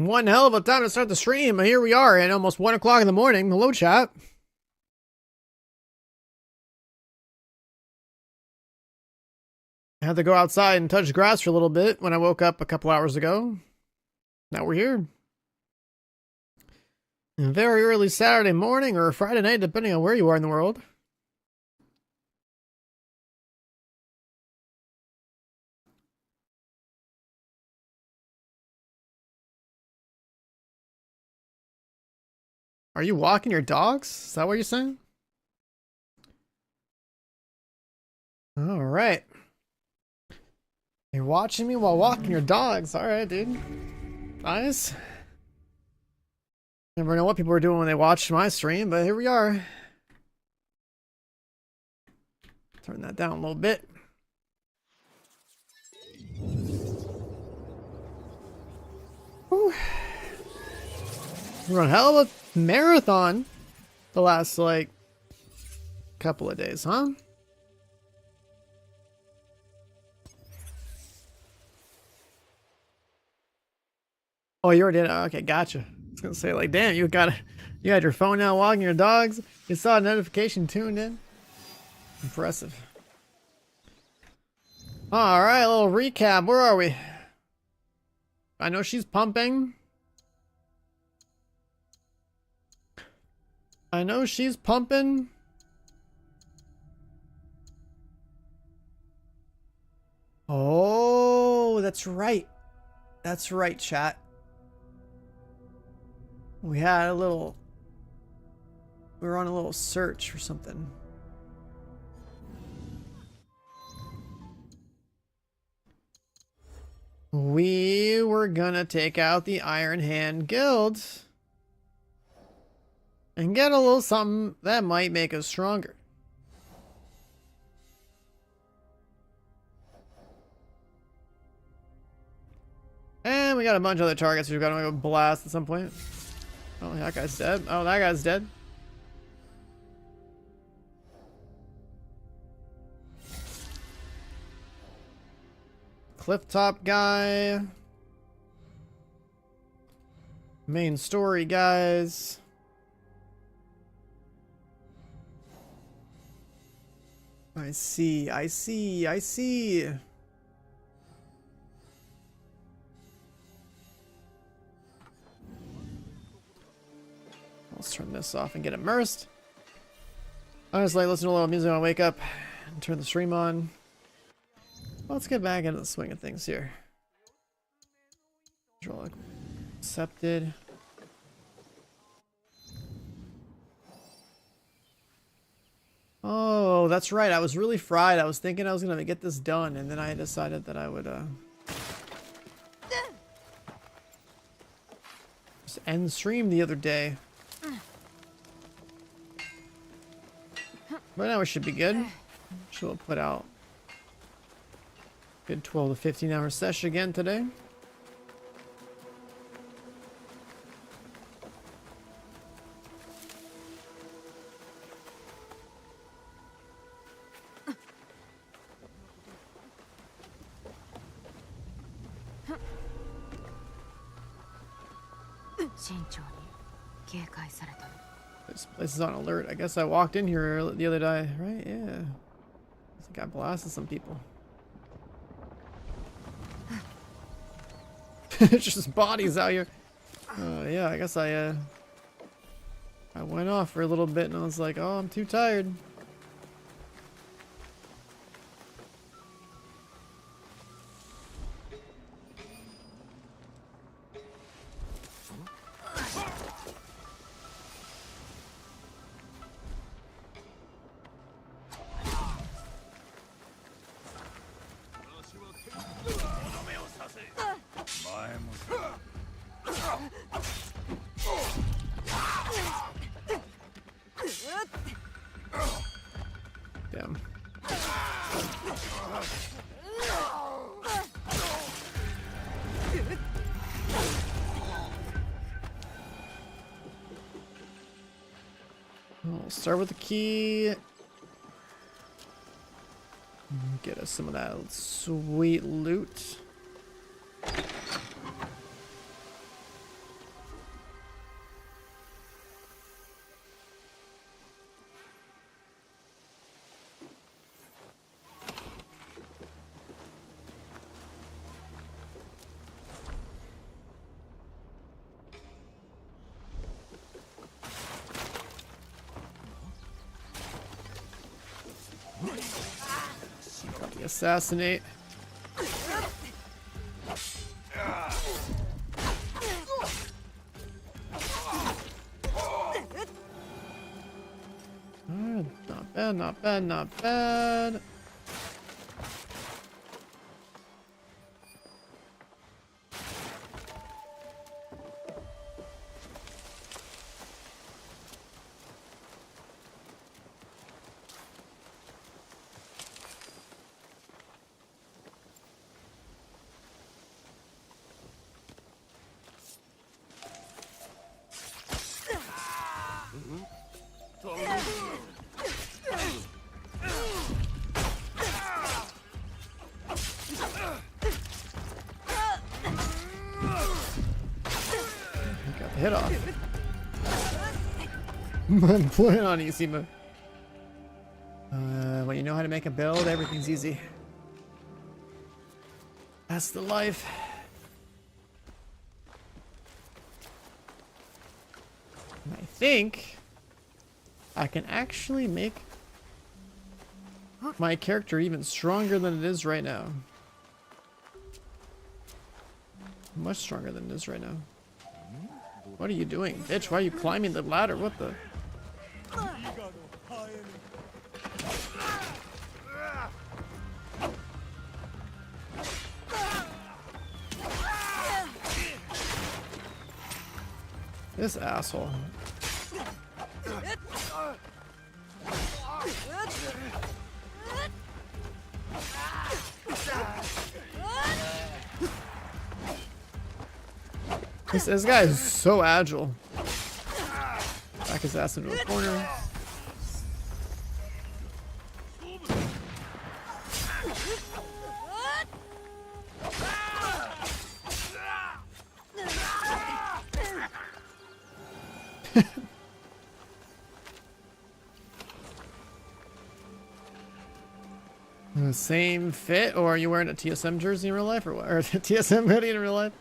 One hell of a time to start the stream. Here we are at almost 1 o'clock in the morning. Hello, chat. I had to go outside and touch grass for a little bit when I woke up a couple hours ago. Now we're here. A very early Saturday morning or Friday night, depending on where you are in the world. Are you walking your dogs? Is that what you're saying? All right. You're watching me while walking your dogs. All right, dude. Nice. Never know what people are doing when they watch my stream, but here we are. Turn that down a little bit. Whew. We're on a hell of a marathon the last, like, couple of days, huh? Oh, you already did? Okay, gotcha. I was gonna say, like, damn, you had your phone out walking your dogs. You saw a notification tuned in. Impressive. All right, a little recap. Where are we? I know she's pumping. I know she's pumping. Oh, that's right. That's right, chat. We had a little... We were on a little search for something. We were gonna take out the Iron Hand Guild and get a little something that might make us stronger. And we got a bunch of other targets we've got to go blast at some point. Oh, that guy's dead. Oh, that guy's dead. Cliff top guy. Main story guys. I see. Let's turn this off and get immersed. I just like listen to a little music when I wake up and turn the stream on. Let's get back into the swing of things here. Control accepted. Oh, that's right. I was really fried. I was thinking I was gonna get this done, and then I decided that I would just end stream the other day. But now we should be good. She'll put out good 12 to 15 hour session again today. This place is on alert. I guess I walked in here the other day, right? Yeah. I think I blasted some people. It's just bodies out here. Yeah, I guess I went off for a little bit and I was like, oh, I'm too tired. Damn. I'll start with the key. Get us some of that sweet loot. assassinate. Not bad, not bad, not bad. Got the hit off. I'm playing on easy mode. When you know how to make a build, everything's easy. That's the life. And I think I can actually make my character even stronger than it is right now. Much stronger than it is right now. What are you doing, bitch? Why are you climbing the ladder? What the? This asshole. This guy is so agile. Back his ass into a corner. The same fit, or are you wearing a TSM jersey in real life, or what? Or a TSM hoodie in real life?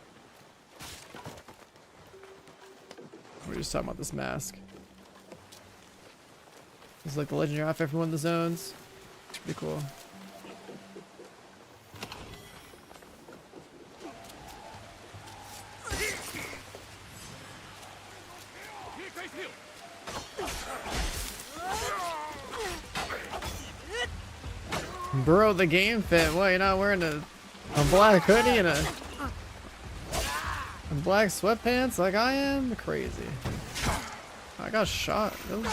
We're just talking about this mask. It's like the legendary outfit from one of the zones. It's pretty cool. Bro, the game fit. What, you're not wearing a black hoodie and black sweatpants like I am? Crazy. I got shot. Really?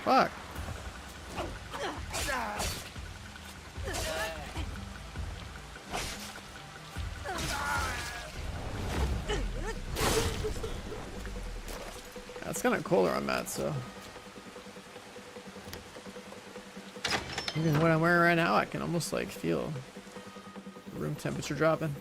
Fuck. It's kind of colder on that, so even what I'm wearing right now, I can almost like feel the room temperature dropping.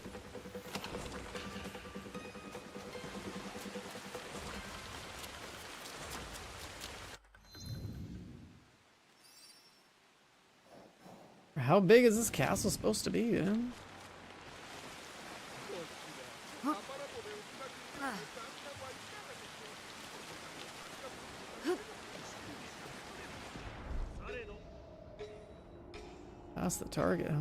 How big is this castle supposed to be, man? That's the target, huh?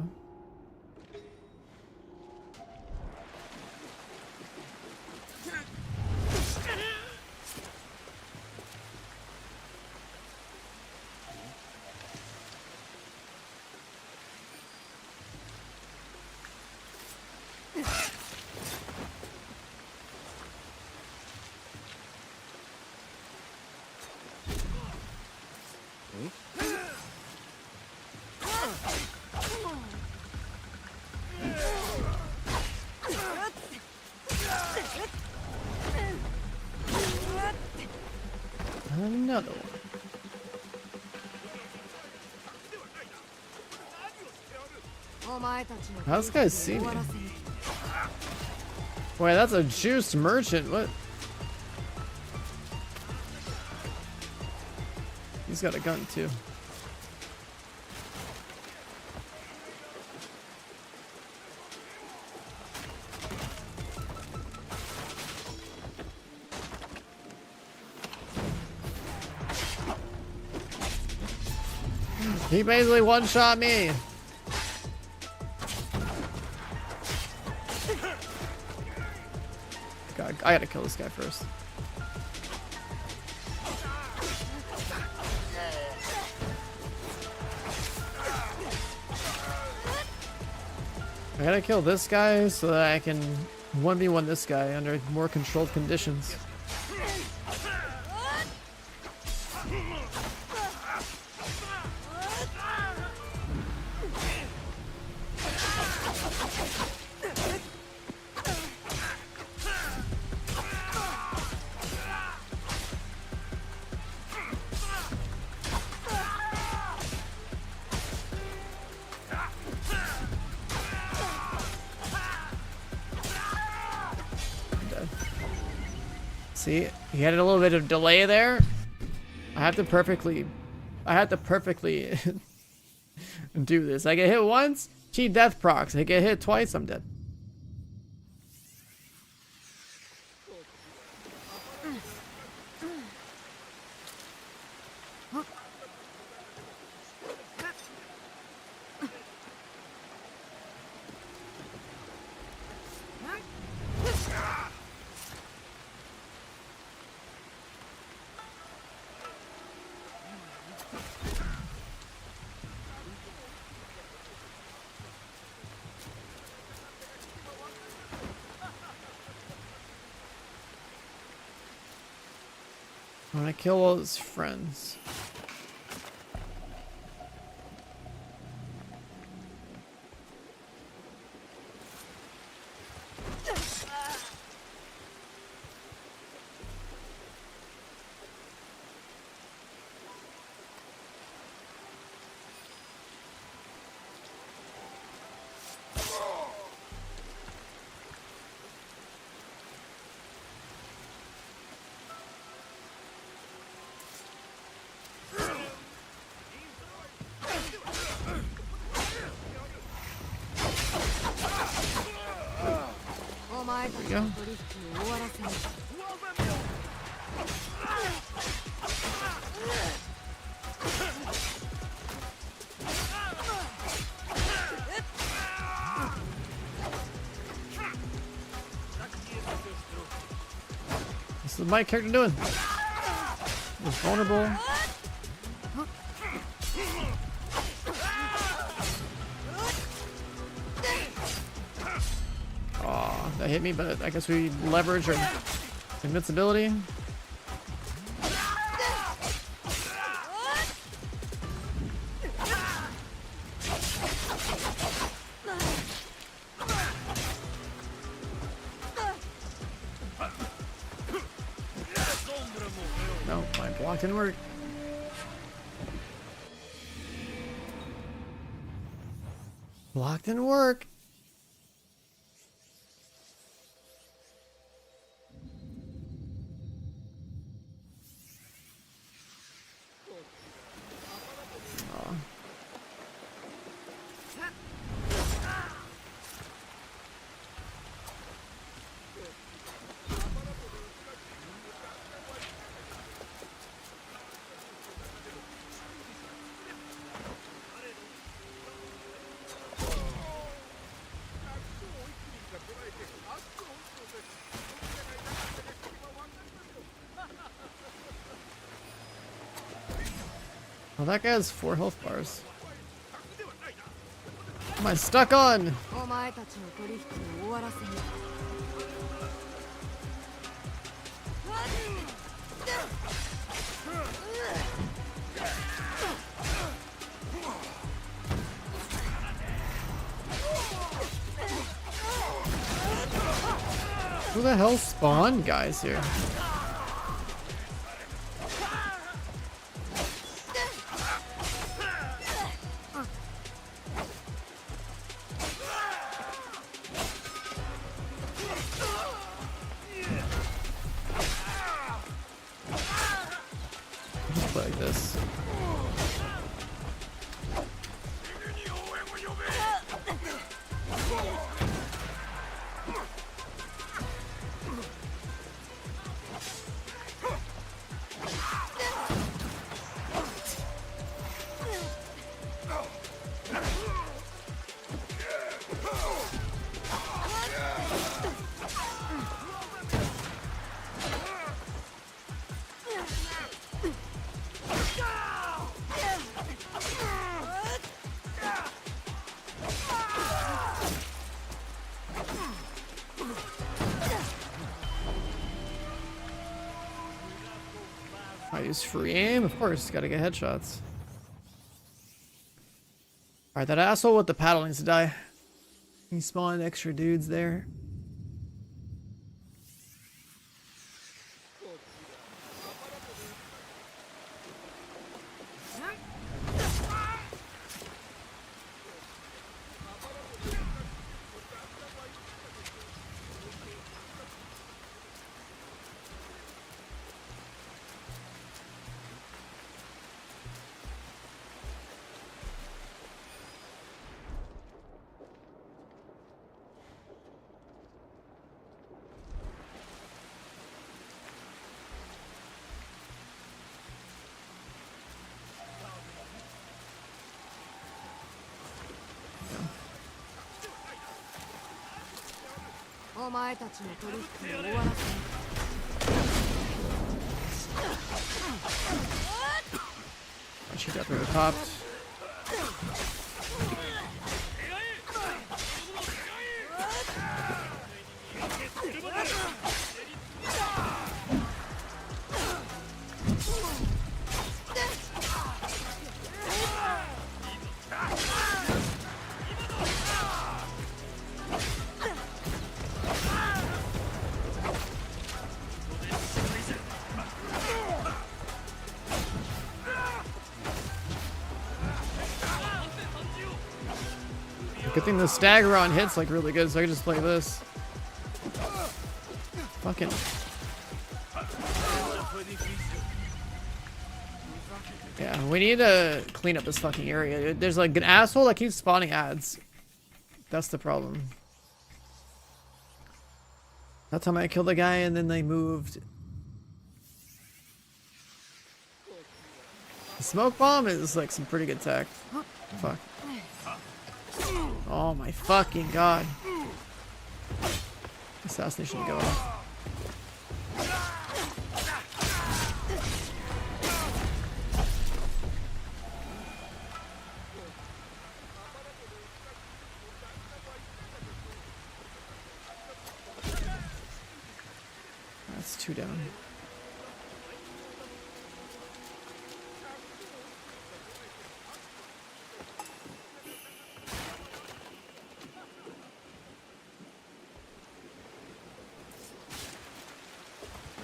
Another one. How this guy see me? Boy, that's a juiced merchant. What? He's got a gun too. He basically one-shot me. God, I gotta kill this guy first. I gotta kill this guy so that I can 1v1 this guy under more controlled conditions. See, he had a little bit of delay there. I have to perfectly do this. I get hit once, cheat death procs. I get hit twice, I'm dead. I want to kill all his friends. There we go. This is my character doing. He's vulnerable. That hit me, but I guess we leverage our invincibility. No, my block didn't work. Block didn't work. Well, that guy has 4 health bars. What am I stuck on? Who the hell spawned guys here? Like this. I use free aim, of course. Gotta get headshots. Alright, that asshole with the paddle needs to die. He spawned extra dudes there. She got rid of popped. Good thing the stagger on hits like really good, so I can just play this. Fucking. Yeah, we need to clean up this fucking area. There's like an asshole that keeps spawning ads. That's the problem. That time I killed the guy and then they moved. The smoke bomb is like some pretty good tech. Fuck. Oh my fucking god. Assassination to go off. That's 2 down.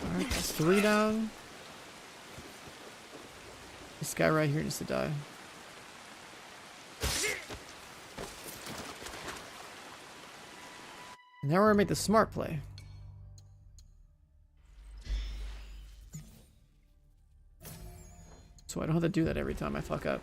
Alright, that's 3 down. This guy right here needs to die. Now we're gonna make the smart play. So I don't have to do that every time I fuck up.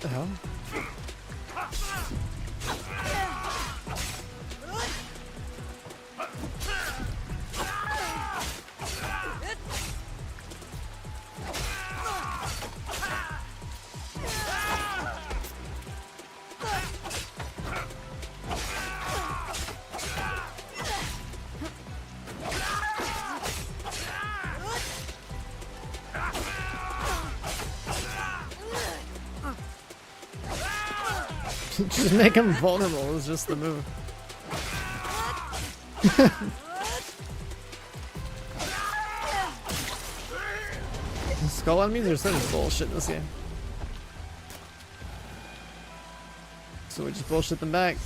The hell? Just make him vulnerable is just the move. Skull enemies are such bullshit in this game. So we just bullshit them back.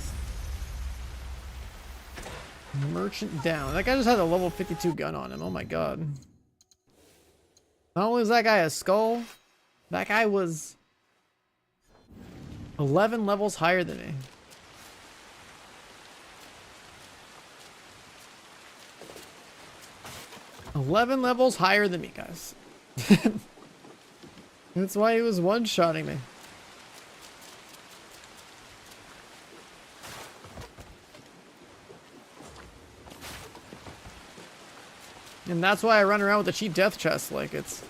Merchant down. That guy just had a level 52 gun on him. Oh my god. Not only is that guy a skull, that guy was 11 levels higher than me. "11 levels higher than me, guys." That's why he was one-shotting me. And that's why I run around with the cheap death chest. Like, it's...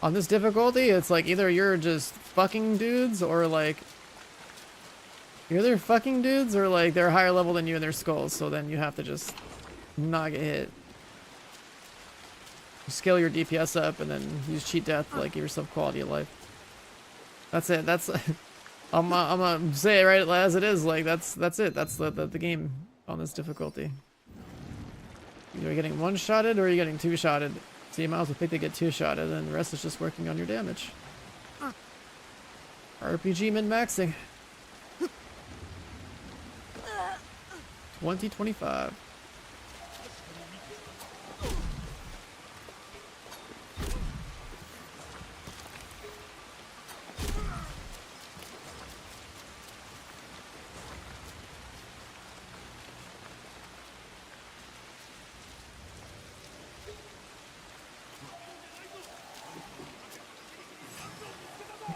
On this difficulty, it's like either you're just fucking dudes or like... You're either fucking dudes or like they're higher level than you in their skulls. So then you have to just not get hit. Scale your DPS up and then use cheat death to like give yourself quality of life. That's it. That's... I'm gonna say it right as it is. Like, that's it. That's the game on this difficulty. Either you're getting one-shotted or you're getting two-shotted. So you might as well pick to get two-shotted, and the rest is just working on your damage. RPG min-maxing. 2025.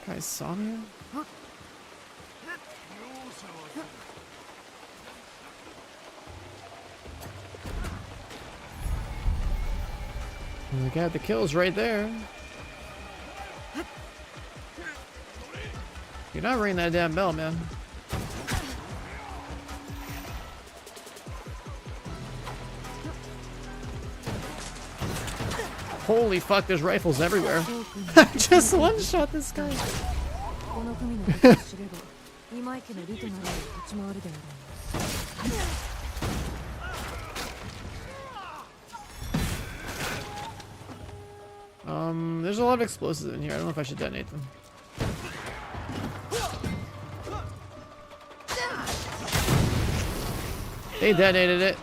Guys saw me? The guy with the kills right there. You're not ringing that damn bell, man. Holy fuck, there's rifles everywhere. I just one-shot this guy. There's a lot of explosives in here. I don't know if I should detonate them. They detonated it.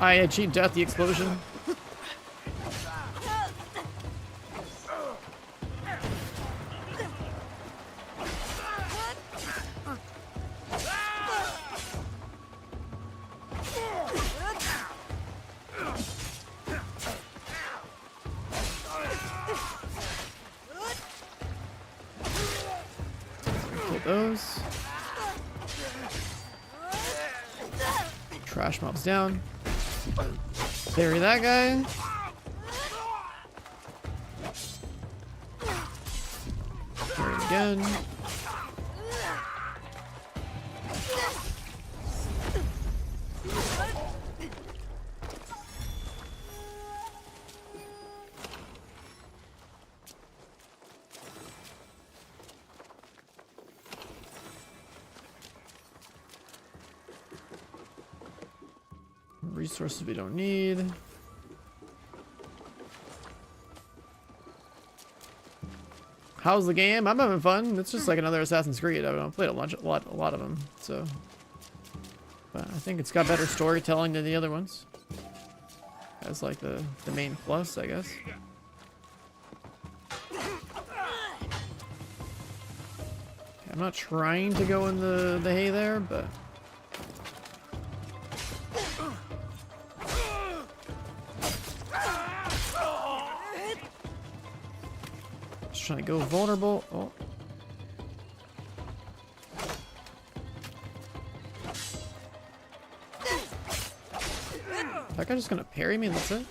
I achieved death the explosion. Those trash mobs down. Bury that guy. Bury him again. Resources we don't need. How's the game? I'm having fun. It's just like another Assassin's Creed. I've played a lot of them, so. But I think it's got better storytelling than the other ones. That's like the main plus, I guess. I'm not trying to go in the hay there, but. Trying to go vulnerable. Oh. That guy just gonna parry me and that's it?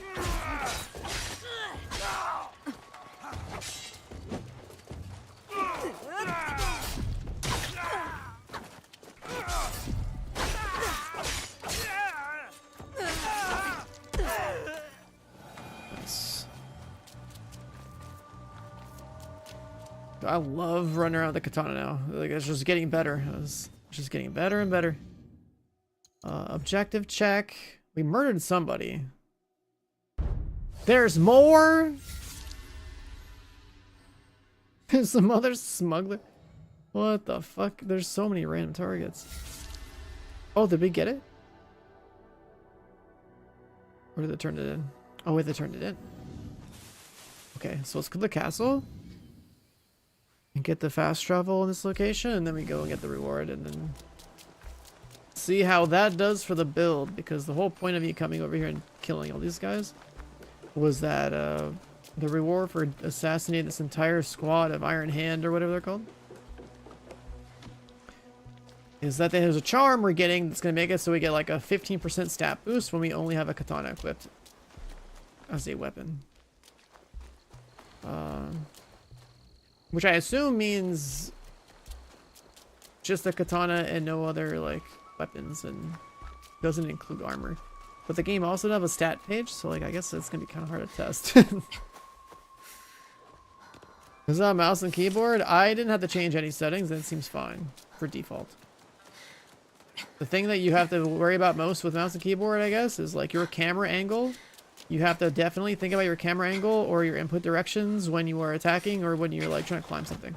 I love running around with the katana now. Like, it's just getting better. It's just getting better and better. Objective check. We murdered somebody. There's more? There's some other smuggler. What the fuck? There's so many random targets. Oh, did we get it? Or did they turn it in? Oh wait, they turned it in. Okay, so let's go to the castle. And get the fast travel in this location, and then we go and get the reward, and then see how that does for the build, because the whole point of you coming over here and killing all these guys was that the reward for assassinating this entire squad of Iron Hand, or whatever they're called, is that there's a charm we're getting that's going to make it so we get like a 15% stat boost when we only have a katana equipped. as a weapon. Which I assume means just a katana and no other like weapons, and doesn't include armor. But the game also doesn't have a stat page, so like I guess it's gonna be kind of hard to test. Is that mouse and keyboard? I didn't have to change any settings, and it seems fine for default. The thing that you have to worry about most with mouse and keyboard, I guess, is like your camera angle. You have to definitely think about your camera angle or your input directions when you are attacking or when you're like trying to climb something.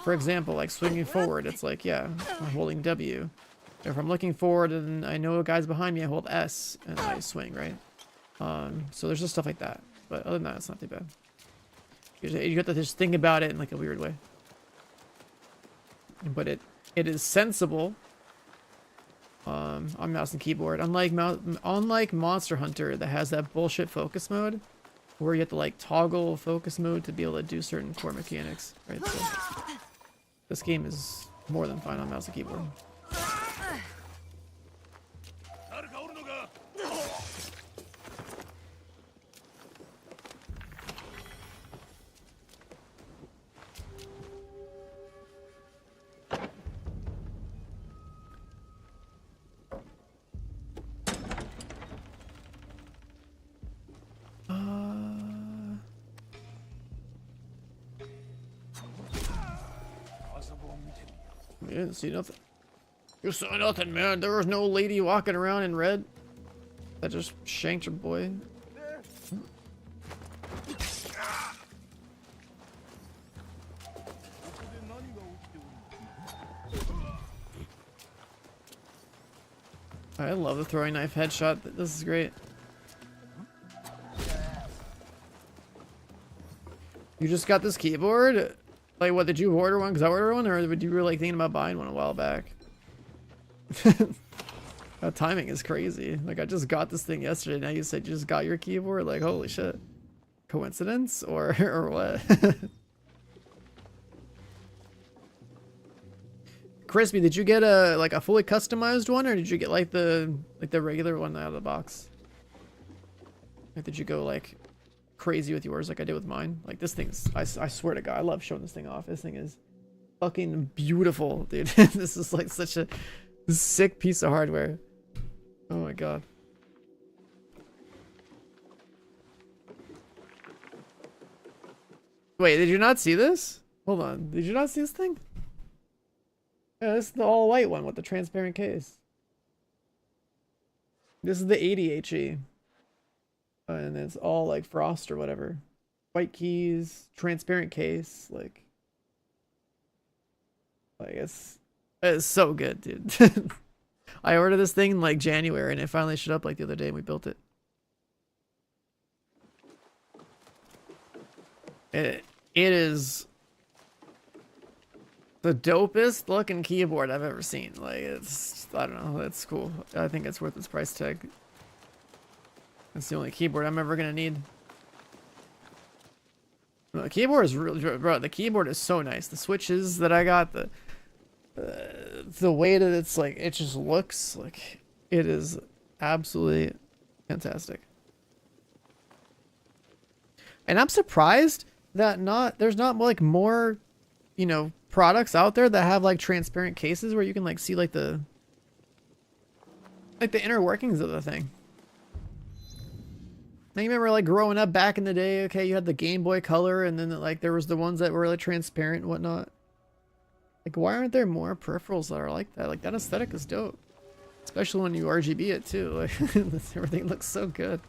For example, like swinging forward, it's like, yeah, I'm holding W. If I'm looking forward and I know a guy's behind me, I hold S and I swing, right? So there's just stuff like that. But other than that, it's not too bad. You have to just think about it in like a weird way. But it is sensible on mouse and keyboard. Unlike Monster Hunter that has that bullshit focus mode where you have to like toggle focus mode to be able to do certain core mechanics, right? So this game is more than fine on mouse and keyboard. You didn't see nothing. You saw nothing, man. There was no lady walking around in red that just shanked her boy. I love the throwing knife headshot. This is great. You just got this keyboard? Like, what, did you order one? Because I ordered one, or were you like thinking about buying one a while back? That timing is crazy. Like, I just got this thing yesterday. Now you said you just got your keyboard. Like, holy shit. Coincidence or what? Crispy, did you get a fully customized one, or did you get like the regular one out of the box? Like, did you go like crazy with yours like I did with mine? Like, this thing's, I swear to God, I love showing this thing off. This thing is fucking beautiful, dude. This is like such a sick piece of hardware. Oh my God. Wait, did you not see this? Hold on, did you not see this thing? Yeah, this is the all white one with the transparent case. This is the 80 HE. And it's all like frost or whatever. White keys, transparent case, like it's so good, dude. I ordered this thing in like January and it finally showed up like the other day and we built it. It is the dopest looking keyboard I've ever seen. Like, it's, I don't know, it's cool. I think it's worth its price tag. That's the only keyboard I'm ever gonna need. No, the keyboard is really, bro, the keyboard is so nice. The switches that I got, the way that it's like, it just looks like, it is absolutely fantastic. And I'm surprised that there's not like more, you know, products out there that have like transparent cases where you can like see like the inner workings of the thing. I remember like growing up back in the day, okay, you had the Game Boy Color and then like there was the ones that were like transparent and whatnot. Like, why aren't there more peripherals that are like that? Like, that aesthetic is dope. Especially when you RGB it too. Like, everything looks so good.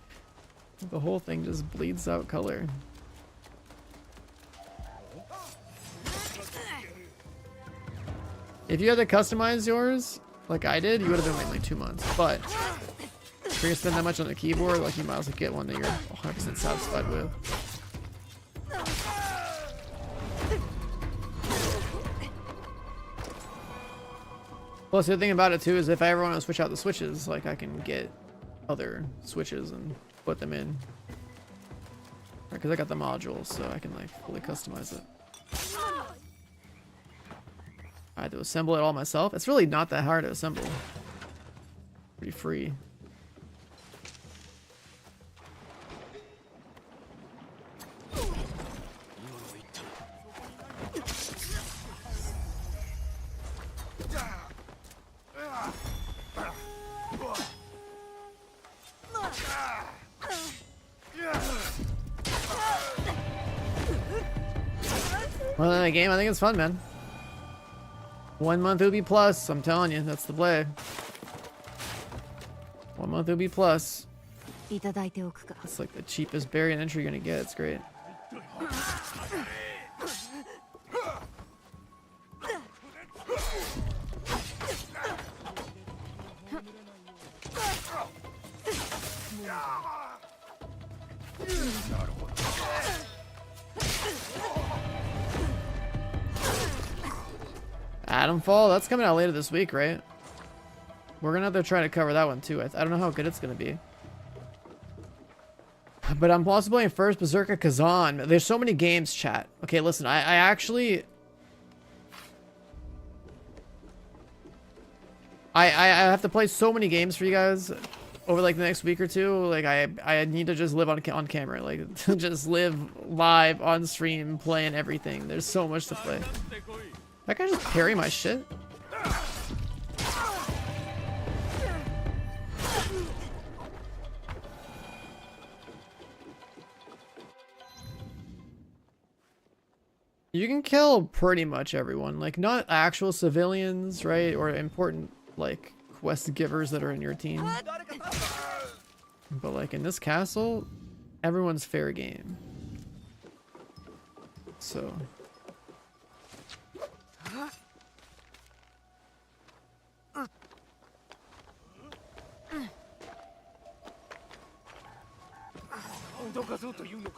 The whole thing just bleeds out color. If you had to customize yours, like I did, you would have been waiting like 2 months. But if you're gonna spend that much on the keyboard, like you might as well get one that you're 100% satisfied with. Plus, the other thing about it too is if I ever want to switch out the switches, like I can get other switches and put them in. Because I got the modules, so I can like fully customize it. I had to assemble it all myself. It's really not that hard to assemble. Pretty free. Well, in the game, I think it's fun, man. 1 month Ubi Plus, I'm telling you, that's the play. 1 month Ubi Plus. It's like the cheapest barrier entry you're gonna get, it's great. Adamfall, that's coming out later this week, right? We're gonna have to try to cover that one too. I don't know how good it's gonna be. But I'm also playing first Berserker Kazan. There's so many games, chat. Okay, listen, I actually... I have to play so many games for you guys over like the next week or two. Like I need to just live on camera, like just live live on stream playing everything. There's so much to play. That guy just parry my shit. You can kill pretty much everyone, like not actual civilians, right? Or important like quest givers that are in your team. But like in this castle, everyone's fair game. So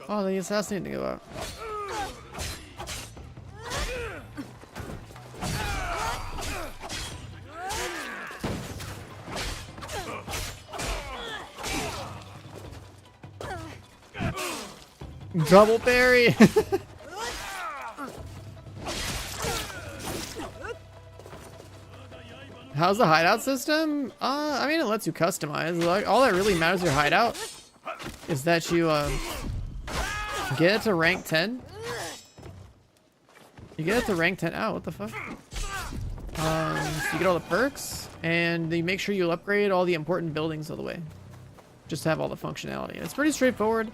oh, the assassinate to go out. Double parry. How's the hideout system? I mean, it lets you customize. Like, all that really matters with your hideout is that you get it to rank 10. You get it to rank 10. Ow, what the fuck? So you get all the perks, and you make sure you upgrade all the important buildings all the way. Just to have all the functionality. It's pretty straightforward.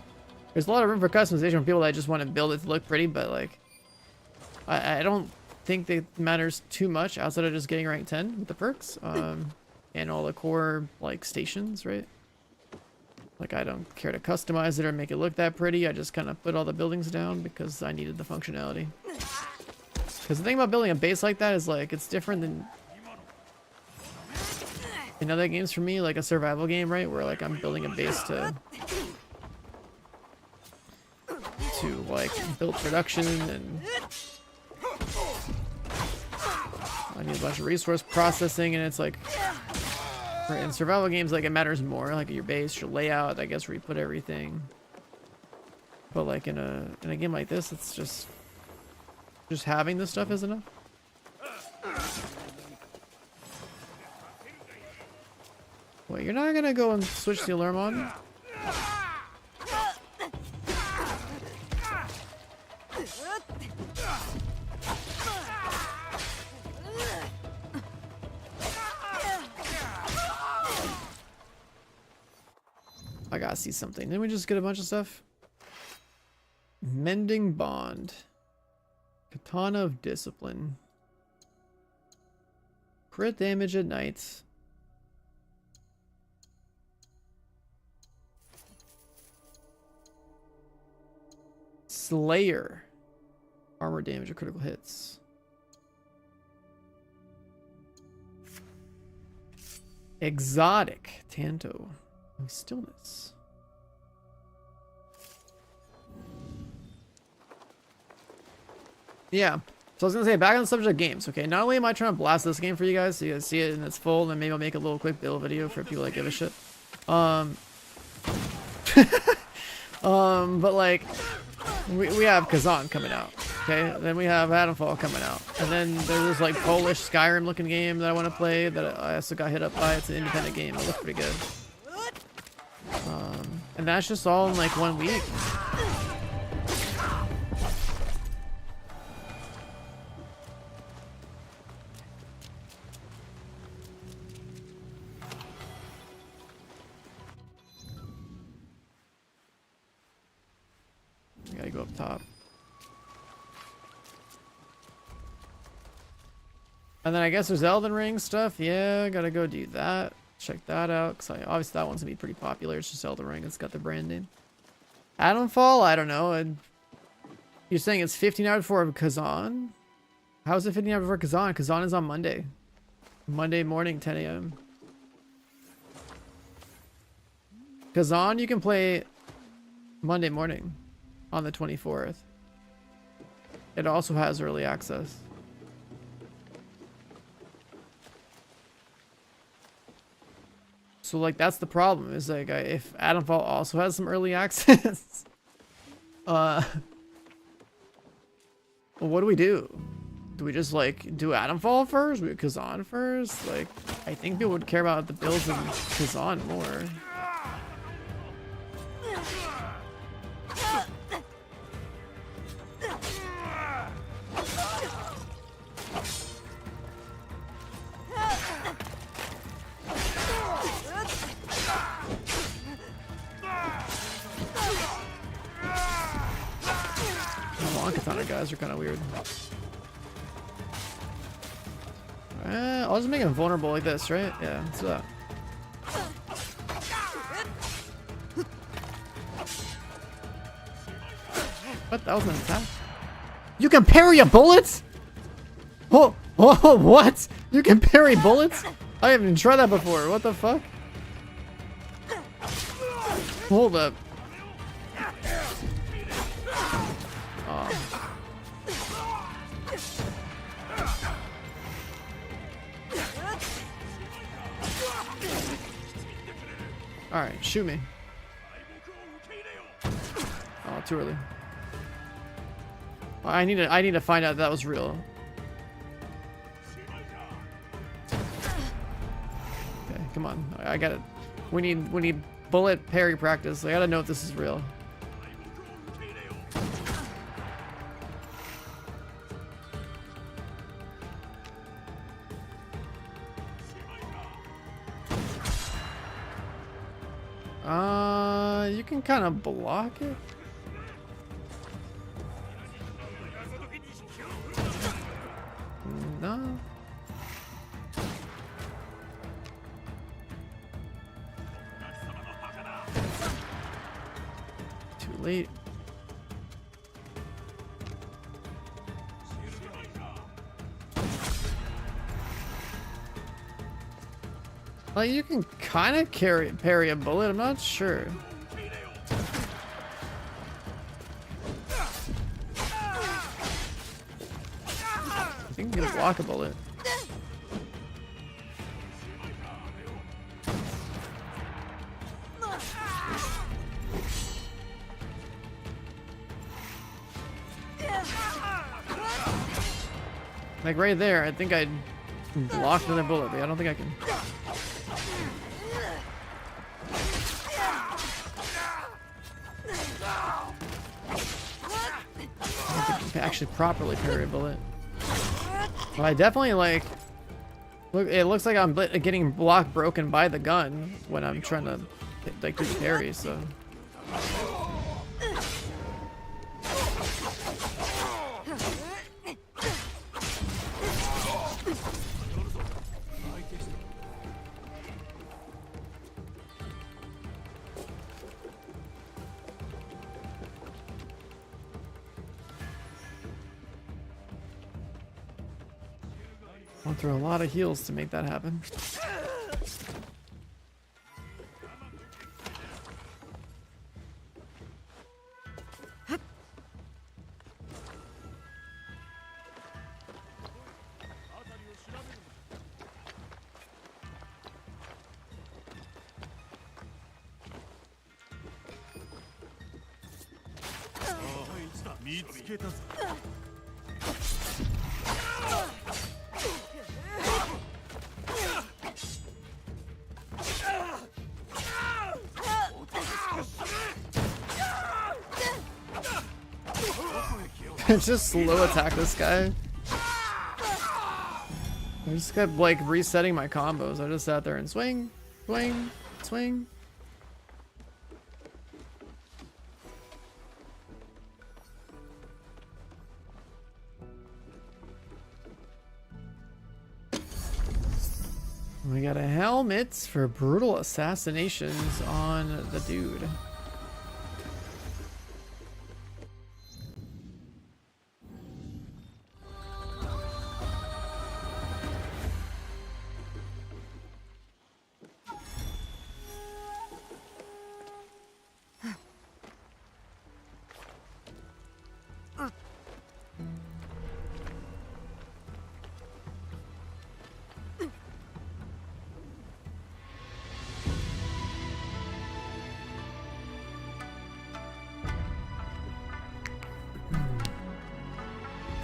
There's a lot of room for customization for people that just want to build it to look pretty, but like, I don't think that matters too much outside of just getting rank 10 with the perks, and all the core like stations, right? Like, I don't care to customize it or make it look that pretty. I just kind of put all the buildings down because I needed the functionality. Because the thing about building a base like that is like, it's different than in other games for me, like a survival game, right? Where like I'm building a base to like build production, and I need a bunch of resource processing, and it's like in survival games, like it matters more, like your base, your layout, I guess, where you put everything. But like in a game like this, it's just having this stuff is enough. Wait, you're not gonna go and switch the alarm on? I gotta see something. Didn't we just get a bunch of stuff? Mending Bond. Katana of Discipline. Crit damage at night. Slayer. Armor damage or critical hits. Exotic. Tanto. Stillness. Yeah. So I was gonna say, back on the subject of games, okay? Not only am I trying to blast this game for you guys so you guys see it in its full, and maybe I'll make a little quick build video for people that give a shit. But like, we have Kazan coming out, okay? Then we have Adamfall coming out, and then there's this like Polish Skyrim looking game that I want to play that I also got hit up by. It's an independent game. It looks pretty good. And that's just all in like 1 week. I gotta go up top. And then I guess there's Elden Ring stuff. Yeah, gotta go do that. Check that out. Because obviously that one's gonna be pretty popular. It's just Elden Ring. It's got the brand name. Adamfall? I don't know. You're saying it's 15 hours before Kazan? How is it 15 hours before Kazan? Kazan is on Monday. Monday morning, 10 a.m. Kazan, you can play Monday morning on the 24th. It also has early access. So like that's the problem is like if Adamfall also has some early access, well, what do we do? Do we just like do Adamfall first? We do Kazan first? Like I think people would care about the builds in Kazan more. Katana guys are kind of weird. I'll just make him vulnerable like this, right? Yeah, let's do that. What? That wasn't an attack? You can parry a bullet? Oh, what? You can parry bullets? I haven't even tried that before. What the fuck? Hold up. Alright, shoot me. Oh, too early. I need to find out that was real. Okay, come on. I got it. We need bullet parry practice. I gotta know if this is real. You can kind of block it. No. Too late. Like you can kind of parry a bullet. I'm not sure. I think you can block a bullet. Like right there, I think I blocked another bullet, but I don't think I can. I don't think you can actually properly parry a bullet. But I definitely like. Look, it looks like I'm getting block broken by the gun when I'm trying to like do the parry. So. I'll throw a lot of heals to make that happen. Just slow attack this guy. I just kept like resetting my combos. I just sat there and swing, swing, swing. got a helmet for brutal assassinations on the dude.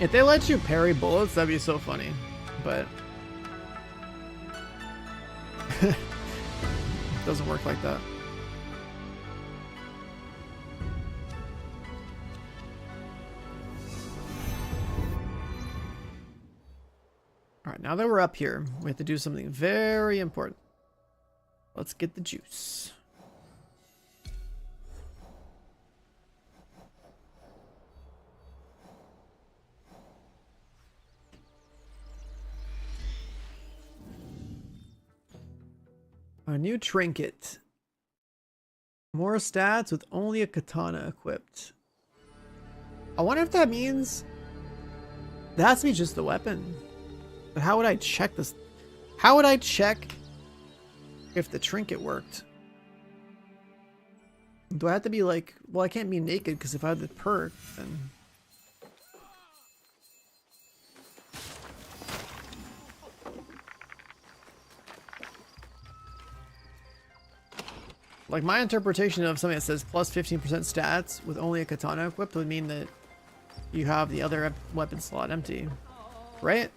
If they let you parry bullets, that'd be so funny. But it doesn't work like that. Alright, now that we're up here, we have to do something very important. Let's get the juice. A new trinket. More stats with only a katana equipped. I wonder if that means that has to be just the weapon. But how would I check this? How would I check if the trinket worked? Do I have to be like, well, I can't be naked because if I have the perk, then... Like, my interpretation of something that says plus 15% stats with only a katana equipped would mean that you have the other weapon slot empty, right?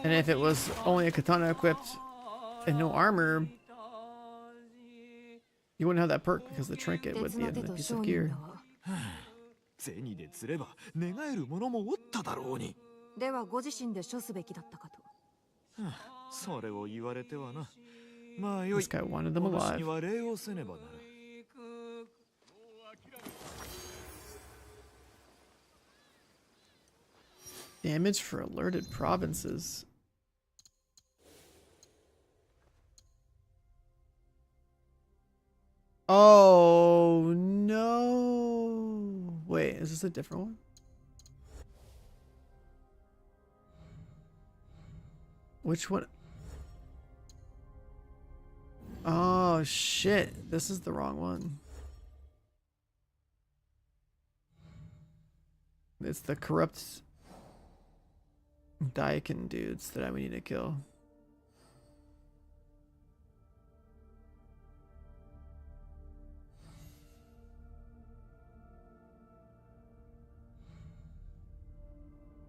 And if it was only a katana equipped and no armor, you wouldn't have that perk because the trinket would be in the piece of gear. This guy wanted them alive. Damage for alerted provinces. Oh no. Wait, is this a different one? Which one? Oh shit, this is the wrong one. It's the corrupt Daikin dudes that we need to kill.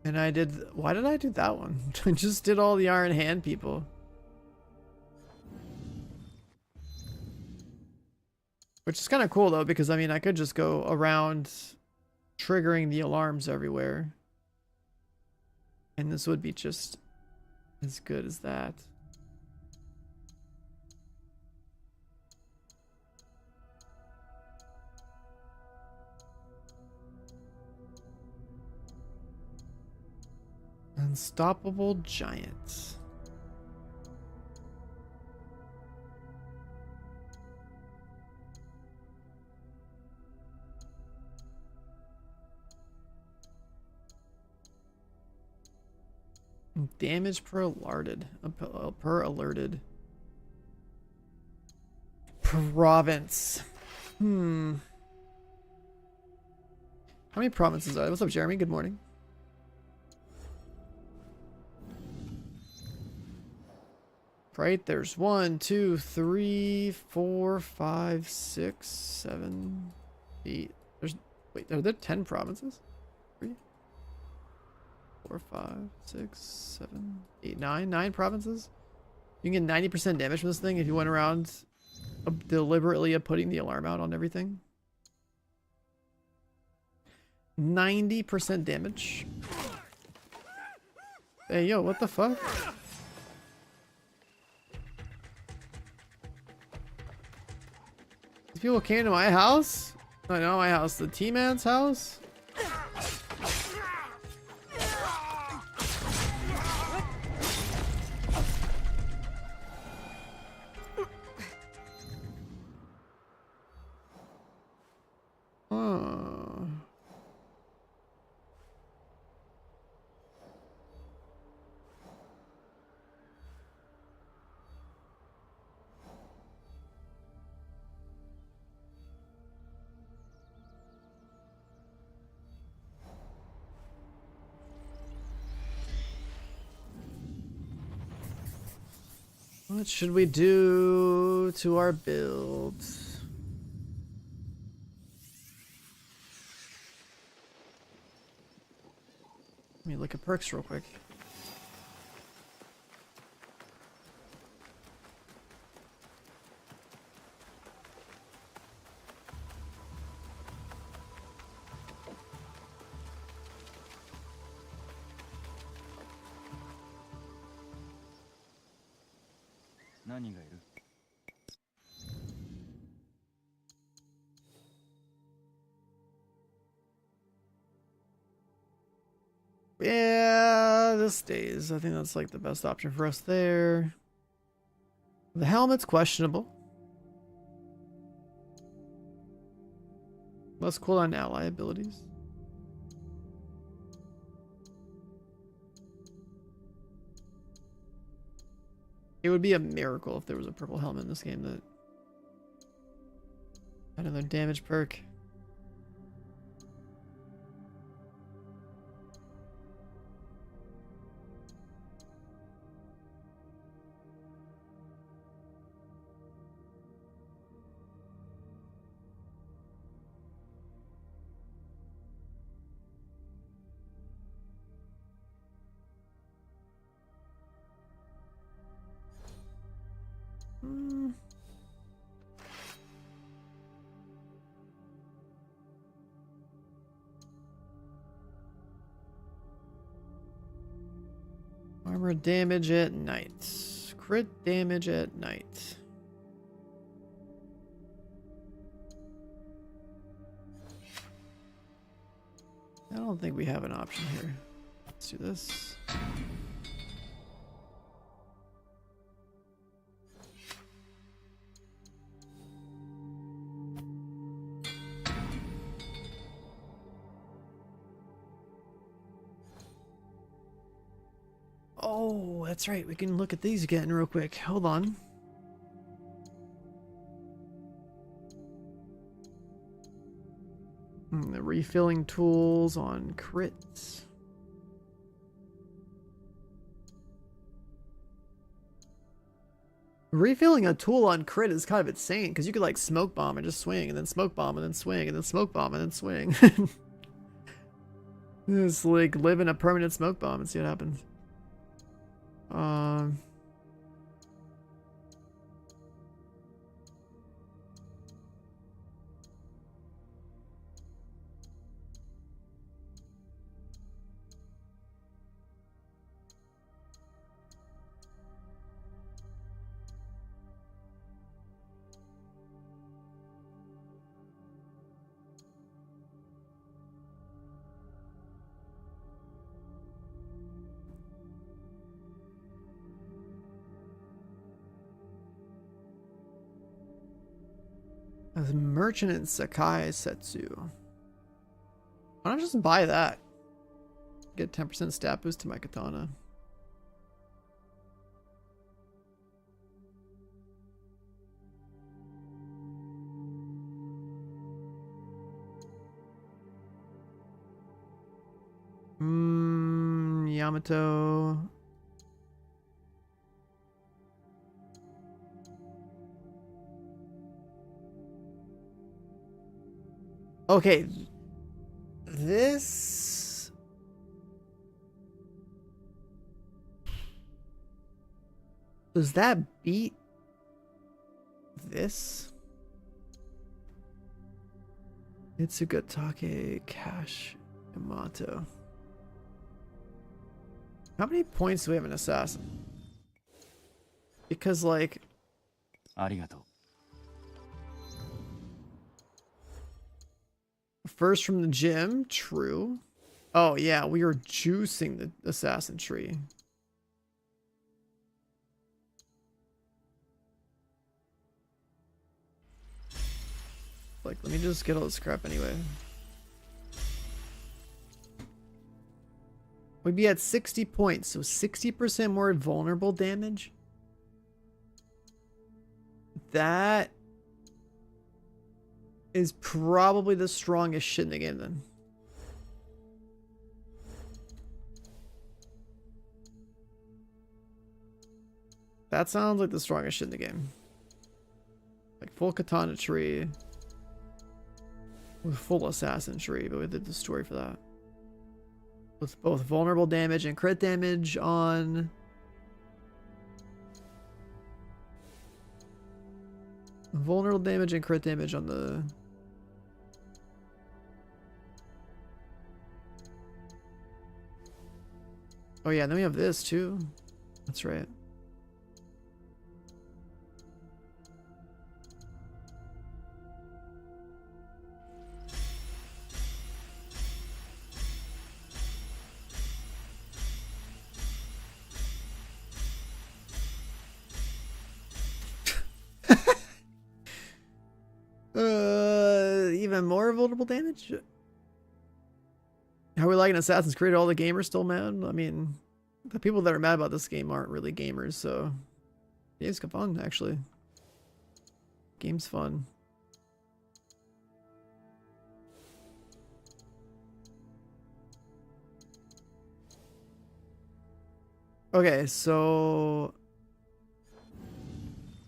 And I did, why did I do that one? I just did all the Iron Hand people. Which is kind of cool though, because I mean, I could just go around triggering the alarms everywhere. And this would be just as good as that. Unstoppable Giants. Damage per alerted. Per alerted. Province. How many provinces are there? What's up, Jeremy? Good morning. Right, there's 1, 2, 3, 4, 5, 6, 7, 8. Wait, are there 10 provinces? 3, 4, 5, 6, 7, 8, 9. 9 provinces? You can get 90% damage from this thing if you went around deliberately putting the alarm out on everything. 90% damage. Hey, yo, what the fuck? These people came to my house? No, not my house. The T-Man's house? What should we do to our build? Let me look at perks real quick. Yeah, this stays. I think that's like the best option for us there. The helmet's questionable. Less cooldown ally abilities. It would be a miracle if there was a purple helmet in this game that had another damage perk. Armor damage at night. Crit damage at night. I don't think we have an option here. Let's do this. Oh, that's right. We can look at these again real quick. Hold on. The refilling tools on crits. Refilling a tool on crit is kind of insane because you could like smoke bomb and just swing and then smoke bomb and then swing and then smoke bomb and then swing. Just like live in a permanent smoke bomb and see what happens. A merchant in Sakai Setsu. Why don't I just buy that? Get 10% stat boost to my katana. Yamato. Okay, this does that beat this? Itsugatake Cash Yamato. How many points do we have in Assassin? Because like Arigato. First from the gym, true. Oh yeah, we are juicing the assassin tree. Like, let me just get all the scrap anyway. We'd be at 60 points, so 60% more vulnerable damage. That is probably the strongest shit in the game then. That sounds like the strongest shit in the game. Like full katana tree. With full assassin tree, but we did the story for that. With both vulnerable damage and crit damage on... Vulnerable damage and crit damage on the... Oh yeah, and then we have this too. That's right. Even more vulnerable damage? How are we liking Assassin's Creed? Are all the gamers still mad? I mean, the people that are mad about this game aren't really gamers, so... Yeah, it's fun, actually. Game's fun. Okay, so...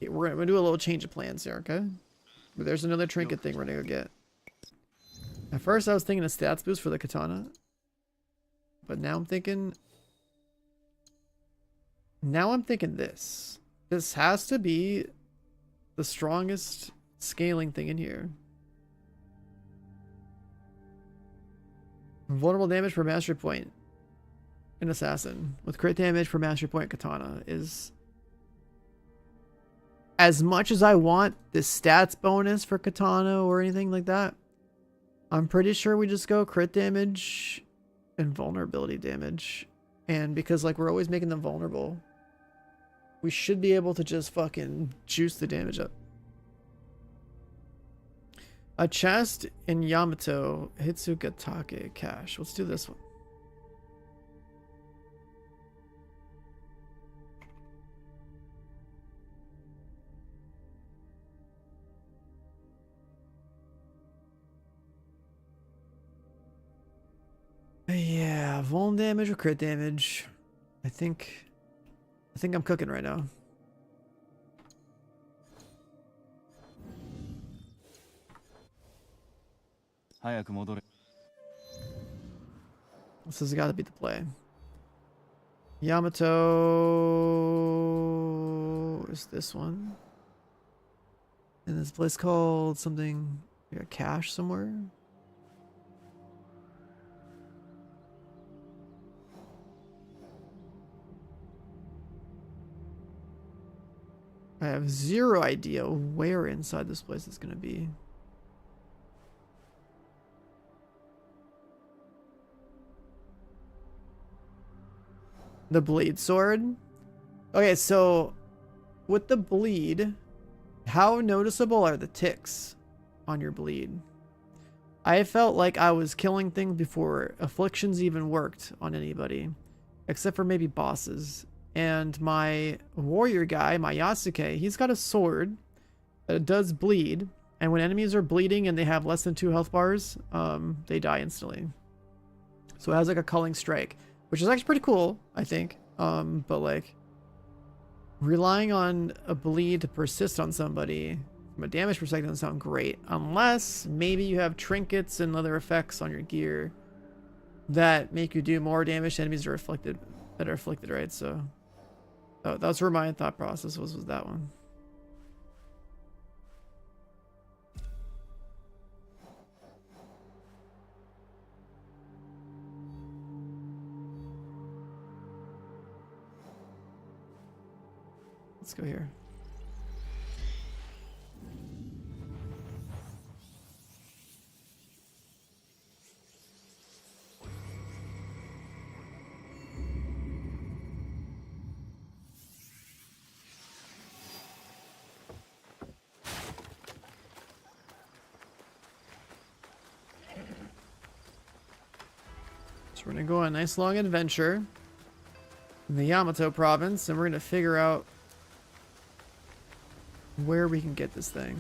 We're gonna do a little change of plans here, okay? But there's another trinket thing we're gonna go get. At first I was thinking a stats boost for the katana. But now I'm thinking... Now I'm thinking this. This has to be the strongest scaling thing in here. Vulnerable damage per mastery point. An assassin. With crit damage per mastery point katana is... As much as I want this stats bonus for katana or anything like that, I'm pretty sure we just go crit damage and vulnerability damage. And because like we're always making them vulnerable, we should be able to just fucking juice the damage up. A chest in Yamato Hitsugatake cache. Let's do this one. Yeah, vuln damage or crit damage. I think I'm cooking right now. This has got to be the play. Yamato is this one. And this place called something, a cache somewhere. I have zero idea where inside this place it's gonna be. The bleed sword. Okay, so with the bleed, how noticeable are the ticks on your bleed? I felt like I was killing things before afflictions even worked on anybody, except for maybe bosses. And my warrior guy, my Yasuke, he's got a sword that does bleed. And when enemies are bleeding and they have less than 2 health bars, they die instantly. So it has like a culling strike, which is actually pretty cool, I think. But like relying on a bleed to persist on somebody from a damage perspective doesn't sound great. Unless maybe you have trinkets and other effects on your gear that make you do more damage to enemies that are afflicted, right? So that's where my thought process was that one. Let's go here. So we're gonna go on a nice long adventure in the Yamato province, and we're gonna figure out where we can get this thing.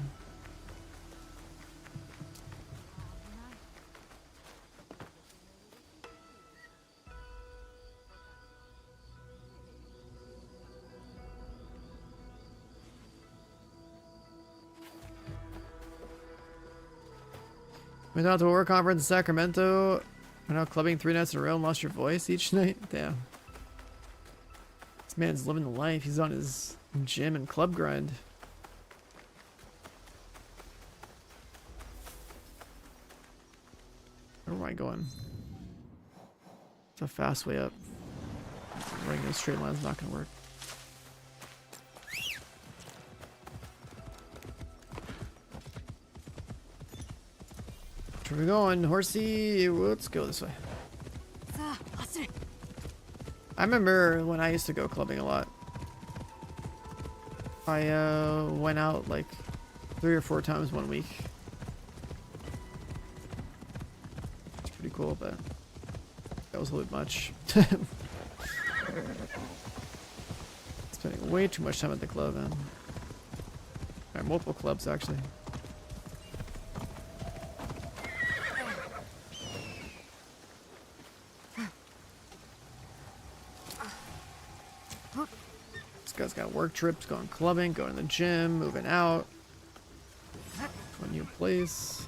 Went out to a work conference in Sacramento. Went out clubbing 3 nights in a row and lost your voice each night. Damn. This man's living the life. He's on his gym and club grind. Where am I going? It's a fast way up. Running in a straight line is not going to work. Where are we going? Horsey, let's go this way. I remember when I used to go clubbing a lot. I went out like 3 or 4 times 1 week. It's pretty cool, but that was a little bit much. Spending way too much time at the club, man. Alright, multiple clubs actually. This guy's got work trips, going clubbing, going to the gym, moving out. To a new place.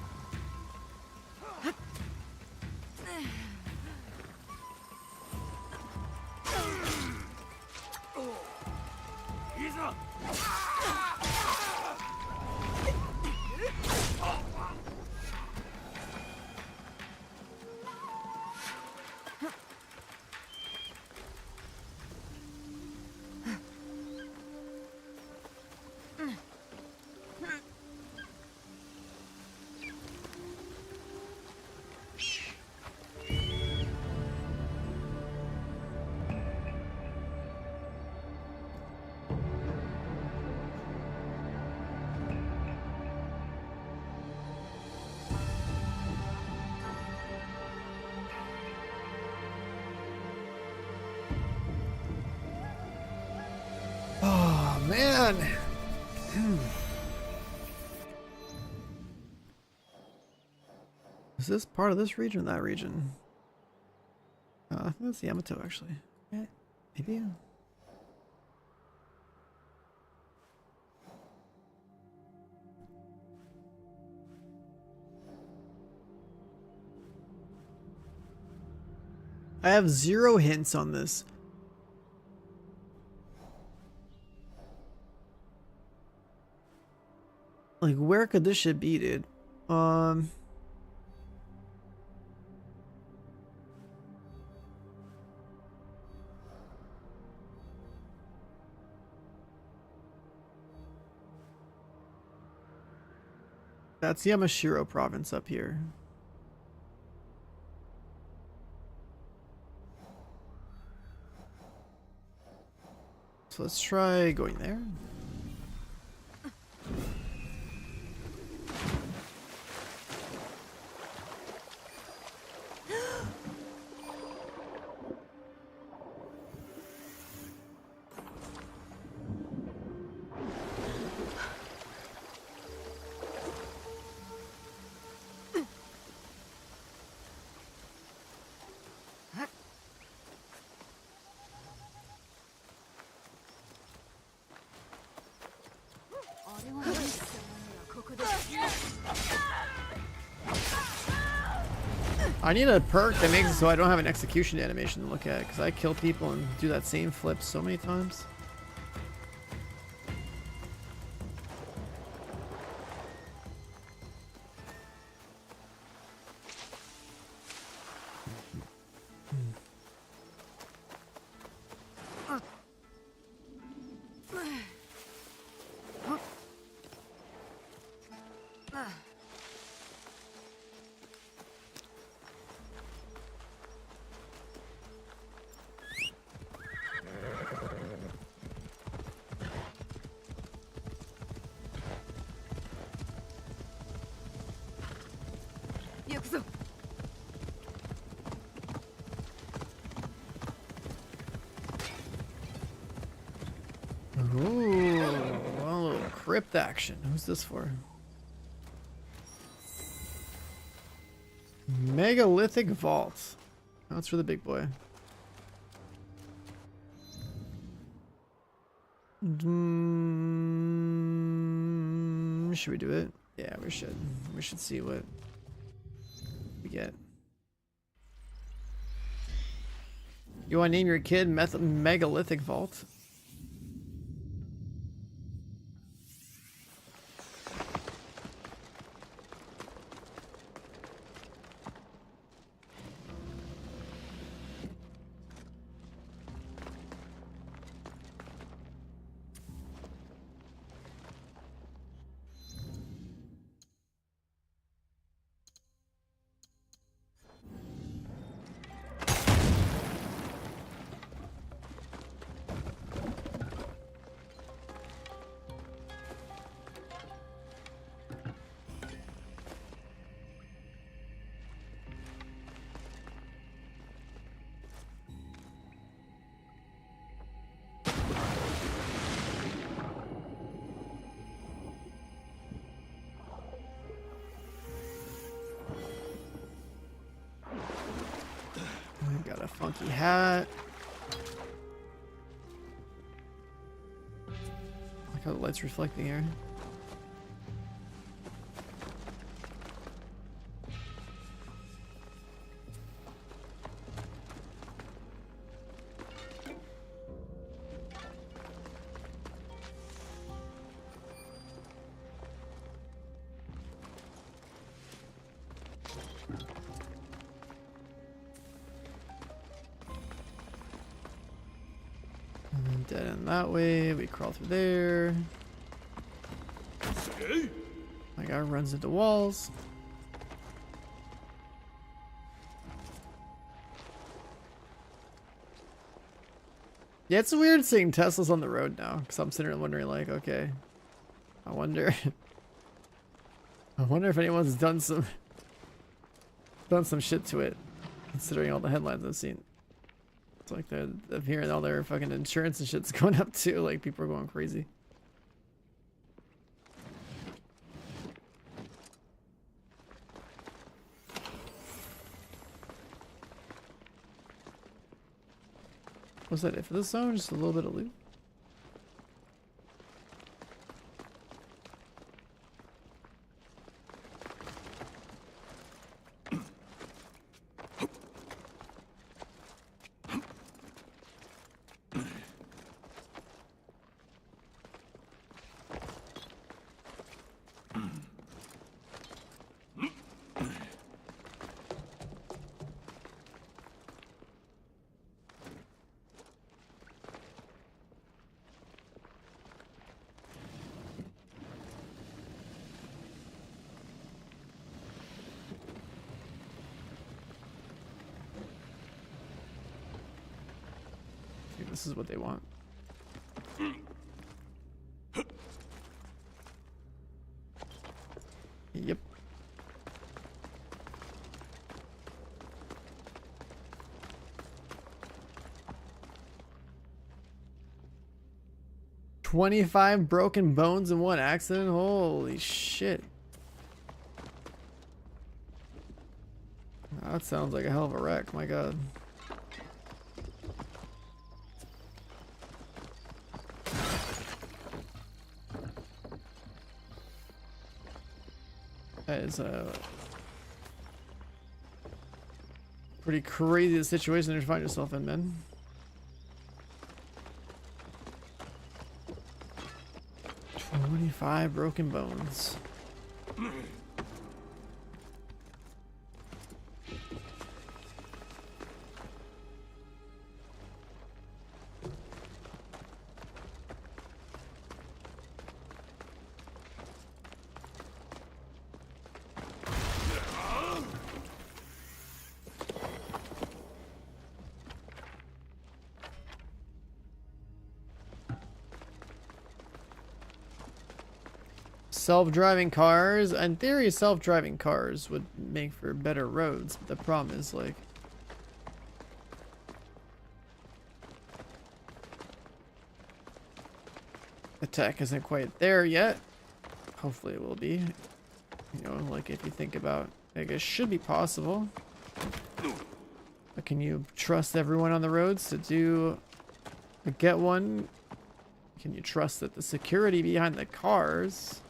Man. Is this part of this region or that region? I think that's Yamato actually. Yeah, maybe. I have 0 hints on this. Like, where could this shit be, dude? That's Yamashiro province up here. So let's try going there. I need a perk that makes it so I don't have an execution animation to look at, because I kill people and do that same flip so many times. Ooh, a little crypt action. Who's this for? Megalithic vault. That's for the big boy. Should we do it? Yeah, we should. We should see what we get? You want to name your kid Megalithic Vault? Got a funky hat. I like how the light's reflecting here. Dead end that way. We crawl through there. My guy runs into walls. Yeah, it's weird seeing Teslas on the road now, because I'm sitting there wondering, like, okay, I wonder if anyone's done some shit to it, considering all the headlines I've seen. It's like I'm hearing all their fucking insurance and shit's going up too. Like, people are going crazy. Was that it for this zone? Just a little bit of loot? This is what they want. Yep. $25 broken bones in one accident? Holy shit. That sounds like a hell of a wreck, my god. That is a pretty crazy situation to find yourself in, man. $25 broken bones. Self-driving cars. In theory, self-driving cars would make for better roads, but the problem is, like, the tech isn't quite there yet. Hopefully it will be. You know, like, if you think about, like, it should be possible. But can you trust everyone on the roads to get one? Can you trust that the security behind the cars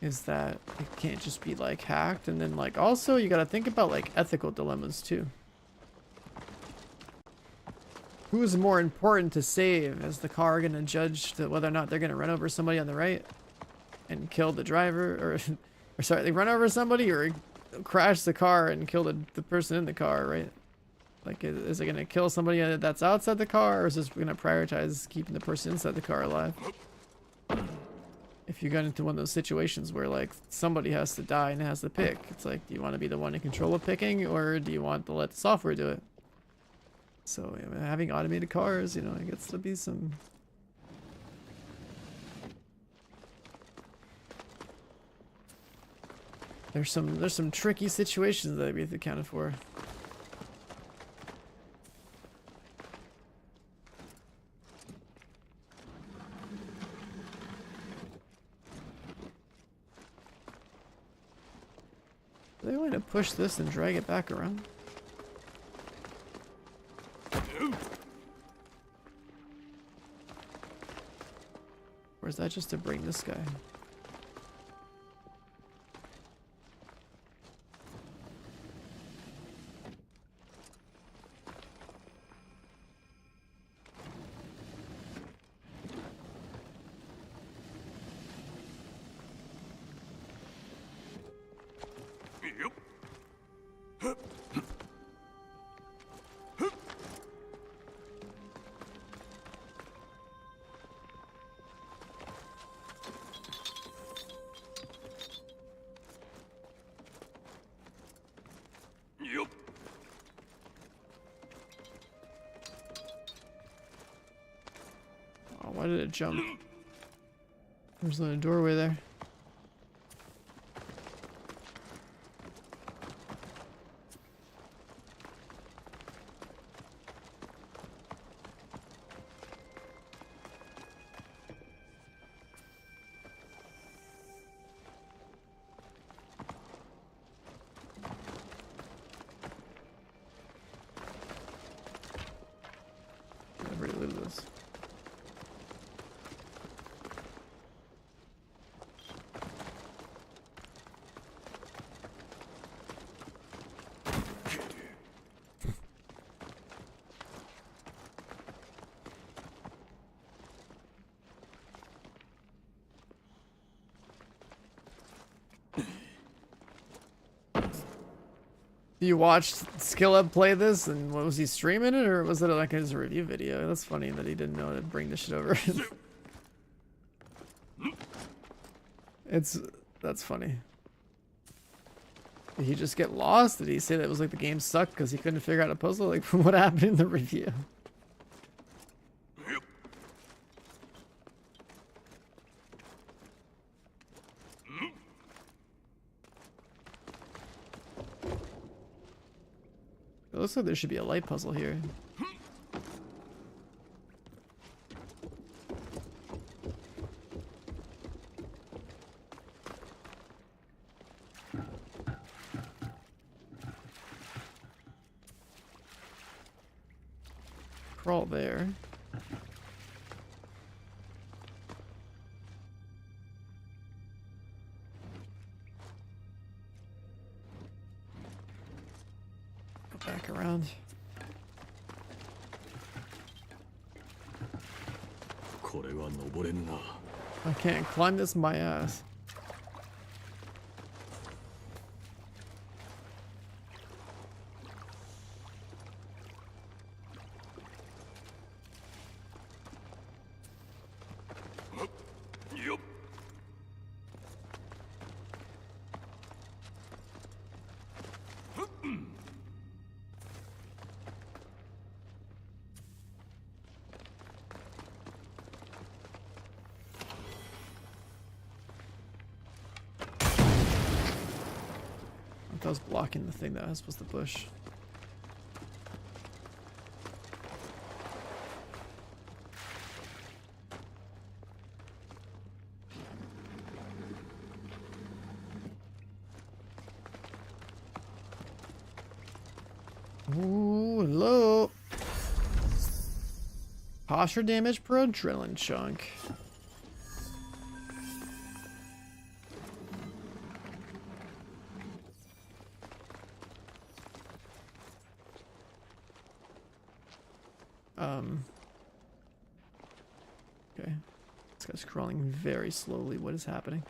is that it can't just be like hacked, and then like also you got to think about like ethical dilemmas too. Who is more important to save? Is the car going to judge that whether or not they're going to run over somebody on the right and kill the driver, or sorry, they run over somebody or crash the car and kill the person in the car, right? Like, is it going to kill somebody that's outside the car, or is this going to prioritize keeping the person inside the car alive? If you get into one of those situations where like somebody has to die and has to pick, it's like, do you want to be the one in control of picking, or do you want to let the software do it? So having automated cars, you know, it gets to be some. There's some tricky situations that we have to account for. Are they going to push this and drag it back around? Or is that just to bring this guy? Why did it jump? There's a doorway there. I've already looted this. You watched SkillUp play this, and what was he streaming it, or was it like his review video? That's funny that he didn't know to bring this shit over. That's funny. Did he just get lost? Did he say that it was like the game sucked because he couldn't figure out a puzzle? Like, what happened in the review? It looks like there should be a light puzzle here. Crawl there. Back around. I can't climb this my ass. I was blocking the thing that I was supposed to push. Ooh, hello. Posture damage per adrenaline chunk. Okay. This guy's crawling very slowly. What is happening?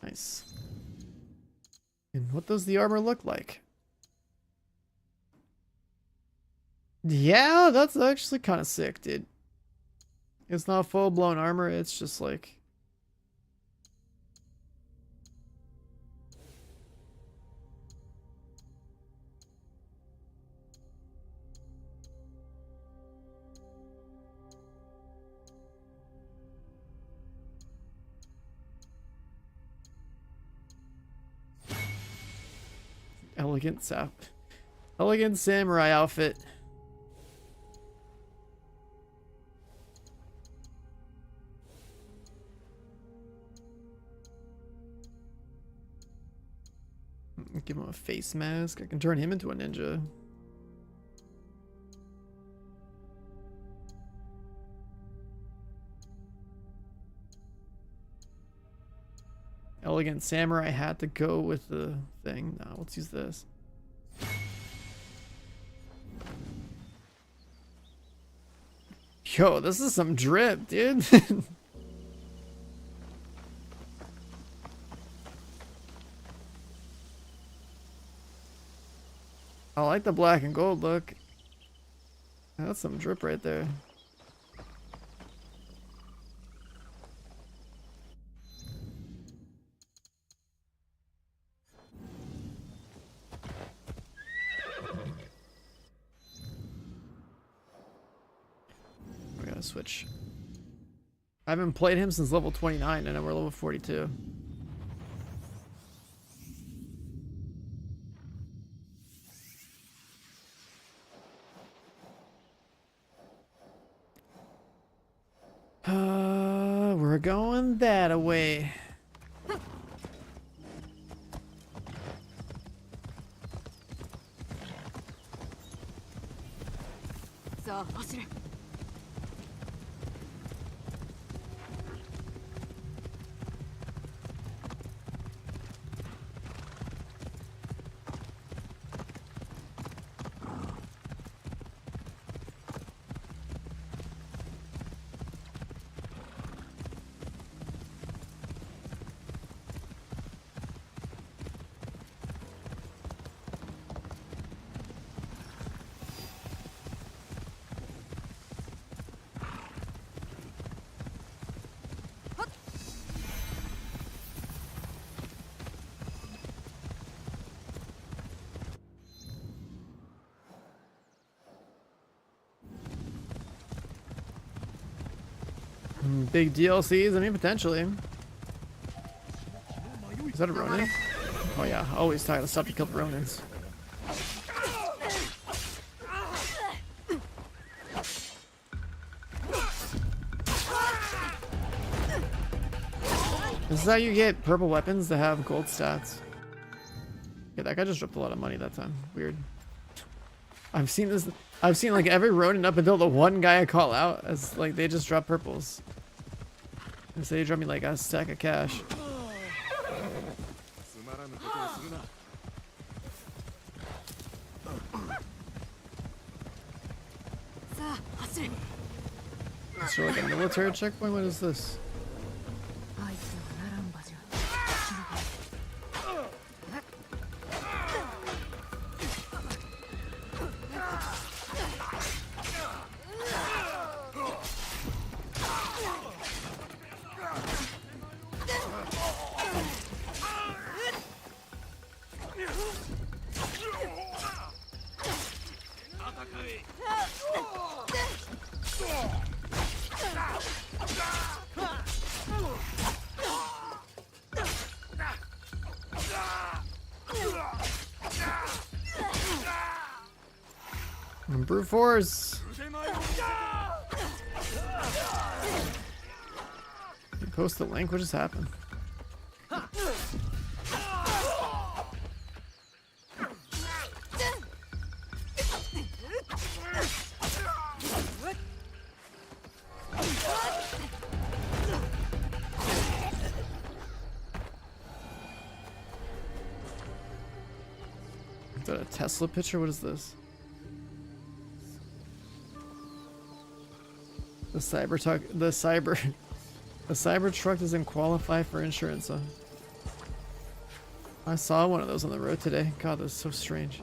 Nice. And what does the armor look like? Yeah, that's actually kind of sick, dude. It's not full-blown armor, it's just like... Elegant samurai outfit. Give him a face mask. I can turn him into a ninja. Elegant samurai hat to go with the thing. No, let's use this. Yo, this is some drip, dude. I like the black and gold look. That's some drip right there. We gotta switch. I haven't played him since level 29 and now we're level 42. We're going that away. So, Big DLCs, I mean, potentially. Is that a Ronin? Oh yeah, always tired of stuff to kill the Ronins. This is how you get purple weapons that have gold stats. Yeah, that guy just dropped a lot of money that time. Weird. I've seen this. I've seen like every Ronin up until the one guy I call out as like they just drop purples. And so they drop me like a stack of cash. Is there like a military checkpoint? What is this? Brute force. You post the link. What just happened? that a Tesla picture? What is this? The Cybertruck doesn't qualify for insurance, huh? I saw one of those on the road today. God, that's so strange.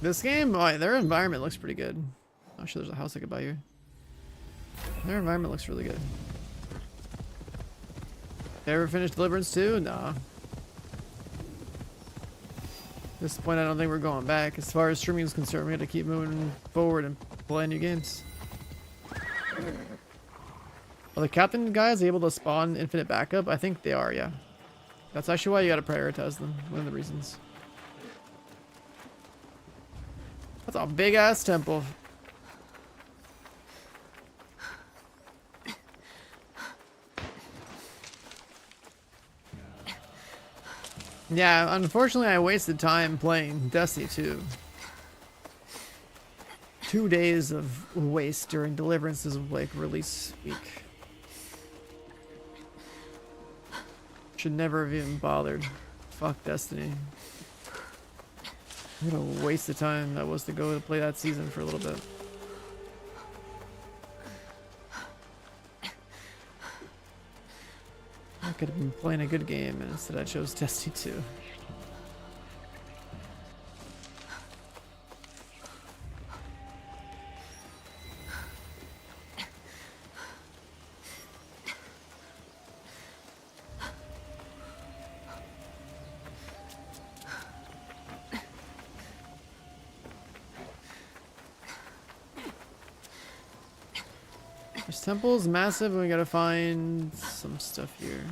This game, oh, their environment looks pretty good. I'm sure there's a house I could buy here. Their environment looks really good. They ever finished Deliverance 2? Nah. At this point, I don't think we're going back. As far as streaming is concerned, we got to keep moving forward and play new games. Are the captain guys able to spawn infinite backup? I think they are, yeah. That's actually why you got to prioritize them. One of the reasons. That's a big ass temple. Yeah, unfortunately I wasted time playing Destiny 2. 2 days of waste during Deliverance's like release week. Should never have even bothered. Fuck Destiny. What a waste of time that was to go to play that season for a little bit. I could have been playing a good game and instead I chose Destiny 2. This temple's massive and we gotta find some stuff here.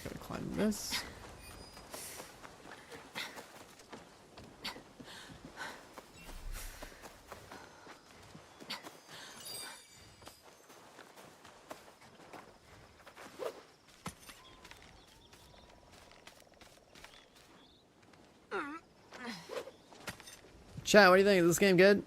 Gotta climb this. Chat, what do you think? Is this game good?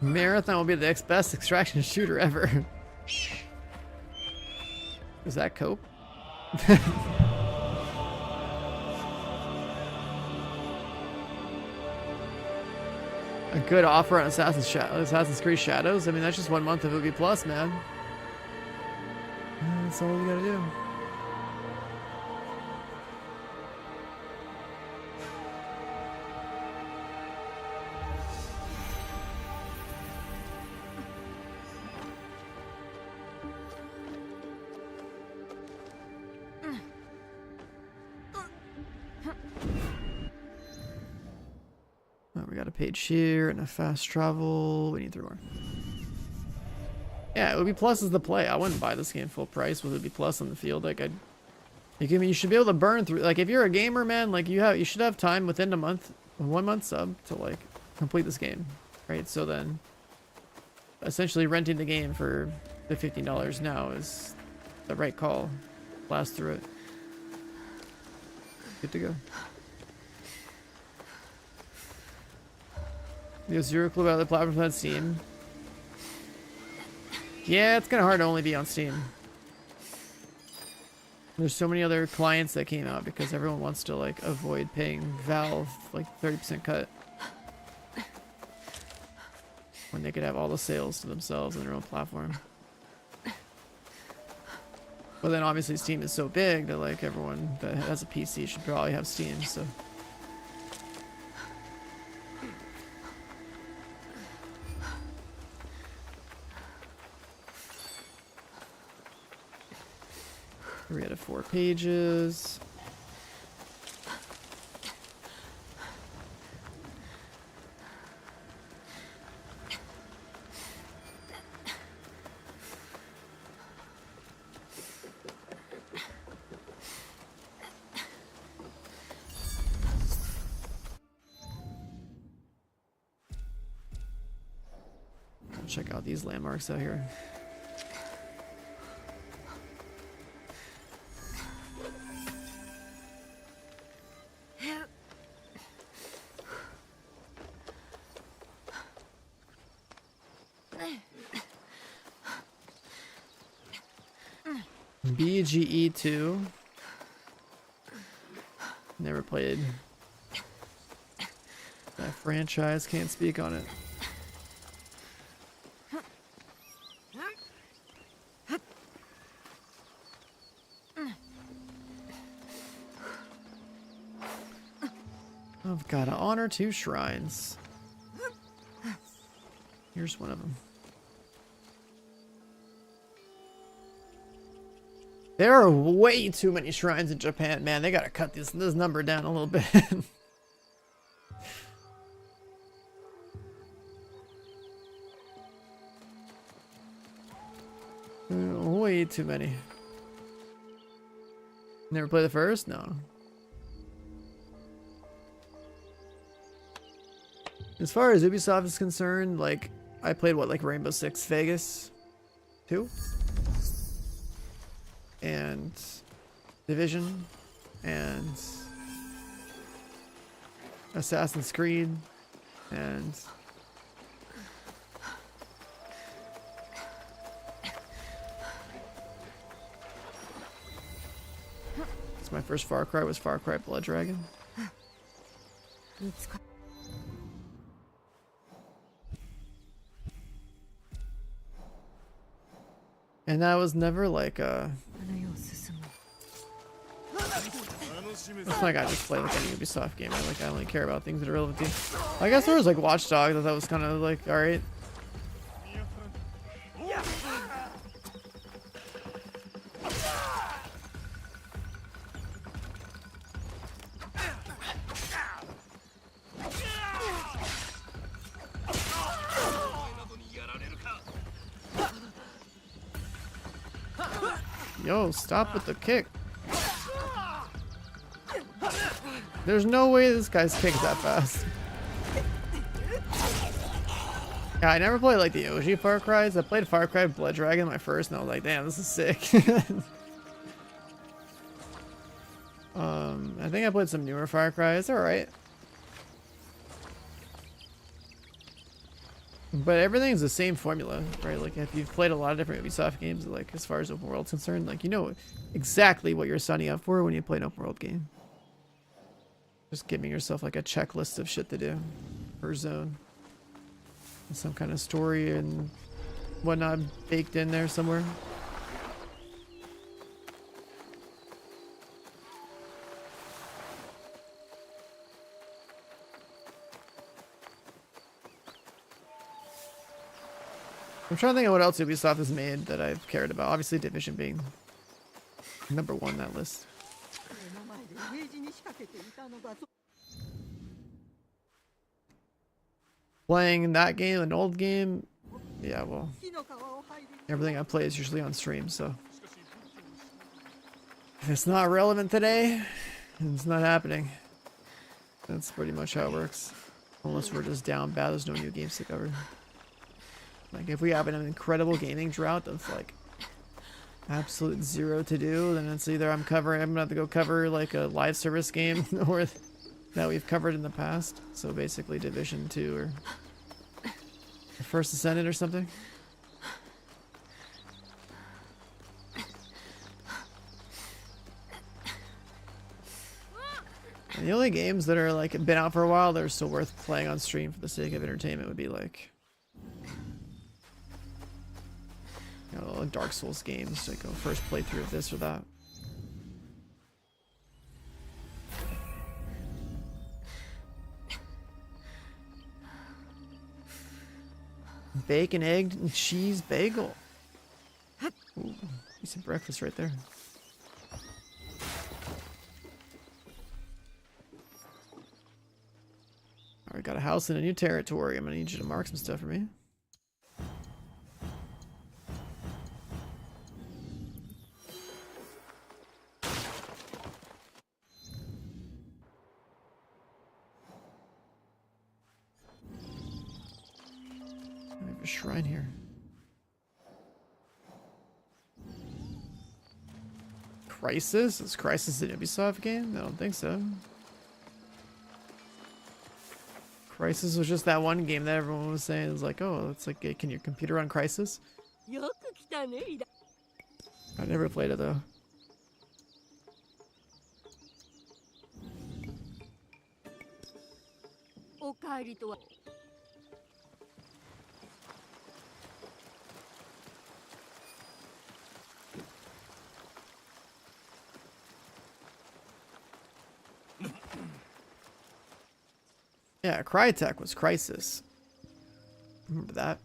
Marathon will be the next best extraction shooter ever. Is that cope? A good offer on Assassin's Creed Shadows? I mean, that's just 1 month of Ubi Plus, man. That's all we gotta do. We got a page here and a fast travel. We need 3 more. Yeah, Ubi Plus is the play. I wouldn't buy this game full price with Ubi Plus on the field. Like you should be able to burn through. Like if you're a gamer, man, like you should have time within a month, 1 month sub to like complete this game, right? So then, essentially renting the game for the $15 now is the right call. Blast through it. Good to go. You have 0 clue about the platform on Steam. Yeah, it's kind of hard to only be on Steam. There's so many other clients that came out because everyone wants to like avoid paying Valve like 30% cut. when they could have all the sales to themselves on their own platform. But then obviously Steam is so big that like everyone that has a PC should probably have Steam, so. Three out of 4 pages. Check out these landmarks out here. BGE2. Never played that franchise, can't speak on it. I've got to honor 2 shrines. Here's one of them. There are way too many shrines in Japan, man. They gotta cut this number down a little bit. Way too many. Never play the first? No. As far as Ubisoft is concerned, like, I played what, like Rainbow Six Vegas 2? And Division and Assassin's Creed and my first Far Cry was Far Cry Blood Dragon. And that was never like it's like I just play like any Ubisoft game. I only care about things that are relevant to you. I guess there was like Watch Dogs. I thought was kind of like alright. Yo, stop with the kick. There's no way this guy's kick's that fast. Yeah, I never played like the OG Far Cry's. I played Far Cry Blood Dragon my first and I was like, damn, this is sick. I think I played some newer Far Cry. It's alright. But everything's the same formula, right? Like if you've played a lot of different Ubisoft games, like as far as open world's concerned, like you know exactly what you're signing up for when you play an open world game. Just giving yourself like a checklist of shit to do per zone. And some kind of story and whatnot baked in there somewhere. I'm trying to think of what else Ubisoft has made that I've cared about. Obviously Division being number 1 on that list. Playing that game, an old game, yeah, well, everything I play is usually on stream, so if it's not relevant today, it's not happening. That's pretty much how it works. Unless we're just down bad, there's no new games to cover. Like if we have an incredible gaming drought of like absolute zero to do, then it's either I'm gonna have to go cover like a live service game or that we've covered in the past. So basically Division 2 or First Ascendant or something. And the only games that are like been out for a while that are still worth playing on stream for the sake of entertainment would be like like Dark Souls games, like a first playthrough of this or that. Bacon, egg, and cheese bagel. Ooh, decent breakfast right there. Alright, got a house in a new territory. I'm gonna need you to mark some stuff for me. I have a shrine here. Crisis? Is Crisis an Ubisoft game? I don't think so. Crisis was just that one game that everyone was saying is like, oh, it's like, can your computer run Crisis? I never played it though. Yeah, Crytek was Crisis. Remember that?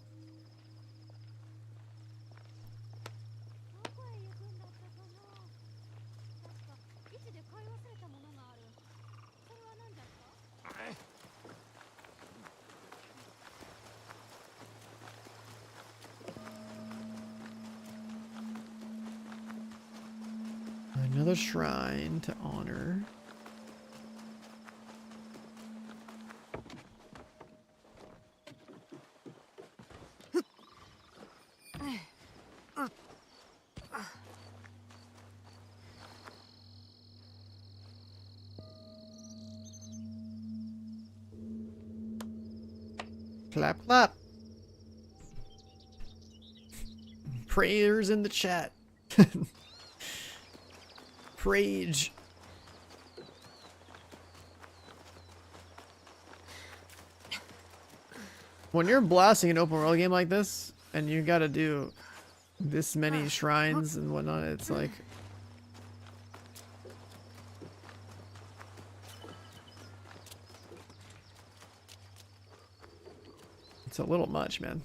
Another shrine to honor. Clap, clap. Prayers in the chat. Rage. When you're blasting an open world game like this, and you gotta do this many shrines and whatnot, it's like... It's a little much, man.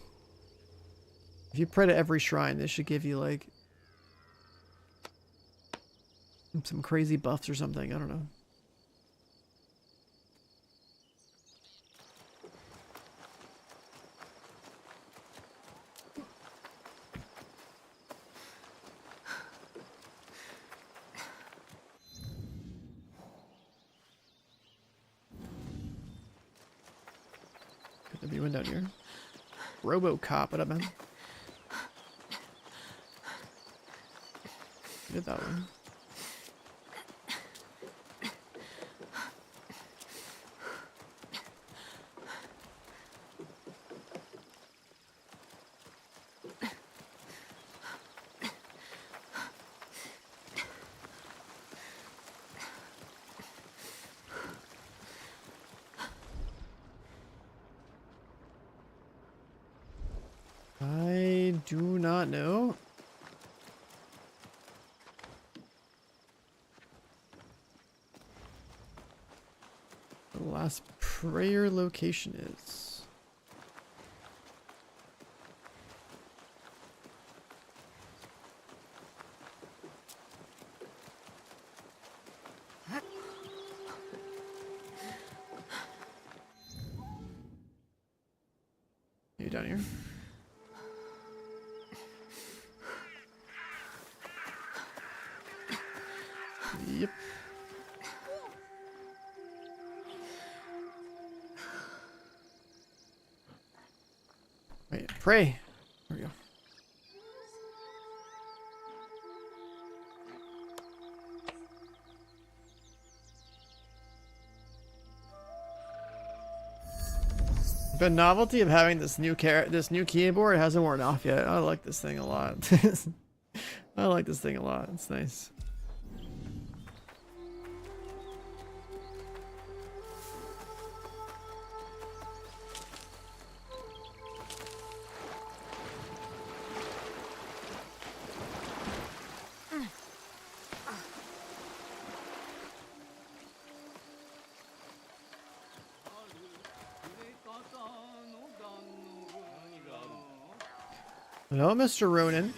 If you pray to every shrine, this should give you, like... some crazy buffs or something, I don't know. Good to be down here. RoboCop, what up, man? Did that one. I do not know. The last prayer location is. You down here? Yep. Wait, pray. There we go. The novelty of having this new keyboard hasn't worn off yet. I like this thing a lot. I like this thing a lot. It's nice. Hello, Mr. Ronan.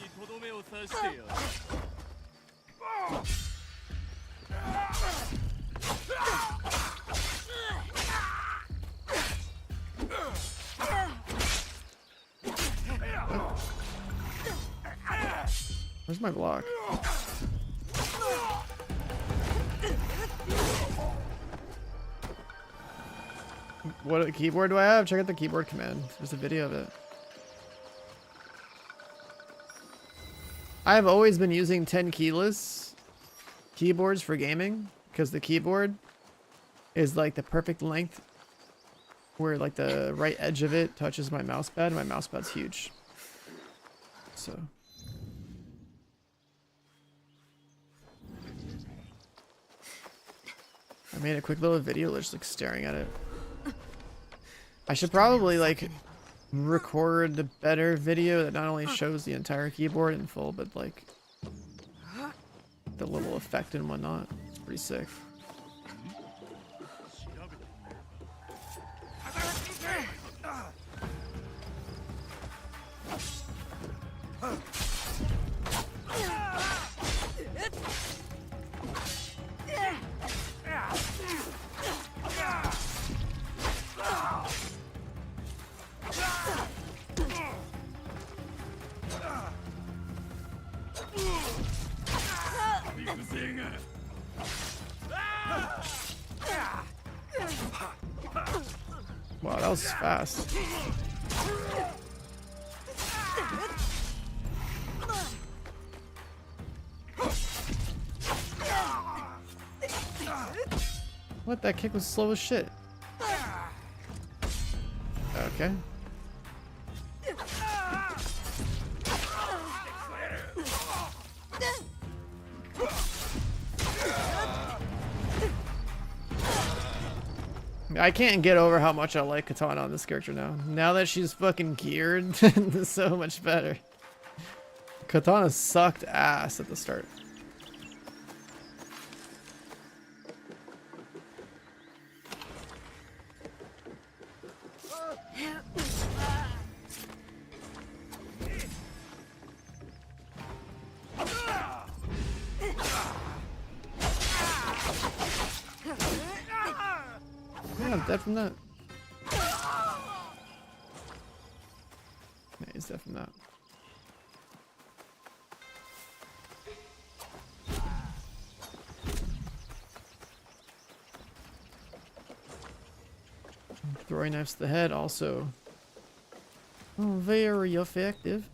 Where's my block? What keyboard do I have? Check out the keyboard command. There's a video of it. I've always been using 10 keyless keyboards for gaming because the keyboard is like the perfect length where like the right edge of it touches my mouse pad, and my mouse pad's huge. So I made a quick little video just like staring at it. I should probably like record a better video that not only shows the entire keyboard in full, but like the little effect and whatnot. It's pretty sick. Wow, that was fast. What? That kick was slow as shit. Okay. I can't get over how much I like Katana on this character now. Now that she's fucking geared, it's so much better. Katana sucked ass at the start. Yeah, I'm dead from that. Yeah, he's dead from that. Throwing knives to the head also. Oh, very effective.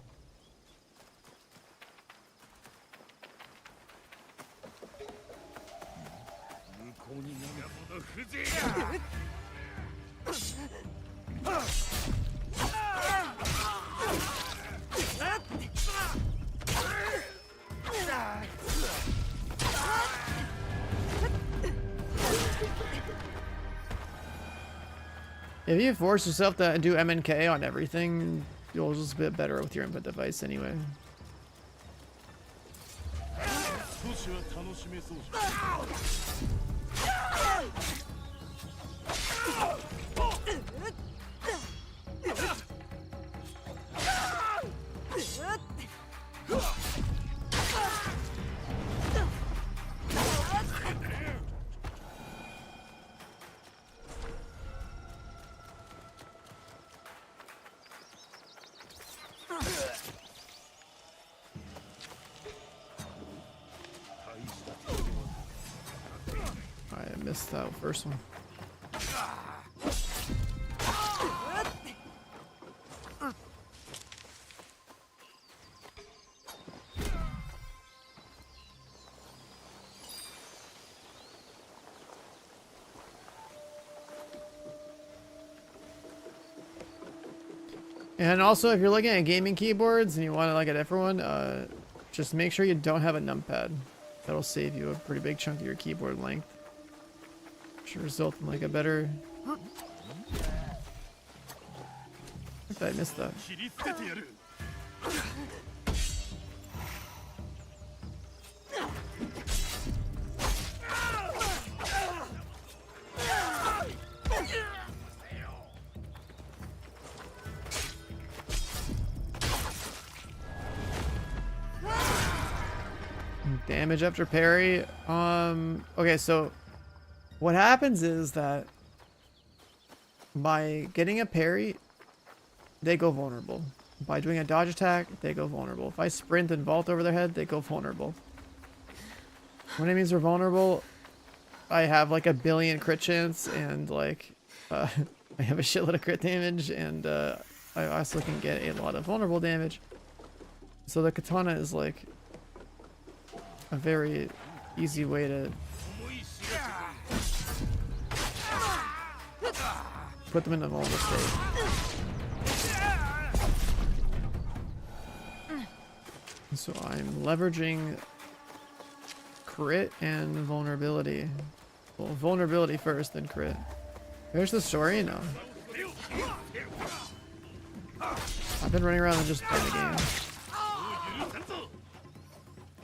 If you force yourself to do MNK on everything, you'll just be better with your input device anyway. I missed that first one. And also, if you're looking at gaming keyboards and you want to like a different one, just make sure you don't have a numpad. That'll save you a pretty big chunk of your keyboard length. Should result in like a better. I think I missed that. damage after parry. Okay, so what happens is that by getting a parry, they go vulnerable. By doing a dodge attack, they go vulnerable. If I sprint and vault over their head, they go vulnerable. When enemies are vulnerable, I have like a billion crit chance, and like I have a shitload of crit damage, and I also can get a lot of vulnerable damage. So the katana is like a very easy way to put them in a vulnerable state. So I'm leveraging crit and vulnerability. Well, vulnerability first, then crit. There's the story? No. I've been running around and just playing the game.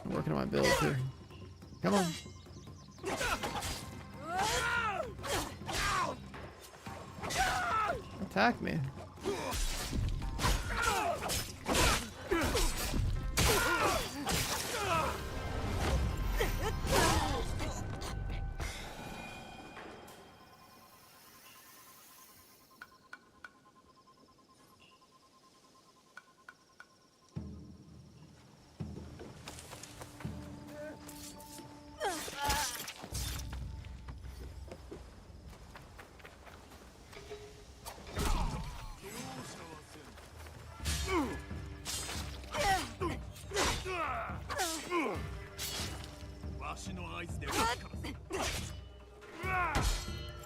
I'm working on my build too. Come on. Attack me.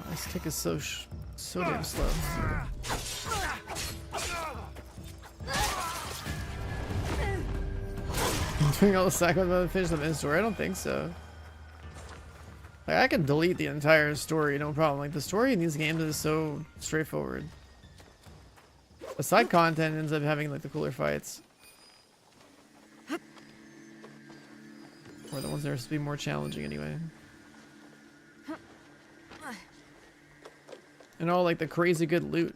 This tick is so damn slow. I'm doing all the sacrifice to finish the main story? I don't think so. Like, I can delete the entire story, no problem. Like, the story in these games is so straightforward. The side content ends up having like the cooler fights. Or the ones that are supposed to be more challenging anyway. And all like the crazy good loot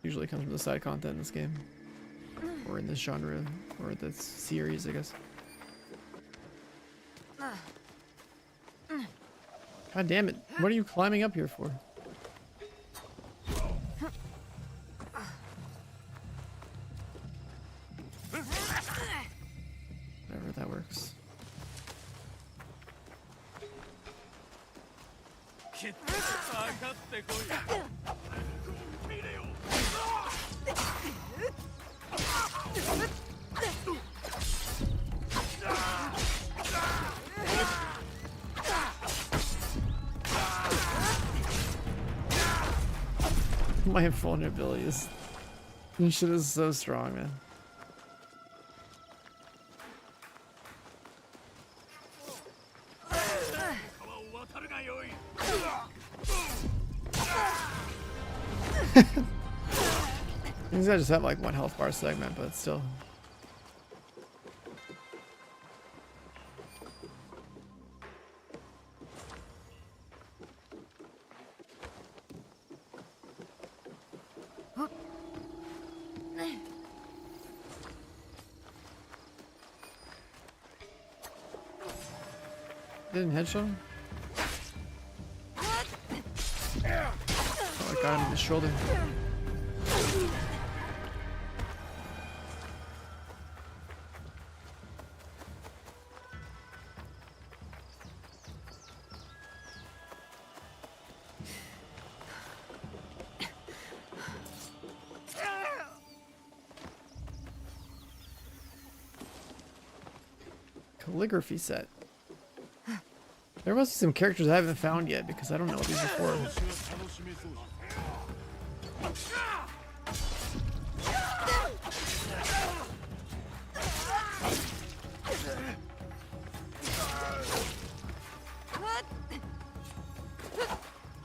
usually comes from the side content in this game. Or in this genre. Or this series, I guess. God damn it. What are you climbing up here for? Whatever, that works. My vulnerability is... This shit is so strong, man. These guys just have like one health bar segment, but still. Didn't headshot him? Oh, I got him in the shoulder. Calligraphy set. There must be some characters I haven't found yet because I don't know what these are for.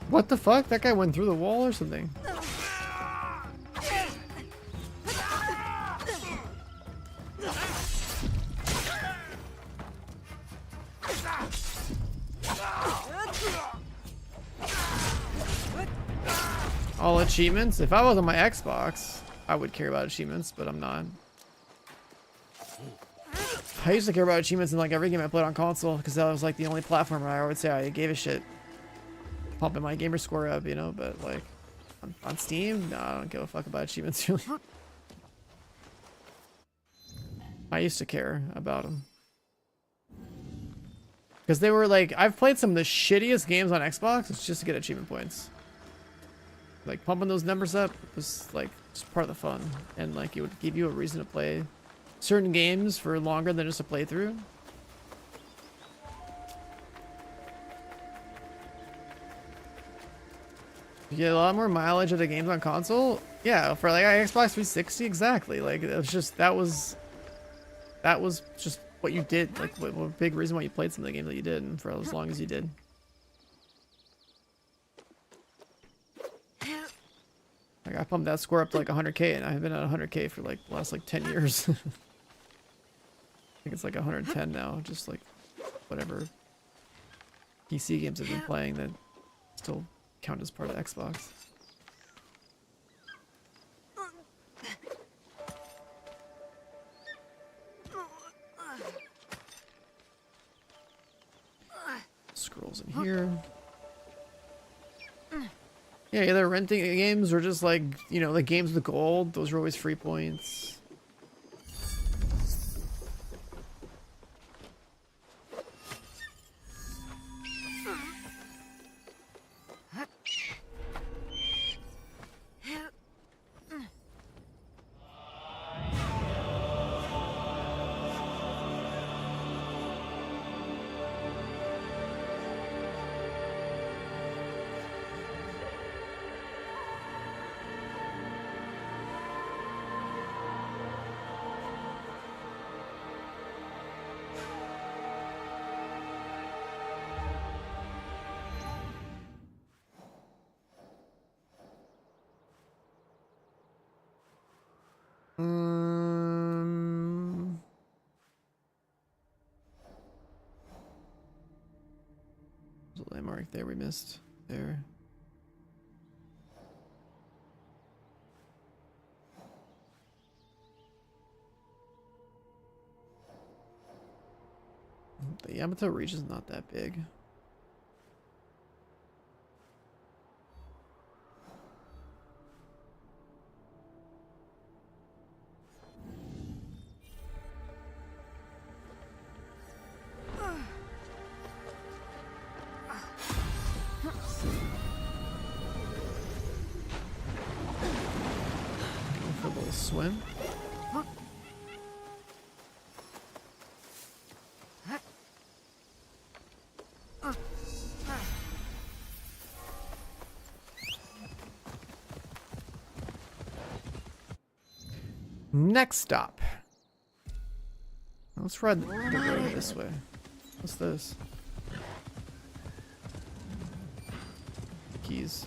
What the fuck? That guy went through the wall or something. All achievements? If I was on my Xbox, I would care about achievements, but I'm not. I used to care about achievements in like every game I played on console because that was like the only platform where I would say I gave a shit. Pumping my gamer score up, you know, but like on Steam, no, I don't give a fuck about achievements really. I used to care about them. Because they were like, I've played some of the shittiest games on Xbox, it's just to get achievement points. Like pumping those numbers up was like just part of the fun. And like it would give you a reason to play certain games for longer than just a playthrough. You get a lot more mileage of the games on console. Yeah, for like Xbox 360, exactly. Like it was just that was just what you did. Like what big reason why you played some of the games that you did, and for as long as you did. Like I pumped that score up to like 100k, and I've been at 100k for like the last like 10 years. I think it's like 110 now. Just like whatever PC games I've been playing that still count as part of Xbox. Scrolls in here. Yeah, either renting games or just like, you know, the games with gold. Those are always free points. There's a landmark there we missed. There. The Yamato region's not that big. For a little swim. Next stop. Let's ride the road this way. What's this? Keys.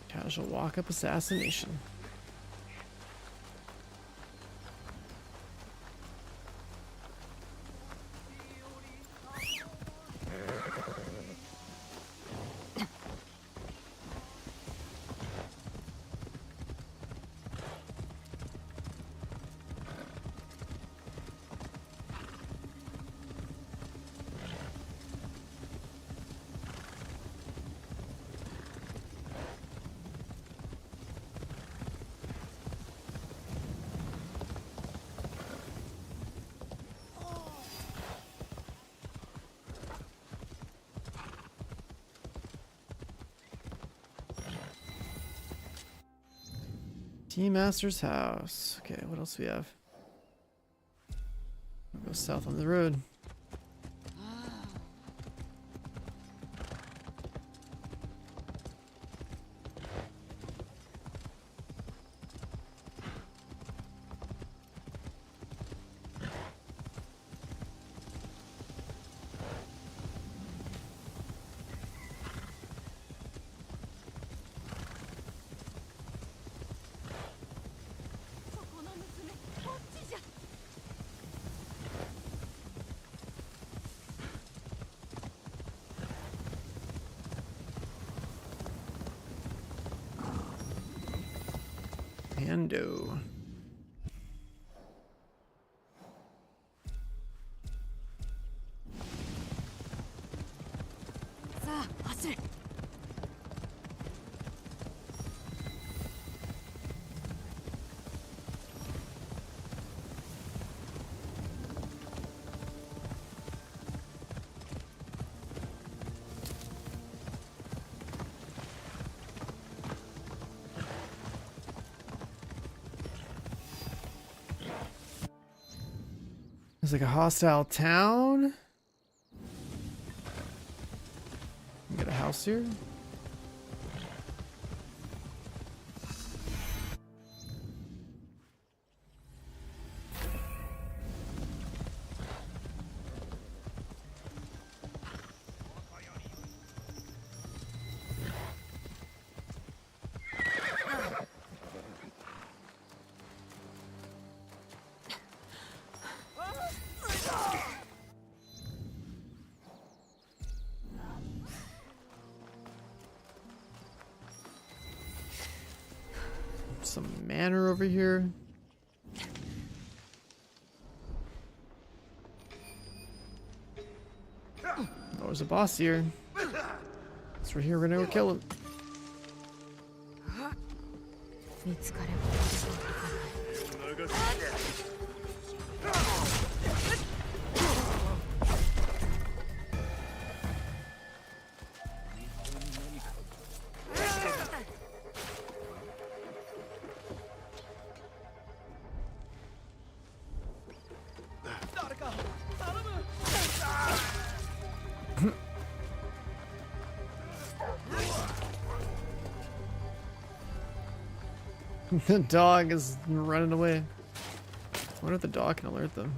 Casual walk-up assassination. Team Master's house. Okay, what else do we have? We'll go south on the road. Commando. There's like a hostile town. Got a house here. Some manor over here. Oh, there's a boss here. So we're here, we're gonna go kill him. The dog is running away. I wonder if the dog can alert them.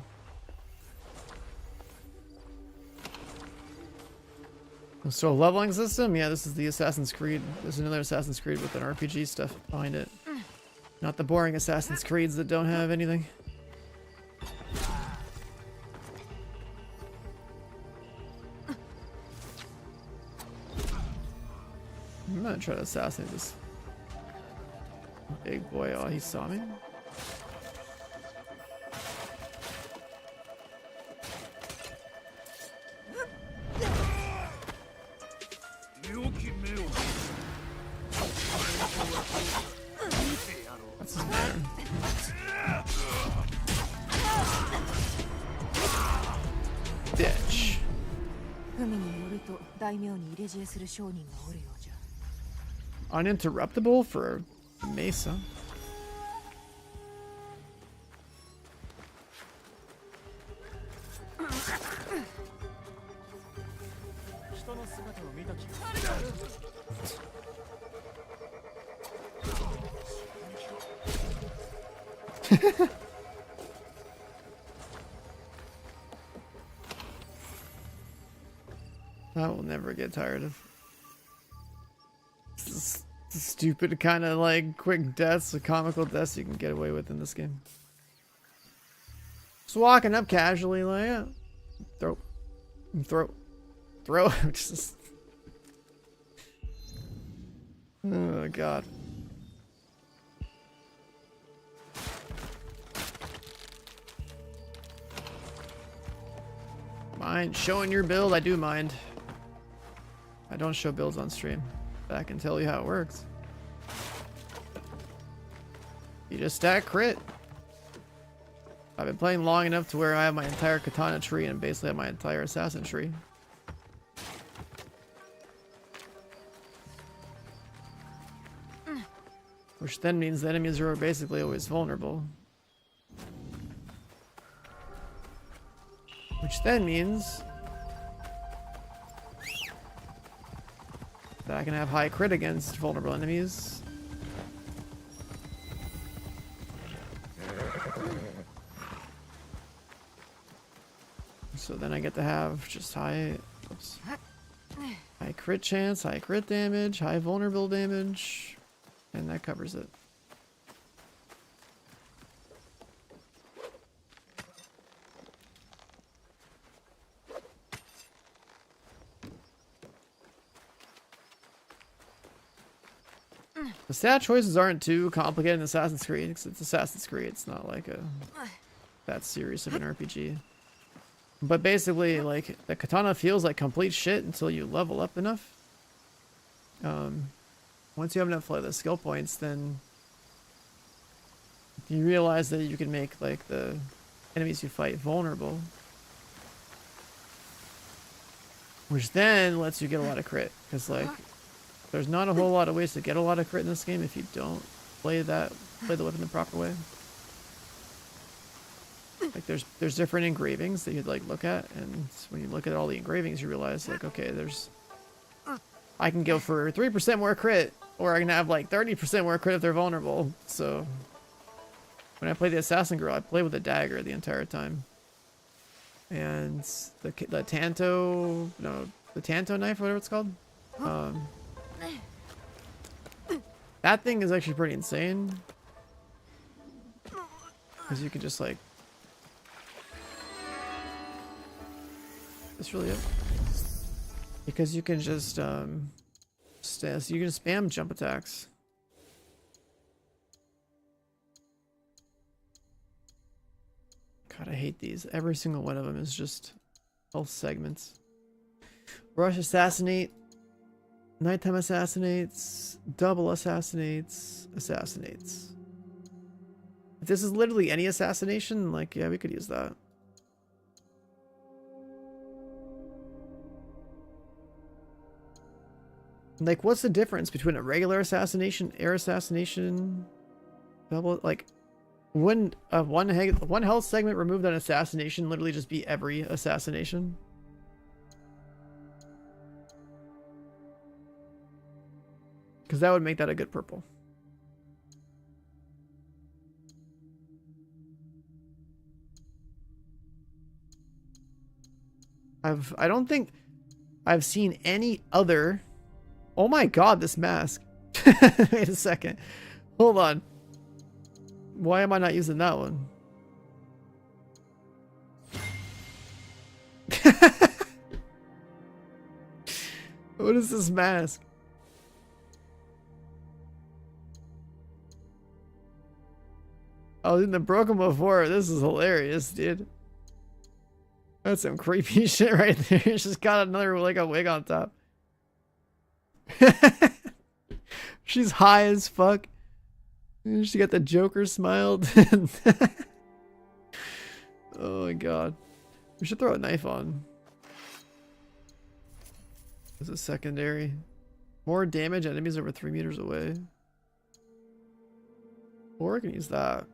So a leveling system? Yeah, this is the Assassin's Creed. There's another Assassin's Creed with an RPG stuff behind it. Not the boring Assassin's Creeds that don't have anything. I'm gonna try to assassinate this big boy. Oh, he saw me? That's his man. Bitch. Uninterruptible for Mesa. I will never get tired of this stupid kind of like quick deaths, the comical deaths you can get away with in this game. Just walking up casually, like yeah. throw. Just oh god. Mind showing your build? I do mind. I don't show builds on stream, but I can tell you how it works. You just stack crit. I've been playing long enough to where I have my entire katana tree and basically have my entire assassin tree. Which then means the enemies are basically always vulnerable. Which then means that I can have high crit against vulnerable enemies. So then I get to have just high crit chance, high crit damage, high vulnerable damage, and that covers it. The stat choices aren't too complicated in Assassin's Creed, because it's Assassin's Creed. It's not like that serious of an RPG. But basically, like, the katana feels like complete shit until you level up enough. Once you have enough, like, the skill points, then you realize that you can make, like, the enemies you fight vulnerable. Which then lets you get a lot of crit. Because, like, there's not a whole lot of ways to get a lot of crit in this game if you don't play the weapon the proper way. Like, there's different engravings that you'd, like, look at, and when you look at all the engravings, you realize, like, okay, I can go for 3% more crit, or I can have, like, 30% more crit if they're vulnerable. So, when I play the Assassin Girl, I play with a dagger the entire time. And the Tanto knife, whatever it's called. That thing is actually pretty insane. Because you can just, like, that's really it. Because you can just, you can spam jump attacks. God, I hate these. Every single one of them is just health segments. Rush assassinate. Nighttime assassinates. Double assassinates. Assassinates. If this is literally any assassination, like, yeah, we could use that. Like, what's the difference between a regular assassination, air assassination, double, like, wouldn't one health segment removed on assassination literally just be every assassination? Because that would make that a good purple. I don't think I've seen any other. Oh my god, this mask. Wait a second. Hold on. Why am I not using that one? What is this mask? I was in the broken before. This is hilarious, dude. That's some creepy shit right there. It's just got another, like, a wig on top. She's high as fuck. She got the Joker smiled. Oh my god. We should throw a knife on. As a secondary. More damage, enemies over 3 meters away. Or I can use that.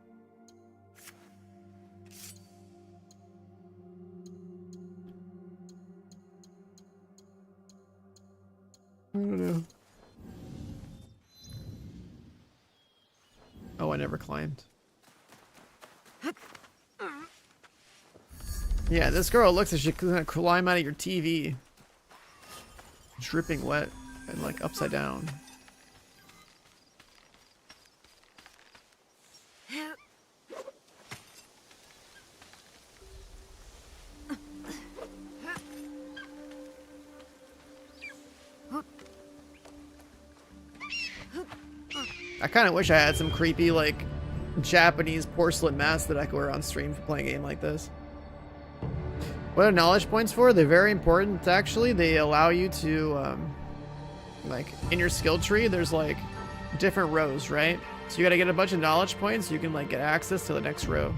I don't know. Oh, I never climbed. Yeah, this girl looks like she's gonna climb out of your TV. Dripping wet and, like, upside down. I kind of wish I had some creepy, like, Japanese porcelain masks that I could wear on stream for playing a game like this. What are knowledge points for? They're very important, actually. They allow you to, like, in your skill tree, there's, like, different rows, right? So you gotta get a bunch of knowledge points so you can, like, get access to the next row.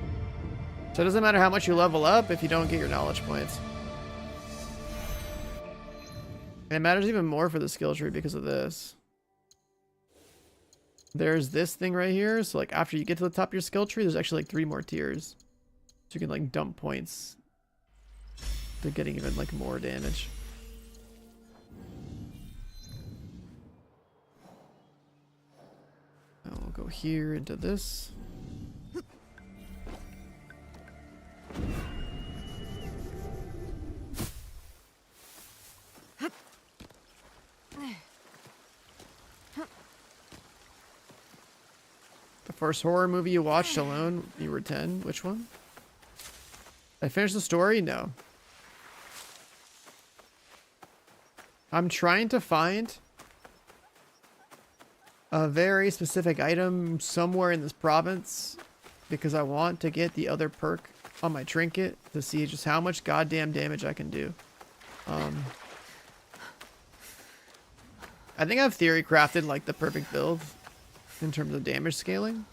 So it doesn't matter how much you level up if you don't get your knowledge points. And it matters even more for the skill tree because of this. There's this thing right here. So, like, after you get to the top of your skill tree, there's actually, like, 3 more tiers. So you can, like, dump points. They're getting even, like, more damage. Now we'll go here into this. The first horror movie you watched alone, you were 10. Which one? Did I finish the story? No. I'm trying to find... a very specific item somewhere in this province because I want to get the other perk on my trinket to see just how much goddamn damage I can do. I think I've theory crafted like the perfect build in terms of damage scaling.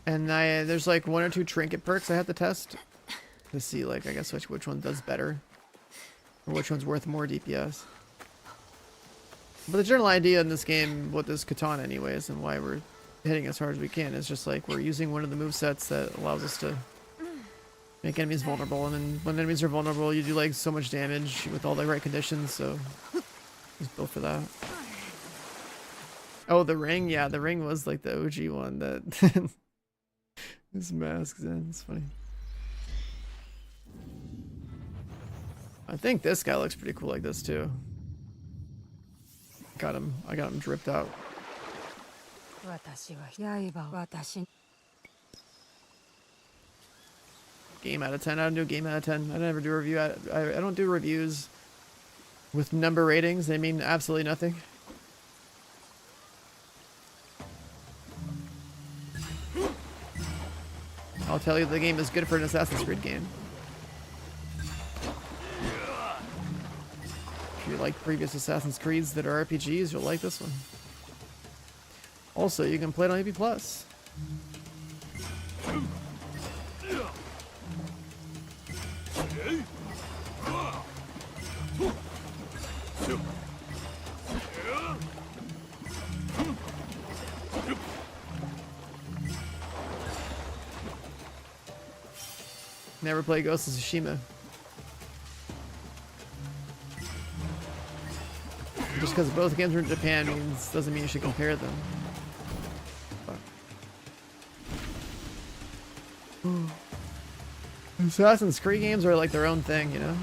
And there's like 1 or 2 trinket perks I have to test to see, like, I guess which one does better or which one's worth more DPS. But the general idea in this game with this katana anyways, and why we're hitting as hard as we can, is just like we're using one of the movesets that allows us to make enemies vulnerable, and then when enemies are vulnerable you do like so much damage with all the right conditions, so it's built for that. Oh, the ring? Yeah, the ring was like the OG one that this mask's in. It's funny. I think this guy looks pretty cool like this too. I got him dripped out. Game out of 10. I don't do a game out of 10. I never do a review. I don't do reviews with number ratings. They mean absolutely nothing. I'll tell you the game is good for an Assassin's Creed game. If you like previous Assassin's Creeds that are RPGs, you'll like this one. Also, you can play it on AP+. Never play Ghost of Tsushima. Just because both games are in Japan doesn't mean you should compare them. Assassin's Creed games are like their own thing, you know?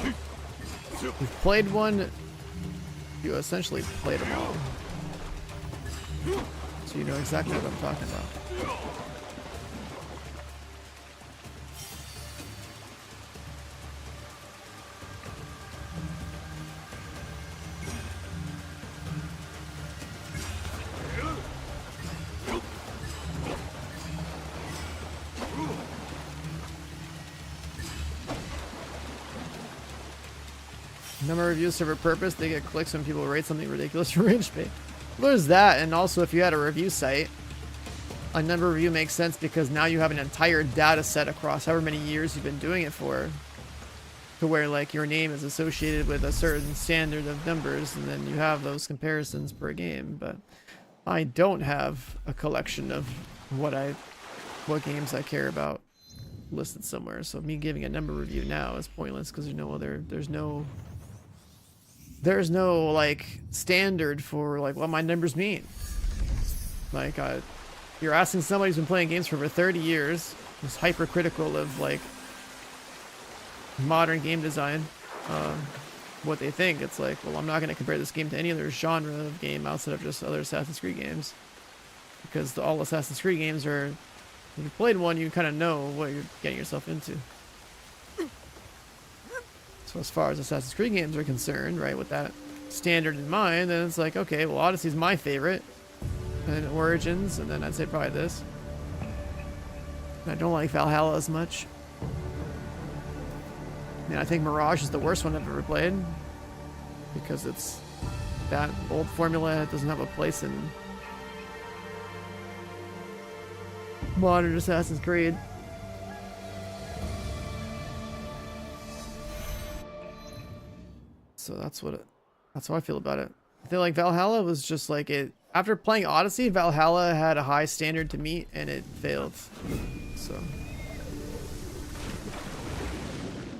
If you've played one, you essentially played them all. So you know exactly what I'm talking about. Number of reviews serve a purpose. They get clicks when people rate something ridiculous for rage bait. Well, there's that, and also if you had a review site, a number review makes sense because now you have an entire data set across however many years you've been doing it for, to where like your name is associated with a certain standard of numbers, and then you have those comparisons per game. But I don't have a collection of what games I care about listed somewhere, so me giving a number review now is pointless because there's no like standard for like what my numbers mean. Like you're asking somebody who's been playing games for over 30 years, who's hypercritical of like modern game design, what they think. It's like, well, I'm not going to compare this game to any other genre of game outside of just other Assassin's Creed games, because all Assassin's Creed games are, if you played one, you kind of know what you're getting yourself into. So as far as Assassin's Creed games are concerned, right, with that standard in mind, then it's like, okay, well, Odyssey's my favorite, and Origins, and then I'd say probably this. And I don't like Valhalla as much. I mean, I think Mirage is the worst one I've ever played, because it's that old formula. It doesn't have a place in modern Assassin's Creed. So that's how I feel about it. I feel like Valhalla was just like it. After playing Odyssey, Valhalla had a high standard to meet, and it failed. So,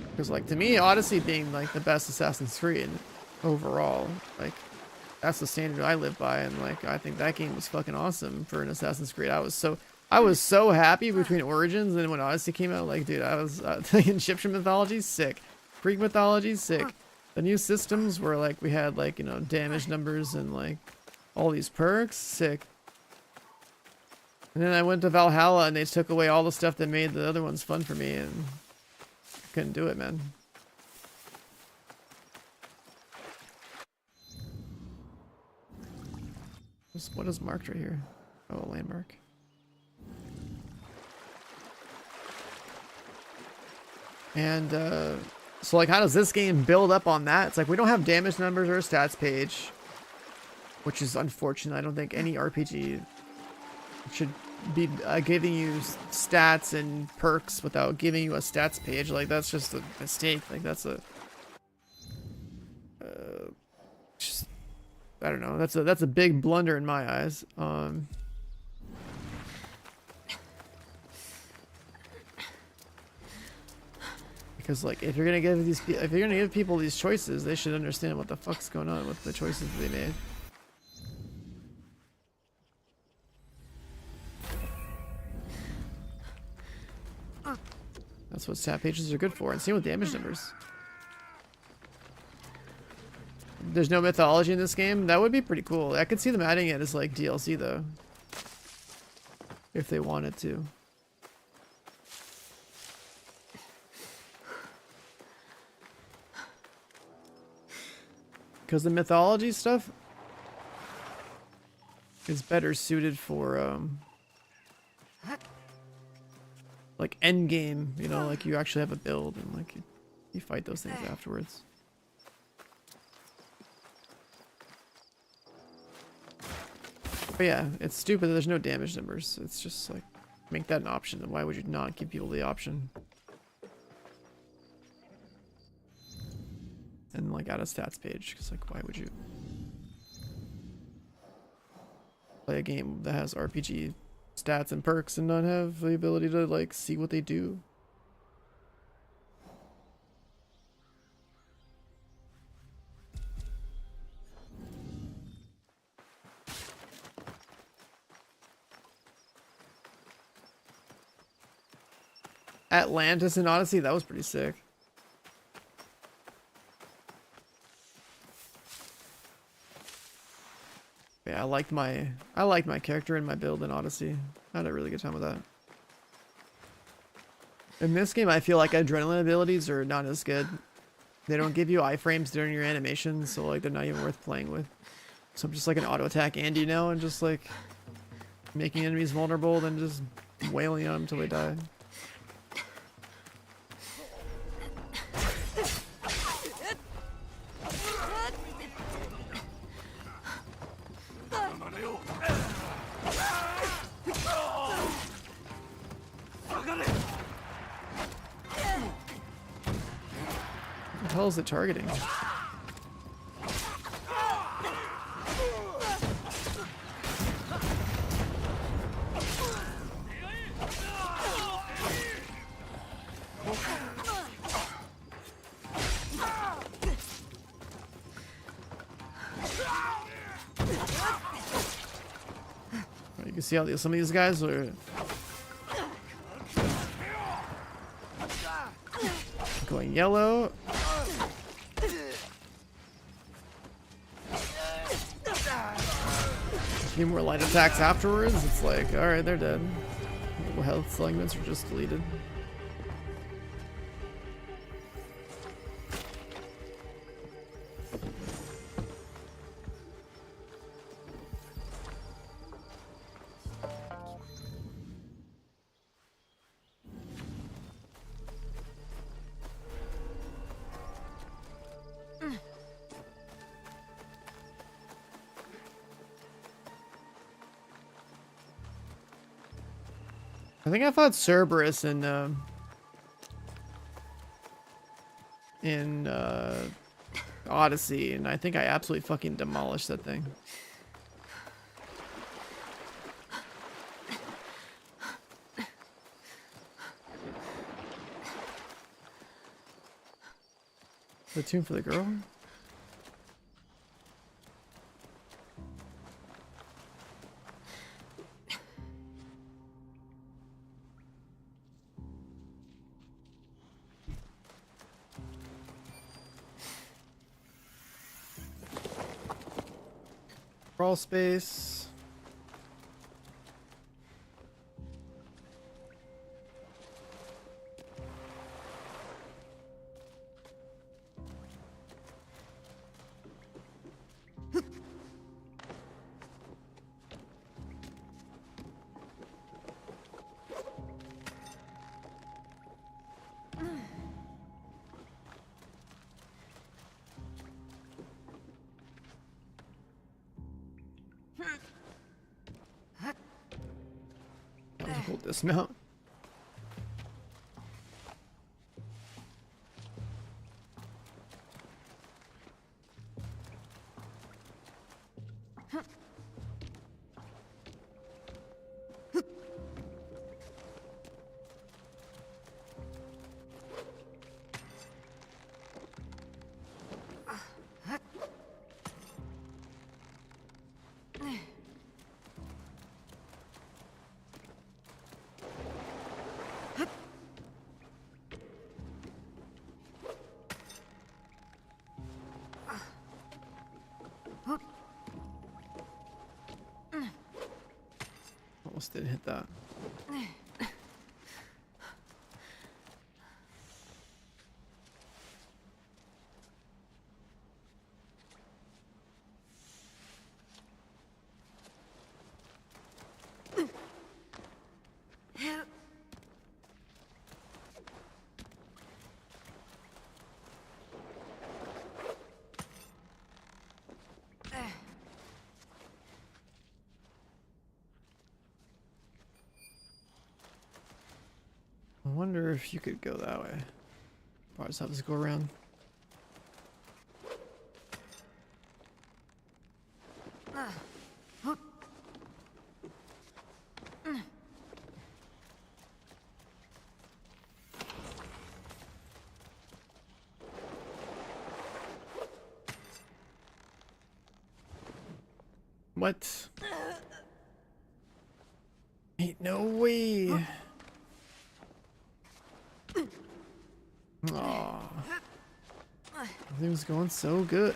because like to me, Odyssey being like the best Assassin's Creed overall, like that's the standard I live by, and like I think that game was fucking awesome for an Assassin's Creed. I was so happy between Origins and then when Odyssey came out. Like, dude, I was Egyptian mythology, sick. Greek mythology, sick. The new systems were like, we had like, you know, damage numbers and like all these perks, sick. And then I went to Valhalla and they took away all the stuff that made the other ones fun for me, and I couldn't do it, man. What is marked right here? Oh, a landmark. And so like how does this game build up on that? It's like we don't have damage numbers or a stats page, which is unfortunate. I don't think any RPG should be giving you stats and perks without giving you a stats page. Like that's just a mistake. Like that's a just, I don't know. That's a big blunder in my eyes. Because like if you're gonna give people these choices, they should understand what the fuck's going on with the choices they made. That's what stat pages are good for, and same with damage numbers. There's no mythology in this game. That would be pretty cool. I could see them adding it as like DLC though, if they wanted to. Because the mythology stuff is better suited for like Endgame, you know, like you actually have a build and like you fight those things afterwards. But yeah, it's stupid that there's no damage numbers. It's just like, make that an option. Then why would you not give people the option? And like add a stats page, because like why would you play a game that has RPG stats and perks and not have the ability to like see what they do? Atlantis and Odyssey, that was pretty sick. Yeah, I liked my character and my build in Odyssey. I had a really good time with that. In this game, I feel like adrenaline abilities are not as good. They don't give you iframes during your animations, so like they're not even worth playing with. So I'm just like an auto attack Andy now, and just like making enemies vulnerable, then just wailing on them until they die. What the hell is it targeting? You can see how some of these guys are going yellow. Need more light attacks afterwards. It's like, all right, they're dead. Health segments are just deleted. I think I fought Cerberus in Odyssey, and I think I absolutely fucking demolished that thing. The tune for the girl? Crawl space. We'll dismount. Almost did hit that. I wonder if you could go that way. Probably just have this go around. What? Ain't no way. Aw. Everything's going so good.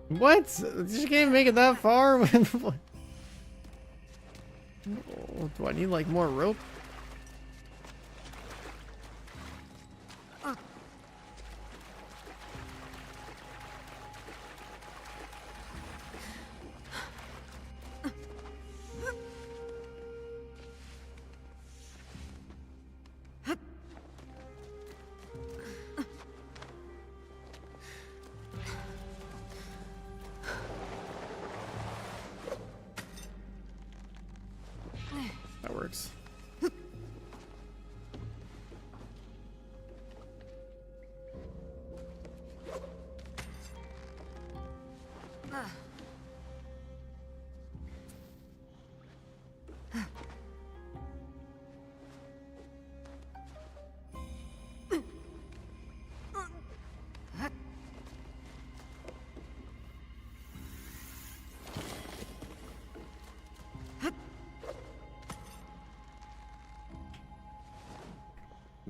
What? You can't make it that far? Oh, do I need like more rope? That works.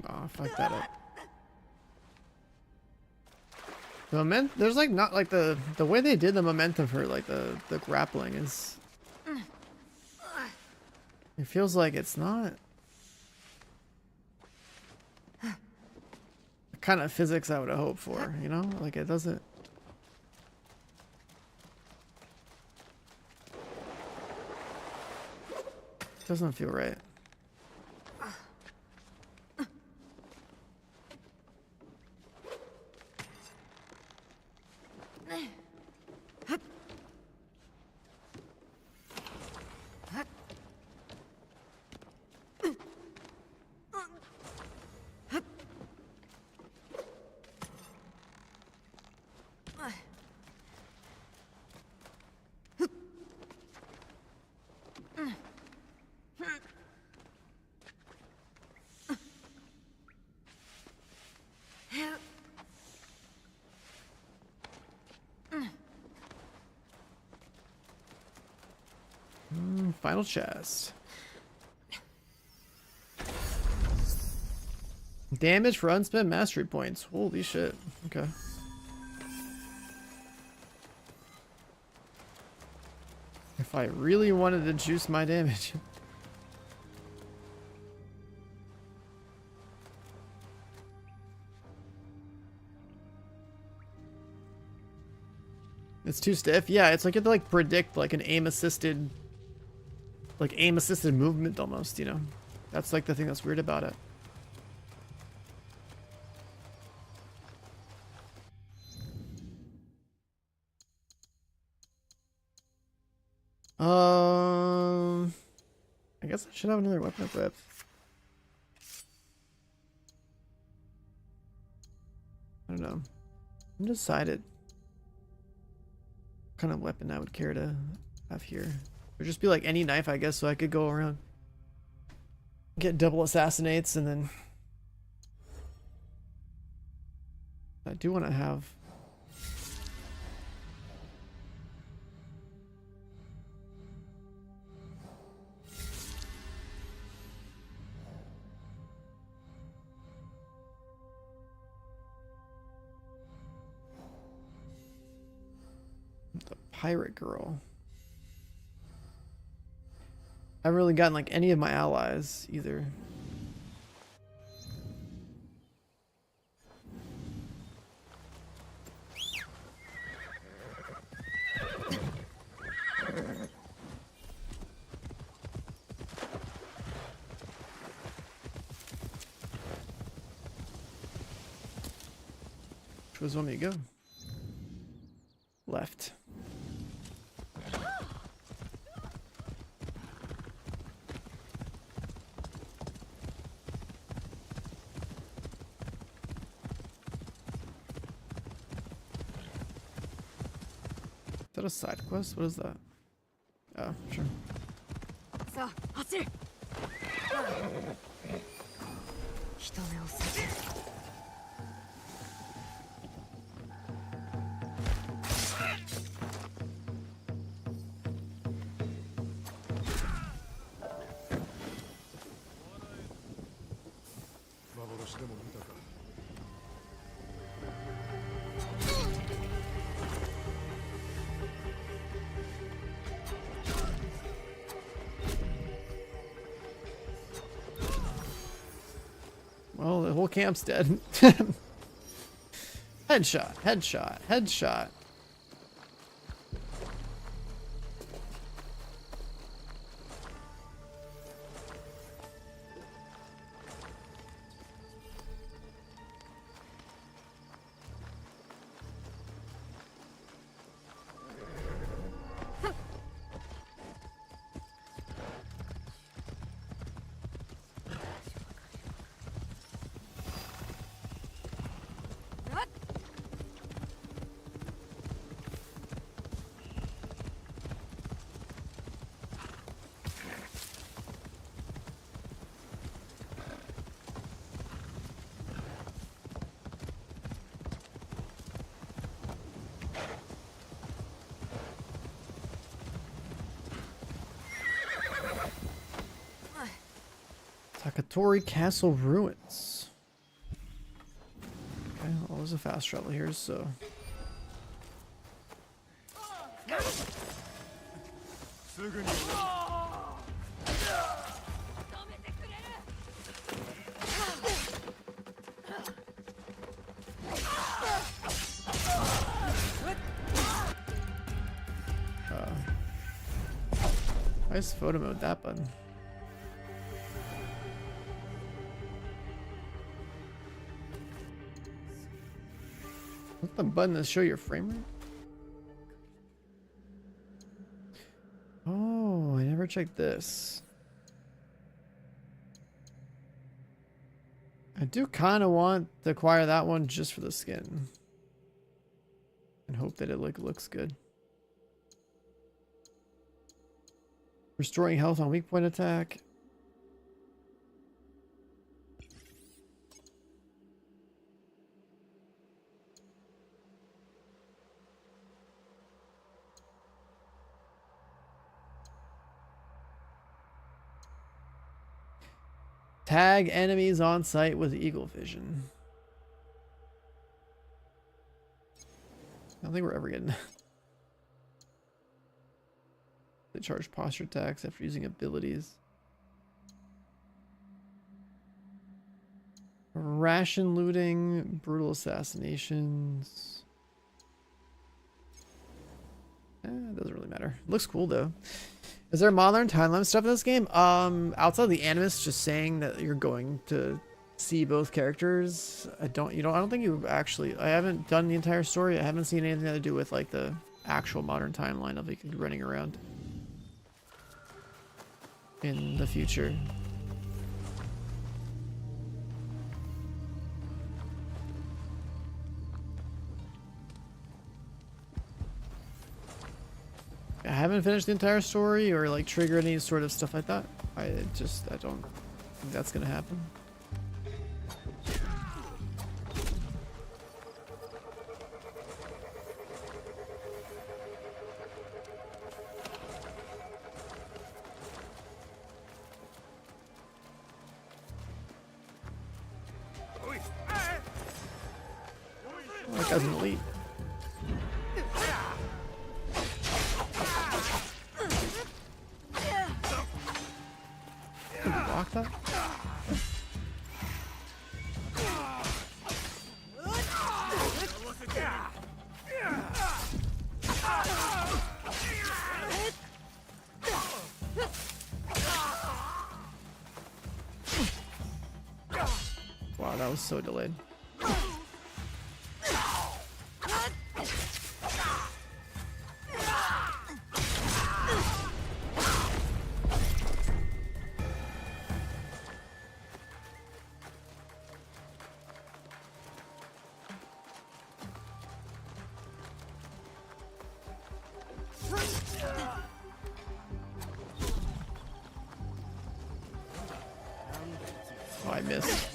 Oh, fuck that up. The there's like not like the way they did the momentum for like the grappling is. It feels like it's not the kind of physics I would have hoped for, you know? Like it doesn't feel right. Final chest. Damage for unspent mastery points. Holy shit. Okay. If I really wanted to juice my damage. It's too stiff. Yeah, it's like you have to like predict like an aim assisted movement almost, you know. That's like the thing that's weird about it. I guess I should have another weapon equipped. I don't know. I'm undecided. What kind of weapon I would care to have here. Or just be like any knife, I guess, so I could go around. Get double assassinates and then I do want to have the pirate girl. I haven't really gotten like any of my allies either. Which was want me to go? Left. Is that a side quest? What is that? Oh, sure. So, well, the whole camp's dead. Headshot, headshot, headshot. Takatori Castle Ruins. Okay, well, there's a fast travel here, so. Nice photo mode, that button. What's the button to show your frame rate? Oh, I never checked this. I do kind of want to acquire that one just for the skin. And hope that it looks good. Restoring health on weak point attack. Tag enemies on site with eagle vision. I don't think we're ever getting. They charge posture attacks after using abilities. Ration looting, brutal assassinations. It doesn't really matter. Looks cool though. Is there modern timeline stuff in this game? Outside of the animus just saying that you're going to see both characters, I don't think you actually, I haven't done the entire story. I haven't seen anything to do with like the actual modern timeline of like running around in the future. I haven't finished the entire story or like triggered any sort of stuff like that. I don't think that's gonna happen. Oh, that guy's an elite. Block that? Wow, that was so delayed. Oh, I missed.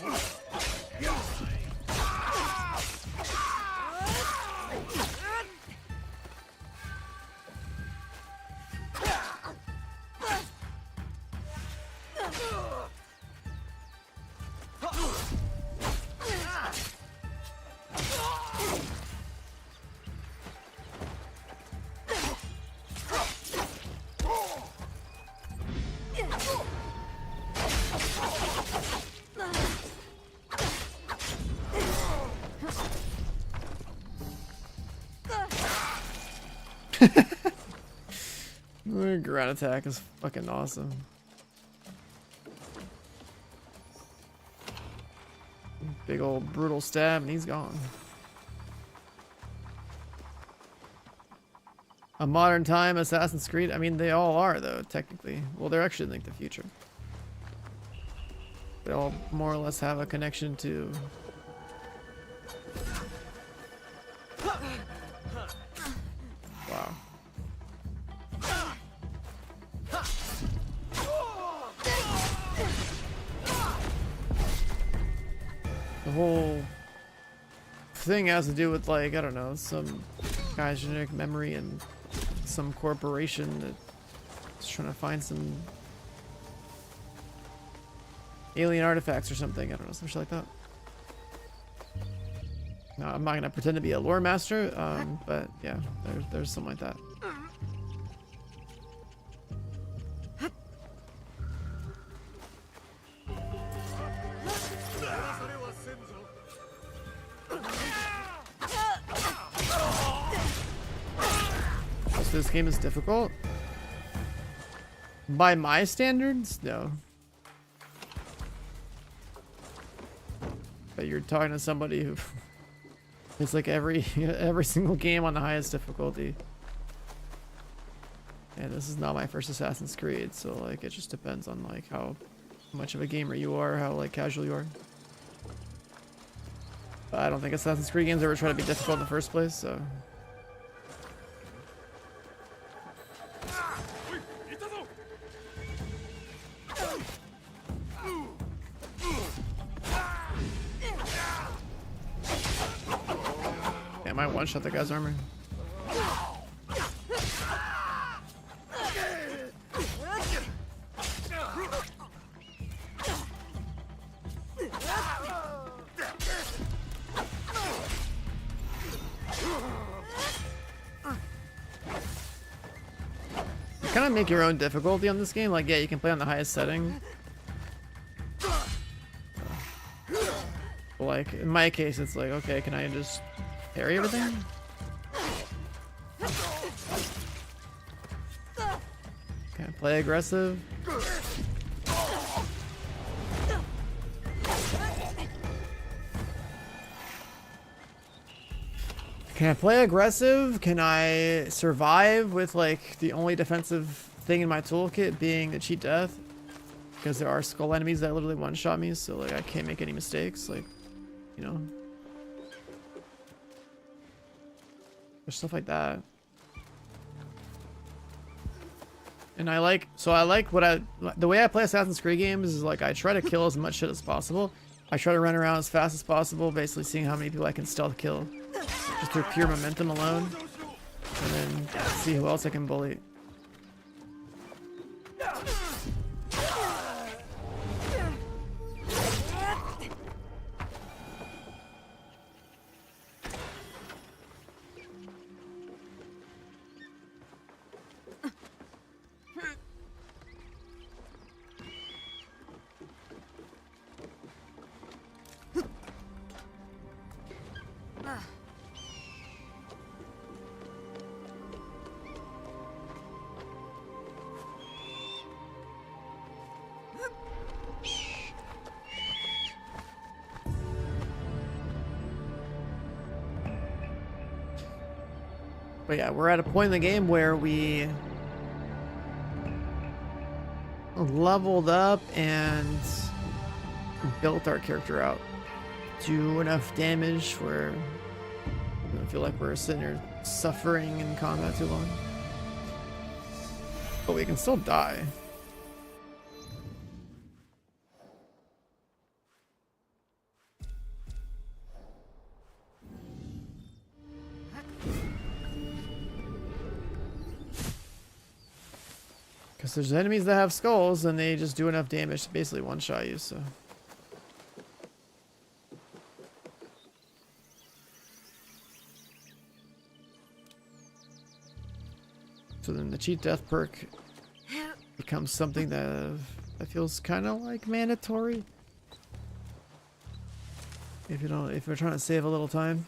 Ground attack is fucking awesome. Big old brutal stab and he's gone. A modern time Assassin's Creed? I mean, they all are though, technically. Well, they're actually like the future. They all more or less have a connection to... Wow. The whole thing has to do with, like, I don't know, some guy's genetic memory and some corporation that's trying to find some alien artifacts or something. I don't know, some shit like that. No, I'm not gonna pretend to be a lore master, but yeah, there's something like that. So this game is difficult? By my standards, no. But you're talking to somebody who it's like every single game on the highest difficulty. And this is not my first Assassin's Creed, so like it just depends on like how much of a gamer you are, how like casual you are. But I don't think Assassin's Creed games ever try to be difficult in the first place, so. Yeah, I might one-shot that guy's armor. You kind of make your own difficulty on this game. Like, yeah, you can play on the highest setting. But like, in my case, it's like, okay, can I just parry everything? play aggressive? Can I play aggressive? Can I survive with like the only defensive thing in my toolkit being the cheat death? Because there are skull enemies that literally one-shot me, so like I can't make any mistakes, like, you know. There's stuff like that. And I like the way I play Assassin's Creed games is like I try to kill as much shit as possible. I try to run around as fast as possible, basically seeing how many people I can stealth kill. Just through pure momentum alone. And then see who else I can bully. But yeah, we're at a point in the game where we leveled up and built our character out. Do enough damage where we don't feel like we're sitting here suffering in combat too long. But we can still die. Because there's enemies that have skulls and they just do enough damage to basically one-shot you, so. So then the cheat death perk becomes something that feels kind of like mandatory. If you're trying to save a little time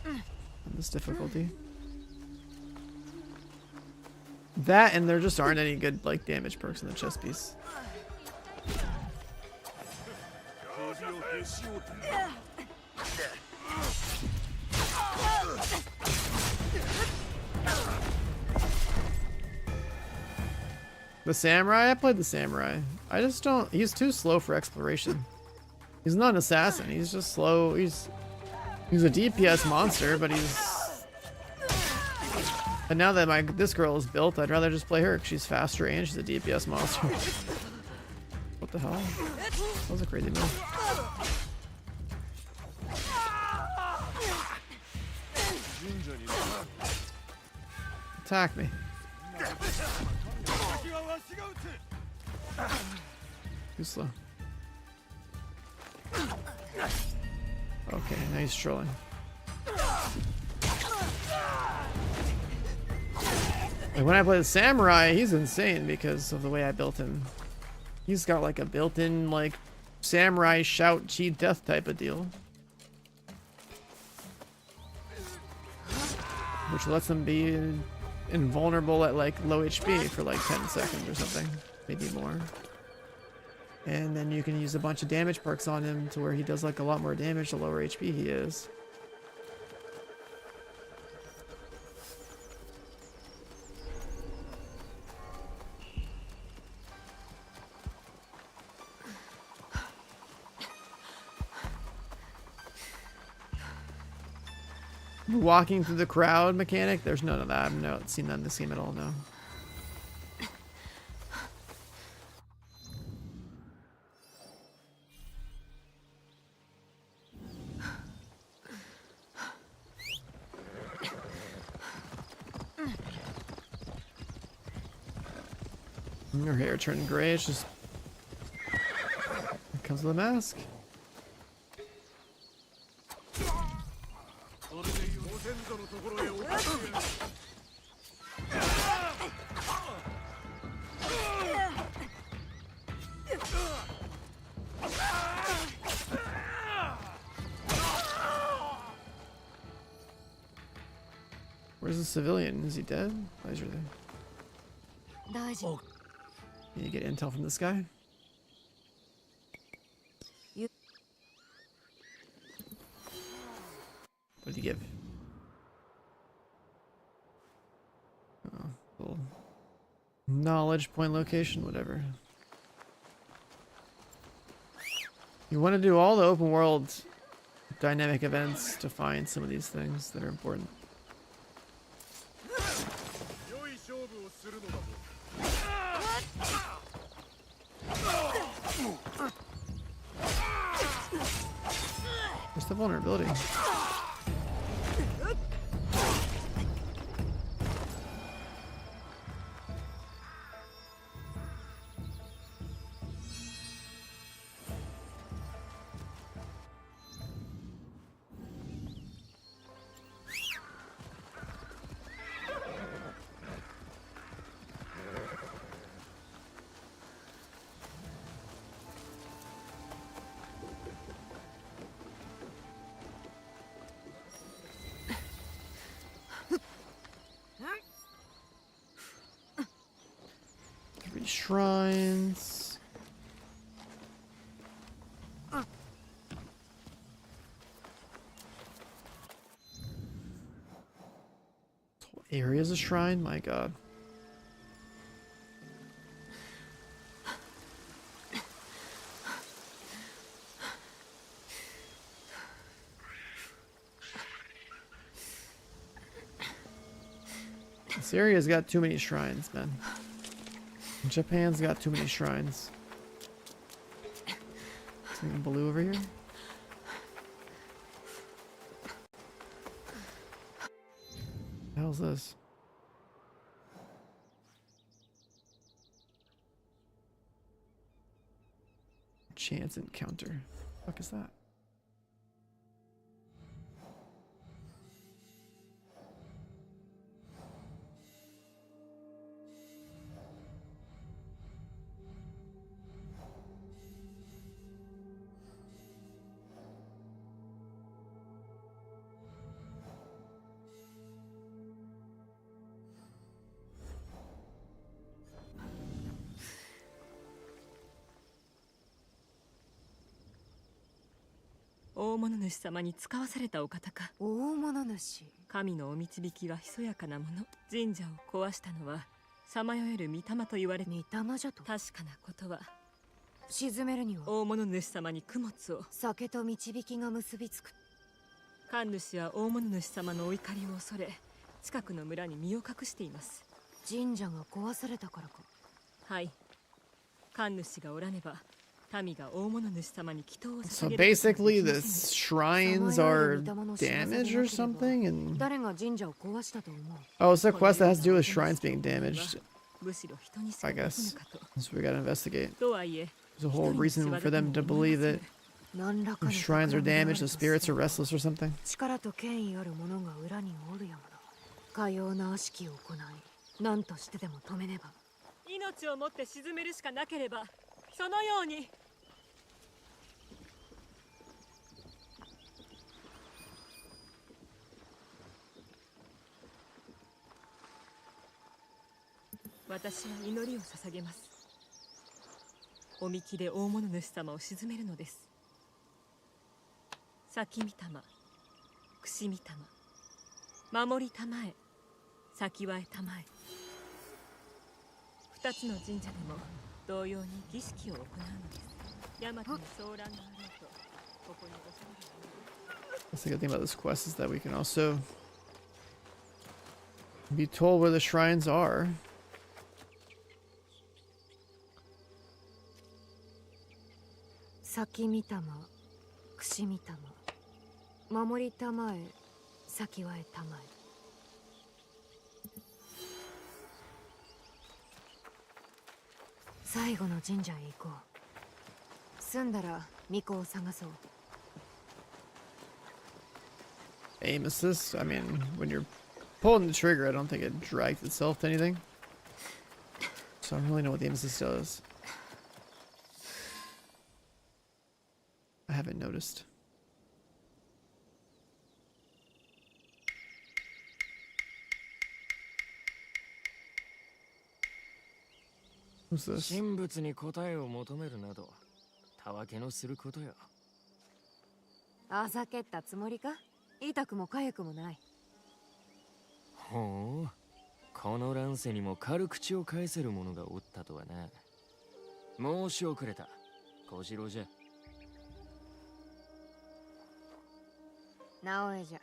on this difficulty. That, and there just aren't any good like damage perks in the chest piece. The samurai? I played the samurai. I just don't... He's too slow for exploration. He's not an assassin. He's just slow. He's a DPS monster, but he's... And now that this girl is built, I'd rather just play her. She's faster and she's a DPS monster. What the hell? That was a crazy move. Attack me. Too slow. Okay, now he's trolling. Like when I play the samurai, he's insane because of the way I built him. He's got like a built-in like samurai shout cheat death type of deal. Which lets him be invulnerable at like low HP for like 10 seconds or something. Maybe more. And then you can use a bunch of damage perks on him to where he does like a lot more damage the lower HP he is. Walking through the crowd mechanic, there's none of that. I've not seen that in this game at all, no. Her hair turned gray, it's just... It comes with a mask. Where's the civilian? Is he dead? Why is he there? Need to get intel from this guy. What did he give? Oh, little knowledge point location, whatever. You want to do all the open world dynamic events to find some of these things that are important. Where's the vulnerability? Shrines. This whole area's a shrine? My god. This area's got too many shrines, man. Japan's got too many shrines. Something blue over here? What the hell's this? Chance encounter. What the fuck is that?大物主様に使わされたお方か。大物主。神のお導きはひそやかなもの。神社を壊したのはさまよえる御霊と言われ。御霊じゃと。確かなことは。沈めるには大物主様に供物を。酒と導きが結びつく。神主は大物主様のお怒りを恐れ、近くの村に身を隠しています。神社が壊されたからか。はい。神主がおらねば。So basically the shrines are damaged or something, and oh, it's a quest that has to do with shrines being damaged, I guess. So we gotta investigate. There's a whole reason for them to believe that the shrines are damaged, the spirits are restless or something. That's the good thing about this quest is that we can also be told where the shrines are. Saki mitama, kushi mitama, mamori tamae, saki wa tamae. 最後の神社へ行こう。済んだら巫女を探そう。Aim assist? I mean, when you're pulling the trigger, I don't think it drags itself to anything. So I don't really know what the aim assist does. I haven't noticed. Who's this? 神仏に答えを求めるなど、たわけのすることよ。あざけったつもりか？痛くも痒くもない。ほう、この乱世にも軽口を返せる者がおったとはな。申し遅れた。小次郎じゃ。直江じゃ。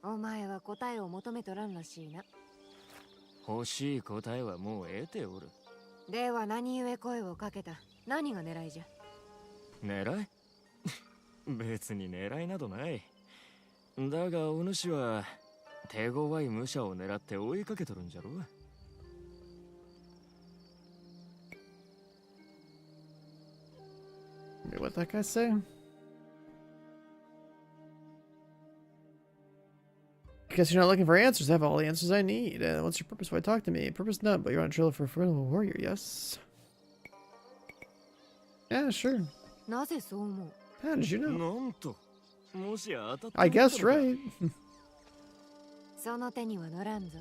お前は答えを求めとらんらしいな。欲しい答えはもう得ておる。では何故声をかけた？何が狙いじゃ？狙い別に狙いなどない。だがお主は手強い武者を狙って追いかけとるんじゃろ。What that guy say? I guess you're not looking for answers. I have all the answers I need. What's your purpose? Why talk to me? Purpose none, but you're on a trail for a formidable warrior, yes? Yeah, sure. How did you know? I guessed right. その手には乗らんぞ。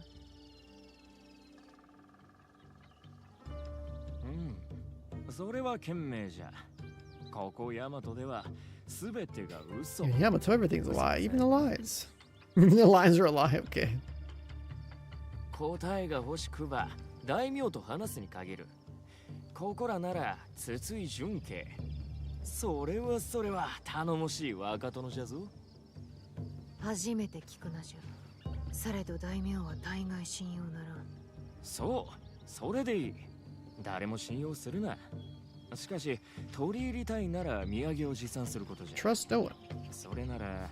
それは賢明じゃ。ここヤマトでは全てが嘘。In Yamato, everything's a lie, even the lies. Even the lies are a lie, okay. 答えが欲しくば大名と話すに限る。ここらなら筒井純家。それは頼もしい若殿じゃぞ。初めて聞くなじゃ。されど大名は大概信用ならん。そう、それでいい。誰も信用するな。しかし取り入りたいなら土産を持参することじゃ。Trust no one. それなら、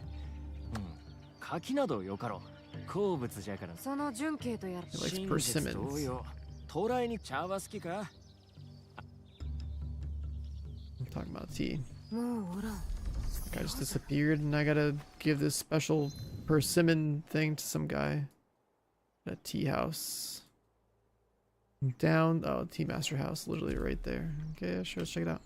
柿などよかろう。好物じゃから。その純系とやら。He likes persimmons. 同様、捕らえに茶は好きか？ I'm talking about tea. もうおらん。Guy just disappeared, and I gotta give this special persimmon thing to some guy at a tea house. Down, oh, tea master house, literally right there. Okay, yeah, sure, let's check it out.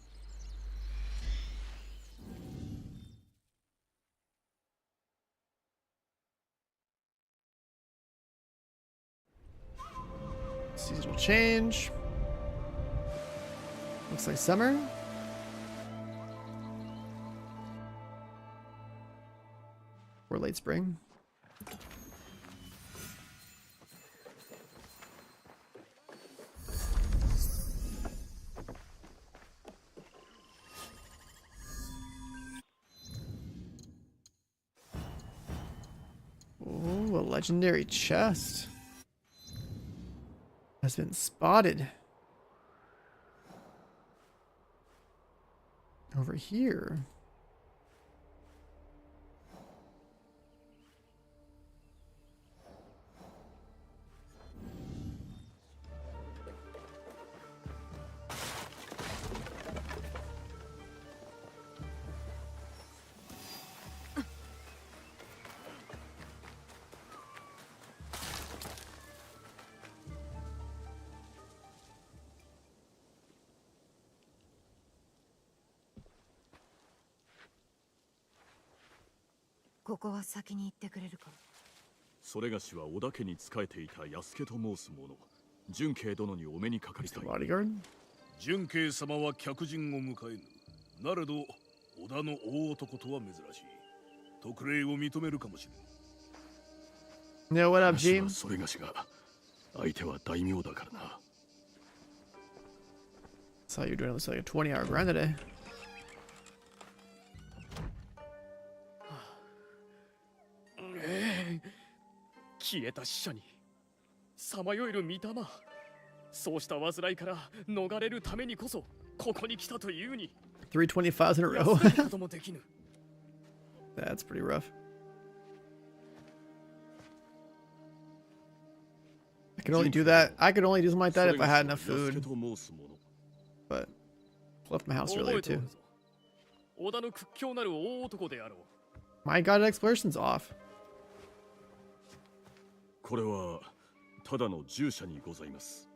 Seasonal change. Looks like summer. Or late spring. Oh, a legendary chest has been spotted over here. Mr. それがしは織田家に仕えていた安家と申す者、純慶殿にお目にかかりたい。純慶様は客人を迎えぬ。なれど織田の大男とは珍しい。特例を認めるかもしれん。Yo, what up, G? それがしが相手は大名だからな。Saw you're doing like a 20-hour grind today. 消えた死者にさまよえる御霊、そうした煩いから逃れるためにこそここに来たというに。325s in a row. こともできぬ。That's pretty rough. I could only do that. I could only do something like that if I had enough food. But left my house earlier too. 織田の屈強なる大男であろう。 My god, exploration's off. これはただの従者にございます。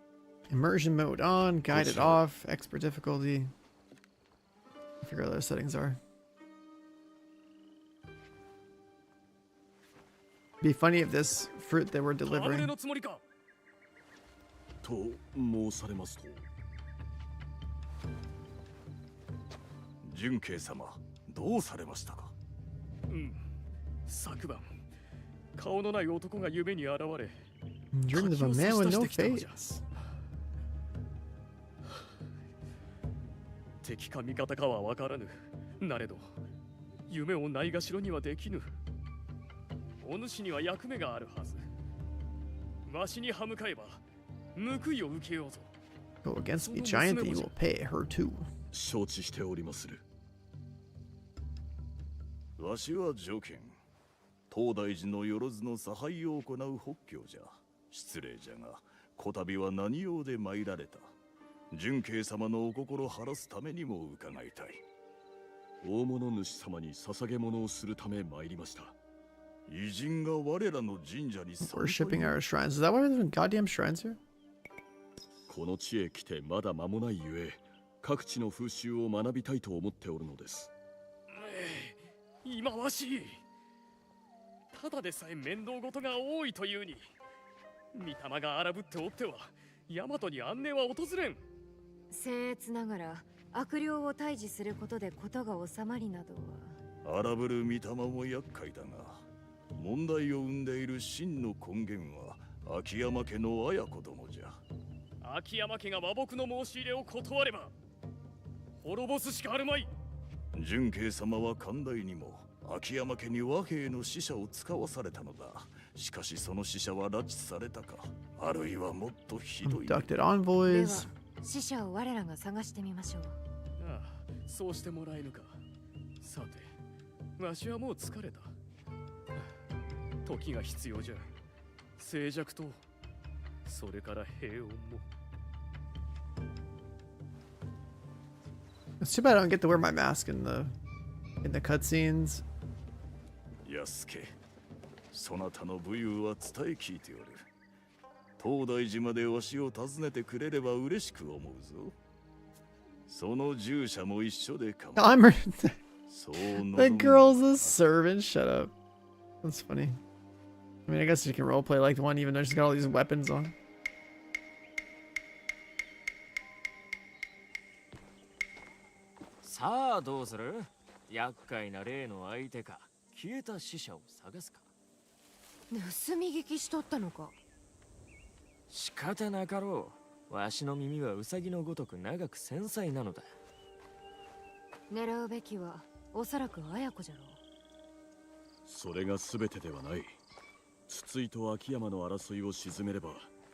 Immersion mode on, guided off, expert difficulty. I figure out what those settings are. Be funny if this fruit that we're delivering. と申されますと。純慶様、どうされましたか？昨晩顔のない男が夢に現れ、 Dreamed of a man with no face. 敵か味方かは分からぬ。なれど夢をないがしろにはできぬ。お主には役目があるはず。わしに歯向かえば報いを受けようぞ。 Go against the giant that you will pay her too. 承知しておりまする。わしは条件、東大寺のよろずの差配を行う法教じゃ。失礼じゃが、こたびは何用で参られた？純慶様のお心晴らすためにも伺いたい。大物主様に捧げ物をするため参りました。偉人が我らの神社に Worshipping our shrines. Is that why there's goddamn shrines here? この地へ来てまだ間もないゆえ、各地の風習を学びたいと思っておるのです。忌まわしい。ただでさえ面倒事が多いというに、御霊が荒ぶっておってはヤマトに安寧は訪れん。僭越ながら悪霊を退治することで事が収まりなどは。荒ぶる御霊も厄介だが、問題を生んでいる真の根源は秋山家の綾子殿じゃ。秋山家が和睦の申し入れを断れば滅ぼすしかあるまい。純慶様は寛大にも秋山家に和平の使者を使わされたのだ。しかしその使者は拉致されたか、あるいはもっとひどい。Abducted では envoys. 死者を我らが探してみましょう。ああ、そうしてもらえぬか。さて、わしはもう疲れた。時が必要じゃ。静寂と、それから平穏も。 It's too bad I don't get to wear my mask in the cutscenes. 安家、そなたの武勇は伝え聞いておる。東大寺までわしを訪ねてくれれば嬉しく思うぞ。その従者も一緒で構わ I'm そう the girl's a servant. Shut up. That's funny. I mean, I guess you can roleplay like the one, even though she's got all these weapons on. さあどうする？厄介な例の相手か、消えた死者を探すか。盗み聞きしとったのか。仕方なかろう。わしの耳はウサギのごとく長く繊細なのだ。狙うべきはおそらく綾子じゃろう。それが全てではない。筒井と秋山の争いを鎮めれば、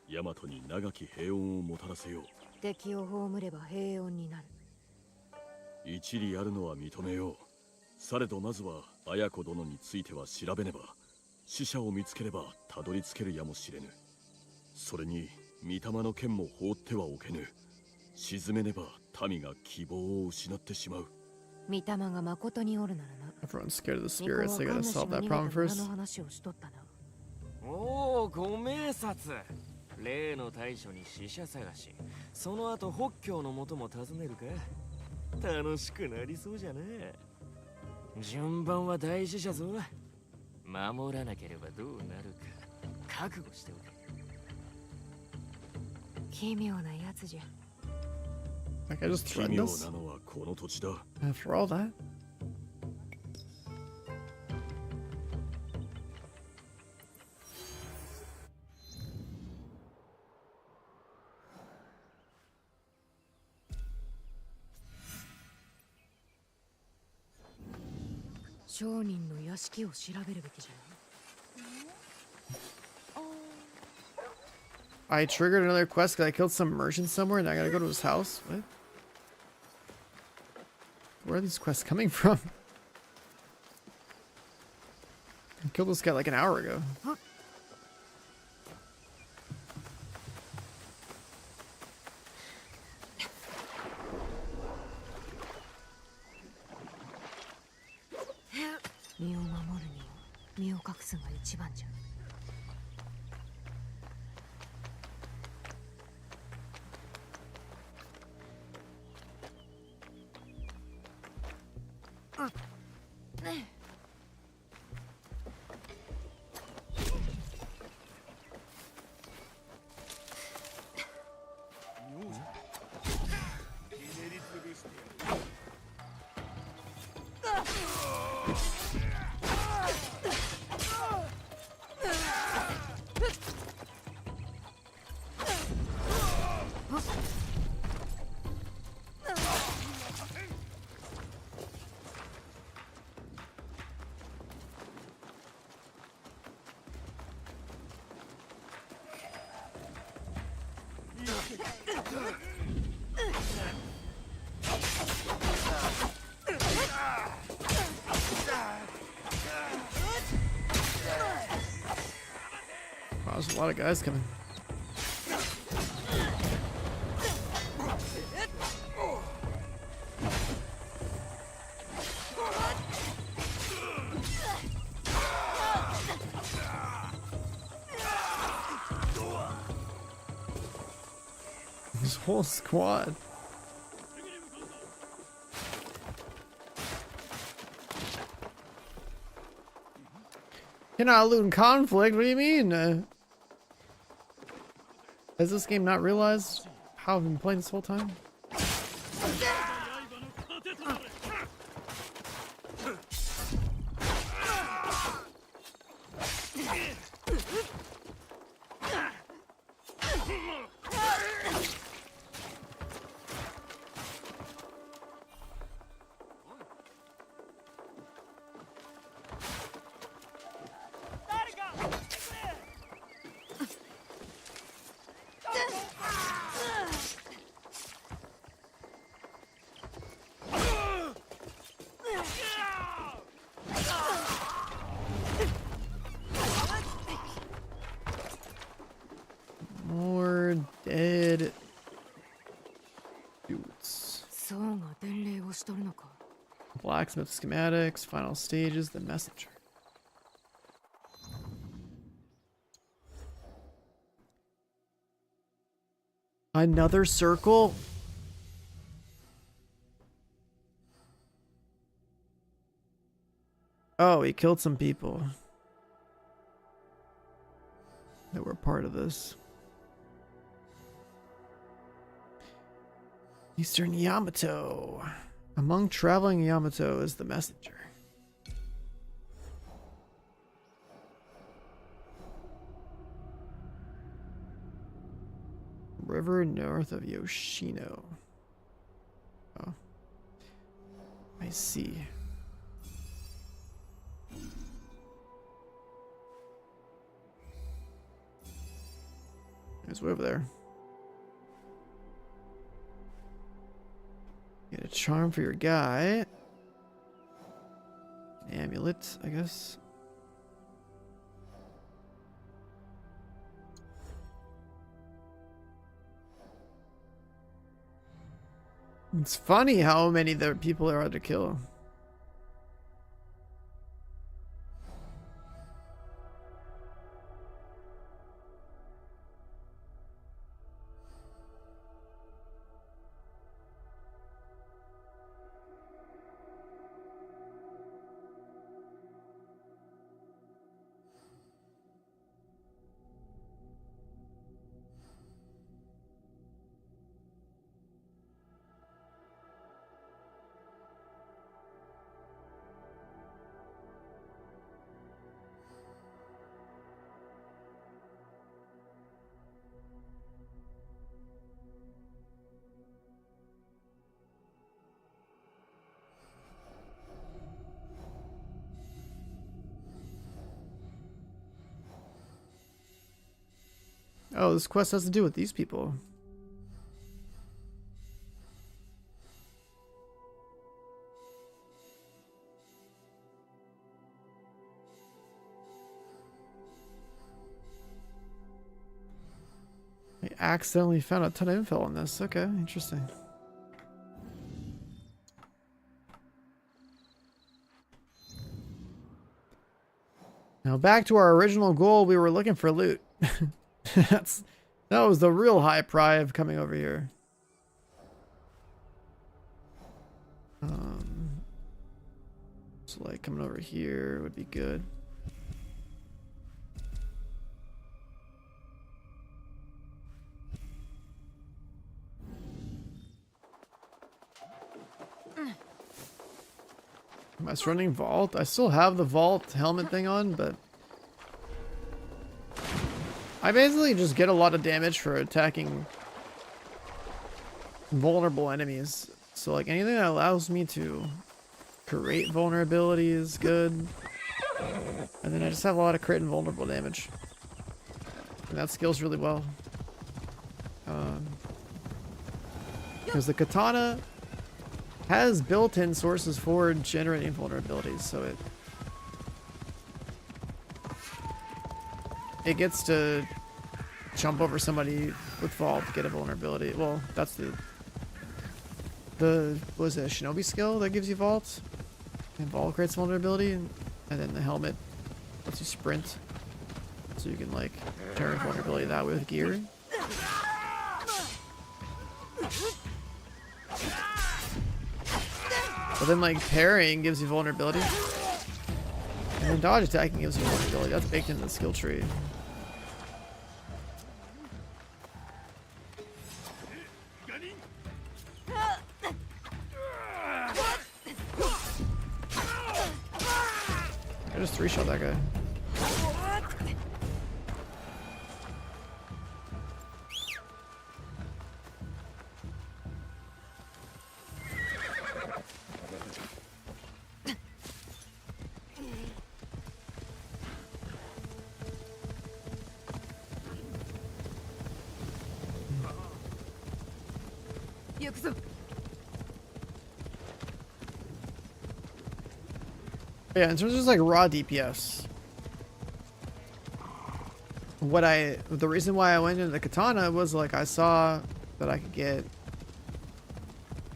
大和に長き平穏をもたらせよう。敵を葬れば平穏になる。一理あるのは認めよう。されどまずは綾子殿については調べねば、死者を見つければたどり着けるやもしれぬ。それに御霊の剣も放ってはおけぬ。沈めねば民が希望を失ってしまう。御霊が誠におるならな。 Everyone's scared of the spirits. They gotta solve that problem first. 話をしとったな。おお、ご明察。例の大将に死者探し、その後北教の元も訪ねるか。楽しくなりそうじゃね。順番は大事じゃぞ。守らなければどうなるか覚悟しておけ。奇妙なやつじゃ。Like I just 奇 threatened 妙 us なのはこの土地だ。 after all that.商人の屋敷を調べるべきじゃない。 I triggered another quest because I killed some merchant somewhere and I gotta go to his house? What? Where are these quests coming from? I killed this guy like an hour ago. Huh? 身を守るには身を隠すが一番じゃ。Wow, there's a lot of guys coming. This whole squad. You're not loot in conflict, what do you mean? Has this game not realized how I've been playing this whole time? More dead dudes. Blacksmith schematics, final stages, the messenger. Another circle? Oh, he killed some people that were part of this. Eastern Yamato. Among traveling Yamato is the messenger. River north of Yoshino. Oh. I see. There's way over there. Get a charm for your guy. An amulet, I guess. It's funny how many there people there are to kill. Oh, this quest has to do with these people. I accidentally found a ton of info on this. Okay, interesting. Now back to our original goal, we were looking for loot. That was the real high pry of coming over here. So like coming over here would be good. Am I running vault? I still have the vault helmet thing on, but I basically just get a lot of damage for attacking vulnerable enemies. So like anything that allows me to create vulnerability is good. And then I just have a lot of crit and vulnerable damage. And that scales really well. Because the katana has built-in sources for generating vulnerabilities, so it gets to jump over somebody with vault to get a vulnerability. Well, that's the what was it, a shinobi skill that gives you vault, and vault creates vulnerability, and then the helmet lets you sprint, so you can like generate vulnerability that way with gear. But then like parrying gives you vulnerability. And then dodge attacking gives you vulnerability. That's baked into the skill tree. I just 3-shot that guy. Yeah, in terms of just like raw DPS, the reason why I went into the katana was like I saw that I could get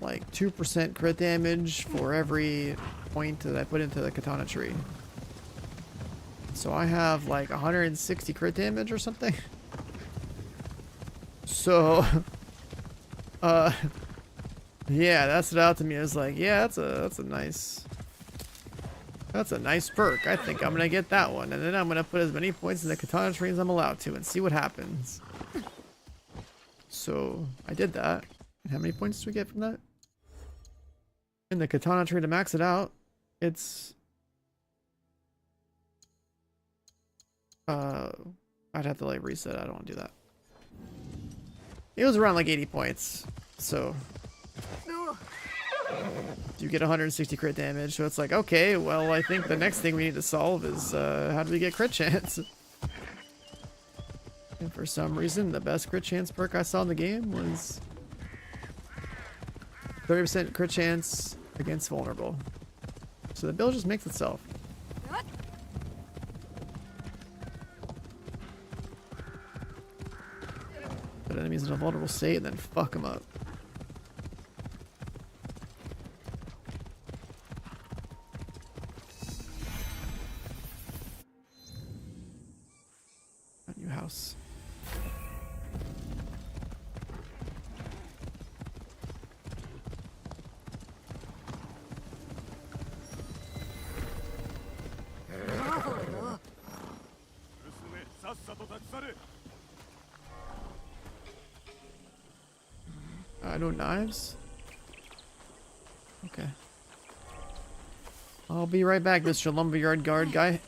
like 2% crit damage for every point that I put into the katana tree. So I have like 160 crit damage or something. So, yeah, that stood out to me. I was like, yeah, that's a nice perk. I think I'm gonna get that one, and then I'm gonna put as many points in the katana tree as I'm allowed to, and see what happens. So I did that. And how many points do we get from that? In the katana tree to max it out, it's I'd have to like reset. I don't want to do that. It was around like 80 points, so you get 160 crit damage. So it's like, okay, well, I think the next thing we need to solve is how do we get crit chance? And for some reason, the best crit chance perk I saw in the game was 30% crit chance against vulnerable. So the build just makes itself. Put enemies in a vulnerable state and then fuck them up. A new house. No knives? Okay. I'll be right back, Mr. Lumberyard Guard guy.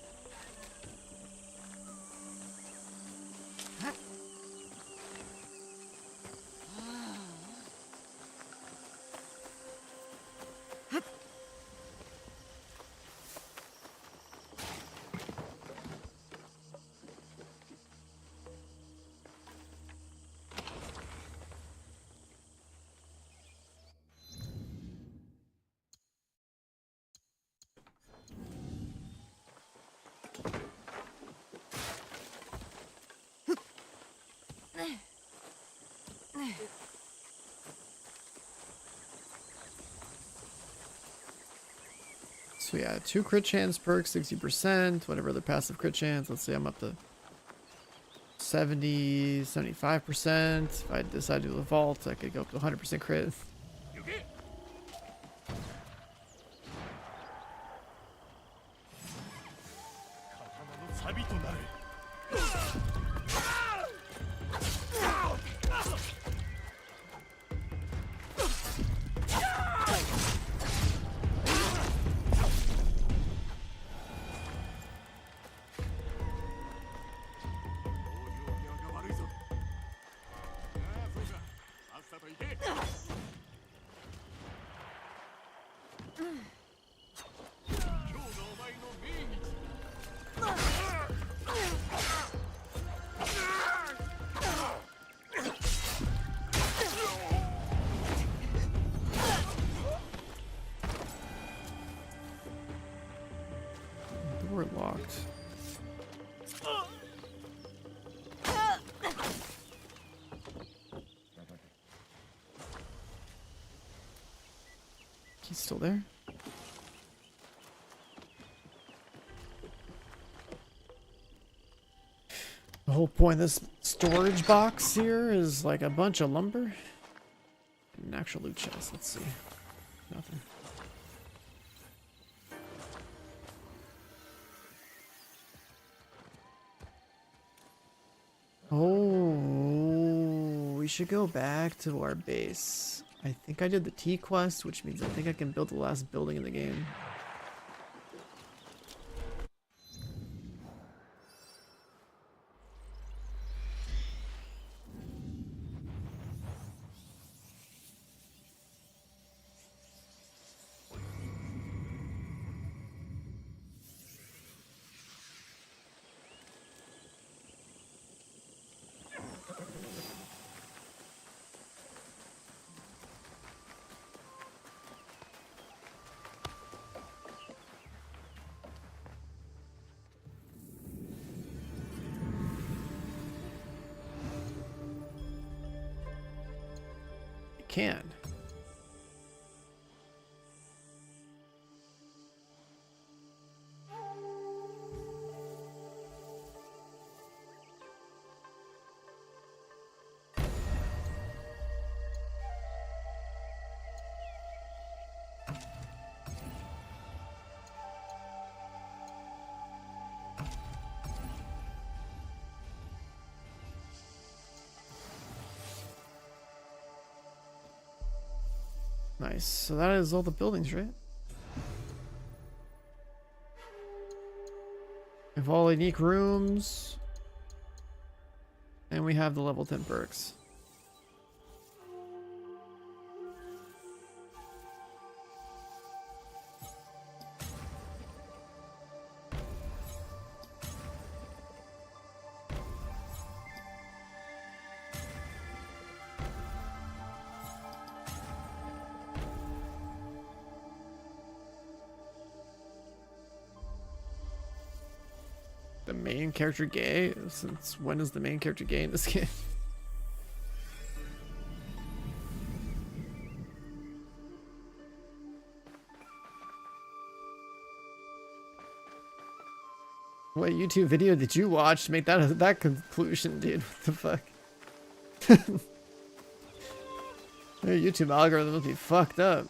So yeah, 2 crit chance perks, 60%, whatever the passive crit chance. Let's say I'm up to 70, 75%. If I decide to do the vault, I could go up to 100% crit. locked. He's still there. The whole point of this storage box here is like a bunch of lumber. An actual loot chest. Let's see. Nothing. Oh, we should go back to our base. I think I did the T quest, which means I think I can build the last building in the game. Can. Nice. So that is all the buildings, right? We have all unique rooms. And we have the level 10 perks. The main character gay? Since when is the main character gay in this game? What YouTube video did you watch to make that conclusion, dude? What the fuck? Your YouTube algorithm must be fucked up.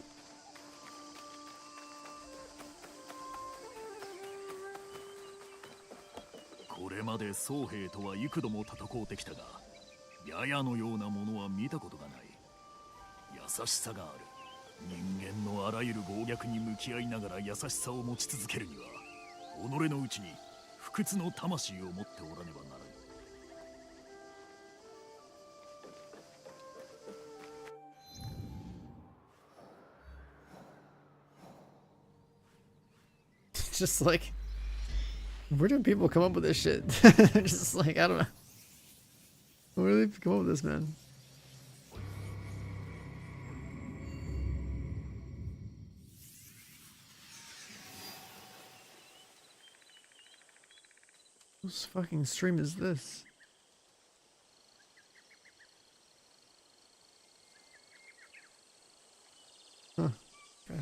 Just like, where do people come up with this shit? Just like, I don't know. Where do they come up with this, man? Whose fucking stream is this? Huh. Okay.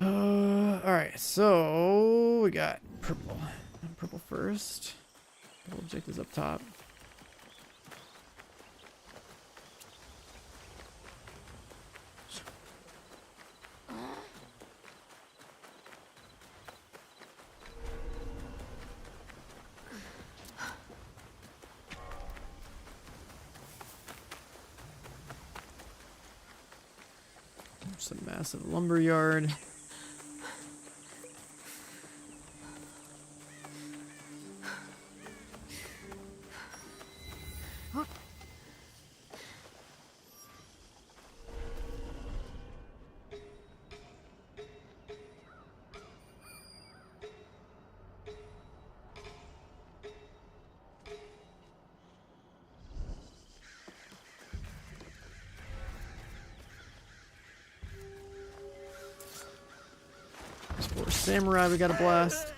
Alright, so we got purple. Purple first. Purple objectives up top. There's a massive lumber yard. Poor samurai, we got a blast.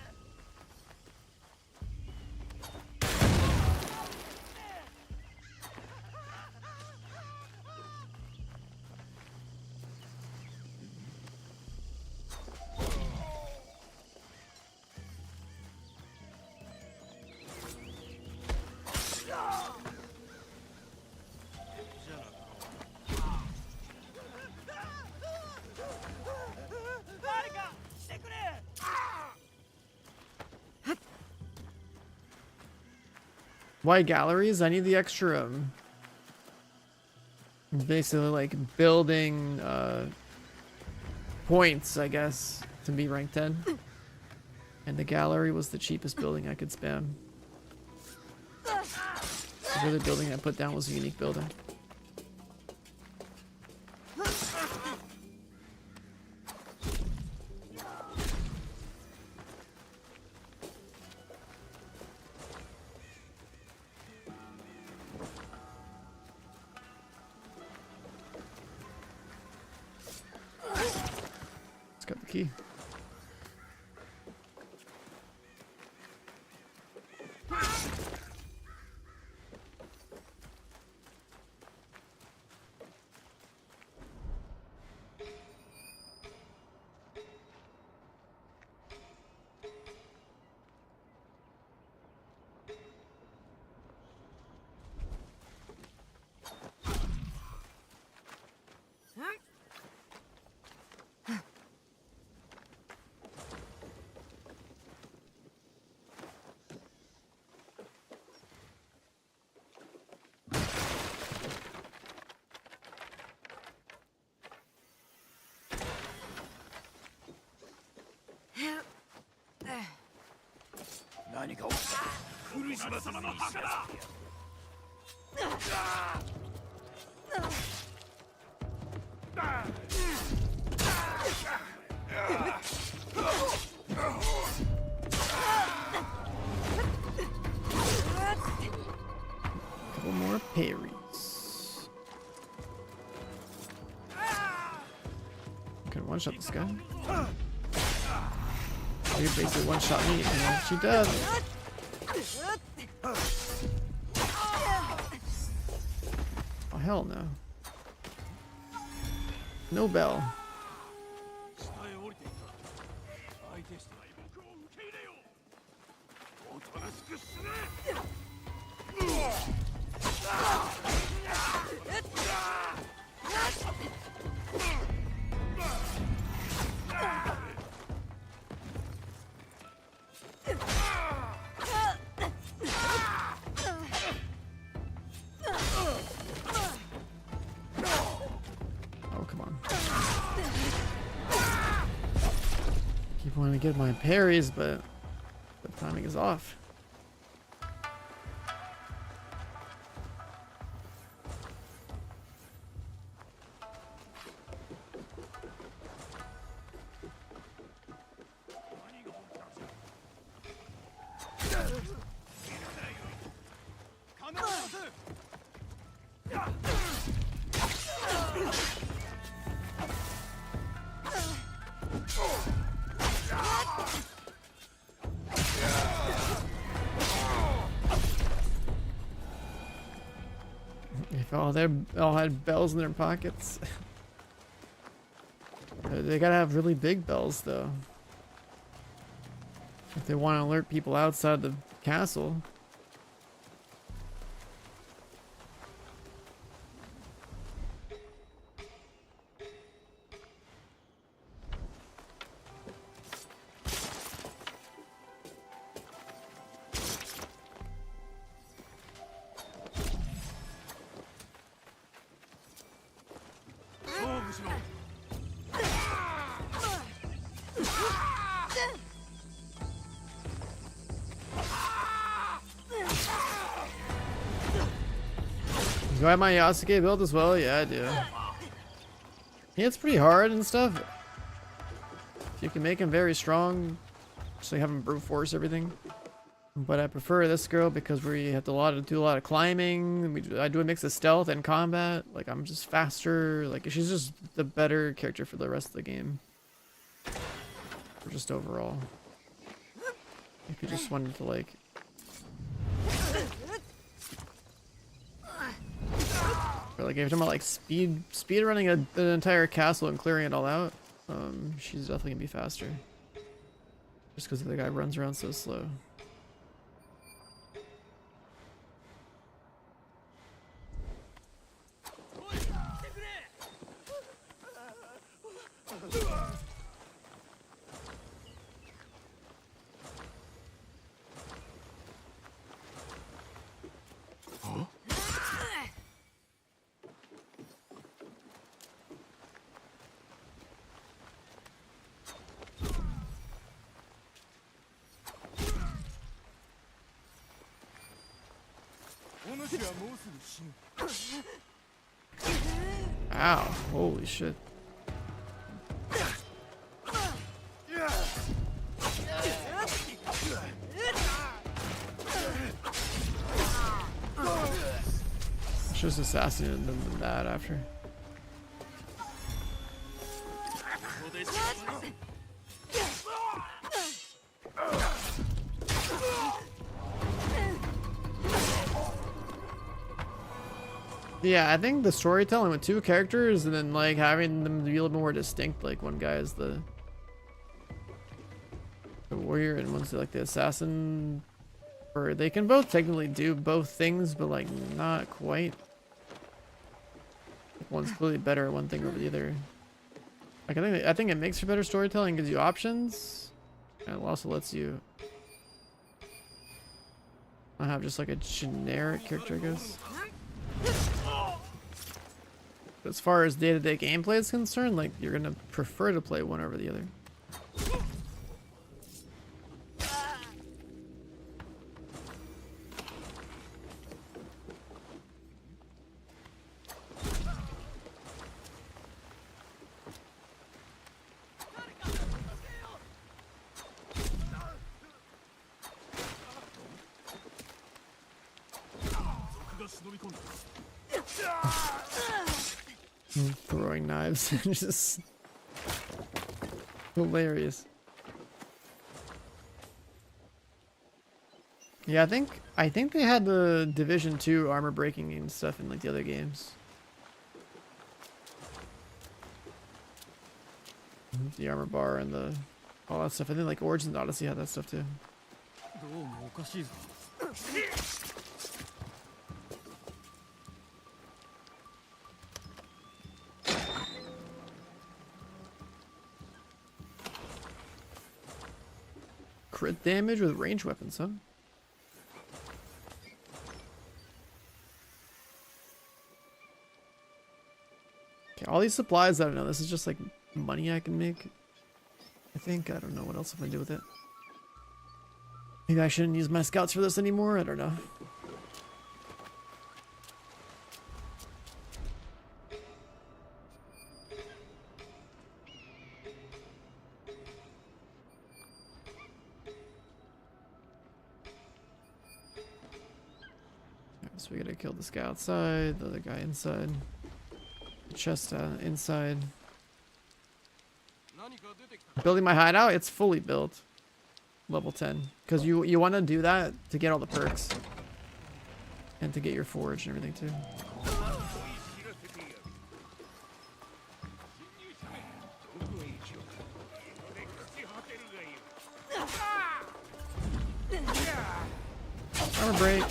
Why galleries? I need the extra, basically like building, points, I guess, to be rank 10. And the gallery was the cheapest building I could spam. The other building I put down was a unique building. Got the key. Couple more parries. Can one shot this guy? You basically one shot me and she does. Oh hell no. No bell. Keep wanting to get my parries, but the timing is off. Oh, they all had bells in their pockets. They gotta have really big bells, though. If they want to alert people outside the castle. Do I have my Yasuke build as well? Yeah, I do. Yeah, it's pretty hard and stuff. You can make him very strong, so you have him brute force everything. But I prefer this girl because we have to do a lot of climbing. I do a mix of stealth and combat. Like, I'm just faster. Like, she's just the better character for the rest of the game. Or just overall. If you just wanted to like... Or like if you're talking about like speed running an entire castle and clearing it all out, she's definitely gonna be faster. Just because the guy runs around so slow. Ow, holy shit. Just assassinated them than that after. Yeah, I think the storytelling with 2 characters and then like having them be a little bit more distinct, like one guy is the warrior and one's like the assassin, or they can both technically do both things, but like not quite. Like one's clearly better at one thing over the other. Like I think it makes for better storytelling, gives you options, and it also lets you not have just like a generic character, I guess. As far as day-to-day gameplay is concerned, like you're gonna prefer to play one over the other. Throwing knives. Just hilarious. Yeah, I think they had the Division 2 armor breaking and stuff in like the other games. The armor bar and the all that stuff. I think like Origins Odyssey had that stuff too. Crit damage with ranged weapons, huh? Okay, all these supplies, I don't know. This is just like money I can make. I think, I don't know what else I'm gonna do with it. Maybe I shouldn't use my scouts for this anymore. I don't know. So we gotta kill this guy outside, the other guy inside, the chest inside. Building my hideout, it's fully built, level 10, because you want to do that to get all the perks and to get your forge and everything too. Armor break.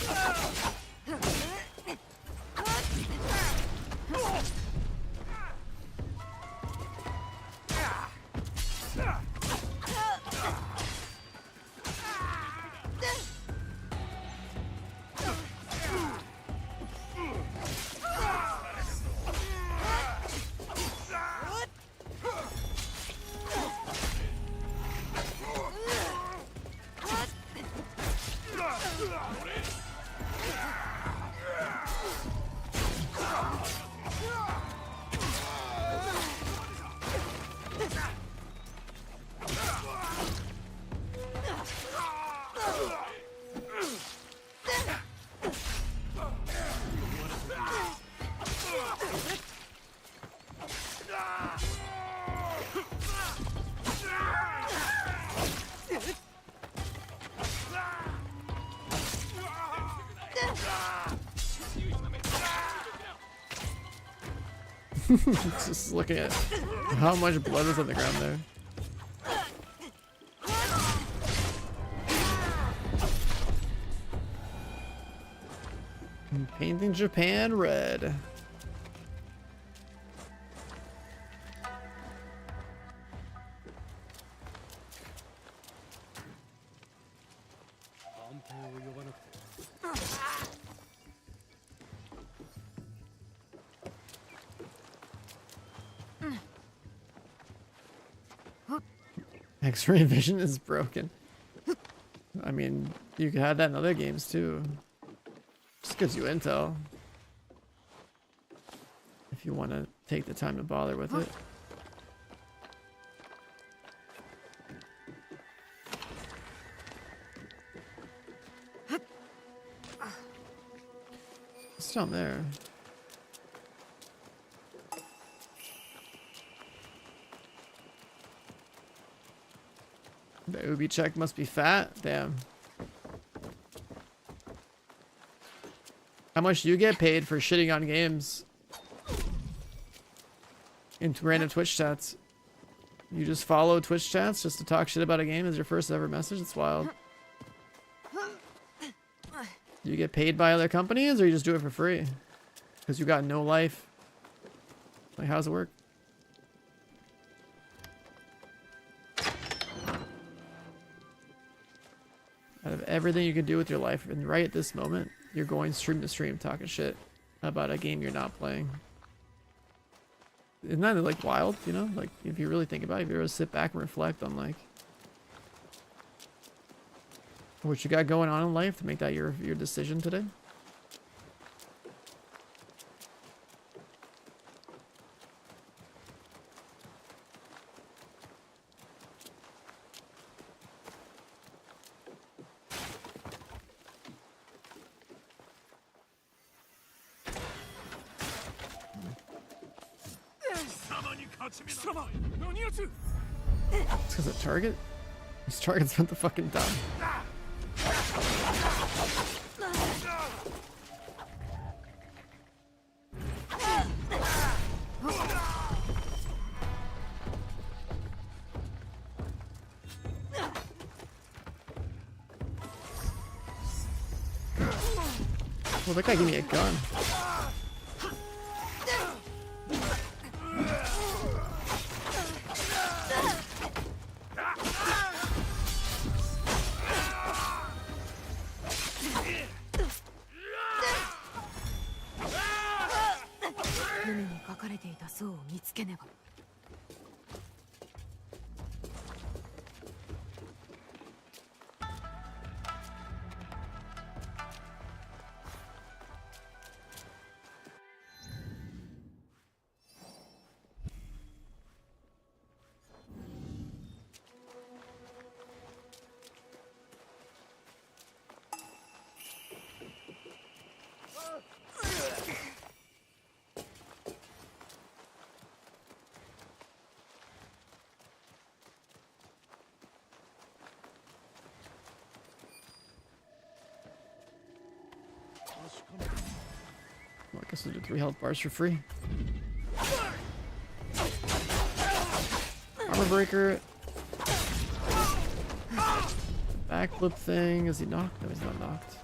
Just looking at how much blood is on the ground there. Painting Japan red. X-ray vision is broken. I mean, you had that in other games too. Just gives you intel. If you want to take the time to bother with it. It's down there. The Ubi check must be fat. Damn. How much do you get paid for shitting on games? Into random Twitch chats. You just follow Twitch chats just to talk shit about a game as your first ever message? It's wild. Do you get paid by other companies or you just do it for free? Because you got no life. Like, how's it work? Out of everything you can do with your life, and right at this moment, you're going stream to stream talking shit about a game you're not playing. Isn't that like wild, you know? Like, if you really think about it, if you ever sit back and reflect on like what you got going on in life to make that your decision today. It's because of target? This target's not the fucking dumb. Well, that guy gave me a gun. Well, I guess I'll do 3 health bars for free. Armor breaker. Backflip thing. Is he knocked? No, he's not knocked.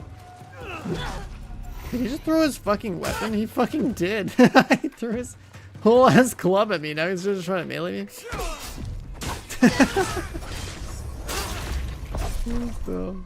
Did he just throw his fucking weapon? He fucking did. He threw his whole ass club at me. Now he's just trying to melee me. So.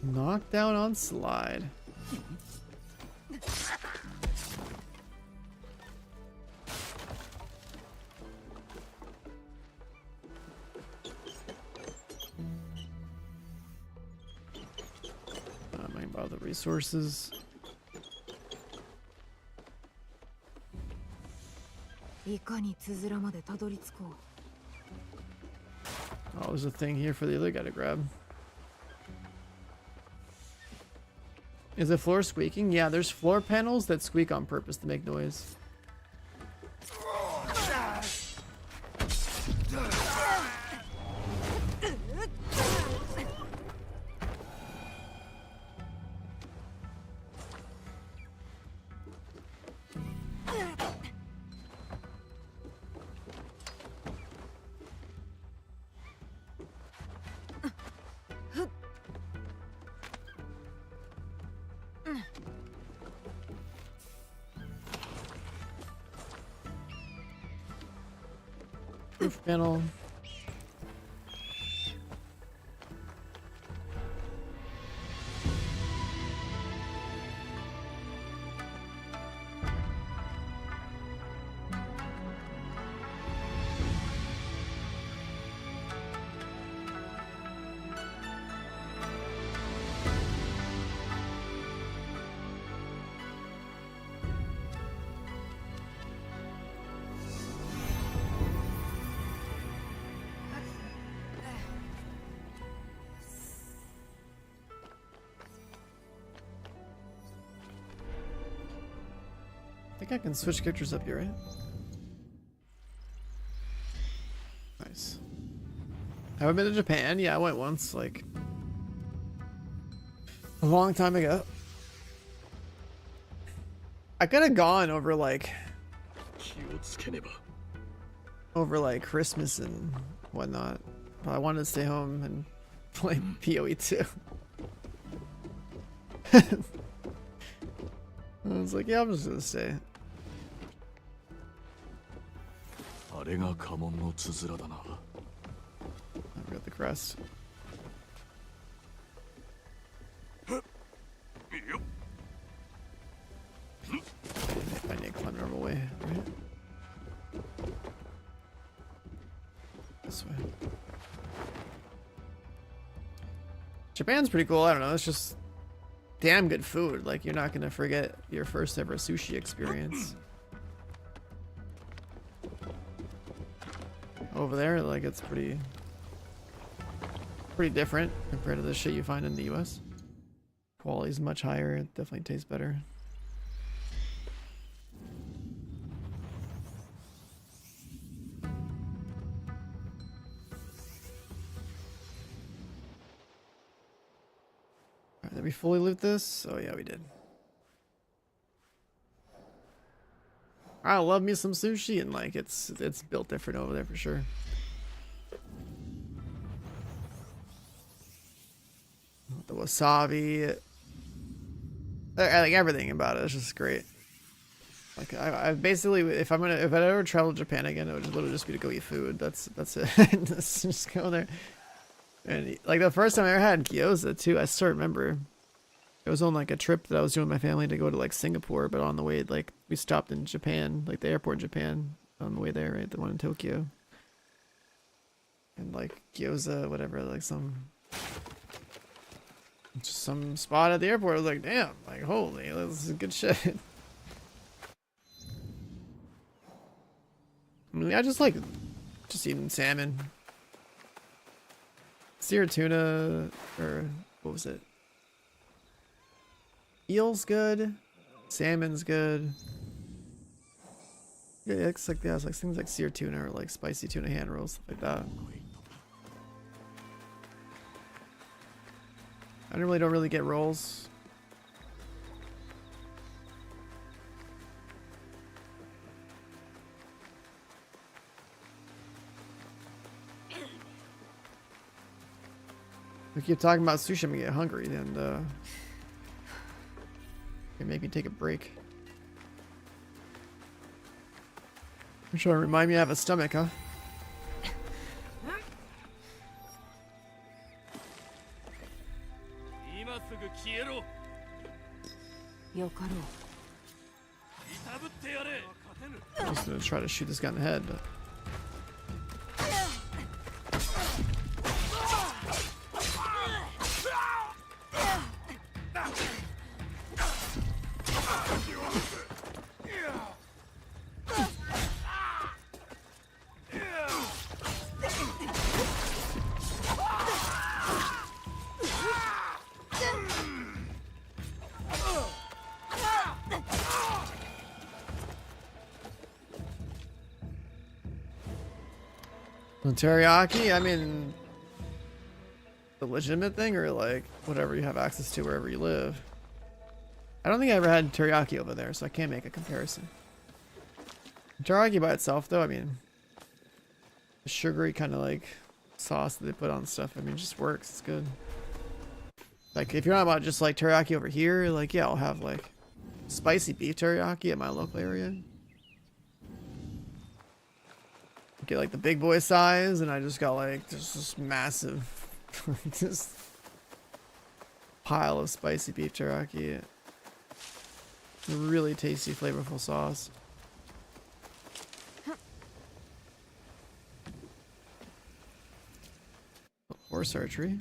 Knockdown on slide. I might borrow the resources. Oh, there's a thing here for the other guy to grab. Is the floor squeaking? Yeah, there's floor panels that squeak on purpose to make noise. Roof panel. I think I can switch characters up here, right? Nice. Have I been to Japan? Yeah, I went once, like a long time ago. I could have gone over like Christmas and whatnot, but I wanted to stay home and play PoE 2. I was like, yeah, I'm just gonna stay. I got the crest. I need to climb the normal way, right? This way. Japan's pretty cool. I don't know. It's just damn good food. Like, you're not gonna forget your first ever sushi experience. Over there, like, it's pretty different compared to the shit you find in the US. Quality's much higher. It definitely tastes better. Alright, did we fully loot this? Oh yeah, we did. I love me some sushi, and like it's built different over there for sure. The wasabi, like everything about it is just great. Like I basically, if I ever travel to Japan again, it would literally just be to go eat food. That's it. Just go there. And like the first time I ever had gyoza too, I still remember. It was on like a trip that I was doing with my family to go to like Singapore, but on the way, like we stopped in Japan, like the airport in Japan on the way there, right? The one in Tokyo. And like gyoza, whatever, like some spot at the airport. I was like, damn, like holy, this is good shit. I mean, I just like eating salmon. Seared tuna, or what was it? Eel's good, salmon's good. Yeah, it's like it's like things like seared tuna or like spicy tuna hand rolls, stuff like that. I don't really get rolls. We keep talking about sushi, I'm gonna get hungry, and maybe take a break. I'm trying to remind me I have a stomach, huh? I'm just gonna try to shoot this guy in the head, but And teriyaki, I mean, the legitimate thing or like whatever you have access to wherever you live. I don't think I ever had teriyaki over there, so I can't make a comparison. Teriyaki by itself, though, I mean, the sugary kind of like sauce that they put on stuff, I mean, it just works. It's good. Like, if you're not about just like teriyaki over here, like, yeah, I'll have like spicy beef teriyaki at my local area. Get like the big boy size, and I just got like this massive, just pile of spicy beef teriyaki. Really tasty, flavorful sauce. Horse archery.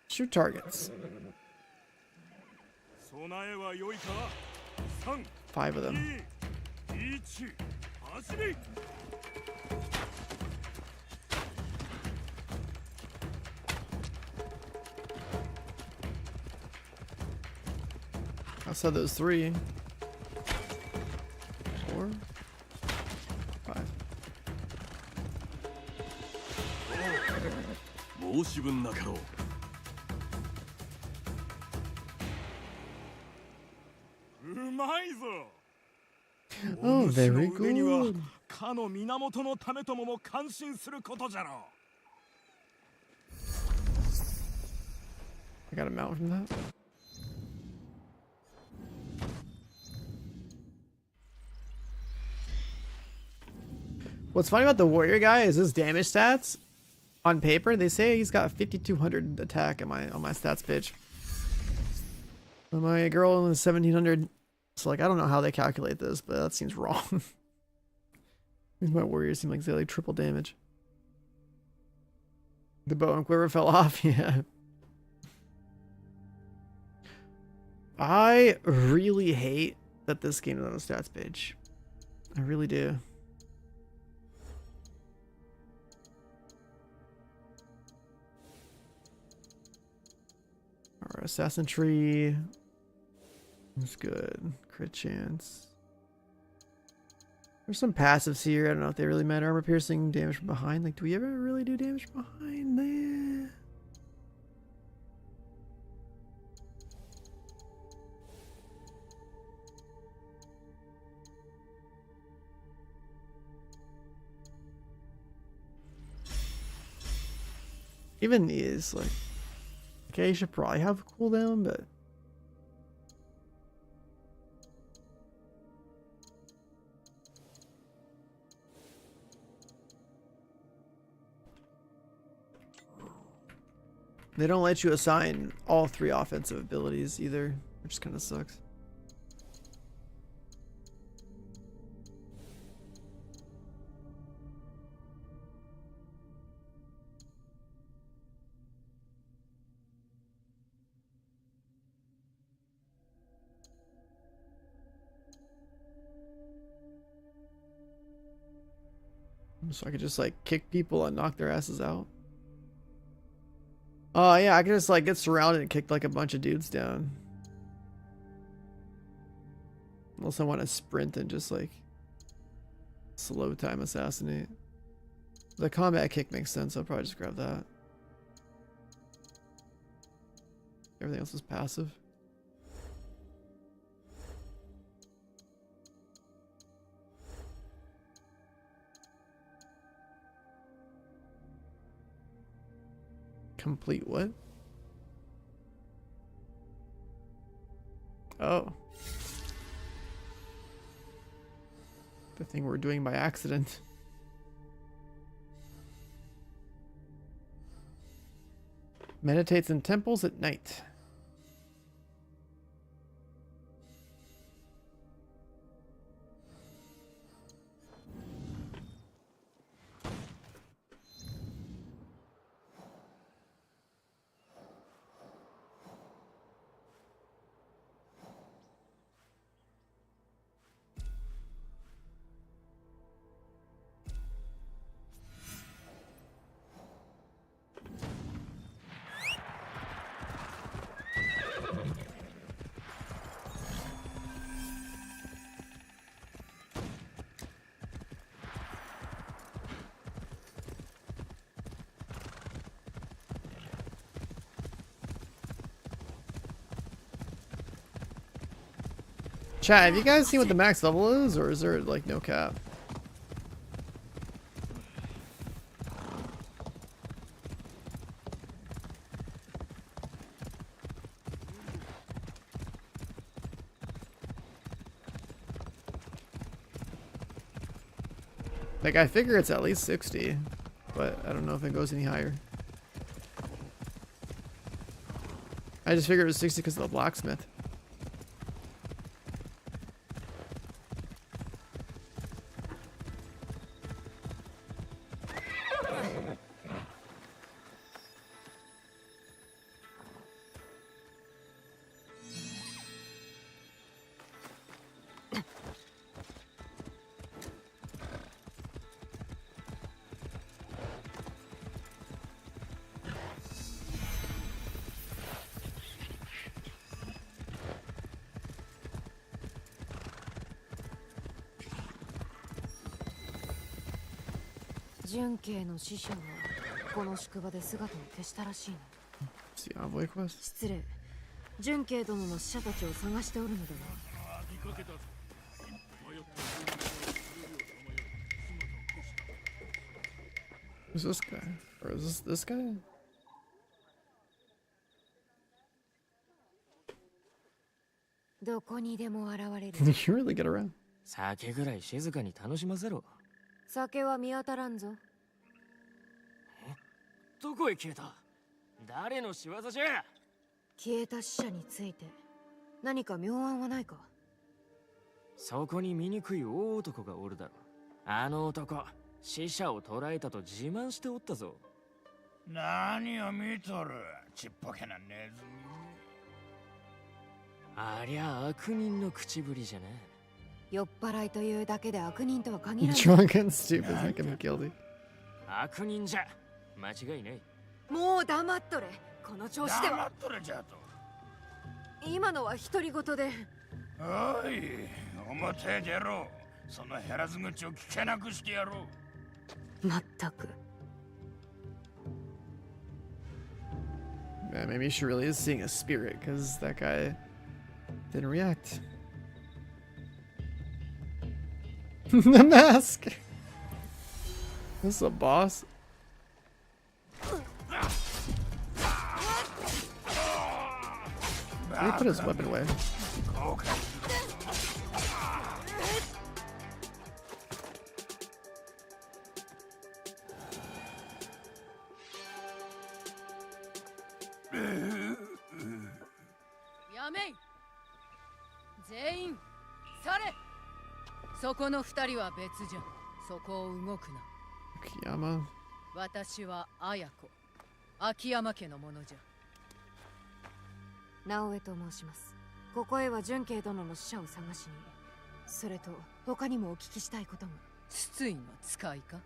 Shoot targets. 5 of them. I saw those 3. 4. 5. 申し分なかろう。 Oh, very good. かの源のためとも感心することじゃろう。 I got a mount from that. What's funny about the warrior guy is his damage stats. On paper, they say he's got 5,200 attack on my stats page. And my girl is 1,700. So like, I don't know how they calculate this, but that seems wrong. My warriors seem like they like triple damage. The bow and quiver fell off. Yeah. I really hate that this game is on the stats page. I really do. Alright, assassin tree. That's good. Crit chance. There's some passives here. I don't know if they really matter. Armor piercing, damage from behind. Like, do we ever really do damage from behind there? Even these, like, okay, you should probably have a cooldown, but they don't let you assign all 3 offensive abilities either, which kind of sucks. So I could just like kick people and knock their asses out. Oh yeah, I can just like get surrounded and kick like a bunch of dudes down. Unless I want to sprint and just like slow time assassinate. The combat kick makes sense, I'll probably just grab that. Everything else is passive. Complete what? Oh. The thing we're doing by accident. Meditates in temples at night. Chat, have you guys seen what the max level is, or is there like no cap? Like, I figure it's at least 60, but I don't know if it goes any higher. I just figured it was 60 because of the blacksmith. It's the envoy quest. 失礼。純慶殿の使者たちを探しておるのでは。 Who's this guy? Or is this guy? どこにでも現れる。 You really get around. 酒ぐらい静かに楽しませろ。酒は見当たらんぞ。どこへ消えた？誰の仕業じゃ？消えた使者について何か妙案はないか？そこに醜い大男がおるだろう。あの男、死者を捕らえたと自慢しておったぞ。何を見とる？ちっぽけなネズミ。ありゃ悪人の口ぶりじゃな。酔っ払いというだけで悪人とは限らない。 Drunk and stupid is making me guilty. 悪人じゃ。間違いない。もう黙っとれ。この調子では。黙っとれじゃと。今のは独り言で。おい、表へ出ろ。その減らず口を聞けなくしてやろう。まったく。 Man, maybe she really is seeing a spirit because that guy didn't react. The mask. This is a boss. He put his weapon away. Yamei! 全員去れ。そこの二人は別じゃ。そこを動くな。 Yama. 私は綾子。秋山家のものじゃ。直江と申します。ここへは純慶殿の使者を探しに。それと他にもお聞きしたいことが。失意の使いか？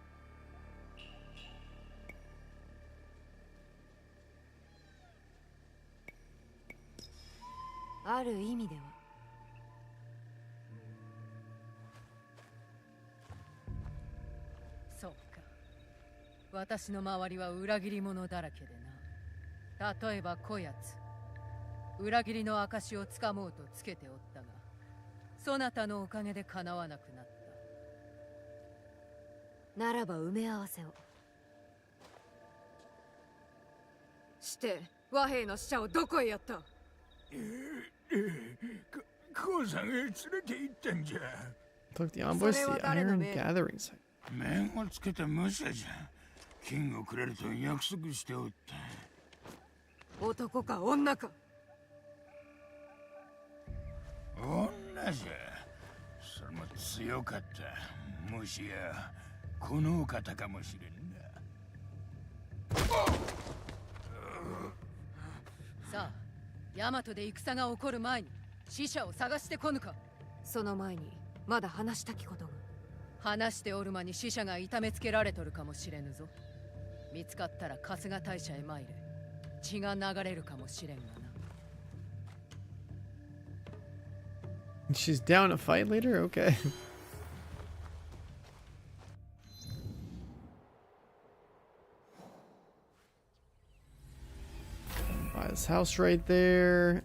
ある意味では。そうか。私の周りは裏切り者だらけでな。例えばこやつ。裏切りの証をつかもうとつけておったが、そなたのおかげで叶わなくなった。ならば埋め合わせを。して和平の使者をどこへやった？母さんへ連れて行ったんじゃ。 Took the envoys to the Iron Gathering site. 面をつけた武者じゃ。金をくれると約束しておった。男か女か？女じゃ。それも強かった。もしやこのお方かもしれんな。さあ、ヤマトで戦が起こる前に死者を探してこぬか。その前にまだ話したきことが。話しておる間に死者が痛めつけられとるかもしれぬぞ。見つかったら春日大社へ参れ。血が流れるかもしれんがな。 She's down to fight later? Okay. Buy this house right there.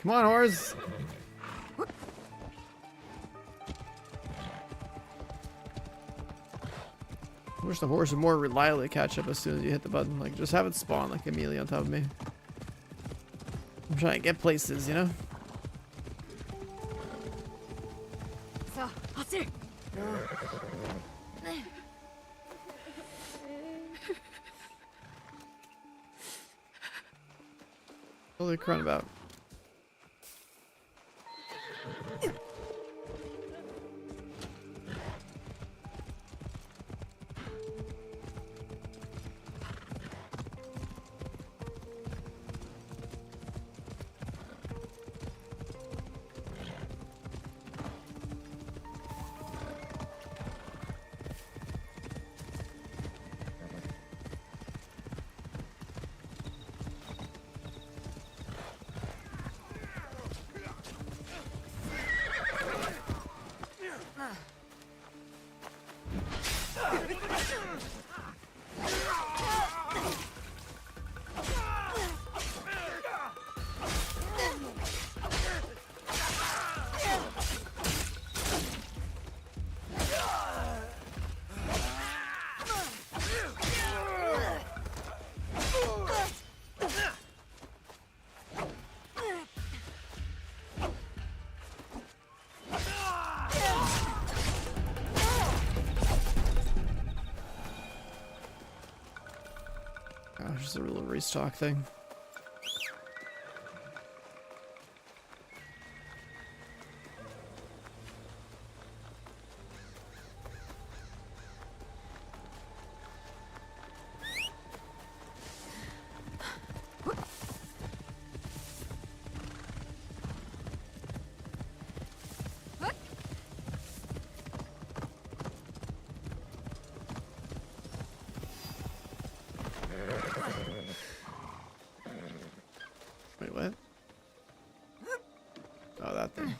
Come on, horse. I wish the horse would more reliably catch up as soon as you hit the button. Like, just have it spawn like immediately on top of me. I'm trying to get places, you know? What are they crying about? Gosh, just a real restock thing. Wait, what? Oh, that thing.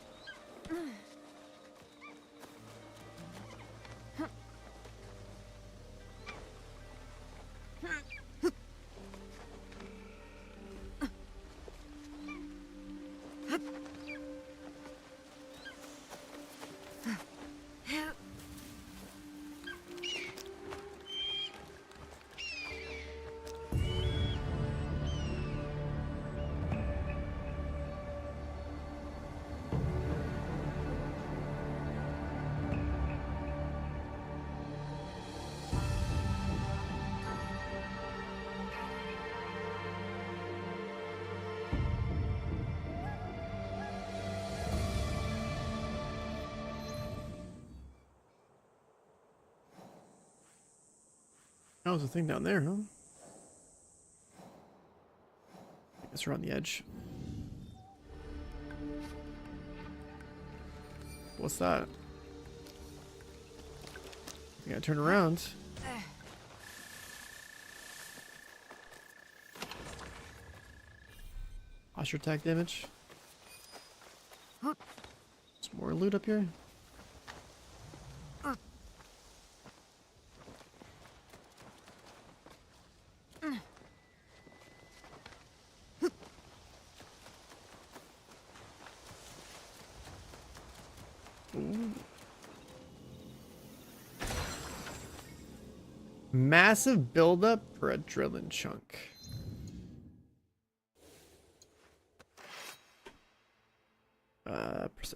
Oh, there's a thing down there, huh? I guess we're on the edge. What's that? I gotta turn around. Posture attack damage. There's more loot up here. Ooh. Massive buildup for a drilling chunk.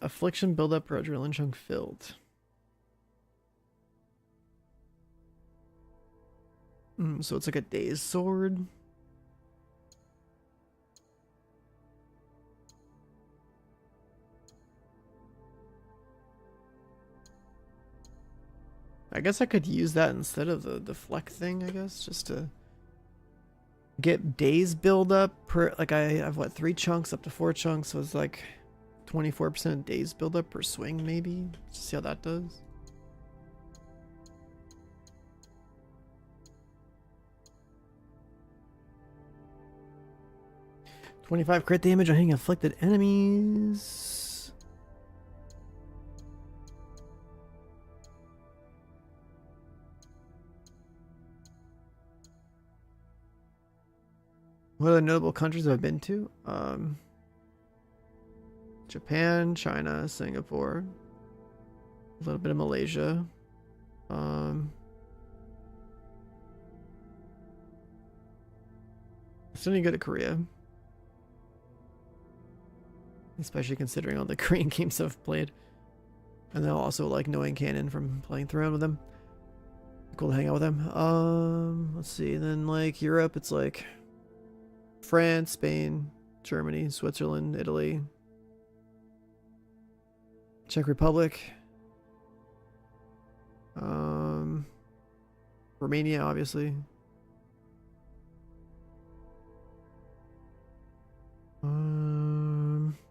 Affliction buildup for a drilling chunk filled. So it's like a dazed sword. I guess I could use that instead of the deflect thing, I guess, just to get days build up per, like I have what, 3 chunks up to 4 chunks, so it's like 24% days build up per swing maybe. Just see how that does. $25 crit damage on hitting afflicted enemies. What other notable countries have I been to? Japan, China, Singapore, a little bit of Malaysia. Still need to go to Korea. Especially considering all the Korean games I've played. And then also like knowing Canon from playing Throne with them. Cool to hang out with them. Let's see. Then like Europe, it's like France, Spain, Germany, Switzerland, Italy, Czech Republic, Romania, obviously.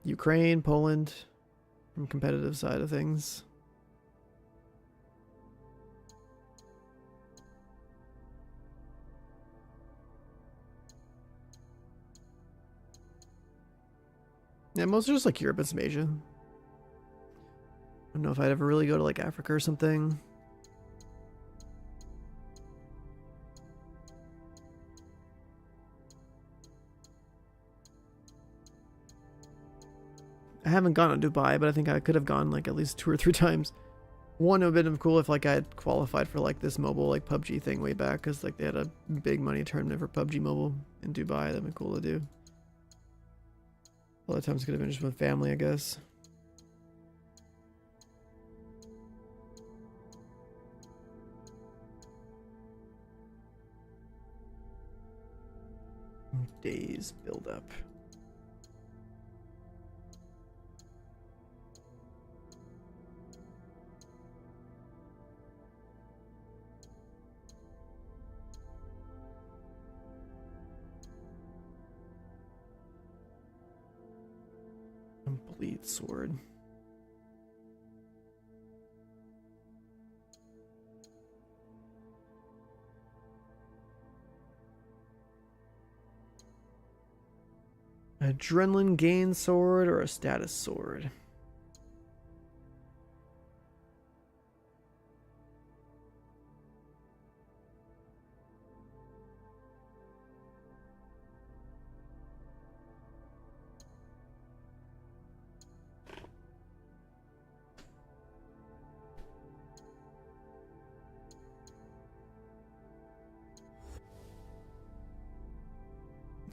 Ukraine, Poland, from competitive side of things. Yeah, mostly just like Europe and some Asia. I don't know if I'd ever really go to like Africa or something. I haven't gone to Dubai, but I think I could have gone like at least 2 or 3 times. One would have been cool if like I had qualified for like this mobile like PUBG thing way back, because like they had a big money tournament for PUBG Mobile in Dubai. That'd been cool to do. A lot of times could have been just with family, I guess. Days build up. Complete sword. Adrenaline gain sword or a status sword?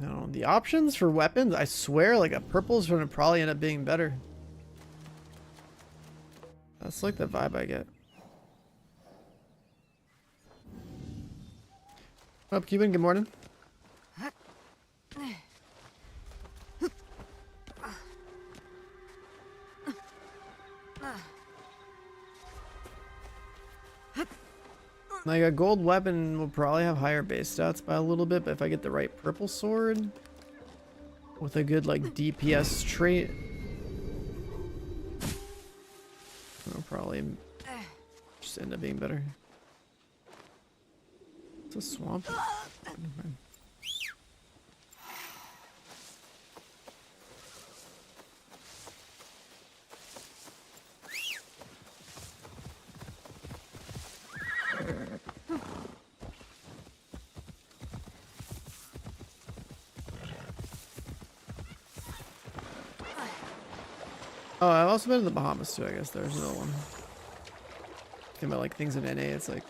No, the options for weapons, I swear, like a purple's gonna probably end up being better. That's like the vibe I get. Up, Cuban, good morning. Like a gold weapon will probably have higher base stats by a little bit, but if I get the right purple sword with a good like DPS trait, it'll probably just end up being better. It's a swamp. Okay. Oh, I've also been in the Bahamas too, I guess. There's another one. Think about like things in NA, it's like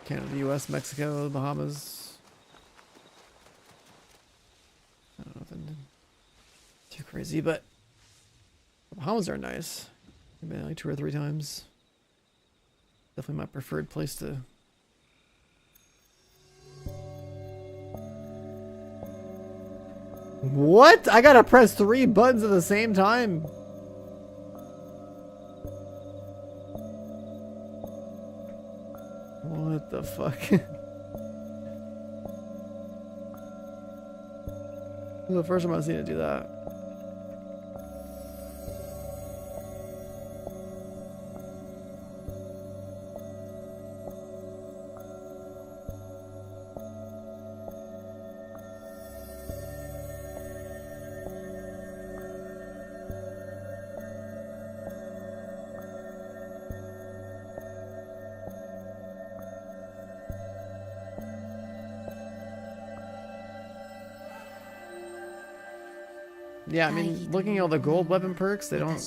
Canada, US, Mexico, the Bahamas. I don't know if I'm too crazy, but the Bahamas are nice. I've been like 2 or 3 times. Definitely my preferred place to. What? I gotta press 3 buttons at the same time. What the fuck? This is the first time I've seen it do that. Yeah, I mean, looking at all the gold weapon perks, they don't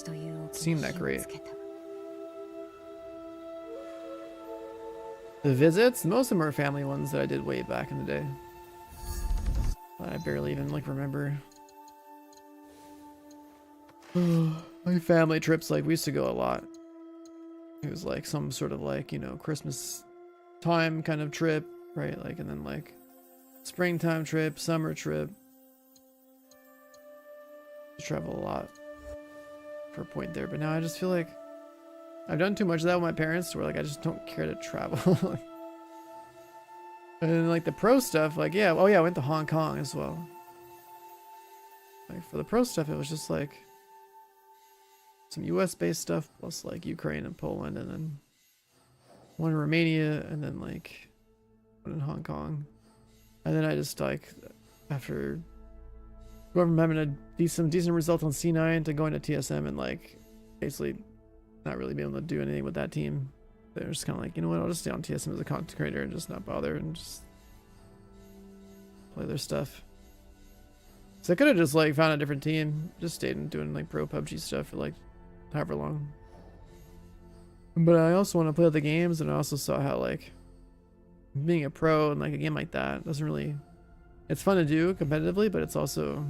seem that great. The visits, most of them are family ones that I did way back in the day. I barely even like remember. My family trips, like we used to go a lot. It was like some sort of like, you know, Christmas time kind of trip, right? Like, and then like springtime trip, summer trip. Travel a lot for a point there, but now I just feel like I've done too much of that with my parents where like I just don't care to travel. And then like the pro stuff, like yeah, oh yeah, I went to Hong Kong as well. Like for the pro stuff, it was just like some US based stuff plus like Ukraine and Poland, and then one in Romania, and then like one in Hong Kong. And then I just like after going from having a decent result on C9 to going to TSM and like basically not really being able to do anything with that team. They're just kind of like, you know what, I'll just stay on TSM as a content creator and just not bother and just play their stuff. So I could have just like found a different team, just stayed and doing like pro PUBG stuff for like however long. But I also want to play other games, and I also saw how like being a pro and like a game like that doesn't really, it's fun to do competitively, but it's also,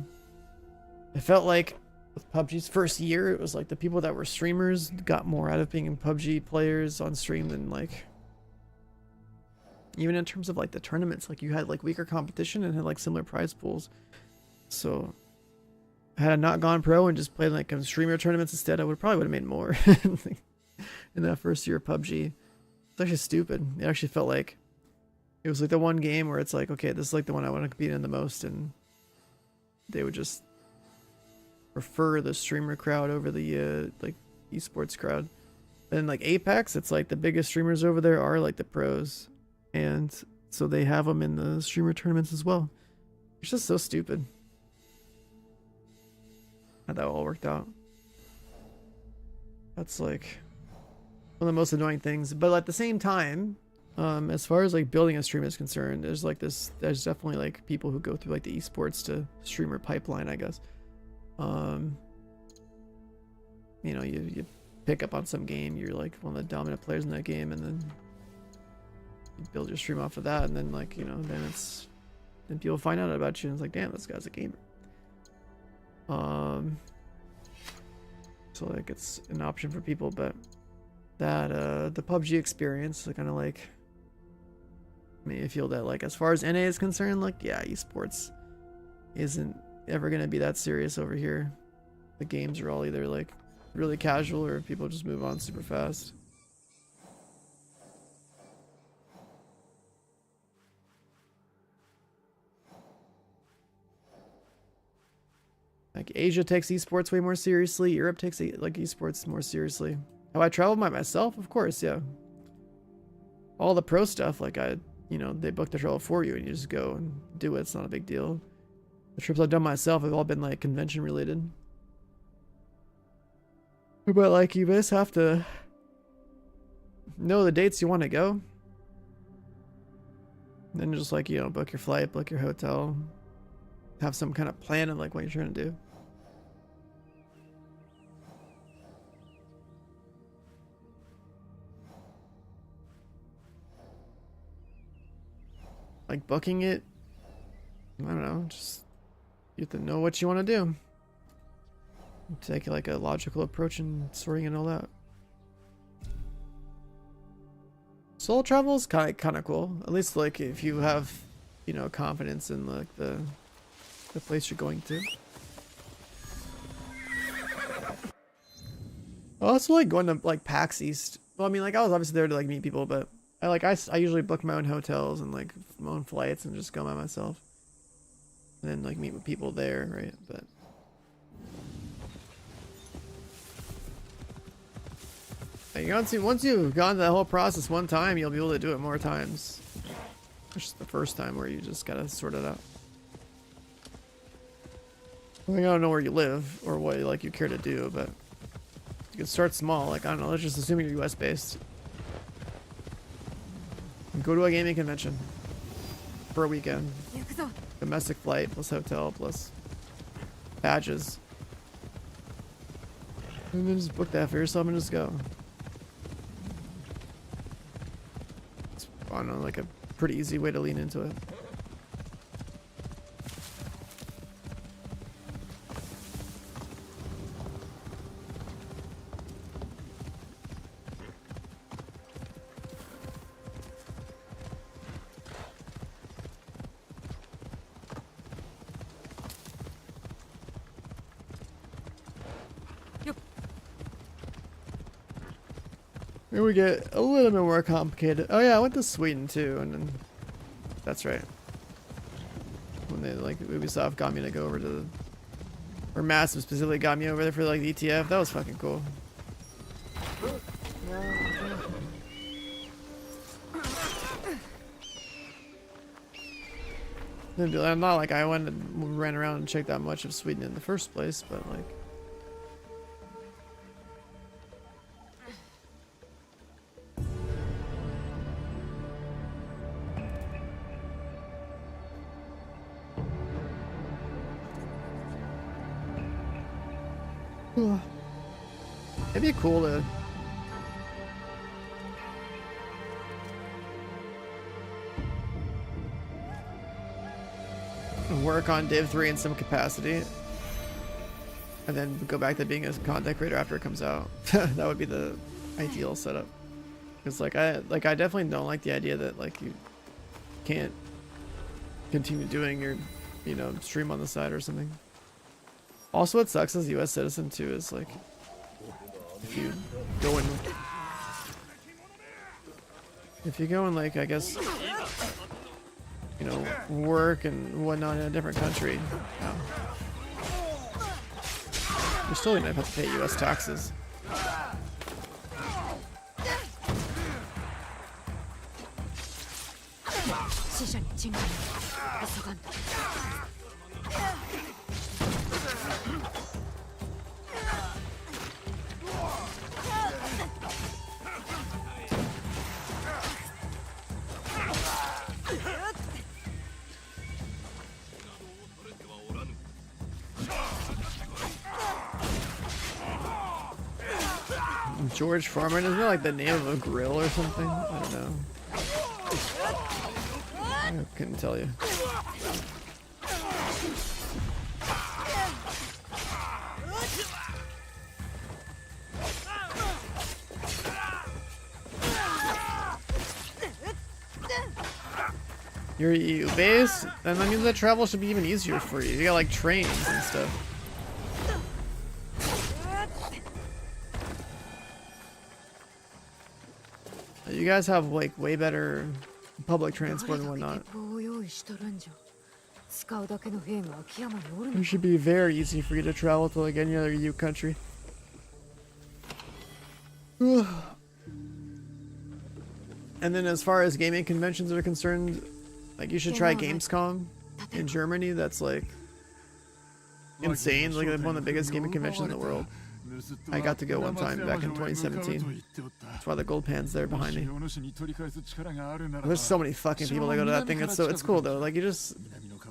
it felt like with PUBG's first year, it was like the people that were streamers got more out of being PUBG players on stream than like, even in terms of like the tournaments, like you had like weaker competition and had like similar prize pools. So had I not gone pro and just played like streamer tournaments instead, I probably would have made more in that first year of PUBG. It's actually stupid. It actually felt like it was like the one game where it's like, okay, this is like the one I want to compete in the most, and they would just prefer the streamer crowd over the like esports crowd. And like Apex, it's like the biggest streamers over there are like the pros, and so they have them in the streamer tournaments as well. It's just so stupid how that all worked out. That's like one of the most annoying things. But at the same time, as far as like building a stream is concerned, there's definitely like people who go through like the esports to streamer pipeline, I guess. You know, you pick up on some game, you're like one of the dominant players in that game, and then you build your stream off of that, and then like, you know, then people find out about you, and it's like, damn, this guy's a gamer. So like it's an option for people, but that the PUBG experience, I kind of like, I mean, I feel that like as far as NA is concerned, like yeah, esports isn't ever gonna be that serious over here. The games are all either like really casual or people just move on super fast. Like Asia takes esports way more seriously. Europe takes like esports more seriously. Have I traveled by myself? Of course, yeah. All the pro stuff, like you know, they book the travel for you and you just go and do it. It's not a big deal. The trips I've done myself have all been like convention related. But like you just have to know the dates you want to go. And then just like, you know, book your flight, book your hotel. Have some kind of plan of like what you're trying to do. Like booking it, I don't know, just you have to know what you want to do. Take like a logical approach and sorting it all out. Solo travel is kind of cool. At least like if you have, you know, confidence in like the place you're going to. I also like going to like PAX East. Well, I mean, like I was obviously there to like meet people, but I usually book my own hotels and like my own flights and just go by myself. And then like meet with people there, right? But like, once you've gone through that whole process one time, you'll be able to do it more times. It's just the first time where you just gotta sort it out. I think I don't know where you live or what like you care to do, but you can start small. Like I don't know, let's just assume you're US based. Go to a gaming convention for a weekend. Domestic flight plus hotel plus badges. And then just book that for yourself and just go. It's, I don't know, like a pretty easy way to lean into it. Here we get a little bit more complicated. Oh yeah, I went to Sweden too, and then that's right. When they like Ubisoft got me to go over to the, or Massive specifically got me over there for like the ETF. That was fucking cool. I'm not like I went and ran around and checked out much of Sweden in the first place, but like. It'd be cool to work on Div 3 in some capacity and then go back to being a content creator after it comes out. That would be the ideal setup. Because like I definitely don't like the idea that like you can't continue doing your, you know, stream on the side or something. Also, what sucks as a US citizen too is like if you go and like I guess you know work and whatnot in a different country, you're still gonna have to pay US taxes. George Foreman, isn't that like the name of a grill or something? I don't know. I couldn't tell you. You're EU base? Then that means that travel should be even easier for you. You got like trains and stuff. You guys have like way better public transport and whatnot. It should be very easy for you to travel to like any other EU country. And then as far as gaming conventions are concerned, like you should try Gamescom in Germany. That's like insane, like one of the biggest gaming conventions in the world. I got to go one time back in 2017. That's why the gold pan's there behind me. There's so many fucking people that go to that thing. It's cool though. Like you just,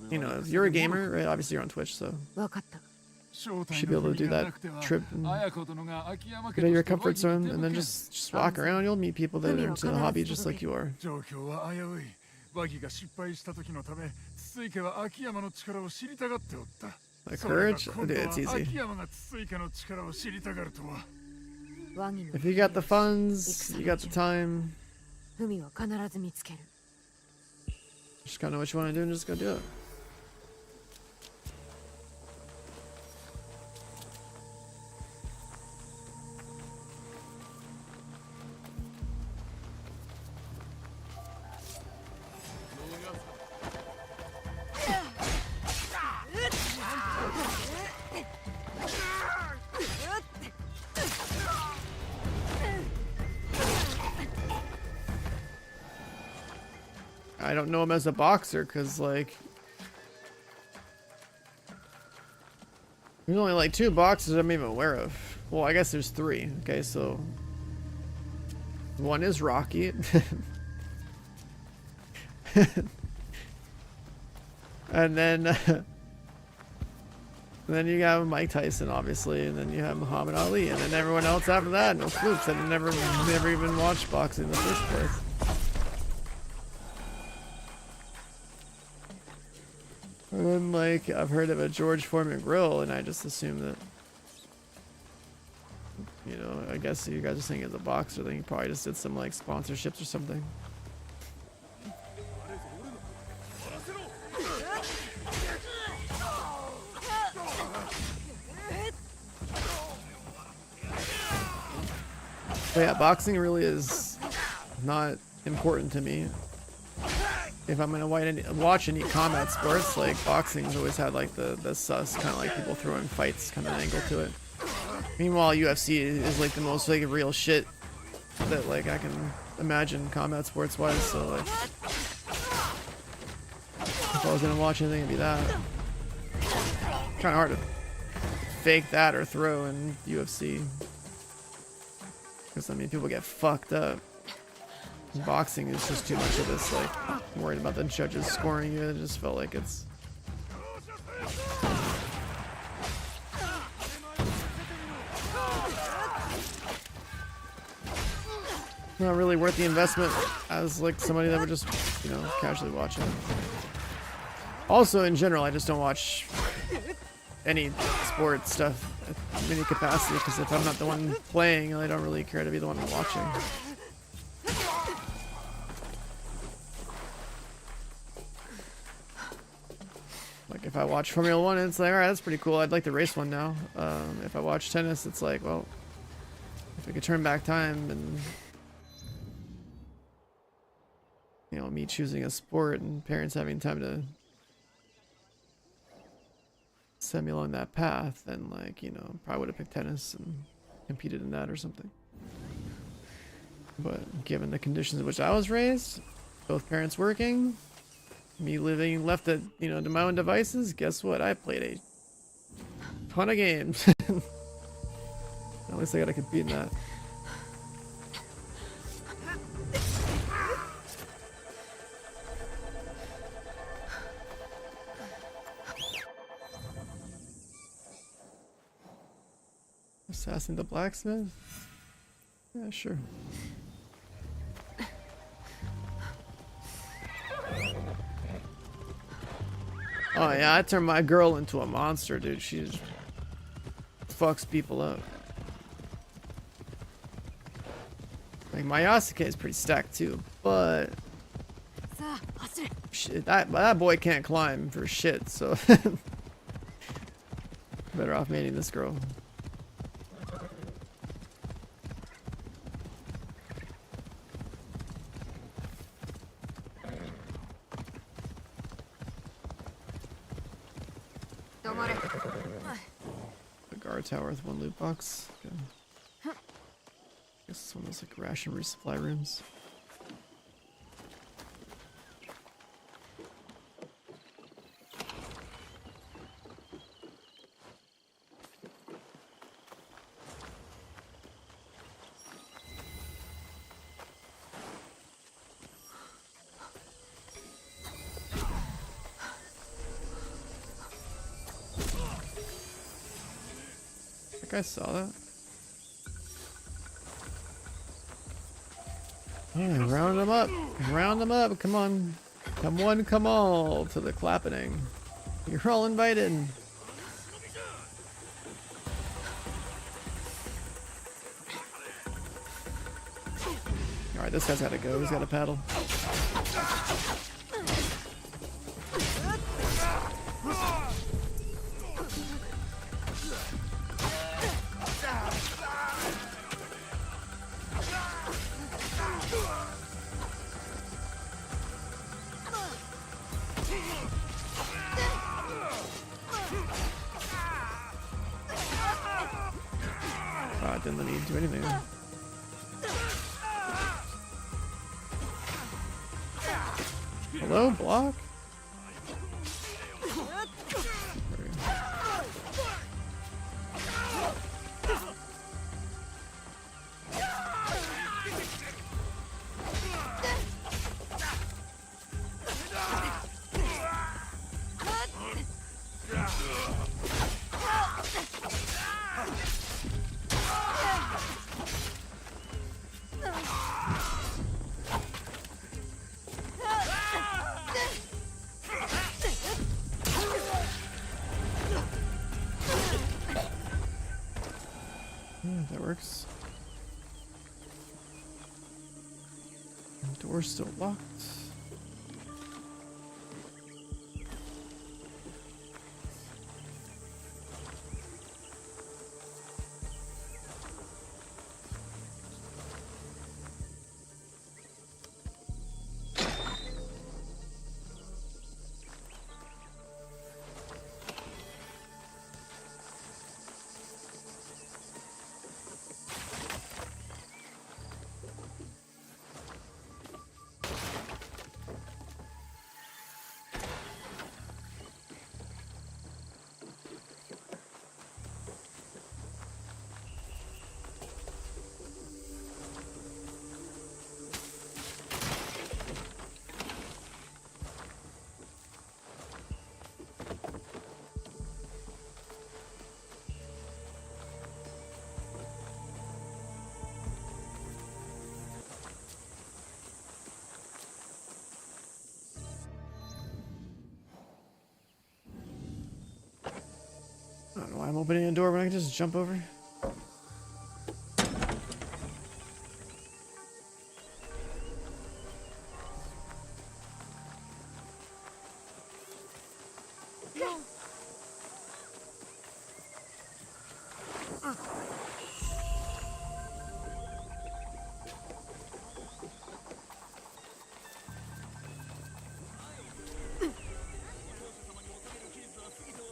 you know, if you're a gamer, right? Obviously you're on Twitch, so you should be able to do that trip and get out of your comfort zone and then just walk around. You'll meet people that are into the hobby just like you are. Like courage? Dude, it's easy. If you got the funds, you got the time, just gotta know what you want to do and just go do it. I don't know him as a boxer because like there's only like 2 boxers I'm even aware of. Well, I guess there's 3. Okay, so one is Rocky. And then And then you have Mike Tyson, obviously, and then you have Muhammad Ali, and then everyone else after that. No flukes. I never even watched boxing in the first place. And then, like, I've heard of a George Foreman grill, and I just assume that, you know, I guess you guys are saying as a boxer, then he probably just did some, like, sponsorships or something. But yeah, boxing really is not important to me. If I'm gonna watch any combat sports, like boxing's always had like the sus kind of like people throwing fights kind of angle to it. Meanwhile, UFC is like the most like real shit that like I can imagine combat sports wise. So like, if I was gonna watch anything, it'd be that. Kind of hard to fake that or throw in UFC. Because I mean, people get fucked up. Boxing is just too much of this, like, worried about the judges scoring you. It just felt like it's... not really worth the investment as, like, somebody that would just, you know, casually watch it. Also, in general, I just don't watch any sport stuff at any capacity, because if I'm not the one playing, I don't really care to be the one watching. Like if I watch Formula 1, it's like, alright, that's pretty cool. I'd like to race one now. If I watch tennis, it's like, well, if we could turn back time and, you know, me choosing a sport and parents having time to send me along that path, then, like, you know, probably would have picked tennis and competed in that or something. But given the conditions in which I was raised, both parents working, me living left at, you know, to my own devices, guess what? I played a ton of games. At least I gotta compete in that. Assassin the blacksmith? Yeah, sure. Oh yeah, I turned my girl into a monster, dude. She just fucks people up. Like my Yasuke is pretty stacked too, but shit, that boy can't climb for shit, so better off mating this girl. Tower with one loot box. Okay. I guess this one was like ration resupply rooms. I saw that. Alright, round them up. Round them up. Come on. Come one, come all to the clappening. You're all invited. Alright, this guy's gotta go. He's gotta paddle. Didn't let me do anything. Hello, block? That works. Door's still locked. I don't know why I'm opening a door when I can just jump over.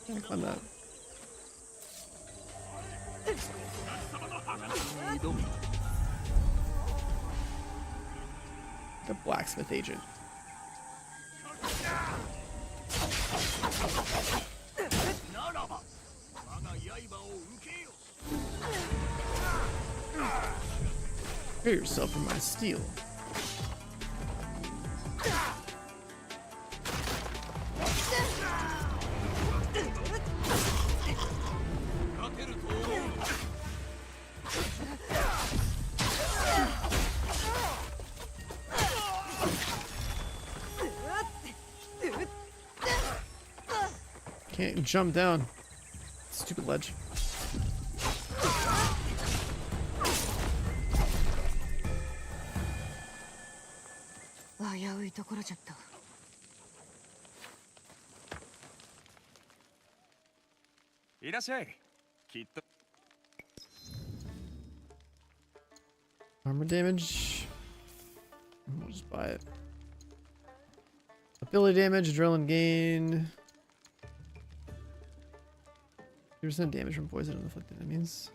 Can't climb that. The blacksmith agent. Prepare yourself for my steel. Can't jump down. Stupid ledge. Armor damage. We'll just buy it. Ability damage, adrenaline gain. 3% damage from poison and afflicted enemies.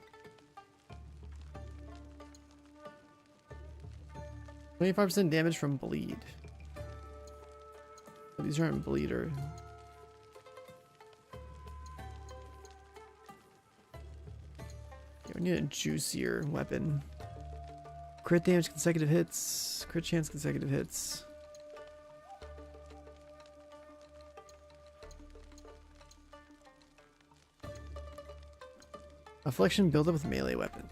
25% damage from bleed. But these aren't bleeder. Okay, we need a juicier weapon. Crit damage, consecutive hits. Crit chance, consecutive hits. Affliction build up with melee weapon.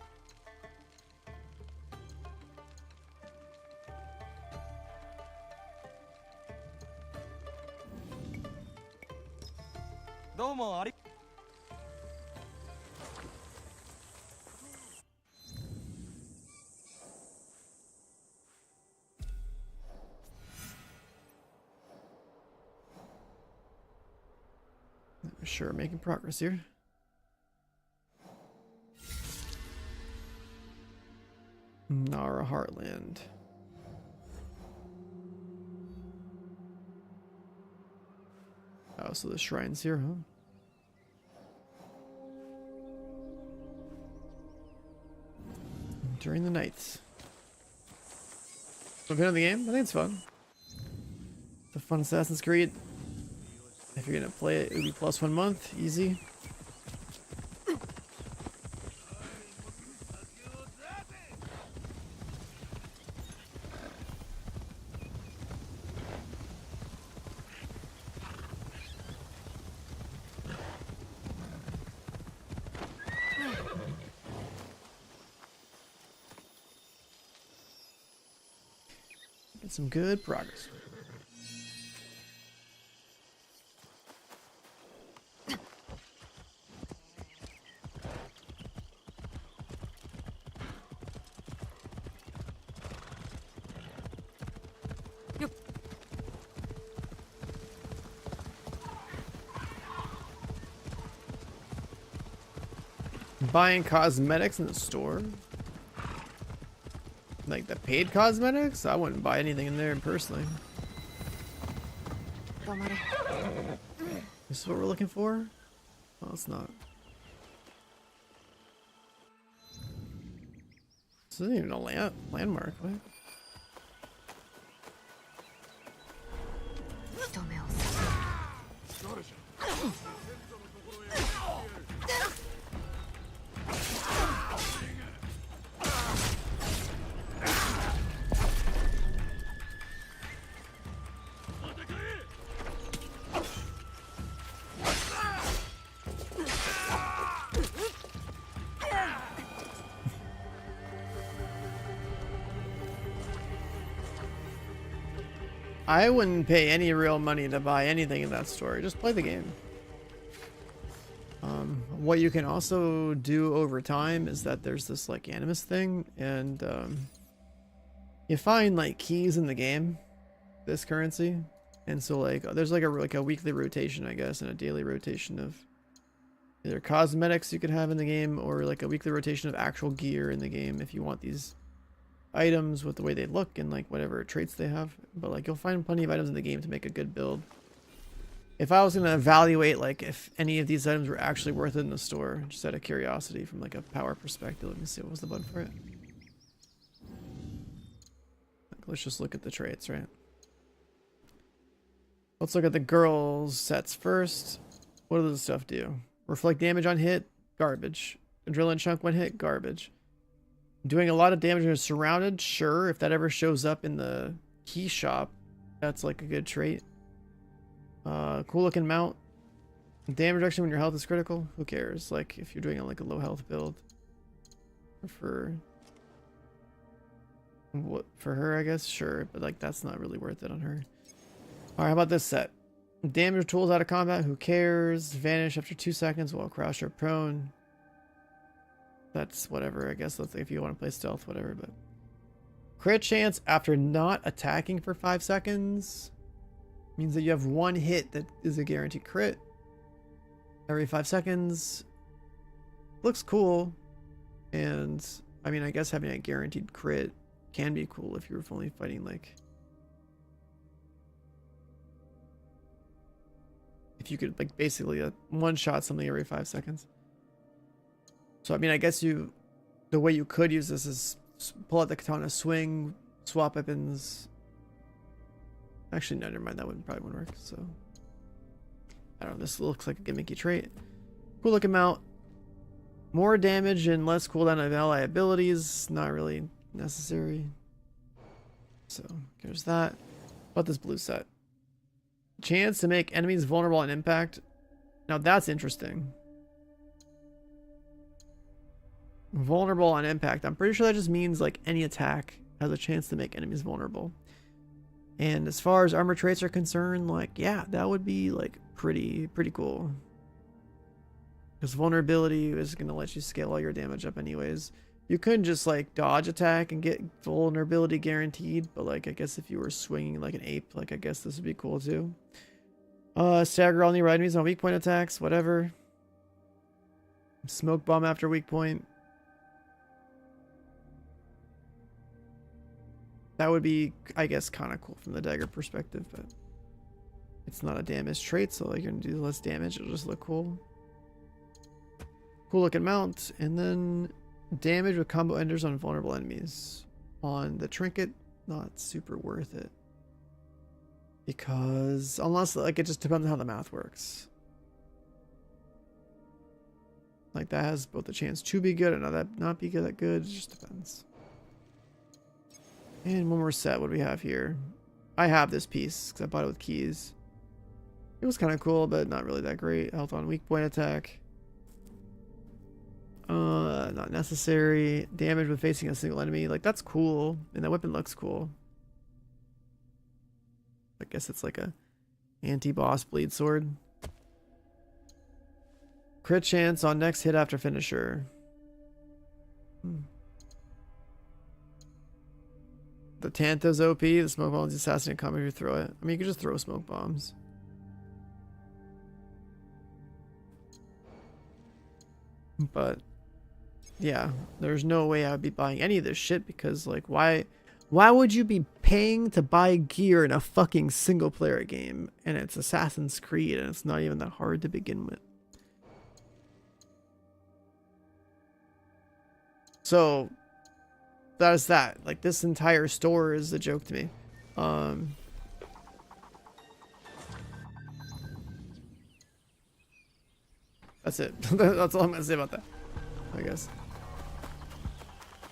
Sure, making progress here. Nara Heartland. Oh, so the shrine's here, huh? During the nights. Want to on the game? I think it's fun. It's a fun Assassin's Creed. If you're gonna play it, it would be plus 1 month, easy. Get some good progress. Buying cosmetics in the store. Like the paid cosmetics? I wouldn't buy anything in there personally. This is what we're looking for? Oh, it's not. This isn't even a landmark. What? I wouldn't pay any real money to buy anything in that store. Just play the game. What you can also do over time is that there's this like animus thing, and you find like keys in the game, this currency, and so like there's like a weekly rotation, I guess, and a daily rotation of either cosmetics you could have in the game, or like a weekly rotation of actual gear in the game if you want these items with the way they look and like whatever traits they have. But like you'll find plenty of items in the game to make a good build. If I was going to evaluate like if any of these items were actually worth it in the store, just out of curiosity from like a power perspective, let me see what was the button for it. Let's just look at the traits, right? Let's look at the girls sets first. What does this stuff do? Reflect damage on hit, garbage. Adrenaline chunk when hit, garbage. Doing a lot of damage when you're surrounded, sure. If that ever shows up in the key shop, that's like a good trait. Cool looking mount. Damage reduction when your health is critical. Who cares? Like if you're doing like a low health build. For what, for her, I guess, sure, but like that's not really worth it on her. All right, how about this set? Damage tools out of combat. Who cares? Vanish after 2 seconds while crouched or prone. That's whatever, I guess. That's if you want to play stealth, whatever. But crit chance after not attacking for 5 seconds means that you have one hit that is a guaranteed crit every 5 seconds. Looks cool, and I mean, I guess having a guaranteed crit can be cool if you're only fighting like, if you could like basically one shot something every 5 seconds. So I mean, I guess the way you could use this is pull out the katana, swing, swap weapons. Actually, no, never mind. That probably wouldn't work. So I don't know. This looks like a gimmicky trait. Cool looking mount. More damage and less cooldown of ally abilities. Not really necessary. So there's that. What about this blue set? Chance to make enemies vulnerable on impact. Now that's interesting. Vulnerable on impact. I'm pretty sure that just means like any attack has a chance to make enemies vulnerable. And as far as armor traits are concerned, like, yeah, that would be like pretty cool. Because vulnerability is going to let you scale all your damage up anyways. You couldn't just like dodge attack and get vulnerability guaranteed, but like I guess if you were swinging like an ape, like I guess this would be cool too. Stagger all new enemies on weak point attacks, whatever. Smoke bomb after weak point. That would be, I guess, kind of cool from the dagger perspective, but it's not a damage trait, so like you're gonna do less damage. It'll just look cool. Cool looking mount, and then damage with combo enders on vulnerable enemies. On the trinket, not super worth it, because unless like it just depends on how the math works. Like that has both the chance to be good and not be good that good. It just depends. And one more set. What do we have here? I have this piece because I bought it with keys. It was kind of cool, but not really that great. Health on weak point attack. Not necessary. Damage with facing a single enemy. Like that's cool, and that weapon looks cool. I guess it's like a anti-boss bleed sword. Crit chance on next hit after finisher. The Tanta's OP, the smoke bombs, assassinate combat if you throw it. I mean, you could just throw smoke bombs. But yeah, there's no way I would be buying any of this shit because, like, why would you be paying to buy gear in a fucking single player game? And it's Assassin's Creed and it's not even that hard to begin with. So that's that. Like, this entire store is a joke to me. That's it. That's all I'm gonna say about that, I guess.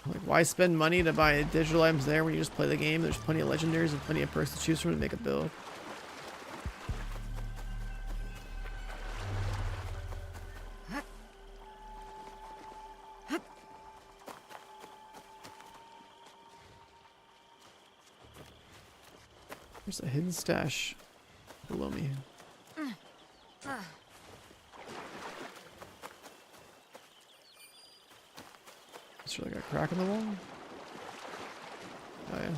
Like, why spend money to buy digital items there when you just play the game? There's plenty of legendaries and plenty of perks to choose from to make a build. There's a hidden stash below me. Is there like a crack in the wall? Oh yeah.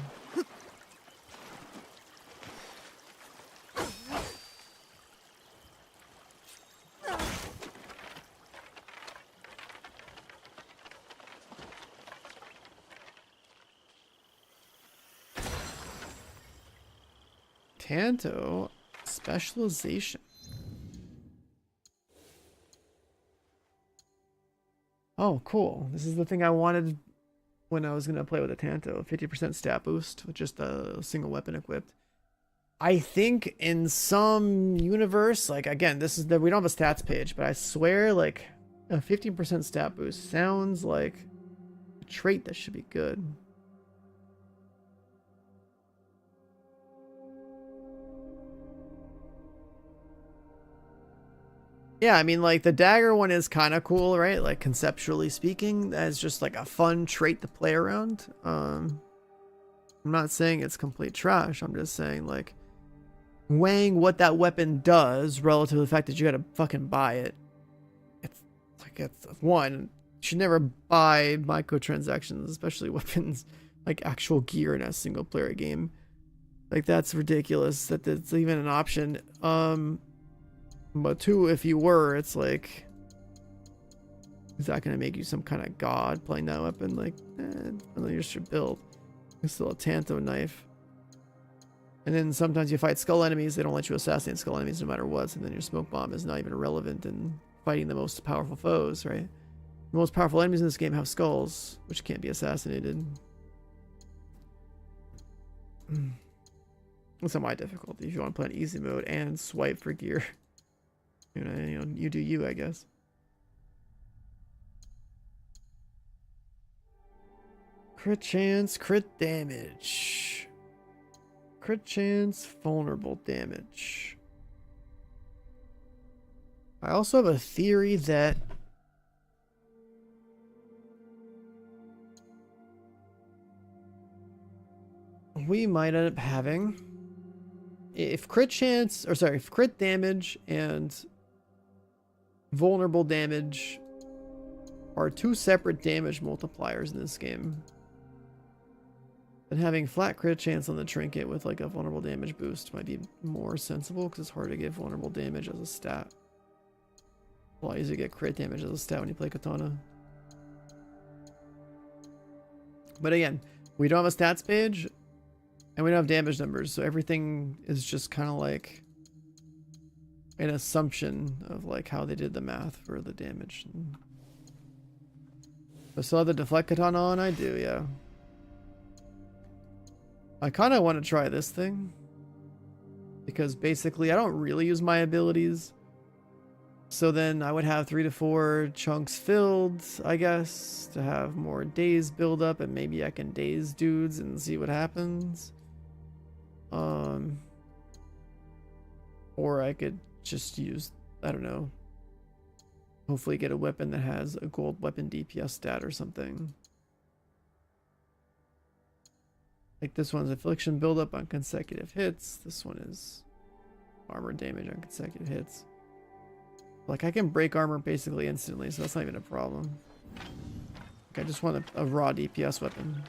Tanto specialization. Oh, cool. This is the thing I wanted when I was going to play with a Tanto. 50% stat boost with just a single weapon equipped. I think in some universe, like, again, this is the, we don't have a stats page, but I swear, like, a 15% stat boost sounds like a trait that should be good. Yeah, I mean, like, the dagger one is kind of cool, right? Like, conceptually speaking, as just like a fun trait to play around. I'm not saying it's complete trash. I'm just saying, like, weighing what that weapon does relative to the fact that you gotta fucking buy it. It's like, it's one, you should never buy microtransactions, especially weapons, like actual gear in a single player game. Like, that's ridiculous that that's even an option. But two, if you were, it's like, is that going to make you some kind of god playing that weapon? Like, you're just your build. It's still a Tanto knife. And then sometimes you fight skull enemies. They don't let you assassinate skull enemies no matter what. And then your smoke bomb is not even relevant in fighting the most powerful foes, right? The most powerful enemies in this game have skulls, which can't be assassinated. That's not my difficulty. If you want to play on easy mode and swipe for gear, you know, you do you, I guess. Crit chance, crit damage. Crit chance, vulnerable damage. I also have a theory that we might end up having, if crit chance, or sorry, if crit damage and vulnerable damage are two separate damage multipliers in this game, then having flat crit chance on the trinket with like a vulnerable damage boost might be more sensible, because it's hard to get vulnerable damage as a stat. A lot easier to get crit damage as a stat when you play Katana. But again, we don't have a stats page and we don't have damage numbers, so everything is just kind of like an assumption of like how they did the math for the damage. I still have the deflect katana on. I do, yeah. I kind of want to try this thing because basically I don't really use my abilities, so then I would have 3 to 4 chunks filled, I guess, to have more days build up, and maybe I can daze dudes and see what happens. Or I could just use, I don't know, hopefully get a weapon that has a gold weapon DPS stat or something. Like this one's affliction buildup on consecutive hits. This one is armor damage on consecutive hits. Like, I can break armor basically instantly, so that's not even a problem. Like, I just want a raw DPS weapon.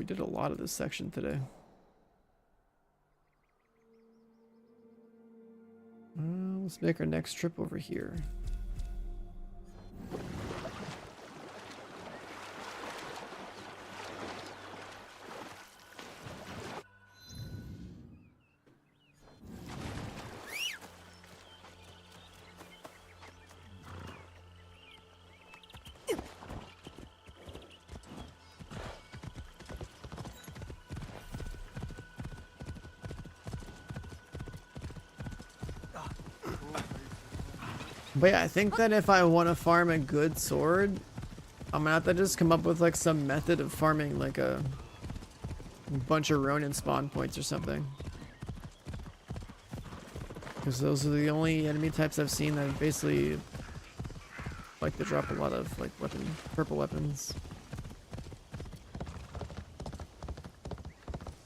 We did a lot of this section today. Let's make our next trip over here. But yeah, I think that if I want to farm a good sword, I'm gonna have to just come up with like some method of farming like a bunch of Ronin spawn points or something. Because those are the only enemy types I've seen that basically like to drop a lot of like purple weapons.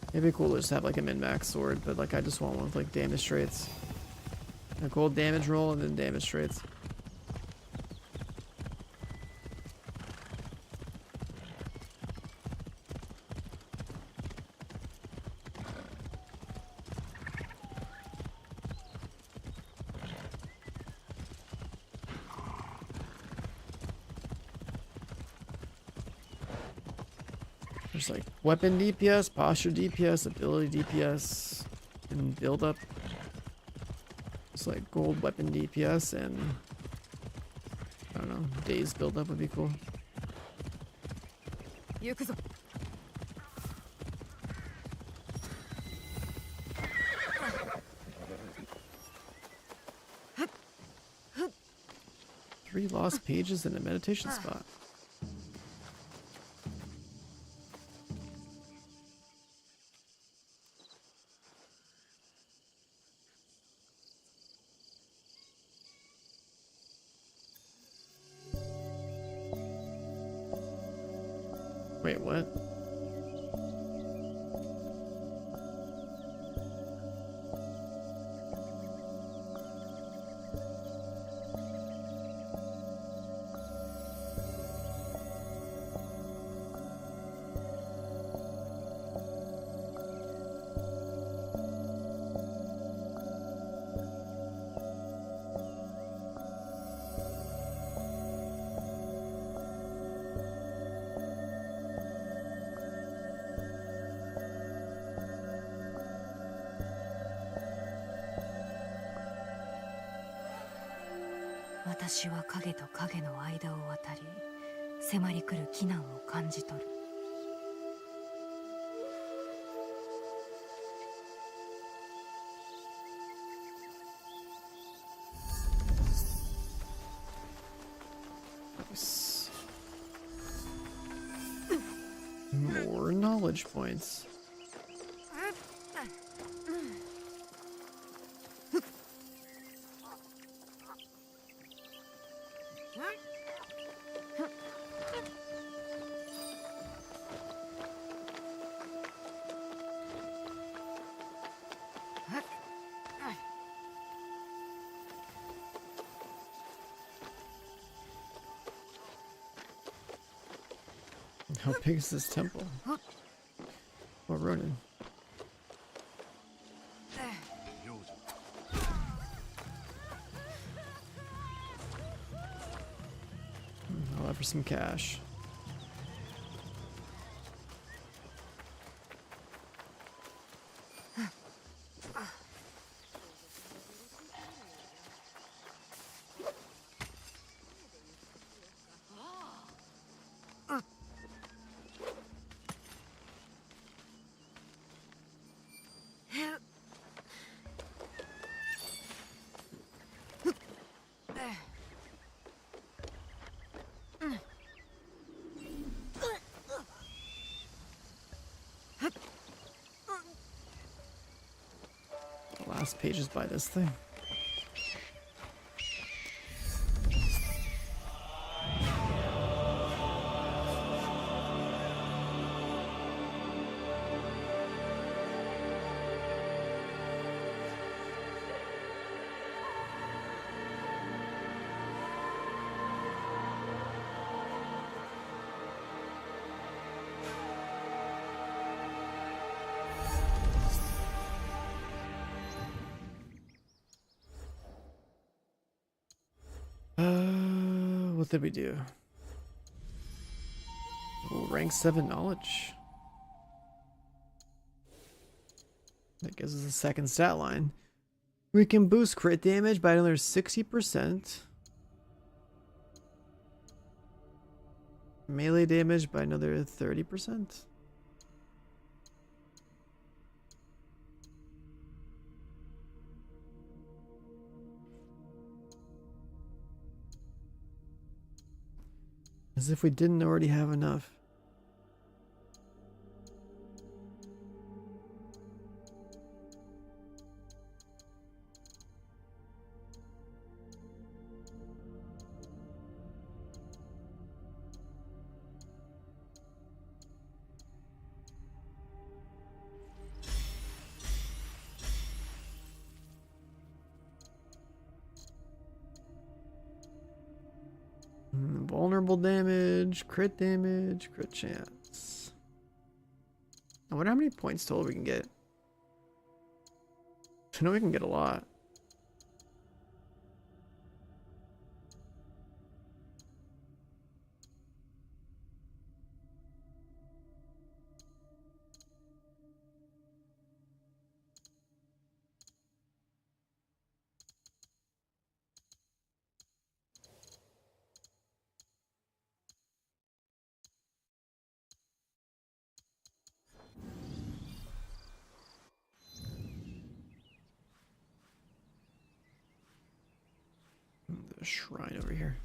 It'd be cool to just have like a min-max sword, but like I just want one with like damage traits. A gold damage roll and then damage traits. There's like weapon DPS, posture DPS, ability DPS, and build up. It's like gold weapon DPS and I don't know, days build up would be cool. Three lost pages in a meditation spot. Wait, what?私は影と影の間を渡り、迫り来る危難を感じ取る。Nice. More knowledge points. How big is this temple? Oh, Ronin. I'll offer some cash. Last pages by this thing. What did we do? Oh, rank 7 knowledge. That gives us a second stat line. We can boost crit damage by another 60%. Melee damage by another 30%. As if we didn't already have enough. Vulnerable damage, crit chance. I wonder how many points total we can get. I know we can get a lot. The shrine over here.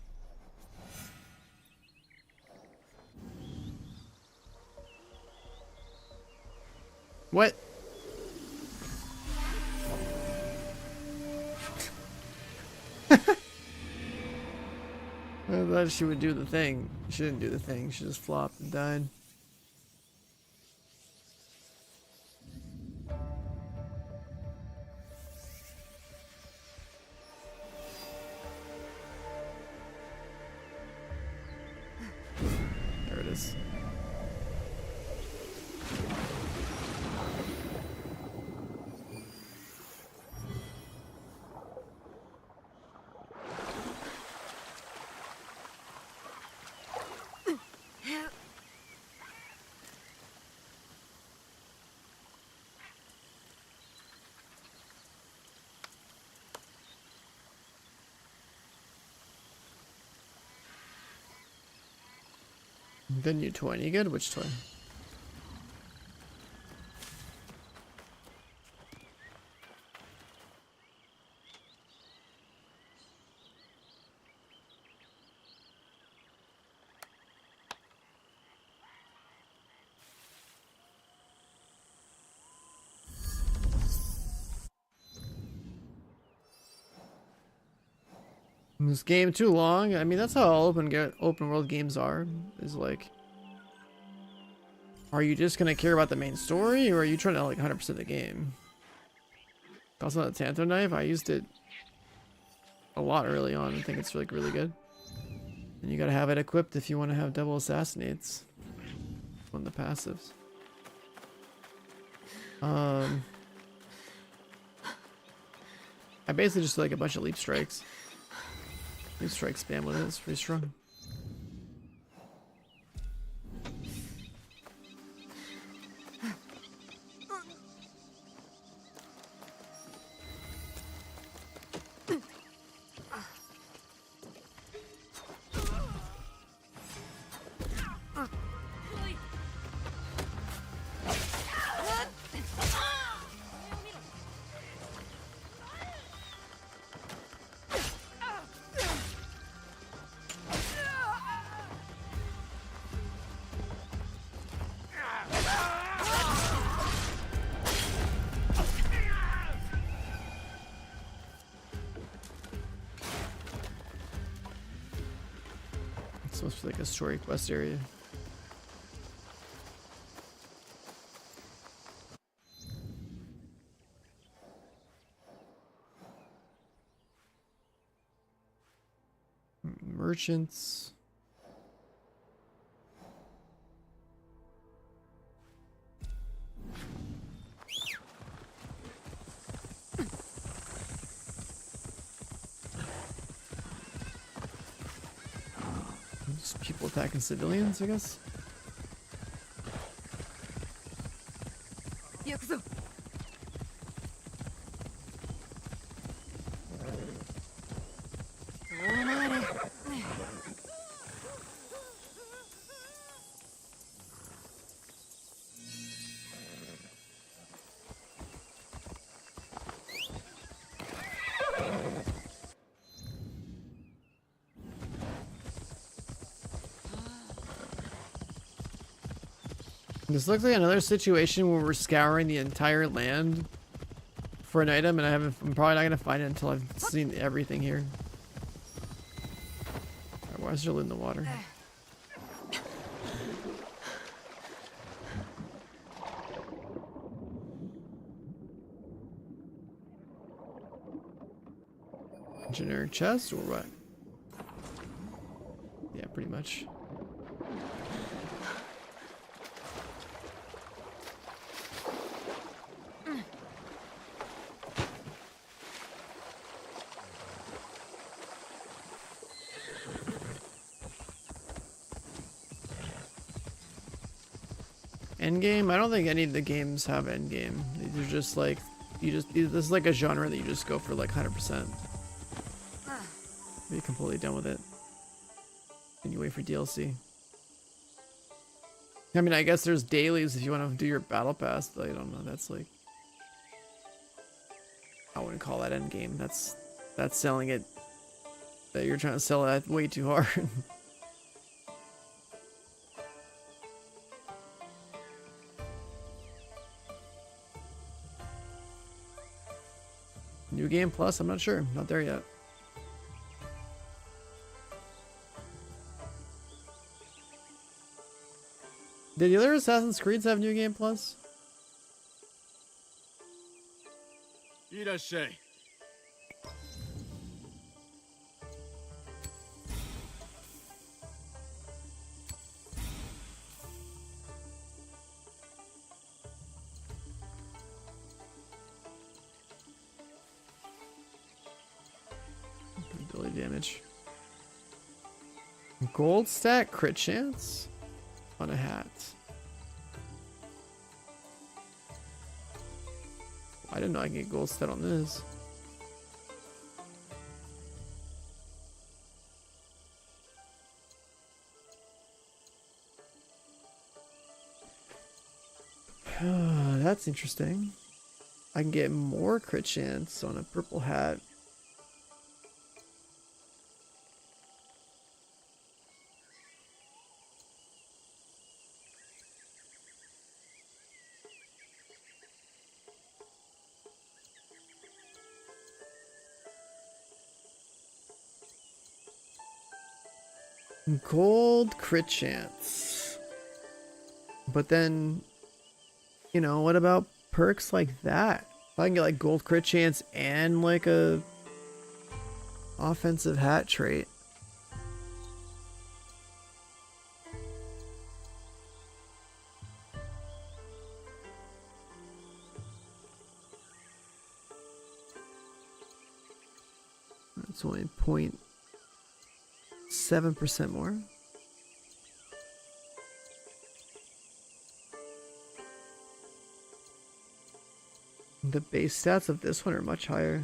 What? I thought she would do the thing. She didn't do the thing. She just flopped and died. There it is. The new toy. You good? Which toy? This game too long. I mean, that's how all open world games are. Is like, are you just gonna care about the main story, or are you trying to like 100% the game? Also, the Tanto knife, I used it a lot early on. I think it's like really good. And you gotta have it equipped if you want to have double assassinates on the passives. I basically just like a bunch of leap strikes. Leap strike spam with it, it's pretty strong. Supposed to be like a story quest area. Merchants. Just people attacking civilians, I guess. This looks like another situation where we're scouring the entire land for an item, and I'm probably not gonna find it until I've seen everything here. Alright, why is there in the water? Generic chest or what? Yeah, pretty much. Endgame? I don't think any of the games have endgame. These are just like, this is like a genre that you just go for like 100%. Be completely done with it. And you wait for DLC. I mean, I guess there's dailies if you want to do your battle pass, but I don't know. That's like, I wouldn't call that endgame. That's selling it. That you're trying to sell it way too hard. New Game Plus? I'm not sure. Not there yet. Did the other Assassin's Creeds have New Game Plus? いらっしゃい。Ability damage. Gold stat crit chance on a hat. I didn't know I could get gold stat on this. That's interesting. I can get more crit chance on a purple hat. Gold crit chance. But then, you know, what about perks like that? If I can get like gold crit chance and like a offensive hat trait. That's only 0.7% more. The base stats of this one are much higher.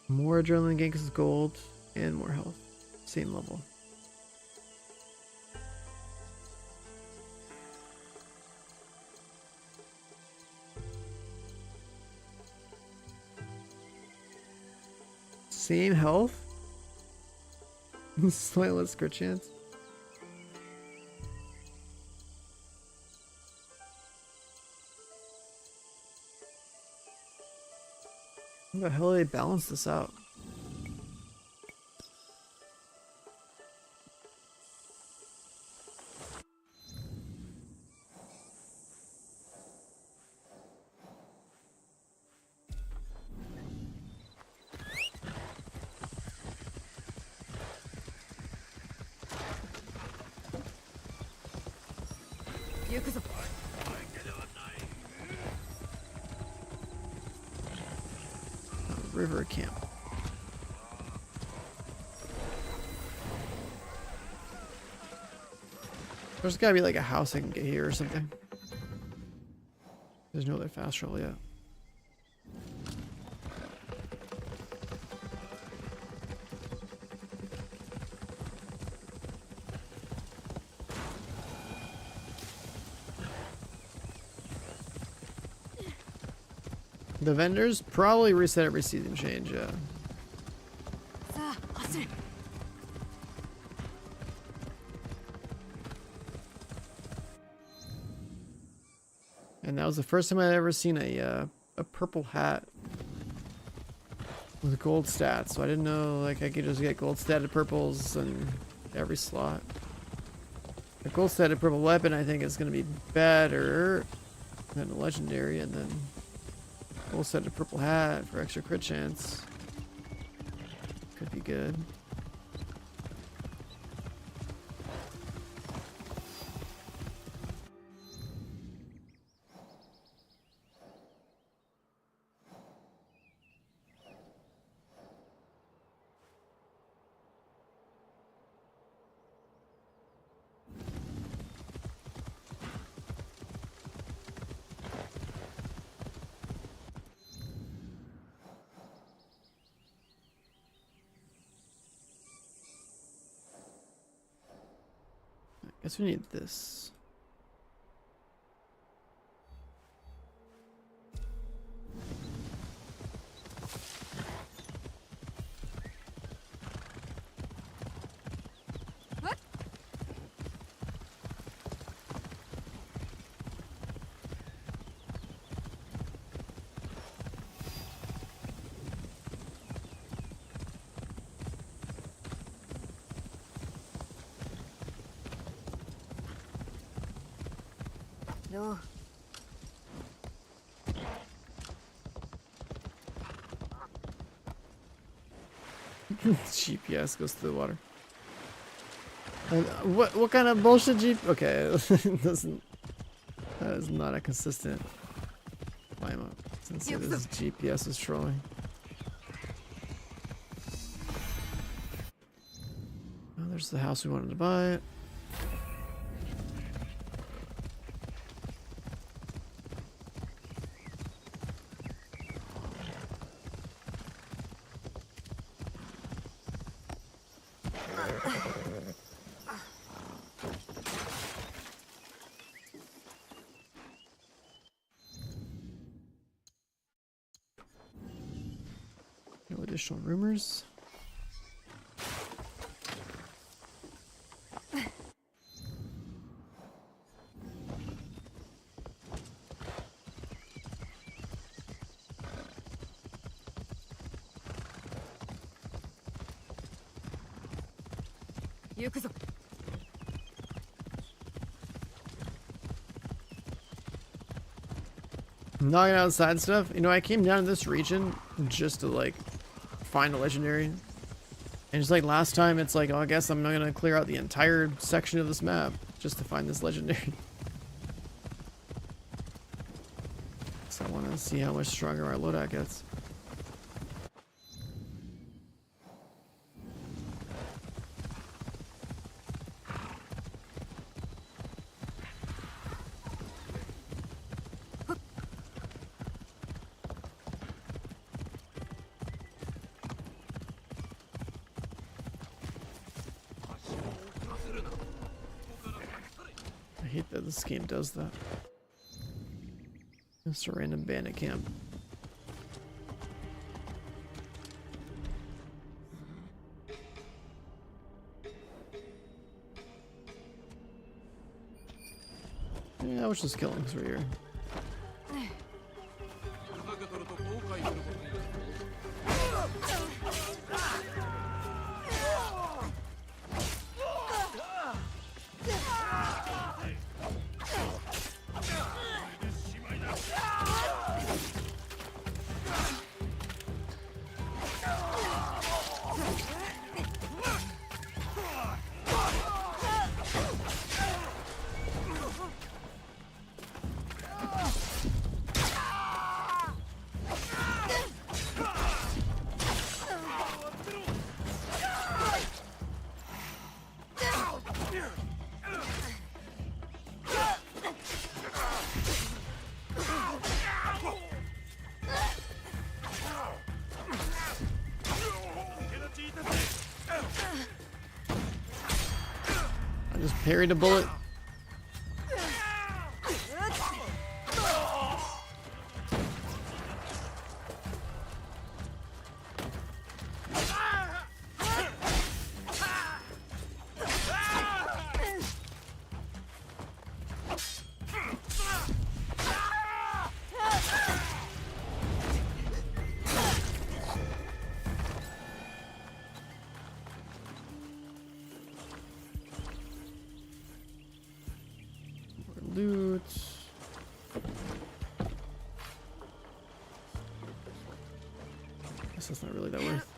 More adrenaline gain because it's gold and more health. Same level. Same health. Slightly less crit chance. How the hell do they balance this out? River camp. There's gotta be like a house I can get here or something. There's no other fast travel yet. The vendors probably reset every season change, yeah. And that was the first time I'd ever seen a purple hat with gold stats. So I didn't know like I could just get gold statted purples in every slot. A gold statted purple weapon I think is gonna be better than a legendary, and then gold statted purple hat for extra crit chance. Could be good. Guess we need this. What? No. GPS goes through the water. What kind of bullshit Okay, it doesn't. That is not a consistent climb up. Since this GPS is trolling. Oh, there's the house we wanted to buy. No additional rumors. Knocking out side stuff. You know, I came down to this region just to like find a legendary. And just like last time, it's like, oh, I guess I'm not gonna clear out the entire section of this map just to find this legendary. So I want to see how much stronger our loadout gets. I hate that this game does that. Just a random bandit camp. Yeah, I was just killing because we're here. Parried a bullet. Loot. Guess that's not really that worth.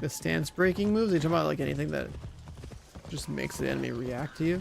The stance breaking moves? Are you talking about like anything that just makes the enemy react to you?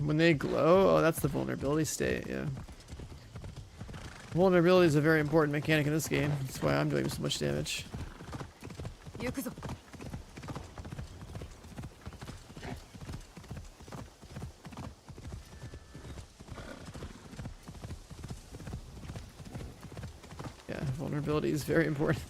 When they glow, oh, that's the vulnerability state, yeah. Vulnerability is a very important mechanic in this game. That's why I'm doing so much damage. Yeah, vulnerability is very important.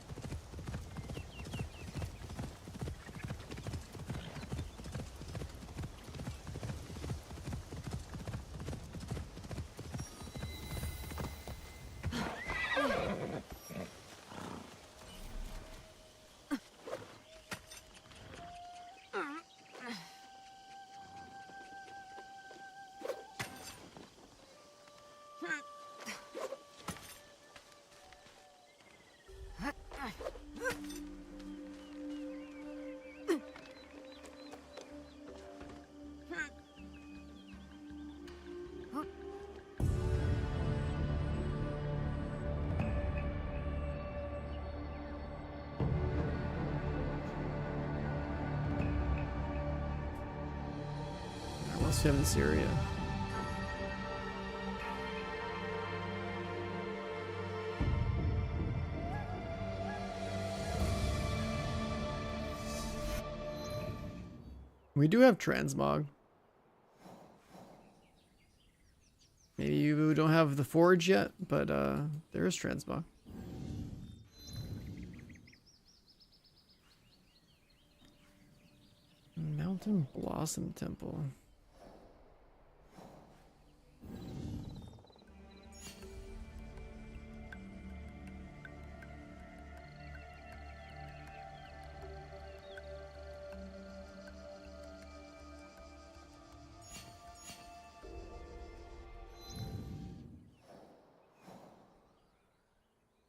What else do you have in this area? We do have transmog. Maybe you don't have the forge yet, but there is transmog. Mountain Blossom Temple.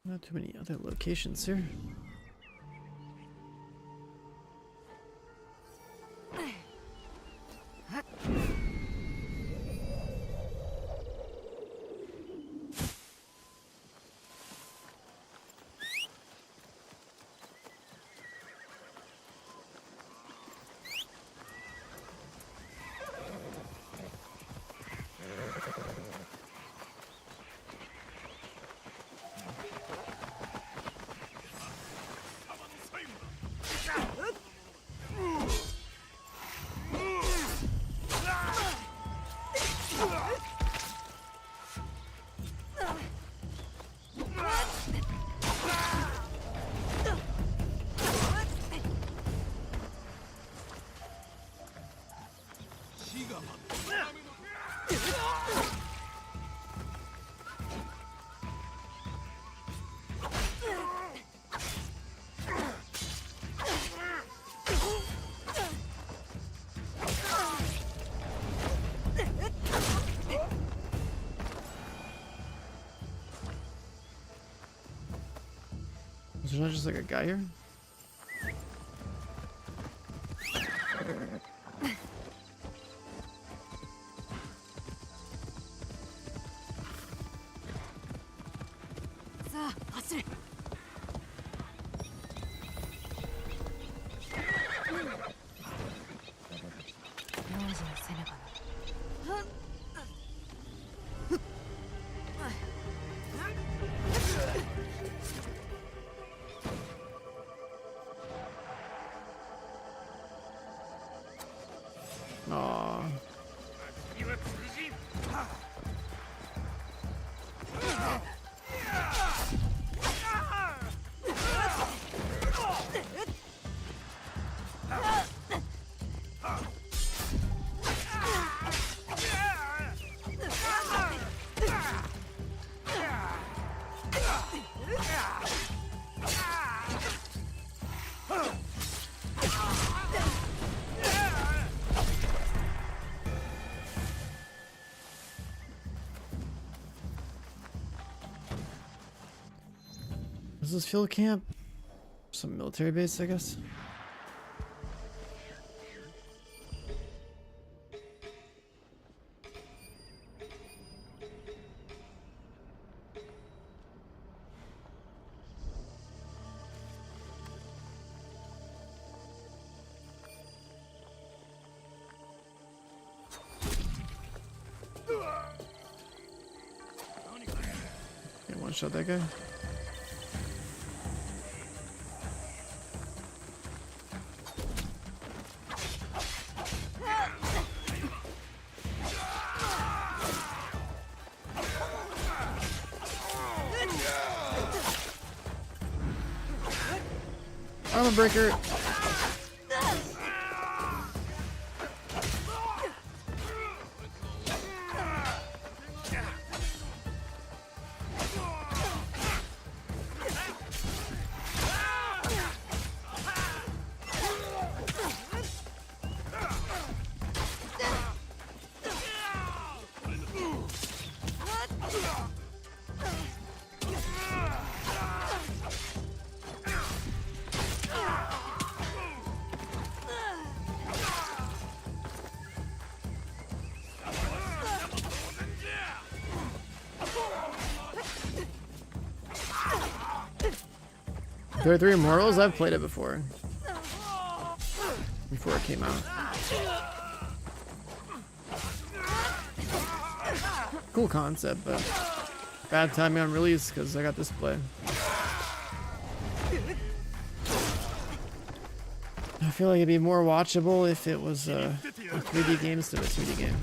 Not too many other locations here. Is there not just like a guy here? 走れ。用心せねばな。Aw. Is this field camp? Some military base, I guess. Okay, one shot that guy. Armor breaker. There are 3 Immortals? I've played it before. Before it came out. Cool concept, but bad timing on release because I got this play. I feel like it'd be more watchable if it was a 3D game instead of a 2D game.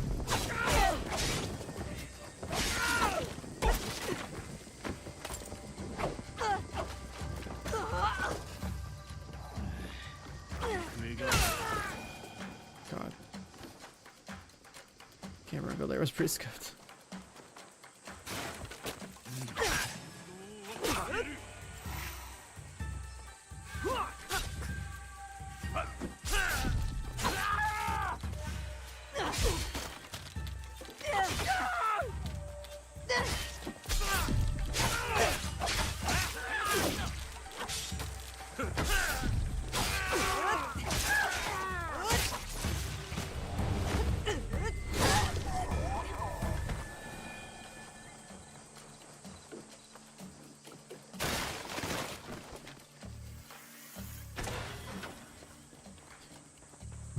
God. Camera angle there was pretty scuffed.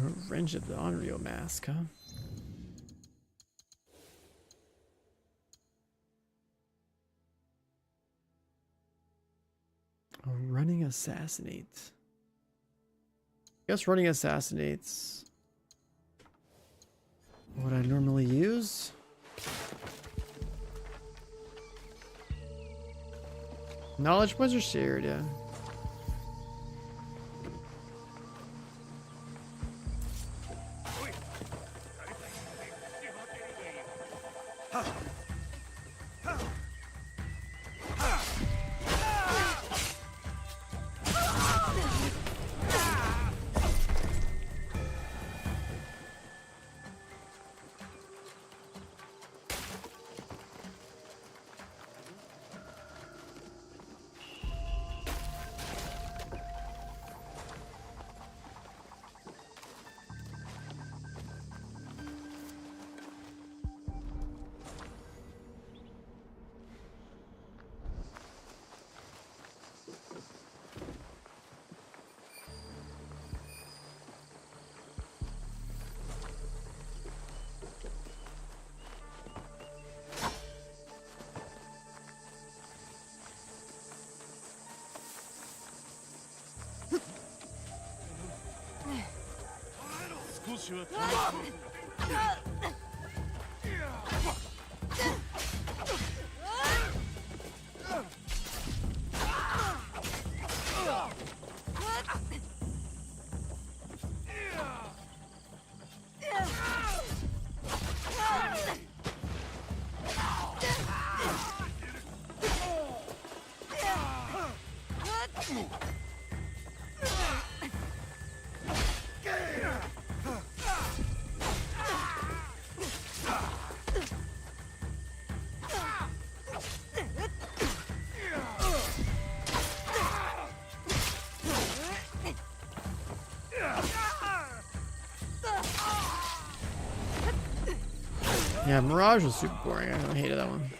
Revenge of the Onryo mask, huh? Oh, running assassinate. I guess running assassinates what I normally use. Knowledge points are shared, yeah. Yeah, Mirage was super boring. I hated that one.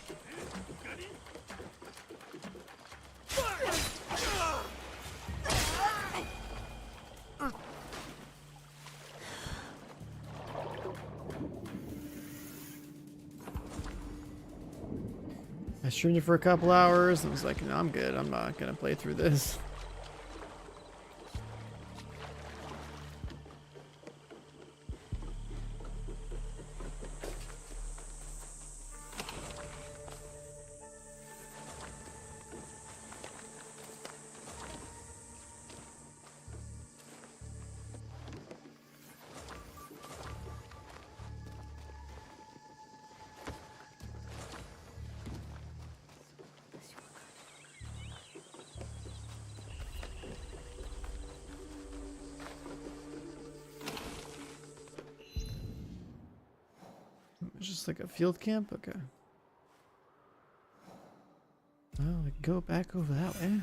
I streamed it for a couple hours and was like, no, I'm good. I'm not gonna play through this. It's just like a field camp? Okay. Well, we can go back over that way.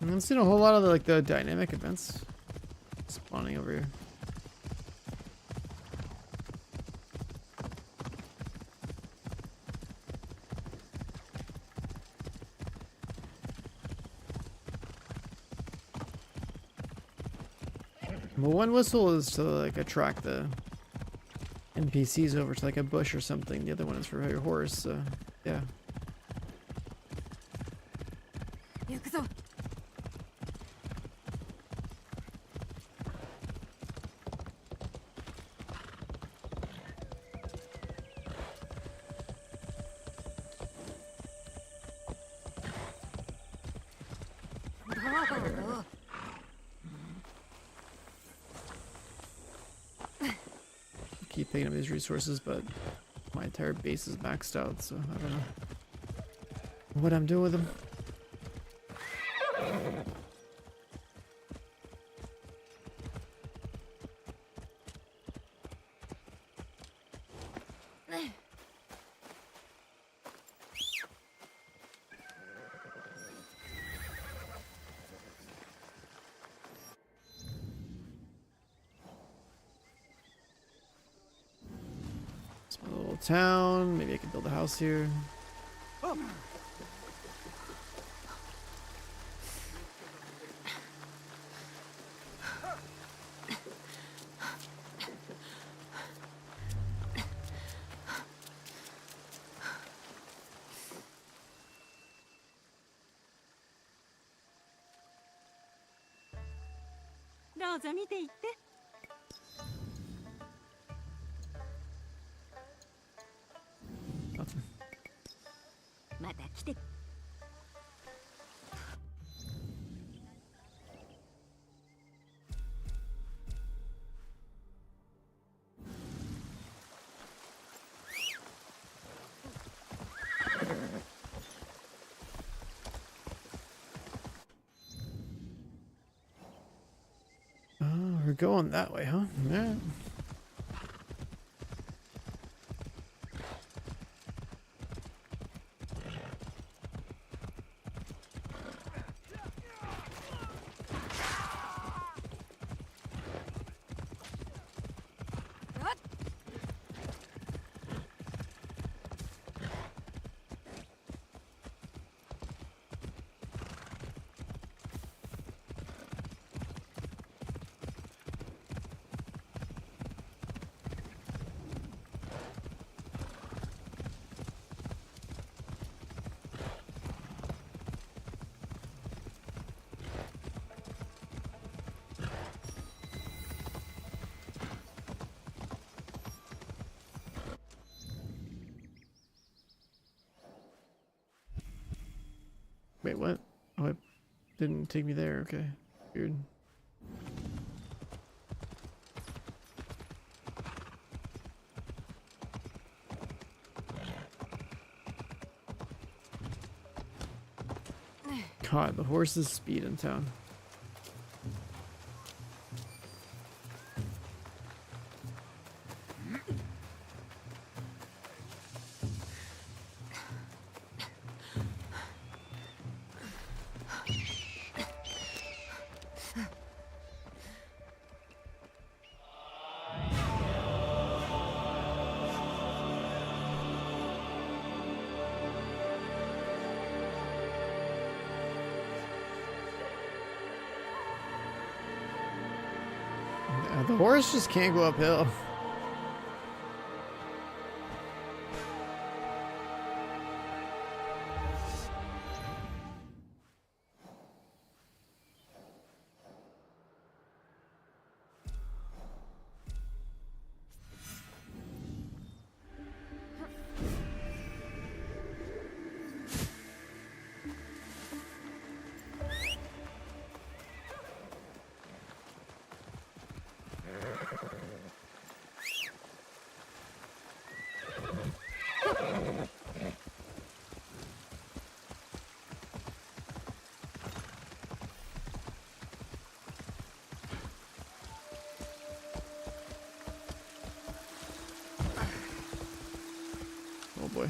I haven't seen a whole lot of the dynamic events spawning over here. Well, one whistle is to attract the NPCs over to a bush or something. The other one is for your horse. So yeah. Keep picking up these resources, but my entire base is maxed out, so I don't know what I'm doing with them. Town. Maybe I can build a house here. We're going that way, huh? Yeah. Wait, what? Oh, it didn't take me there. Okay. Weird. God, the horse's speed in town. The horse just can't go uphill. Oh boy.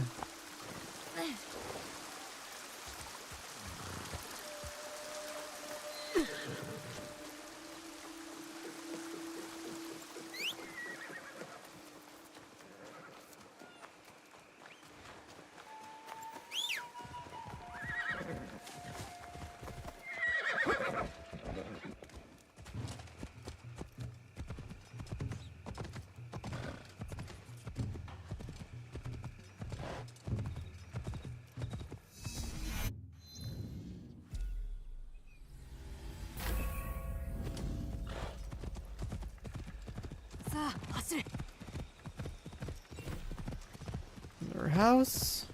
Our house.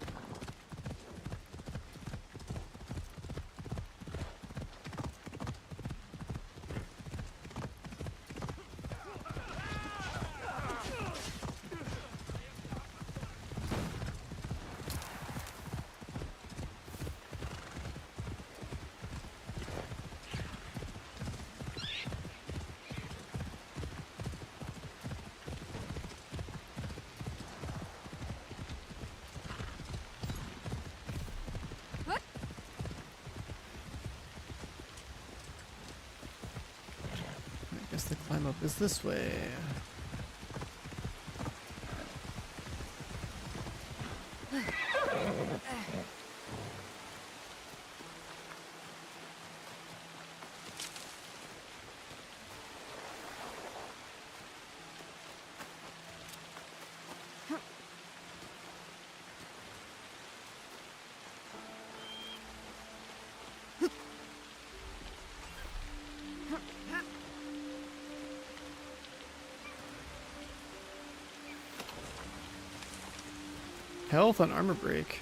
I guess the climb up is this way. Health on armor break.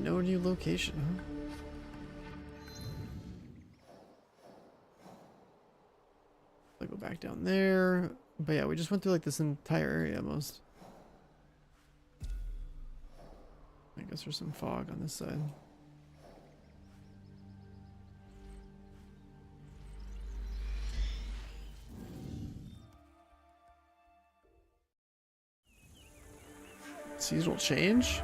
no new location, huh? I'll go back down there. But yeah, we just went through like this entire area almost. I guess there's some fog on this side. Seasonal change?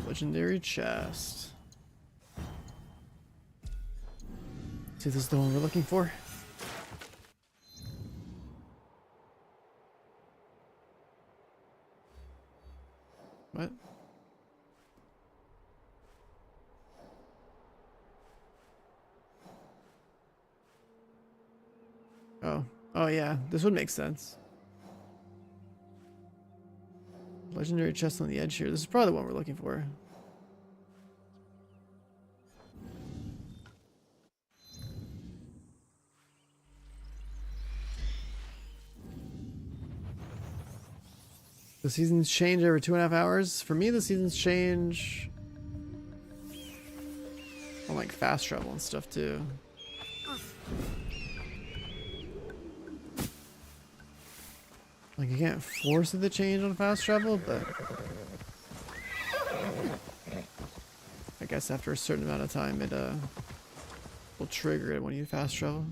Legendary chest. See if this is the one we're looking for. What? Oh. Oh yeah, this would make sense. Legendary chest on the edge here. This is probably the one we're looking for. The seasons change every 2.5 hours. For me, the seasons change on like fast travel and stuff too. Like you can't force it to change on fast travel, but I guess after a certain amount of time it will trigger it when you fast travel.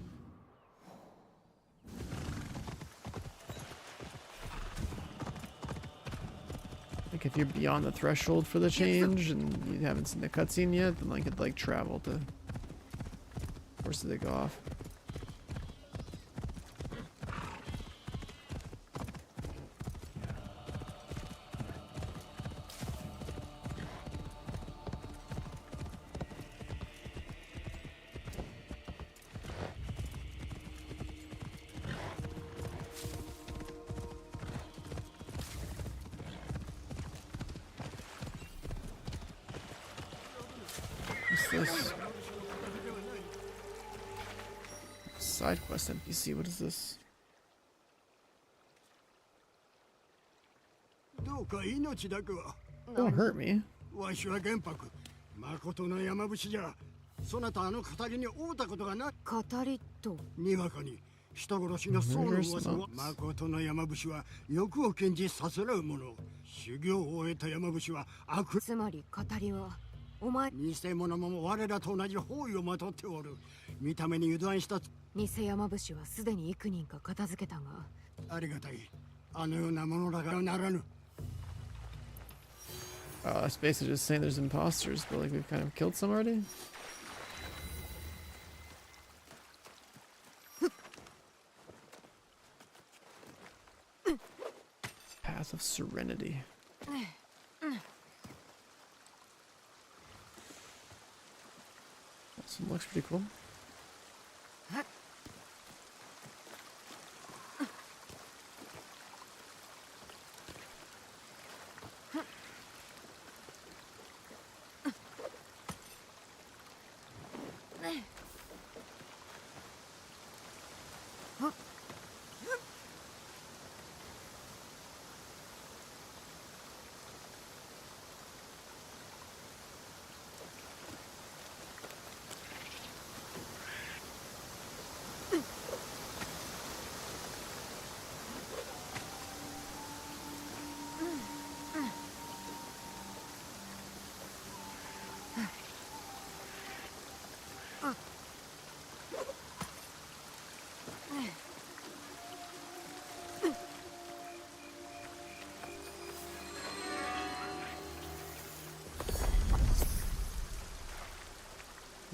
Like if you're beyond the threshold for the change and you haven't seen the cutscene yet, then like it'd like travel to force it to go off. This side quest NPC, what is this? Don't hurt me. Oh, that's basically just saying there's imposters, but like we've kind of killed some already. Path of Serenity. This one looks pretty cool.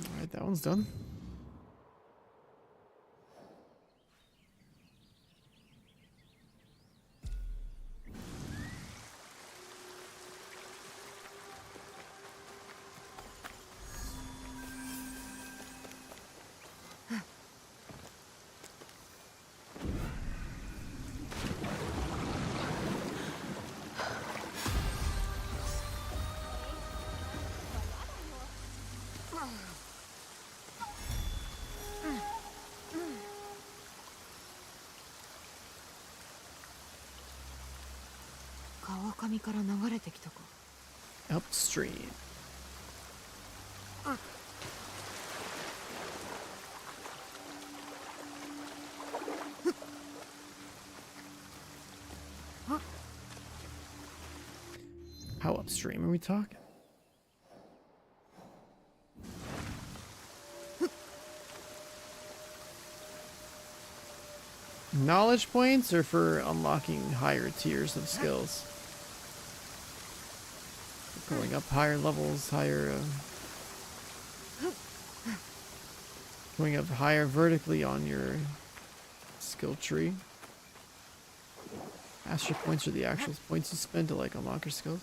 Alright, that one's done. 川上から流れてきたか。 Upstream. How upstream are we talking? Knowledge points are for unlocking higher tiers of skills. Going up higher levels, going up higher vertically on your skill tree. Master points are the actual points you spend to like unlock your skills.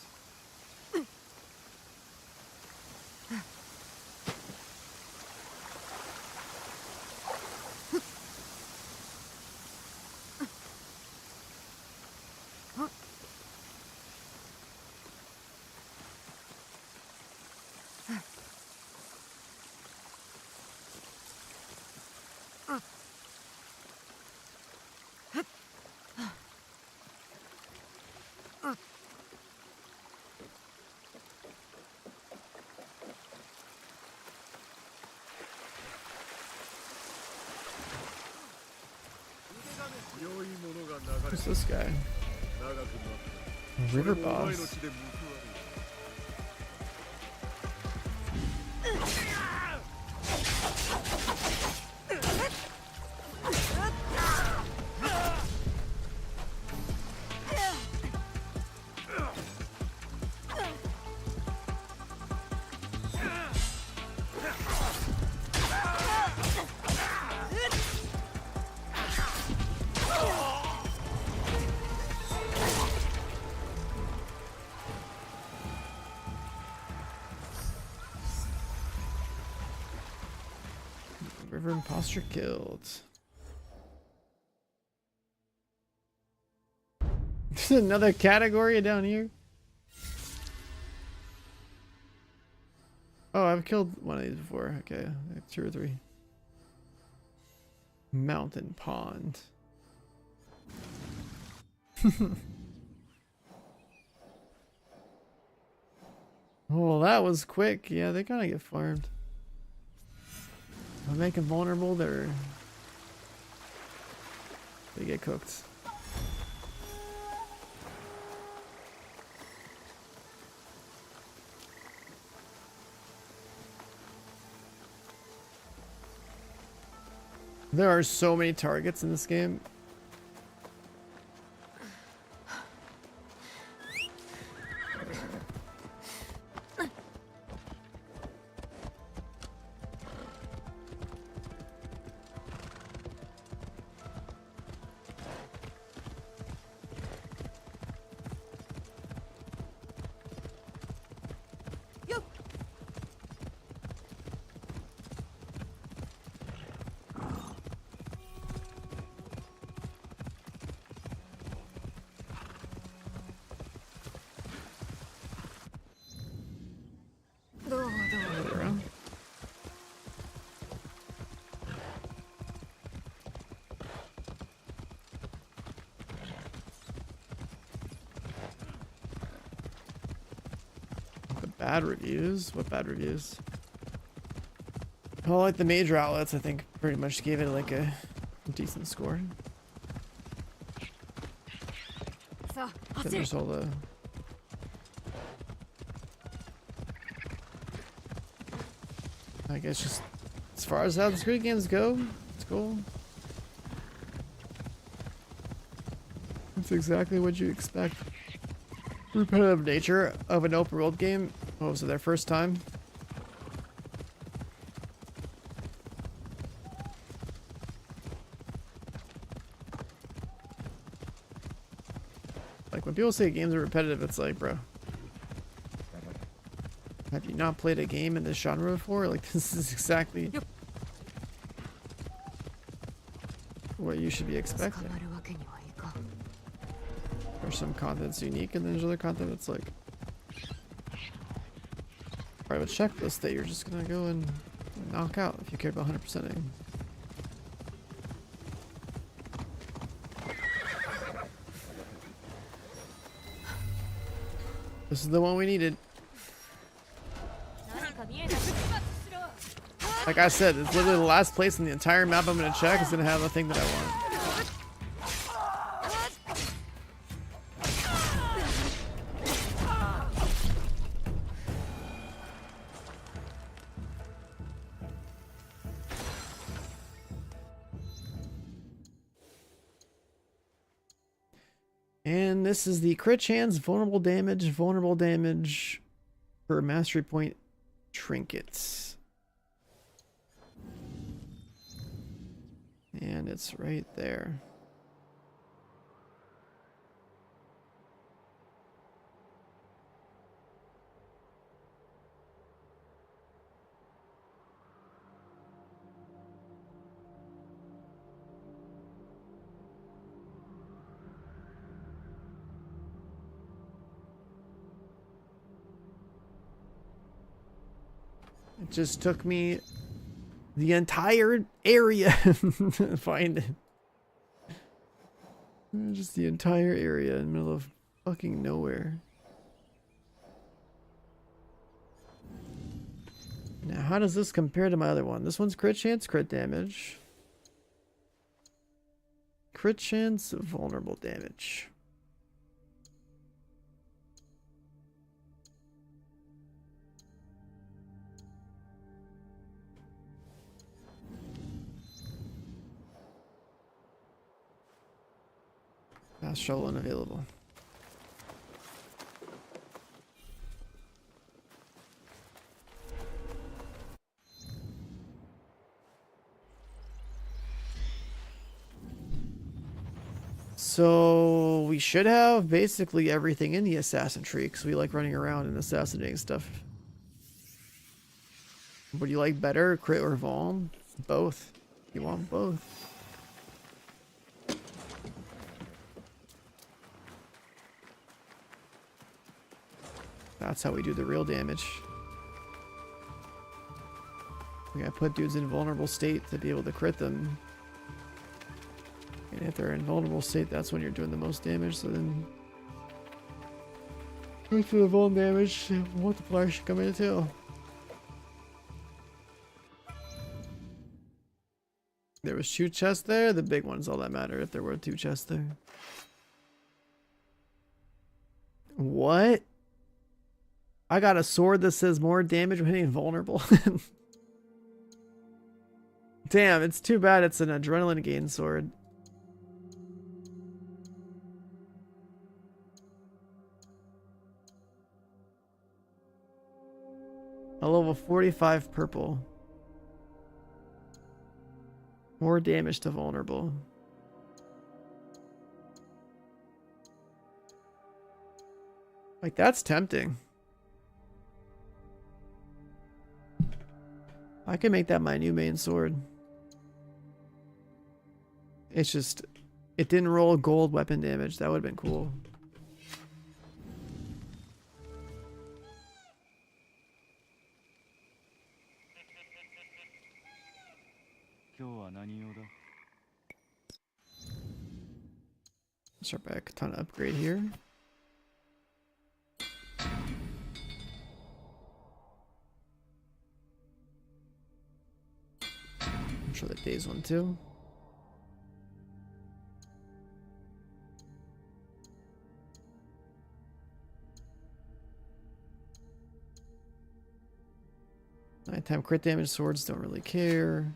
Who's this guy? River boss. River imposter killed. There's another category down here. Oh, I've killed one of these before. Okay, like 2 or 3. Mountain pond. Oh, that was quick. Yeah, they kind of get farmed. If I make them vulnerable, they get cooked. There are so many targets in this game. Bad reviews? What bad reviews? Well, like the major outlets, I think pretty much gave it like a decent score. Then there's all the... I guess just as far as how the Squid Games go, it's cool. That's exactly what you expect. Repetitive nature of an open world game. What was it, their first time? Like when people say games are repetitive, it's like, bro, have you not played a game in this genre before? Like this is exactly what you should be expecting. There's some content that's unique, and then there's other content that's like, part of a checklist that you're just gonna go and knock out if you care about 100%ing. This is the one we needed. Like I said, it's literally the last place in the entire map I'm gonna check is gonna have a thing that I want. And this is the crit chance, vulnerable damage per mastery point trinkets. And it's right there. It just took me the entire area to find it. Just the entire area in the middle of fucking nowhere. Now, how does this compare to my other one? This one's crit chance, crit damage. Crit chance, vulnerable damage. Fast shuttle unavailable. So we should have basically everything in the assassin tree because we like running around and assassinating stuff. What do you like better, crit or vuln? Both. You want both. That's how we do the real damage. We gotta put dudes in vulnerable state to be able to crit them. And if they're in vulnerable state, that's when you're doing the most damage. So then, for the vuln damage, multiplier should come in too. There was 2 chests there. The big one's all that matter if there were 2 chests there. What? I got a sword that says more damage when hitting vulnerable. Damn, it's too bad it's an adrenaline gain sword. A level 45 purple. More damage to vulnerable. Like, that's tempting. I can make that my new main sword. It's just, it didn't roll gold weapon damage. That would have been cool. Start by a katana upgrade here. I'm sure the day's one too. Nighttime crit damage swords don't really care.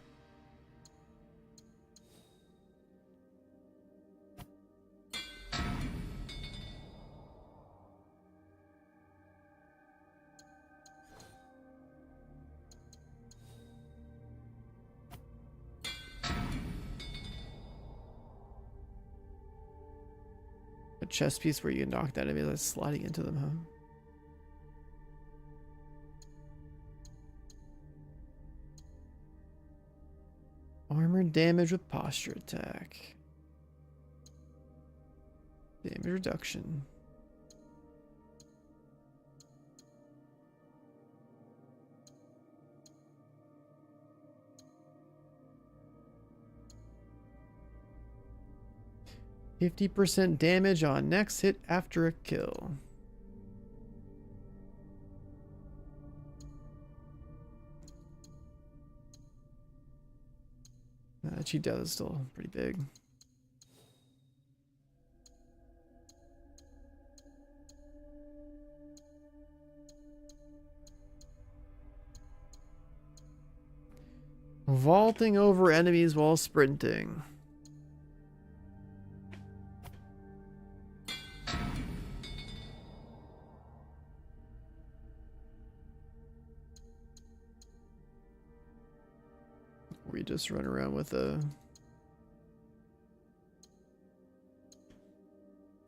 A chest piece where you can knock that enemy that's sliding into them, huh? Armor damage with posture attack. Damage reduction. %50 damage on next hit after a kill. That cheat death is still pretty big. Vaulting over enemies while sprinting. We just run around with a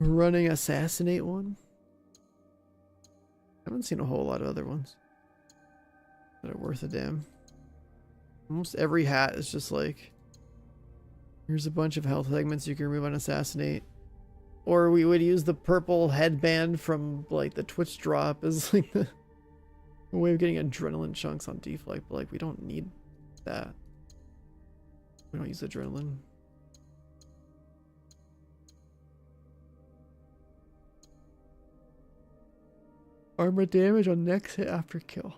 running assassinate one. I haven't seen a whole lot of other ones that are worth a damn. Almost every hat is just like, here's a bunch of health segments you can remove on assassinate. Or we would use the purple headband from like the Twitch drop as like the way of getting adrenaline chunks on deflect, but like we don't need that. We don't use adrenaline. Armor damage on next hit after kill.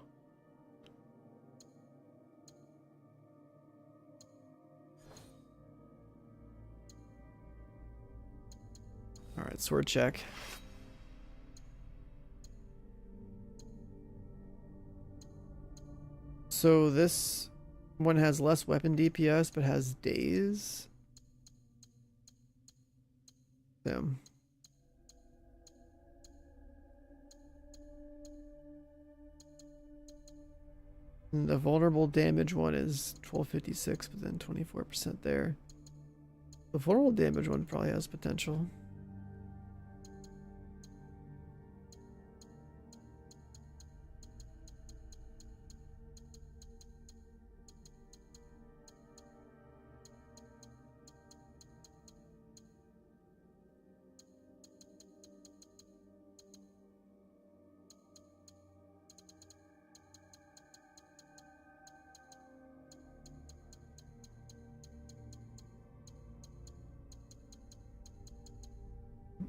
Alright, sword check. So this one has less weapon DPS, but has daze. Damn. And the vulnerable damage one is 1256, but then 24% there. The vulnerable damage one probably has potential.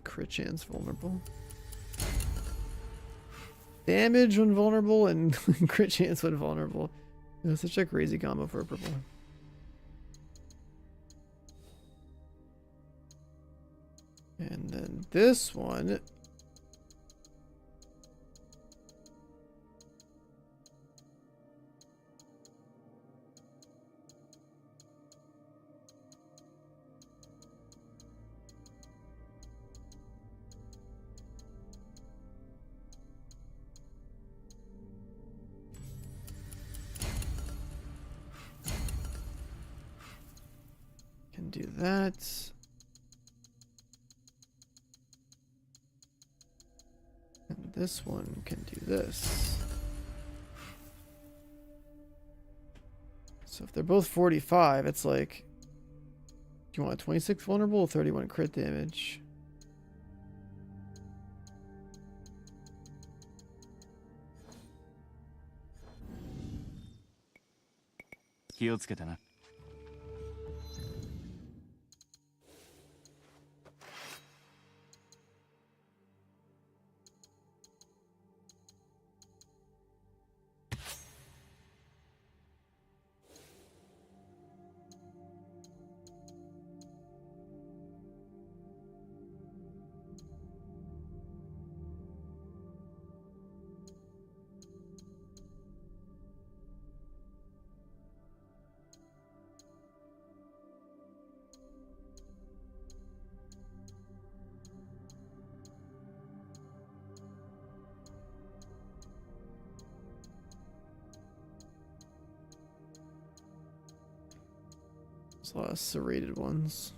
Crit chance vulnerable. Damage when vulnerable and crit chance when vulnerable. That's such a crazy combo for a purple. And then this one. Can do that. And this one can do this. So if they're both 45, it's like, do you want a 26 vulnerable or 31 crit damage? There's a lot of serrated ones.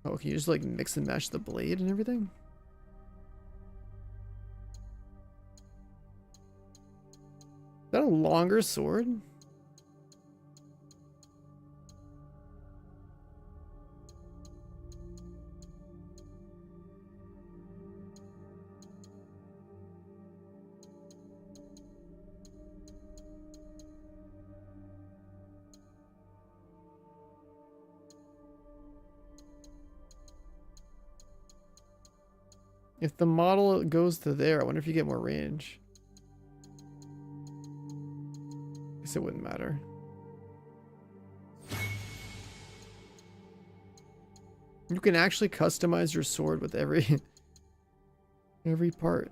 Oh, can you just like mix and match the blade and everything? Is that a longer sword? If the model goes to there, I wonder if you get more range. guess it wouldn't matter. You can actually customize your sword with every every part.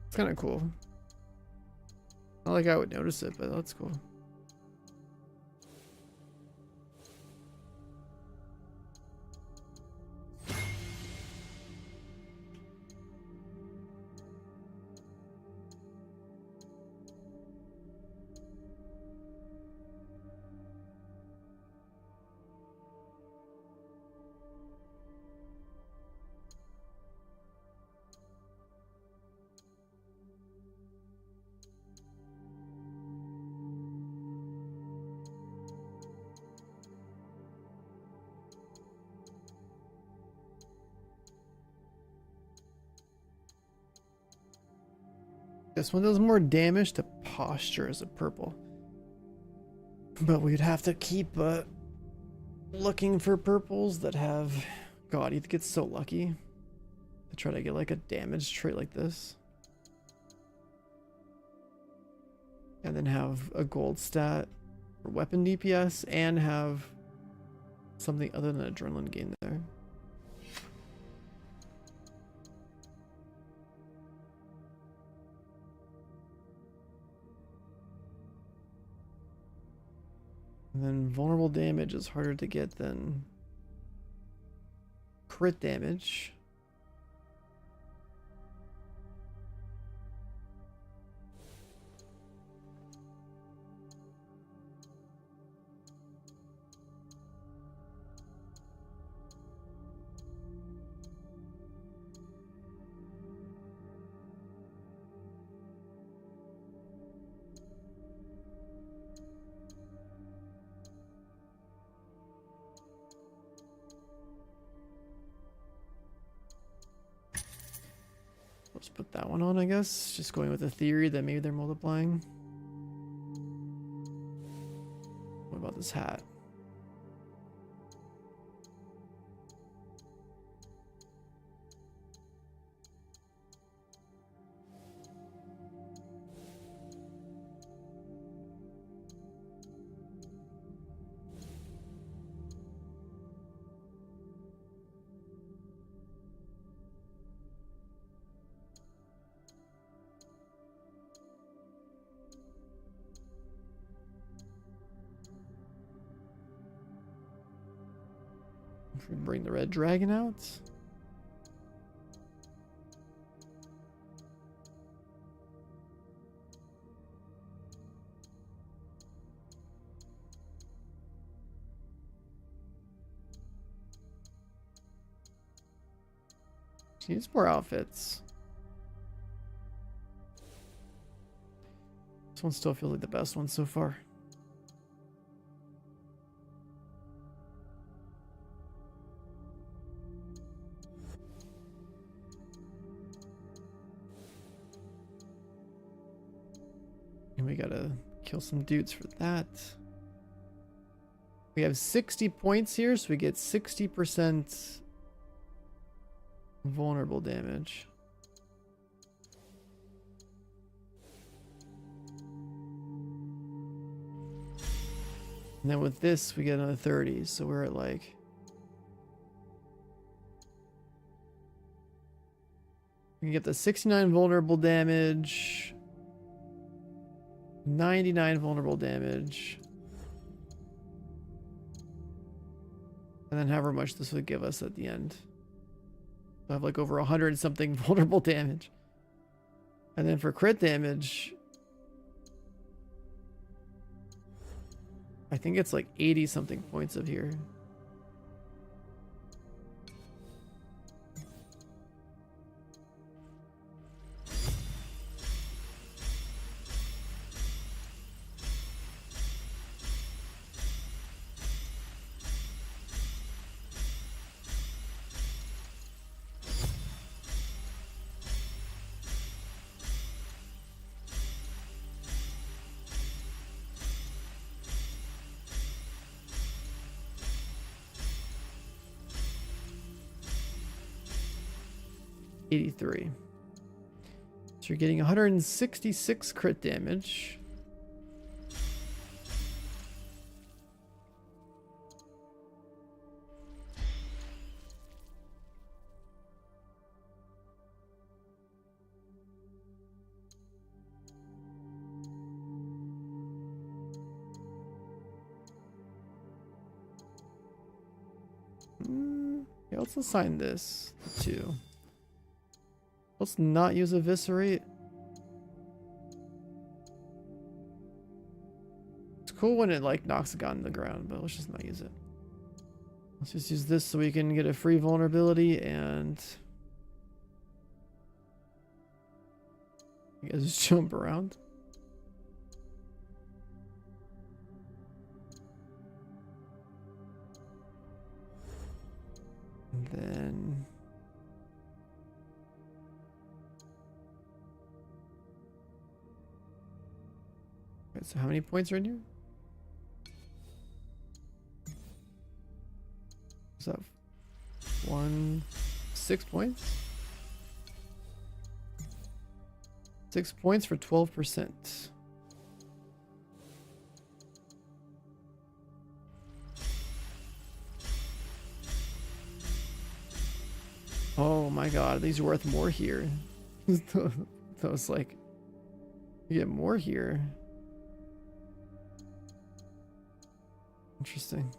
It's kind of cool. Not like I would notice it, but that's cool. This one does more damage to posture as a purple. But we'd have to keep looking for purples that have... God, you'd get so lucky to try to get like a damage trait like this. And then have a gold stat for weapon DPS and have something other than adrenaline gain there. And then vulnerable damage is harder to get than crit damage. Let's put that one on, I guess. Just going with the theory that maybe they're multiplying. What about this hat? Should we bring the red dragon out? She needs more outfits. This one still feels like the best one so far. And we gotta kill some dudes for that. We have 60 points here, so we get 60% vulnerable damage. And then with this, we get another 30, so we're at like... We can get the 69 vulnerable damage, 99 vulnerable damage, and then however much this would give us at the end. I have like over 100 something vulnerable damage. And then for crit damage, I think it's like 80 something points of here. $83. So you're getting 166 crit damage. Yeah, let's assign this to 2. Let's not use Eviscerate. It's cool when it like knocks a gun on the ground, but let's just not use it. Let's just use this so we can get a free vulnerability and you guys just jump around. And then okay, so how many points are in here? Is that 6 points? 6 points for 12%. Oh my god, these are worth more here. That was like, you get more here. Interesting.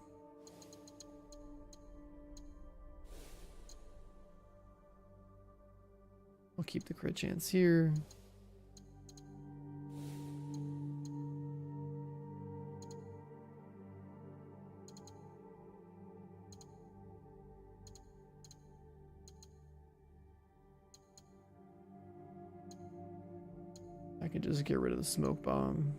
I'll keep the crit chance here. I can just get rid of the smoke bomb.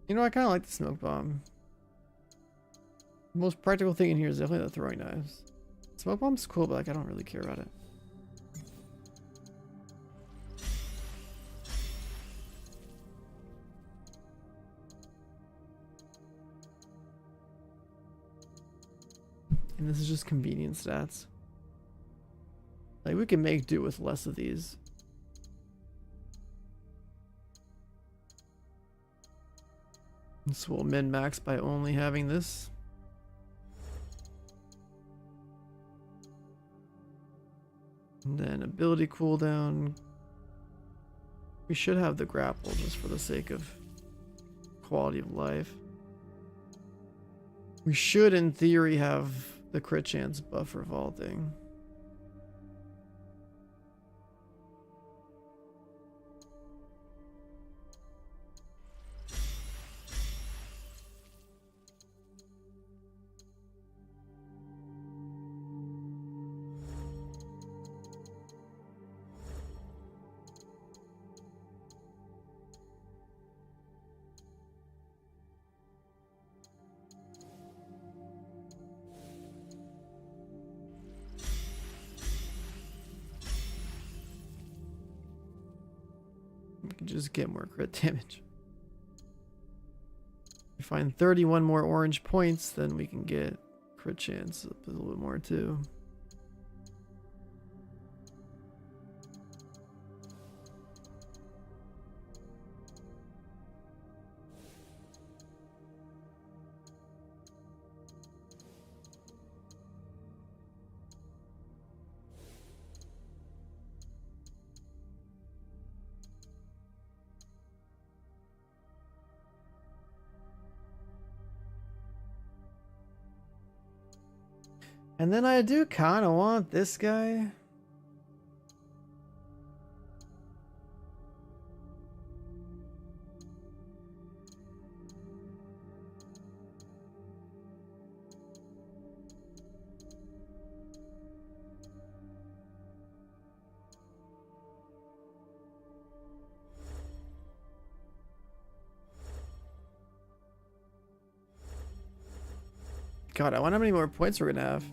You know, I kind of like the smoke bomb. The most practical thing in here is definitely the throwing knives. Smoke bomb's cool, but like I don't really care about it. And this is just convenience stats. Like we can make do with less of these. This will min-max by only having this. And then ability cooldown. We should have the grapple just for the sake of quality of life. We should, in theory, have the crit chance buff for vaulting. Just get more crit damage. If we find 31 more orange points, then we can get crit chance up a little bit more too. And then I do kind of want this guy. God, I wonder how many more points we're gonna have.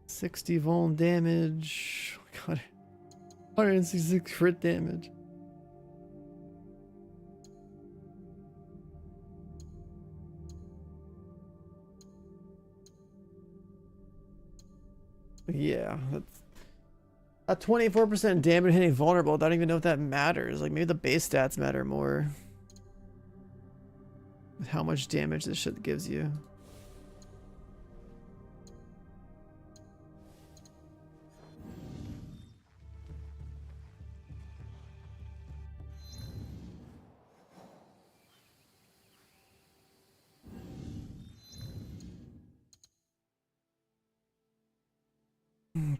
$60 vuln damage. God, 166 crit damage. Yeah, that's a 24% damage hitting vulnerable. I don't even know if that matters. Like, maybe the base stats matter more. With how much damage this shit gives you.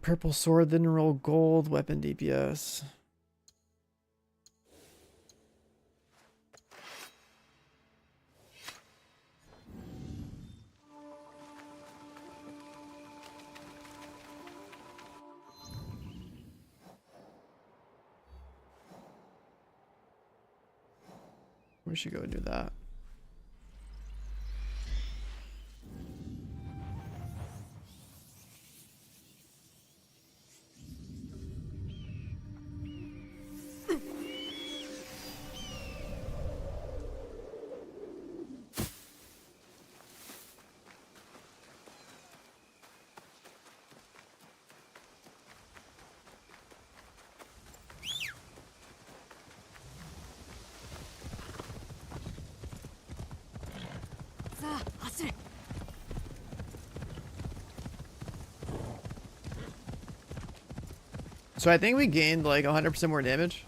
Purple sword, then roll gold, weapon DPS. We should go and do that. So I think we gained like 100% more damage.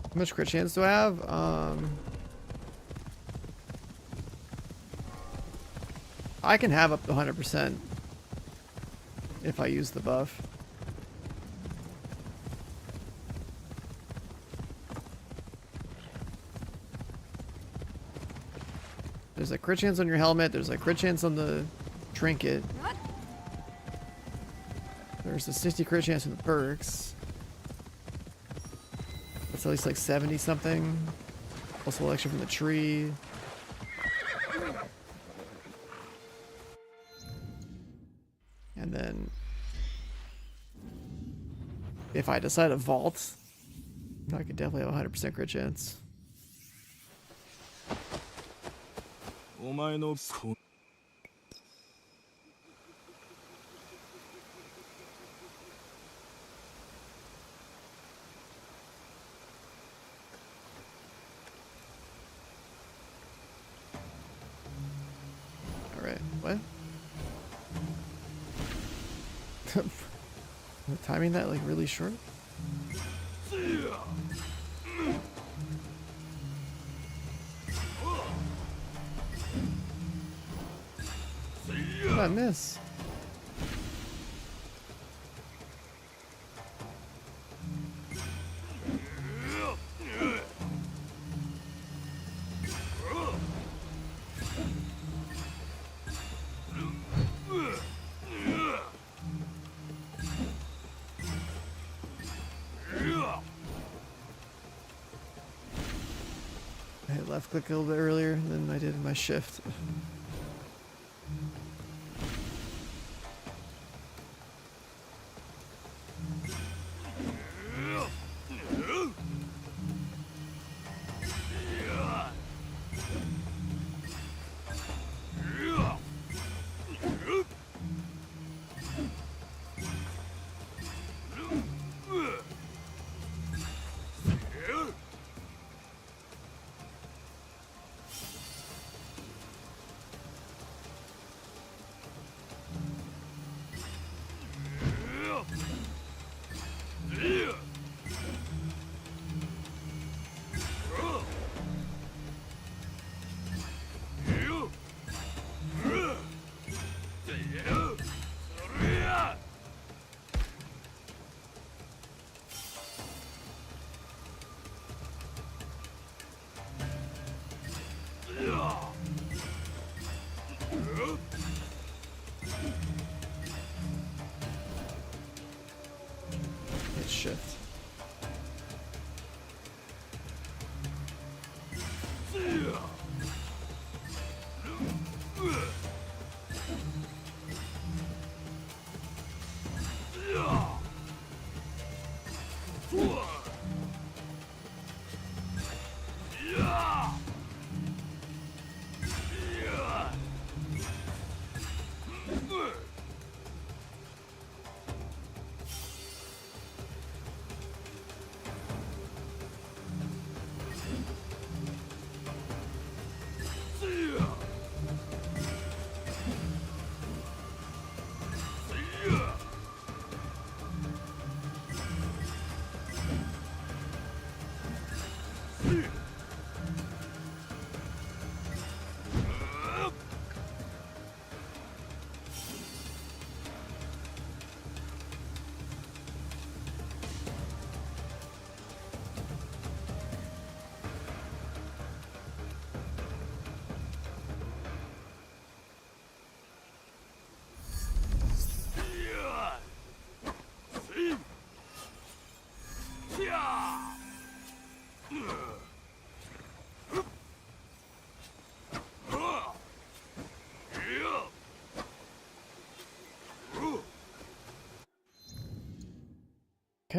How much crit chance do I have? I can have up to 100% if I use the buff. There's a crit chance on your helmet, there's a crit chance on the trinket. There's a 60 crit chance with the perks. That's at least like 70 something. Also selection from the tree. And then if I decide to vault, I could definitely have a 100% crit chance. What? Timing that like really short? How did I miss? Left click a little bit earlier than I did in my shift.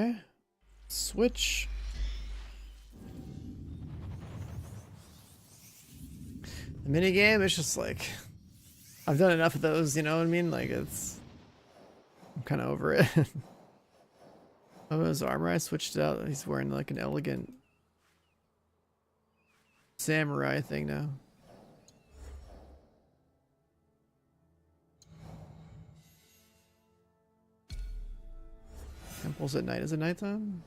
Okay. Switch. The minigame is just like, I've done enough of those, you know what I mean? Like I'm kind of over it. Oh, his armor, I switched it out. He's wearing like an elegant samurai thing now. Temples at night. Is it nighttime?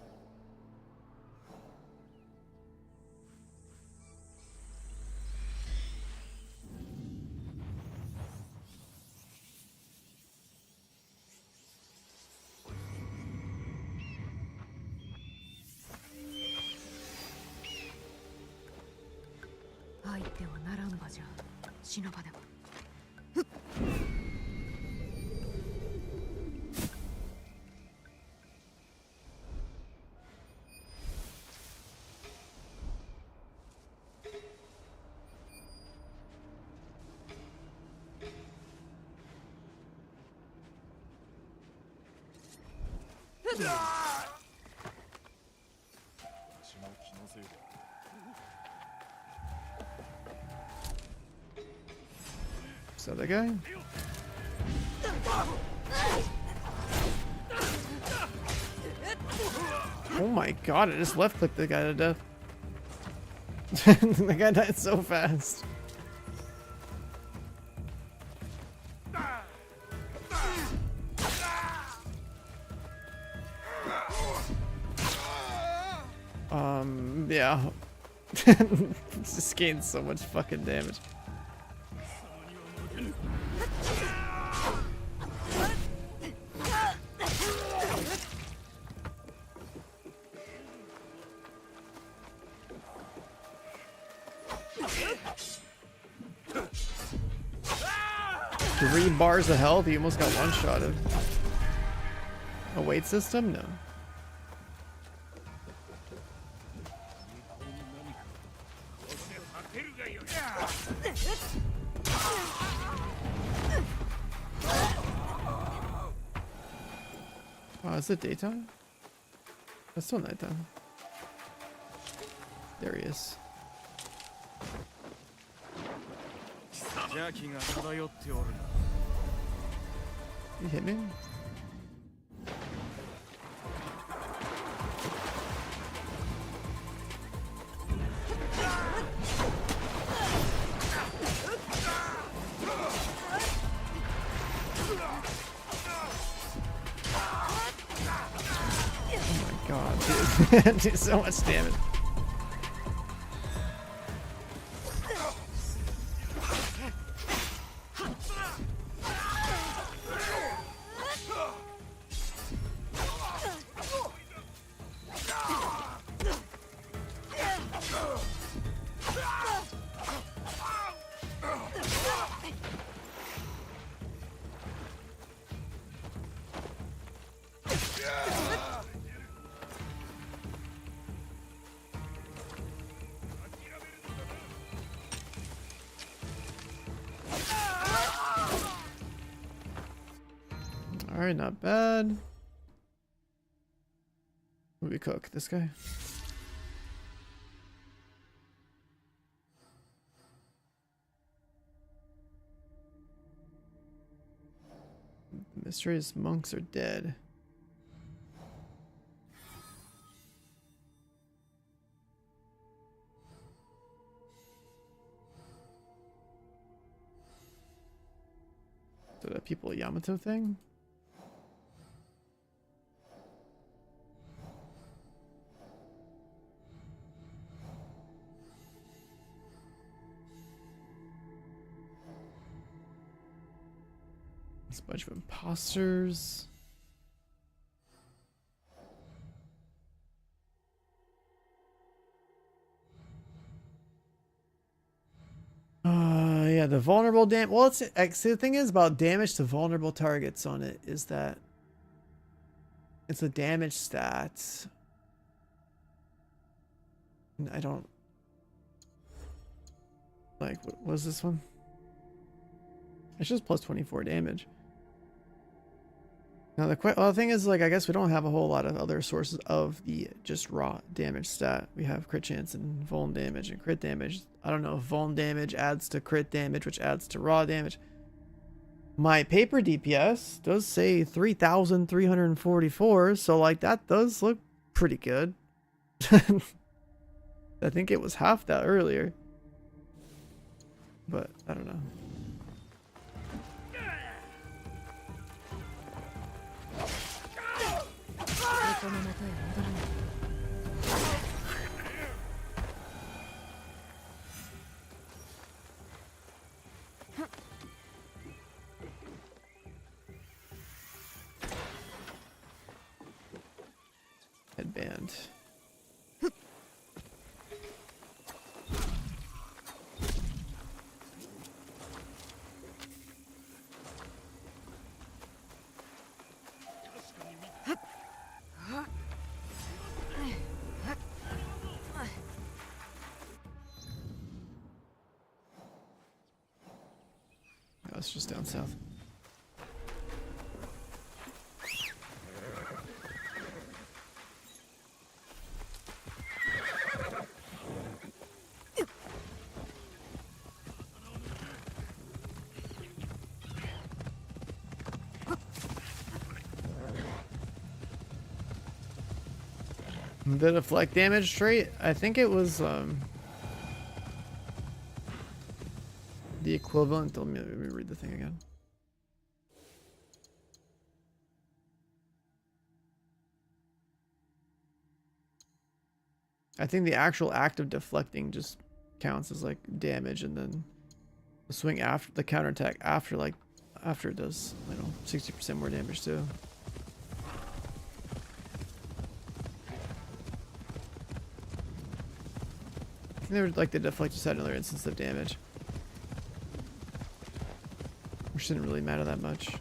Is that the guy? Oh my god, I just left clicked the guy to death. The guy died so fast. Yeah. Just gained so much fucking damage. Three bars of health, he almost got one-shotted. A weight system? No. Oh, is it daytime? That's still nighttime. There he is. He hit me? Oh my god, dude. Dude, so much damage. Alright, not bad. What do we cook? This guy? Mysterious monks are dead. So that people Yamato thing? It's a bunch of imposters. Yeah, the vulnerable well, it's actually the thing is about damage to vulnerable targets on it is that it's a damage stat. I don't like what was this one? It's just plus 24 damage. Now the thing is, like, I guess we don't have a whole lot of other sources of the just raw damage stat. We have crit chance and vuln damage and crit damage. I don't know if vuln damage adds to crit damage, which adds to raw damage. My paper DPS does say 3,344, so like that does look pretty good. I think it was half that earlier, but I don't know. Headband. Oh, it's just down south. The deflect damage trait, I think it was the equivalent. Let me read the thing again. I think the actual act of deflecting just counts as like damage, and then the swing after the counterattack after it does, I don't know, 60% more damage too. They were like the deflect just had another instance of damage, which didn't really matter that much.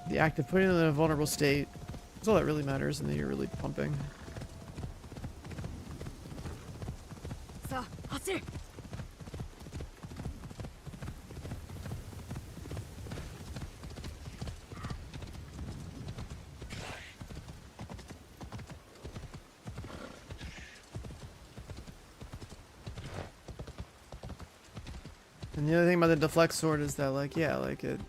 The act of putting them in a vulnerable state is all that really matters, and then you're really pumping. And the other thing about the deflect sword is that, like, yeah, like it's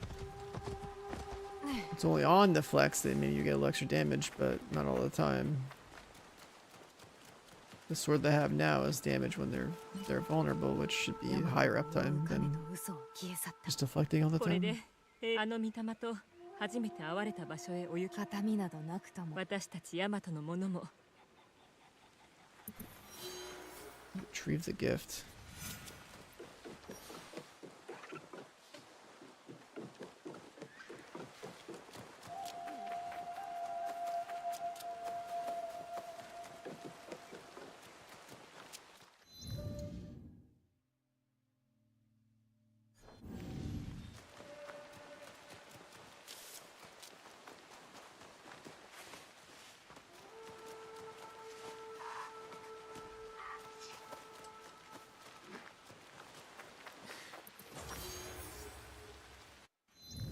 only on deflects that maybe you get a little extra damage, but not all the time. The sword they have now is damage when they're vulnerable, which should be higher uptime than just deflecting all the time. Retrieve the gift.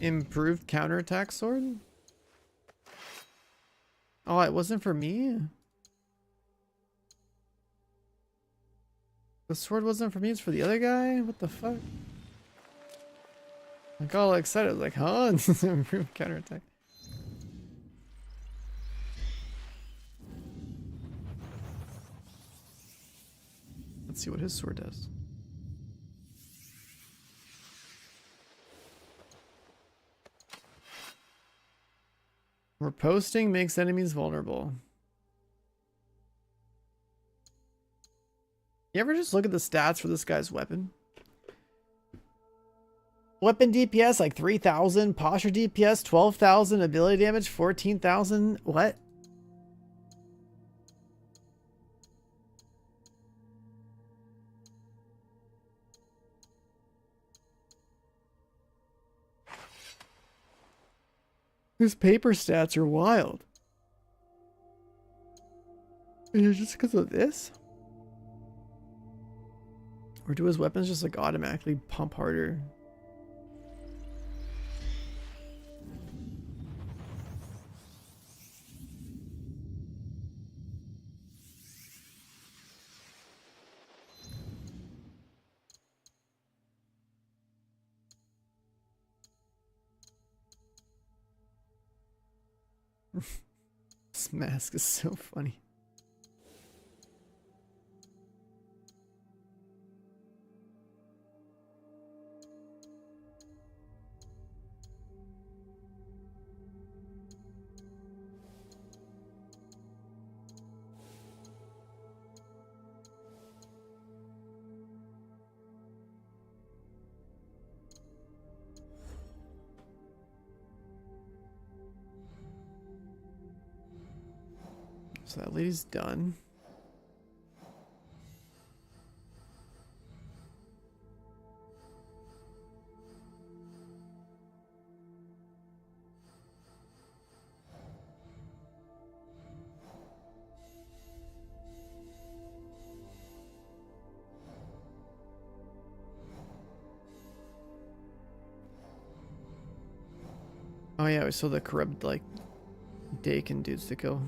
Improved counterattack sword? Oh, it wasn't for me? The sword wasn't for me, it's for the other guy? What the fuck? I got all excited, like, huh? Improved counterattack. Let's see what his sword does. Riposting makes enemies vulnerable. You ever just look at the stats for this guy's weapon? Weapon DPS like 3,000, posture DPS 12,000, ability damage 14,000. What? His paper stats are wild. Is it just because of this? Or do his weapons just like automatically pump harder? This mask is so funny. So that lady's done. Oh yeah, we saw the corrupt like Dakin dudes to kill.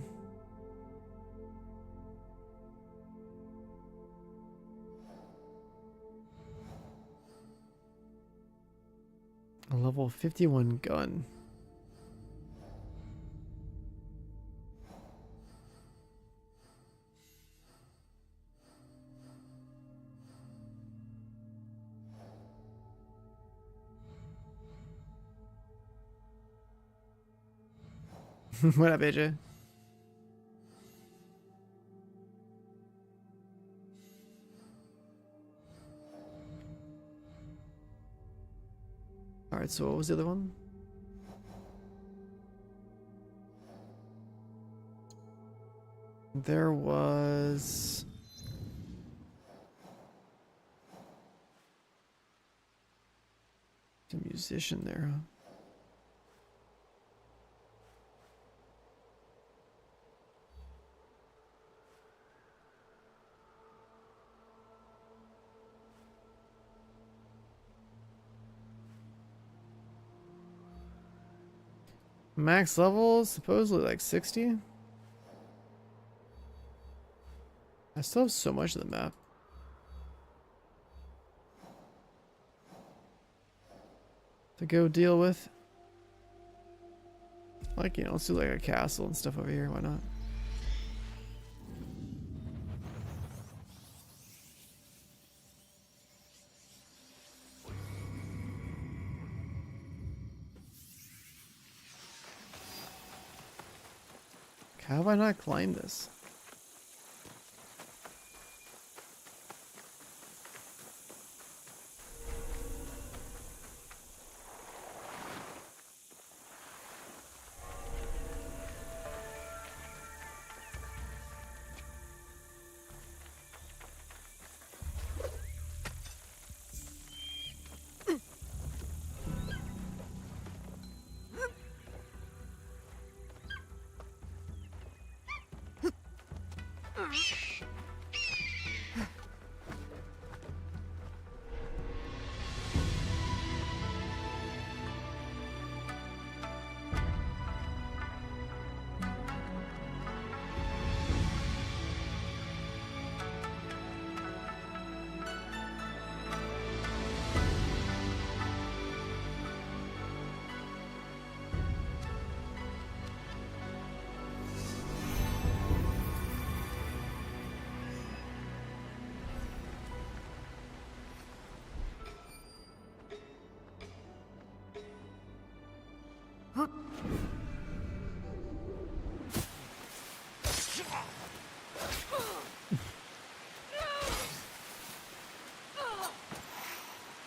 A level 51 gun. What up, AJ? Alright, so what was the other one? There was... a musician there, huh? Max level supposedly like 60. I still have so much of the map. To go deal with. Like, you know, let's do like a castle and stuff over here, why not? How have I not climbed this?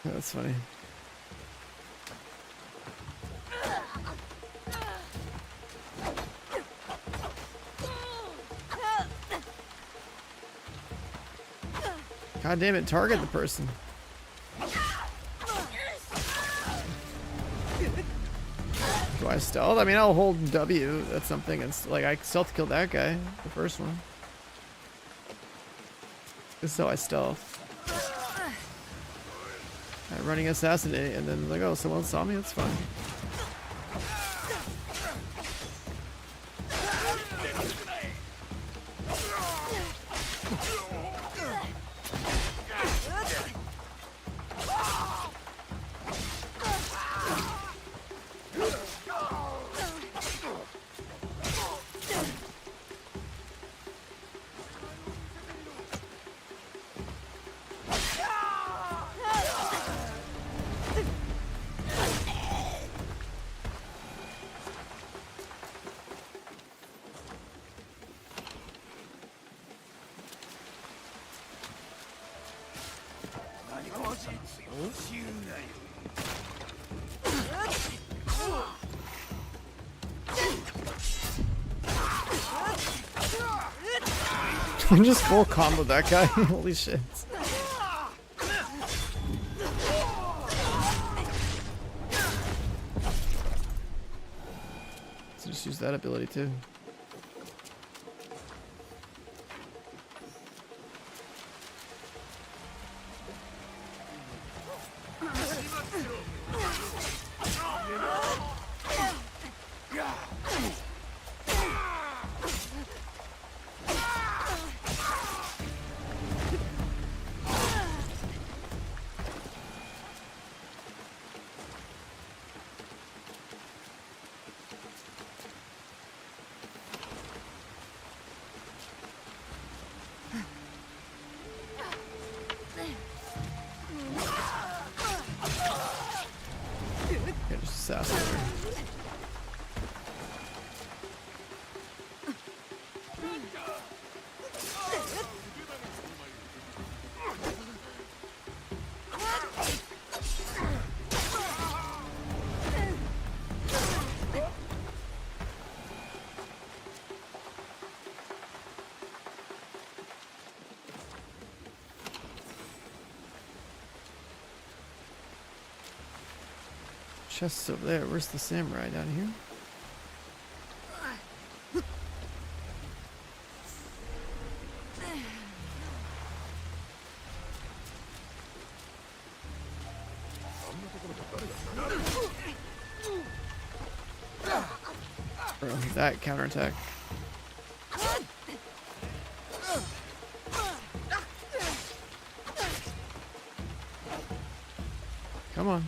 That's funny. God damn it, target the person. Do I stealth? I mean, I'll hold W. That's something. It's like I stealth killed that guy, the first one. This is how I stealth. Running assassinate, and then like, oh, someone saw me. That's fine. I just full combo that guy. Holy shit. So just use that ability too. Yeah, just assassin her. Chest's over there. Where's the samurai down here? Bro, that counterattack. Come on.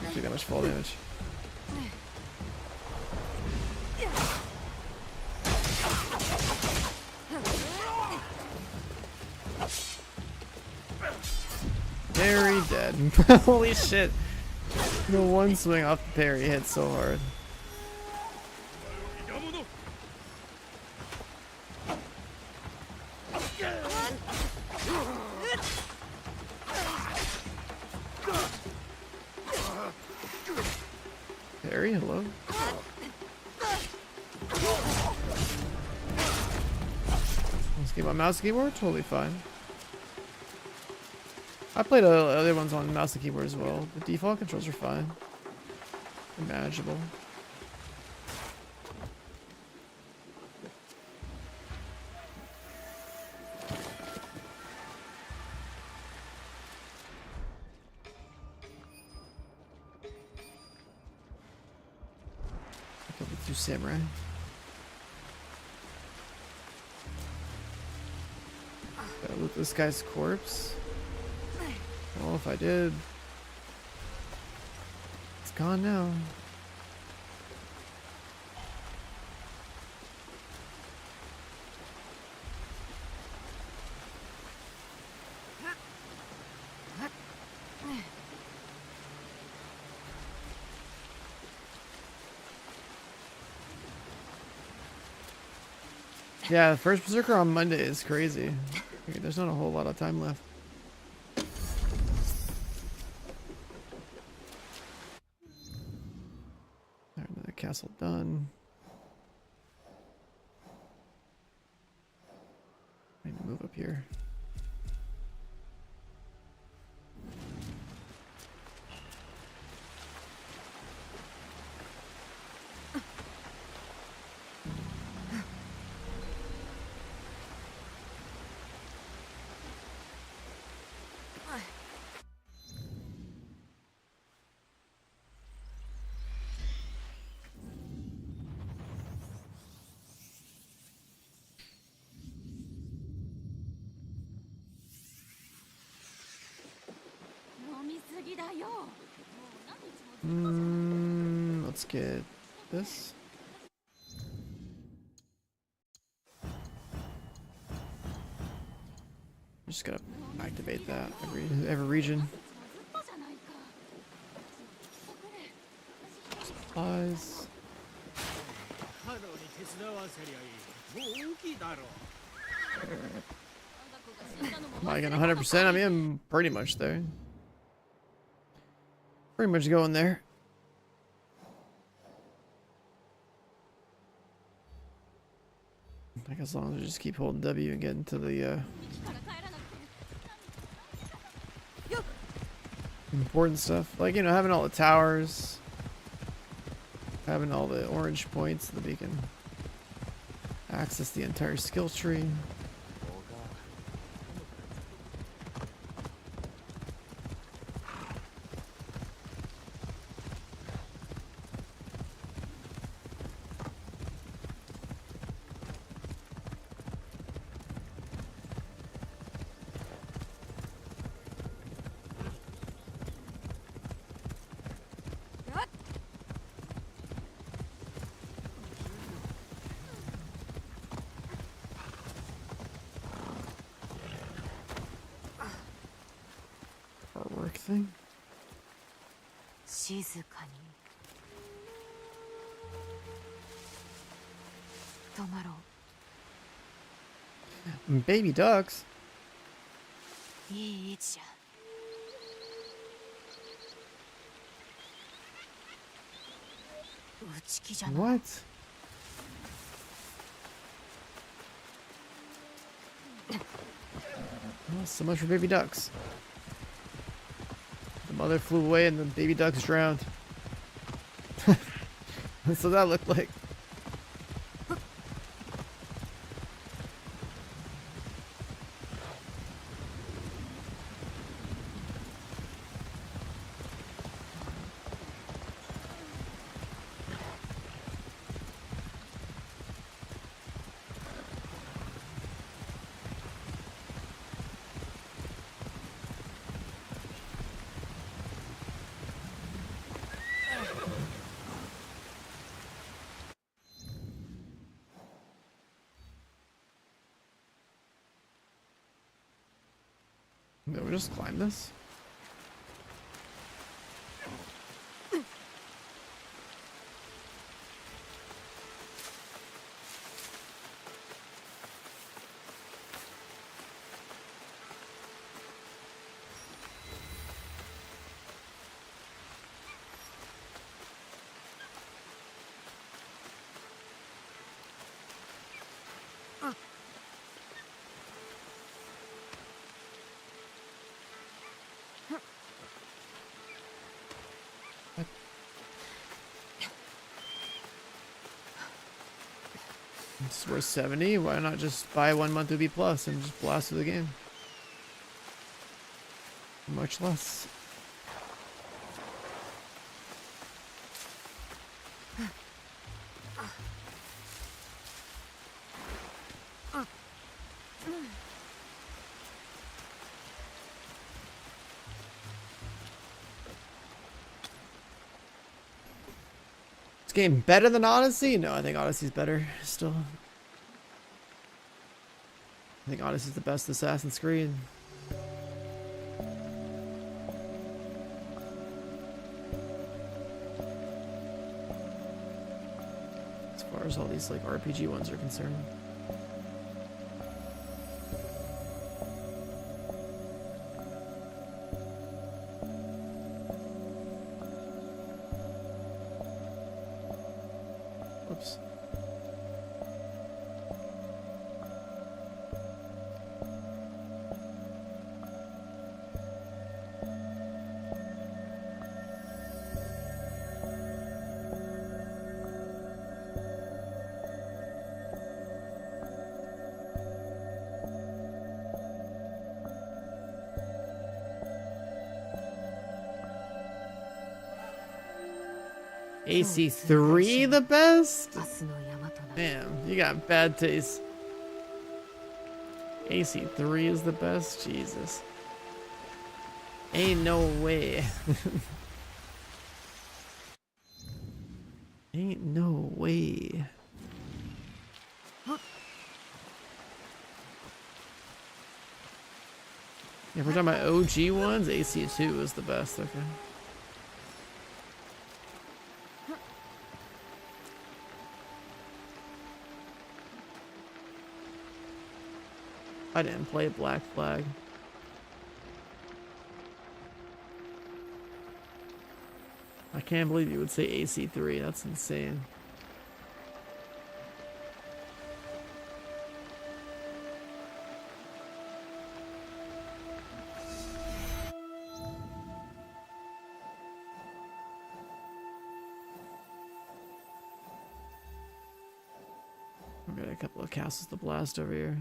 Don't do that much fall damage. Very dead. Holy shit. The one swing off the parry hit so hard. Parry, hello? Let's get my mouse and keyboard, totally fine. I played other ones on mouse and keyboard as well. The default controls are fine. They're manageable. I killed the 2 samurai. Gotta loot this guy's corpse. Well, if I did, it's gone now. Yeah, the first Berserker on Monday is crazy. Okay, there's not a whole lot of time left. Another castle done. I need to move up here. Let's get this. Just gotta activate that every region. Supplies. Am I gonna 100%? I mean, I'm pretty much there. Pretty much going there. Like as long as I just keep holding W and getting to the important stuff. Like, you know, having all the towers. Having all the orange points that we can access the entire skill tree. Artwork thing. 静かに止まろう。 Baby ducks. いい位置じゃ。内気じゃな。 What? Oh, so much for baby ducks. The mother flew away and the baby ducks drowned. That's what that looked like. No, we just climb this. It's worth 70. Why not just buy 1 month Ubi Plus and just blast through the game? Much less. Game better than Odyssey? No, I think Odyssey's better still. I think Odyssey's the best Assassin's Creed. As far as all these like RPG ones are concerned. Whoops. AC3 the best? Damn, you got bad taste. AC3 is the best? Jesus. Ain't no way. Ain't no way. If we're talking about OG ones, AC2 is the best, okay. I didn't play Black Flag. I can't believe you would say AC3. That's insane. We got a couple of castles to blast over here.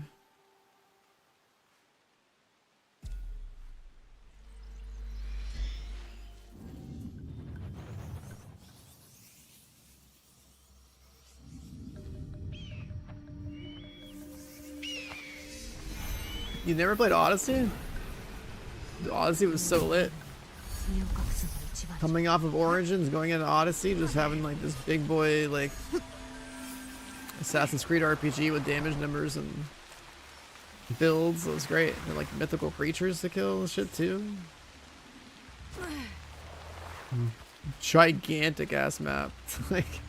You never played Odyssey? The Odyssey was so lit. Coming off of Origins, going into Odyssey, just having like this big boy like Assassin's Creed RPG with damage numbers and builds. It was great. And like mythical creatures to kill and shit too. Gigantic ass map. Like,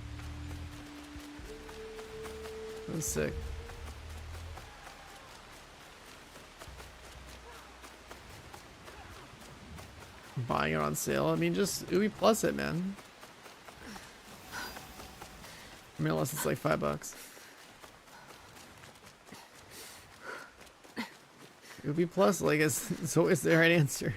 it was sick. Buying it on sale. I mean, just Ubi Plus it, man. I mean, unless it's like $5. Ubi Plus, like, it's always the right answer.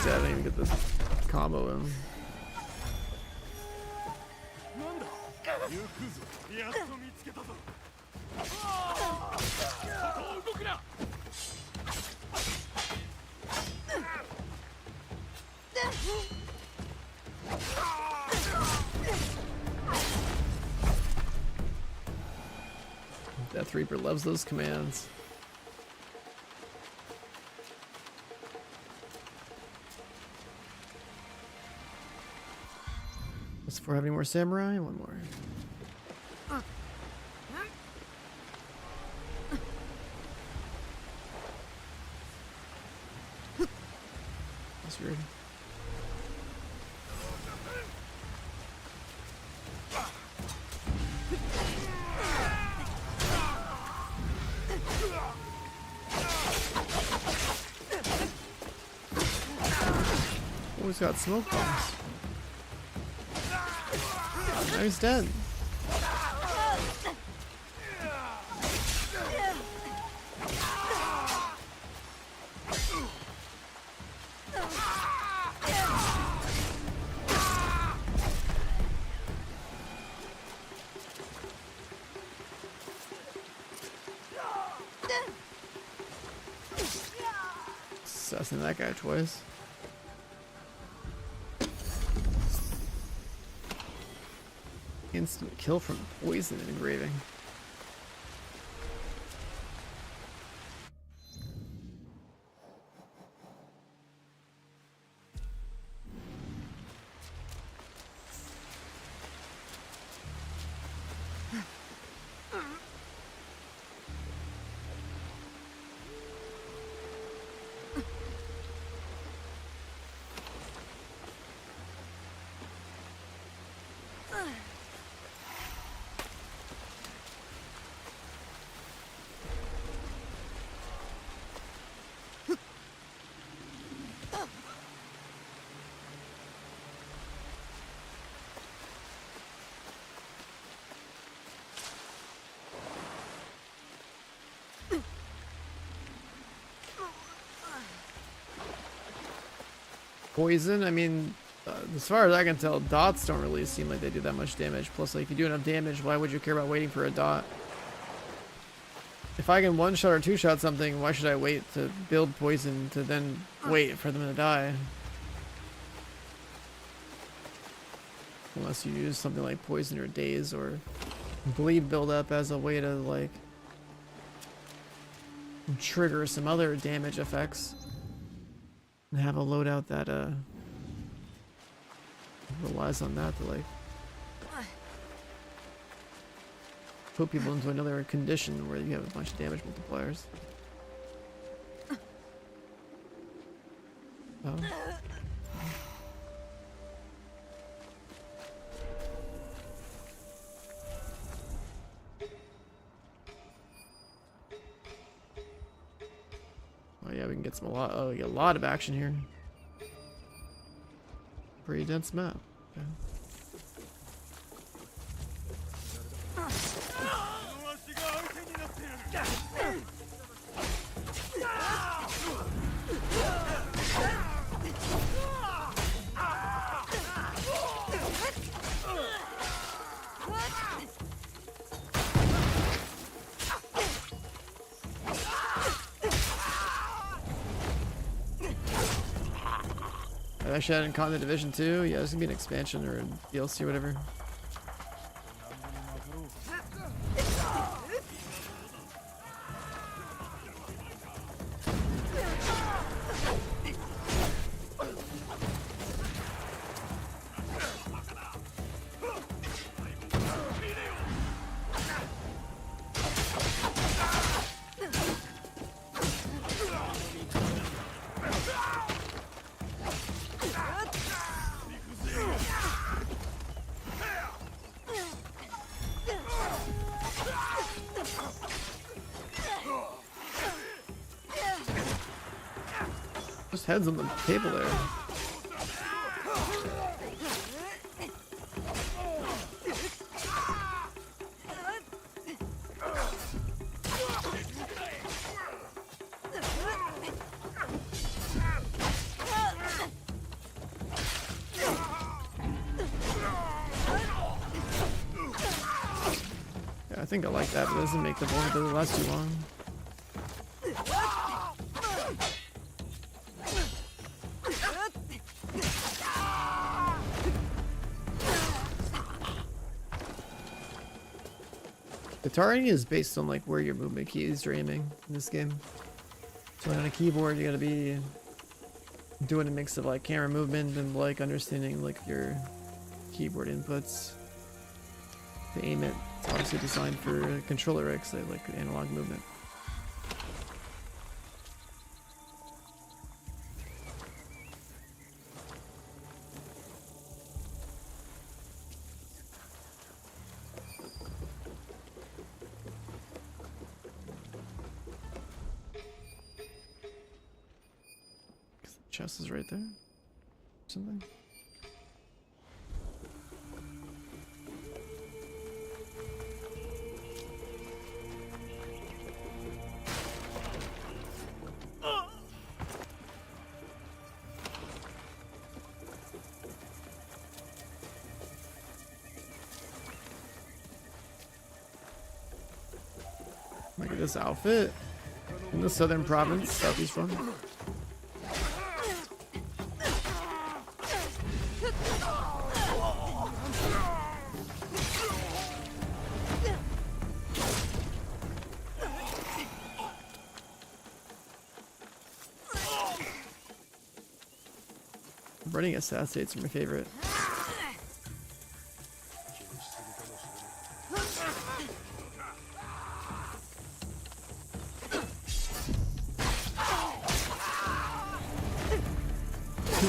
I didn't even get this combo in. Death Reaper loves those commands. Before having more samurai, one more. That's weird. Oh, he's got smoke bombs. Now he's dead. Assassin that guy twice. Instant kill from poison and engraving. Poison, I mean, as far as I can tell, dots don't really seem like they do that much damage. Plus, like, if you do enough damage, why would you care about waiting for a dot? If I can one-shot or two-shot something, why should I wait to build poison to then wait for them to die? Unless you use something like poison or daze or bleed build-up as a way to, like, trigger some other damage effects. And have a loadout that relies on that to like put people into another condition where you have a bunch of damage multipliers. Oh. Oh yeah, we can get some we get a lot of action here. Pretty dense map. Okay. I actually hadn't caught the Division 2. Yeah, there's gonna be an expansion or a DLC or whatever. Just heads on the table there. Yeah, I think I like that, but it doesn't make the vulnerability last too long. Guitaring is based on like where your movement keys are aiming in this game. So on a keyboard you gotta be doing a mix of like camera movement and like understanding like your keyboard inputs to aim it. It's obviously designed for controller X, like analog movement. Chest is right there. Something. Look at this outfit in the southern province, southeast one. Running assassinates are my favorite.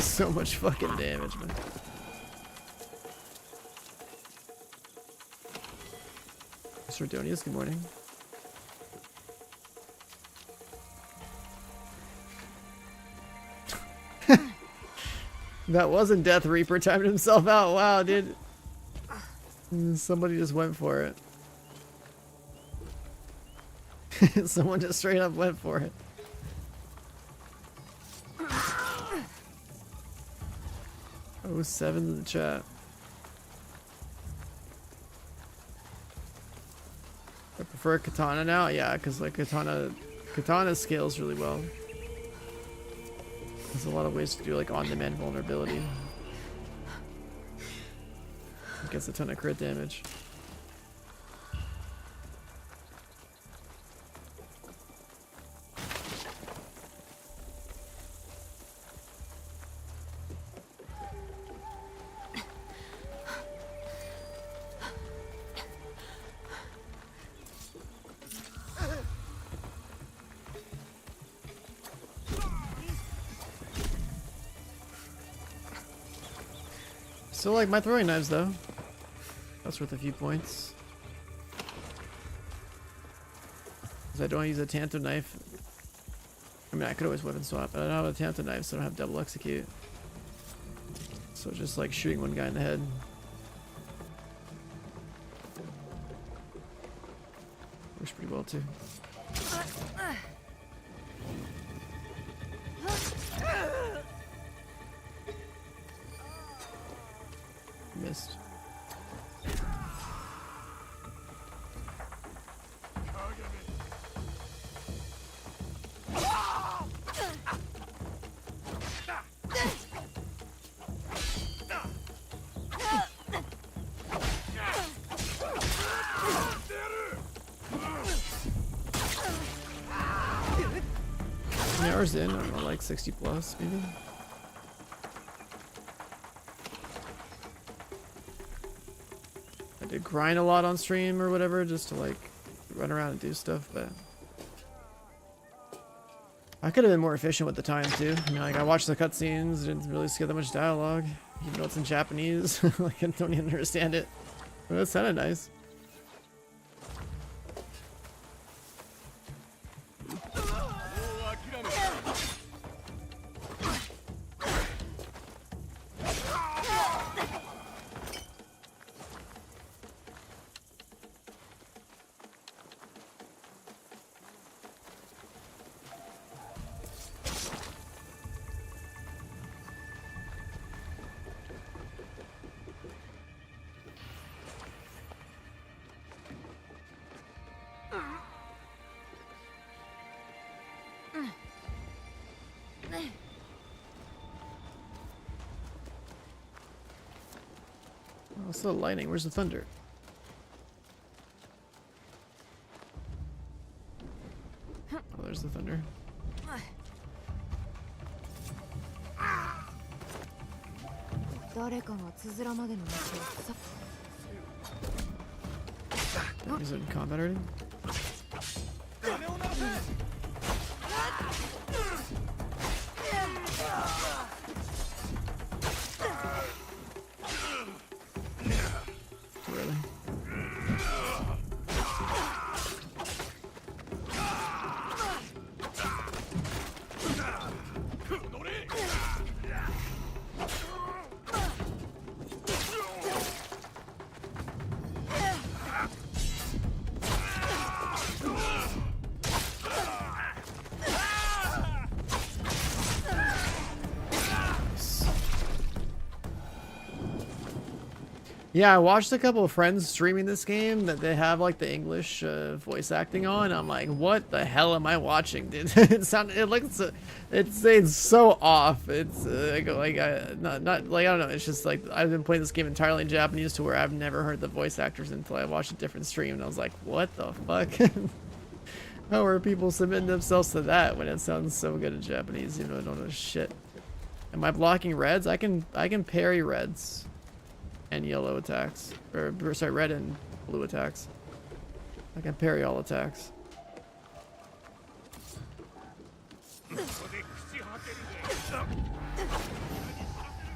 So much fucking damage, man. Sardonius, good morning. That wasn't Death Reaper timing himself out. Wow, dude. Somebody just went for it. Someone just straight up went for it. Oh, 7 in the chat. I prefer katana now, yeah, because like katana scales really well. There's a lot of ways to do like on-demand vulnerability. It gets a ton of crit damage. Still like my throwing knives though. That's worth a few points. Because I don't use a tanto knife. I mean, I could always weapon swap, but I don't have a tanto knife, so I don't have double execute. So just like shooting one guy in the head. Works pretty well too. Missed. Hours in, I don't know, like 60 plus maybe. I did grind a lot on stream or whatever just to like run around and do stuff, but I could have been more efficient with the time too. I mean, like I watched the cutscenes, didn't really see that much dialogue, even though it's in Japanese. Like I don't even understand it, but it sounded nice. What's the lightning? Where's the thunder? Oh, there's the thunder. Is it in combat already? Really? Yeah, I watched a couple of friends streaming this game that they have like the English voice acting on. I'm like, what the hell am I watching, dude? It's so off. It's not like, I don't know. It's just like I've been playing this game entirely in Japanese to where I've never heard the voice actors until I watched a different stream, and I was like, what the fuck? How are people submitting themselves to that when it sounds so good in Japanese? You know, I don't know shit. Am I blocking reds? I can parry reds. And yellow attacks, or sorry, red and blue attacks. I can parry all attacks.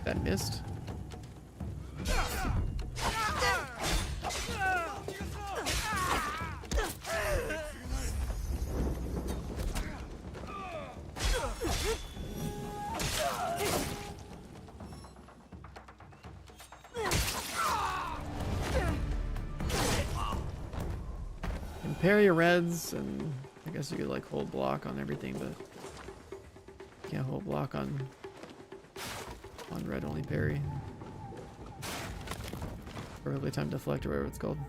That missed. Parry your reds, and I guess you could like hold block on everything, but you can't hold block on red only parry. Or early time deflect, or whatever it's called.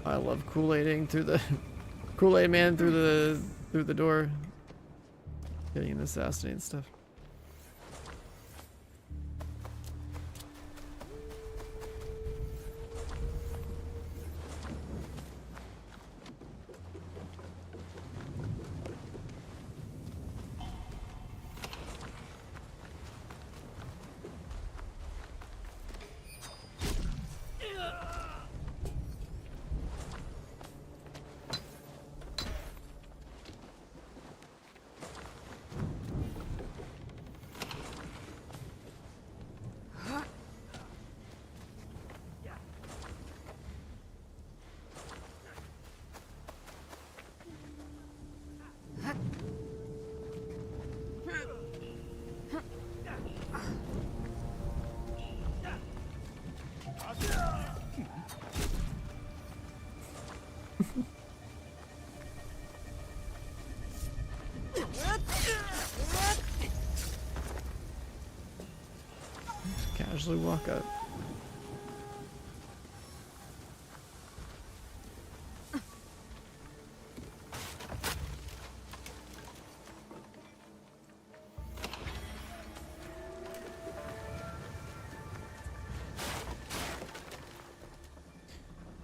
I love Kool-Aiding through the Kool-Aid man through the door, getting an assassinate and stuff. Casually walk up.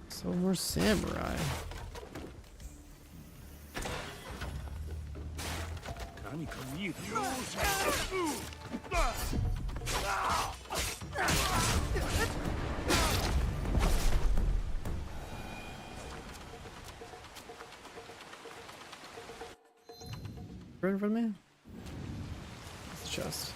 So more samurai. Right in front of me? It's a chest.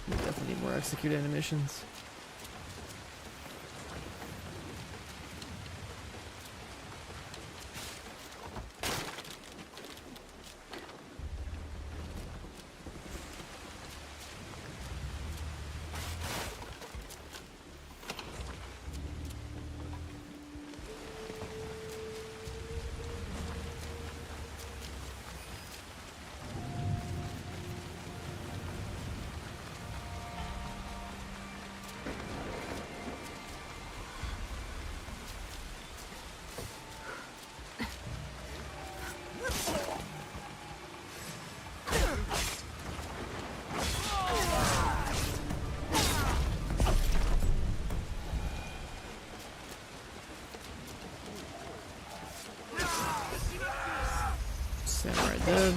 Definitely need more execute animations. Samurai dead.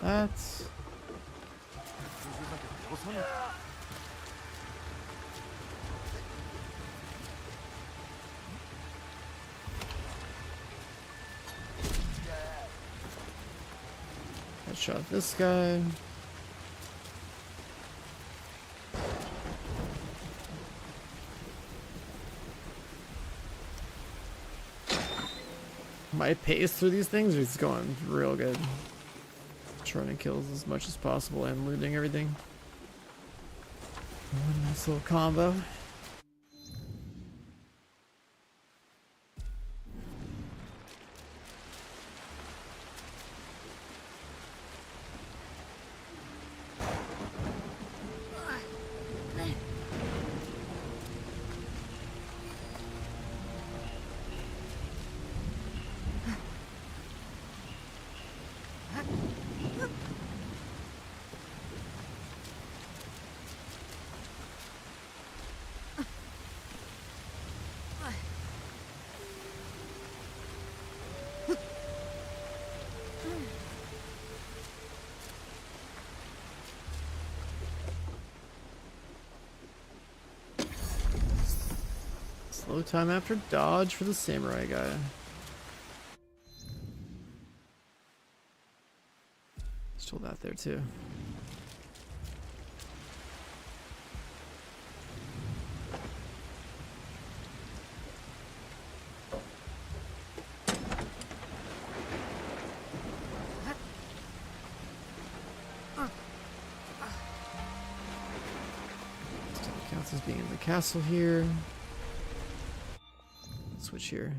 That's headshot this guy. My pace through these things is going real good. Trying to kill as much as possible and looting everything. One nice little combo. Slow time after dodge for the samurai guy. Still that there too. Still counts as being in the castle here. Switch here.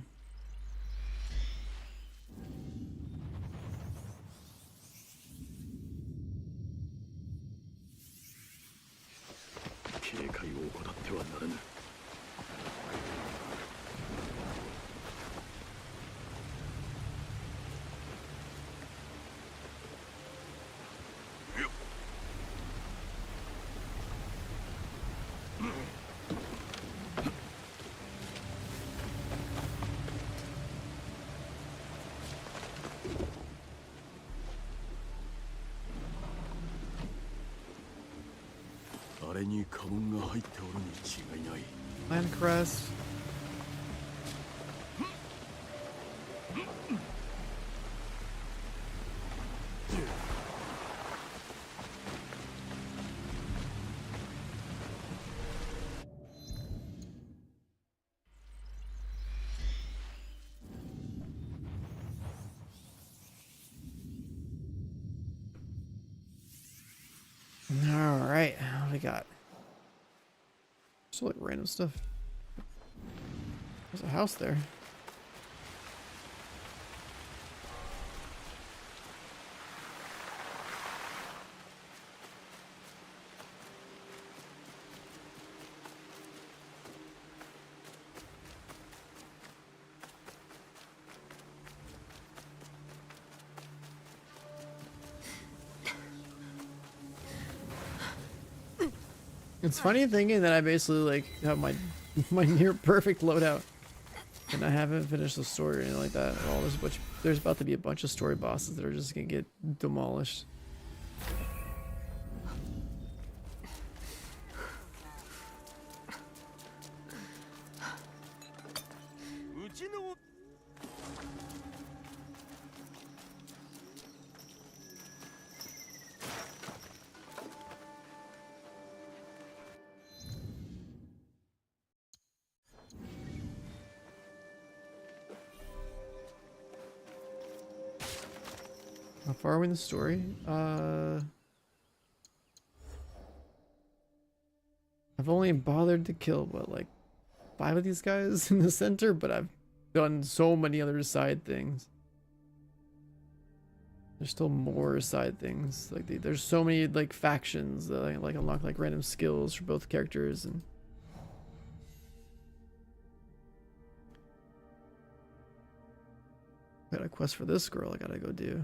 Land crest. All right, what do we got? Just like random stuff. There's a house there. It's funny thinking that I basically like have my near perfect loadout, and I haven't finished the story or anything like that. Well, there's about to be a bunch of story bosses that are just gonna get demolished. How far are we in the story? I've only bothered to kill, what, like 5 of these guys in the center, but I've done so many other side things. There's still more side things. Like there's so many like factions that I like unlock like random skills for both characters, and I got a quest for this girl I gotta go do.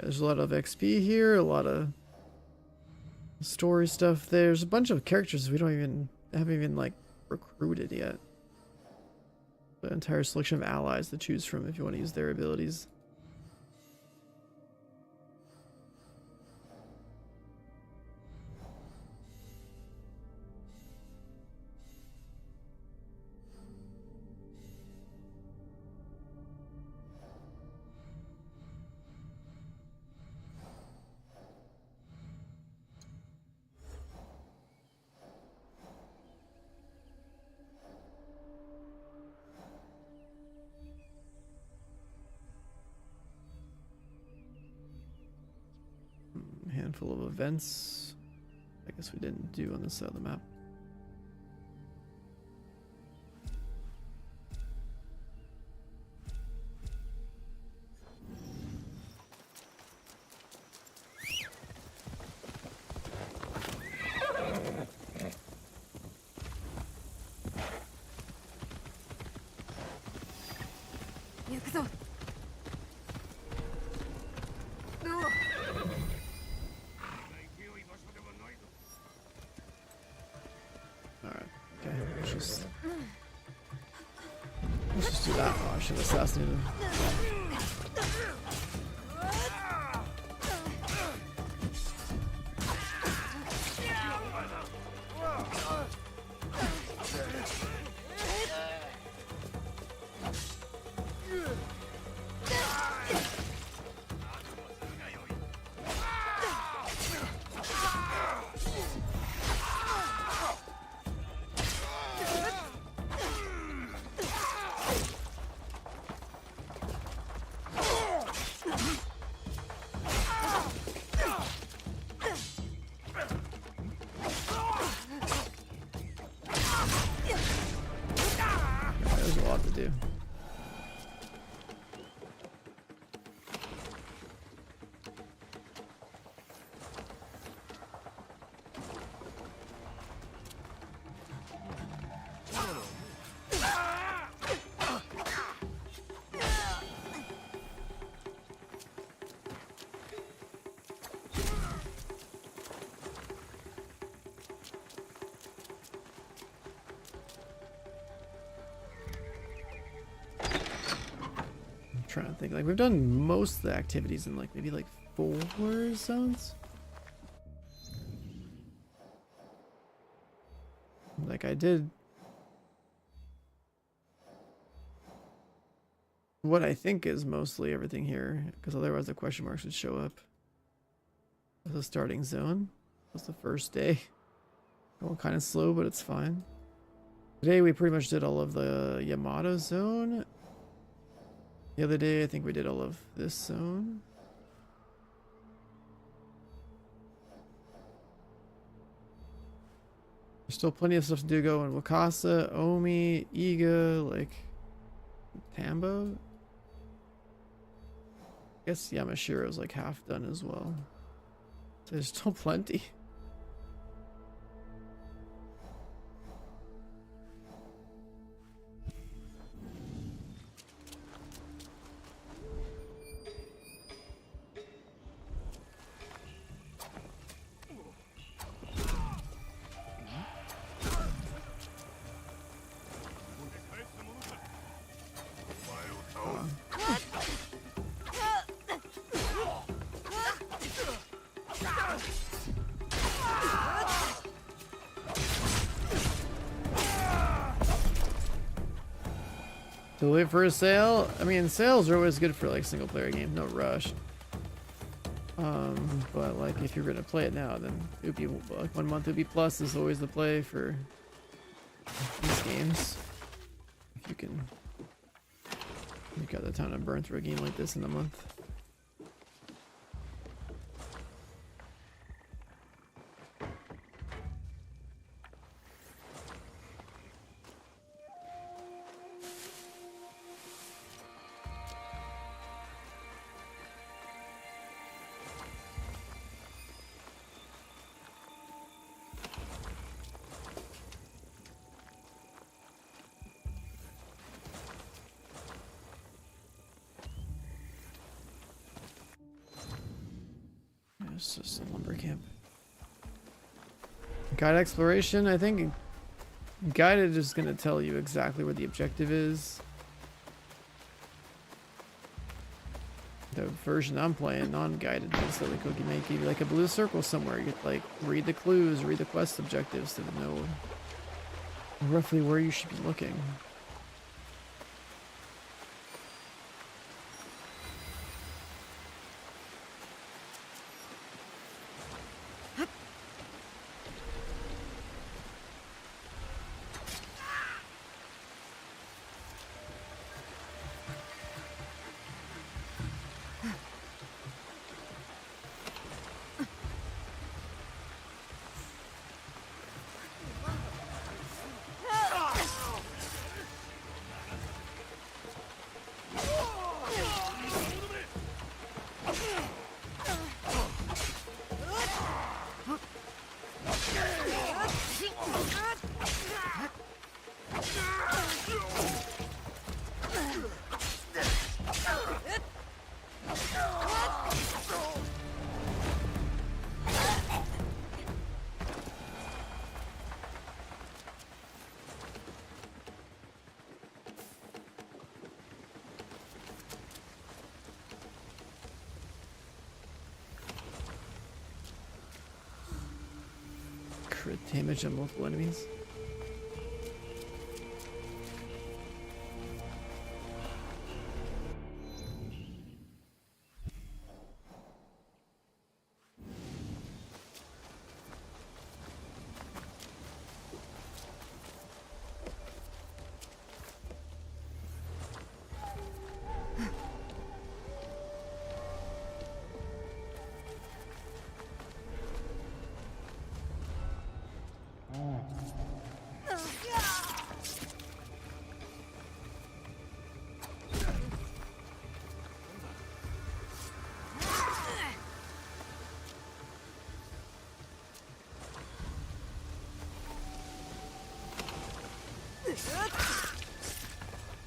There's a lot of XP here, a lot of story stuff. There's a bunch of characters haven't even like recruited yet. The entire selection of allies to choose from if you want to use their abilities. Handful of events I guess we didn't do on this side of the map. Alright, okay. Let's just do that. Oh, I should have assassinated him. There's a lot to do. Trying to think, like we've done most of the activities in like maybe like 4 zones. Like I did what I think is mostly everything here, because otherwise the question marks would show up. The starting zone was the first day. Going kind of slow, but it's fine. Today we pretty much did all of the Yamato zone. The other day, I think we did all of this zone. There's still plenty of stuff to do go in Wakasa, Omi, Iga, like Tambo. I guess Yamashiro's like half done as well. So there's still plenty. To wait for a sale? I mean, sales are always good for like single player games, no rush. But like if you're gonna play it now, then it would be like 1 month Ubi Plus is always the play for these games. If you can, you got the time to burn through a game like this in a month. It's just a lumber camp. Guide exploration, I think guided is going to tell you exactly where the objective is. The version I'm playing, non-guided, means that like may give you like a blue circle somewhere. You get like read the clues, read the quest objectives to know roughly where you should be looking. Crit damage on multiple enemies.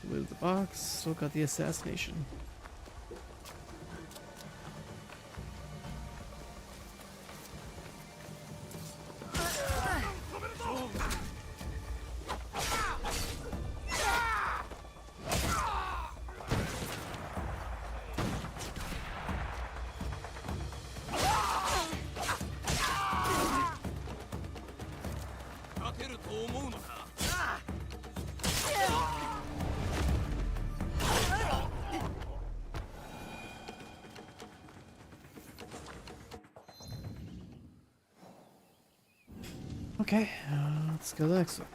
Move the box. Still got the assassination. Okay, let's go to the next one.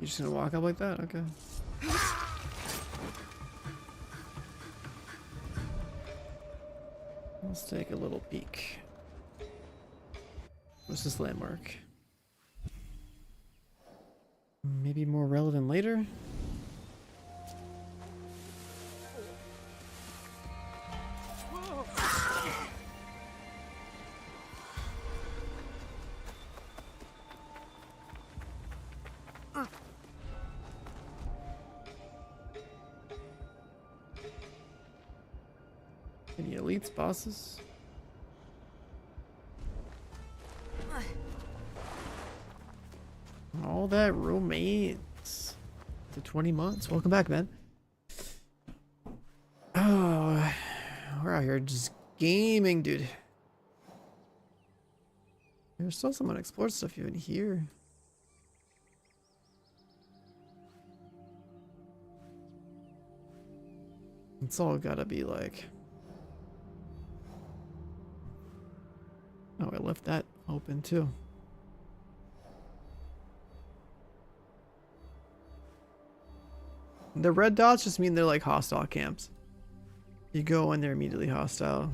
You're just gonna walk up like that? Okay. Let's take a little peek. What's this landmark? Maybe more relevant later? Any elites, bosses? All that romance to 20 months. Welcome back, man. Oh, we're out here just gaming, dude. There's still some unexplored stuff even here. It's all gotta be like... Oh, I left that open too. The red dots just mean they're like hostile camps. You go and they're immediately hostile.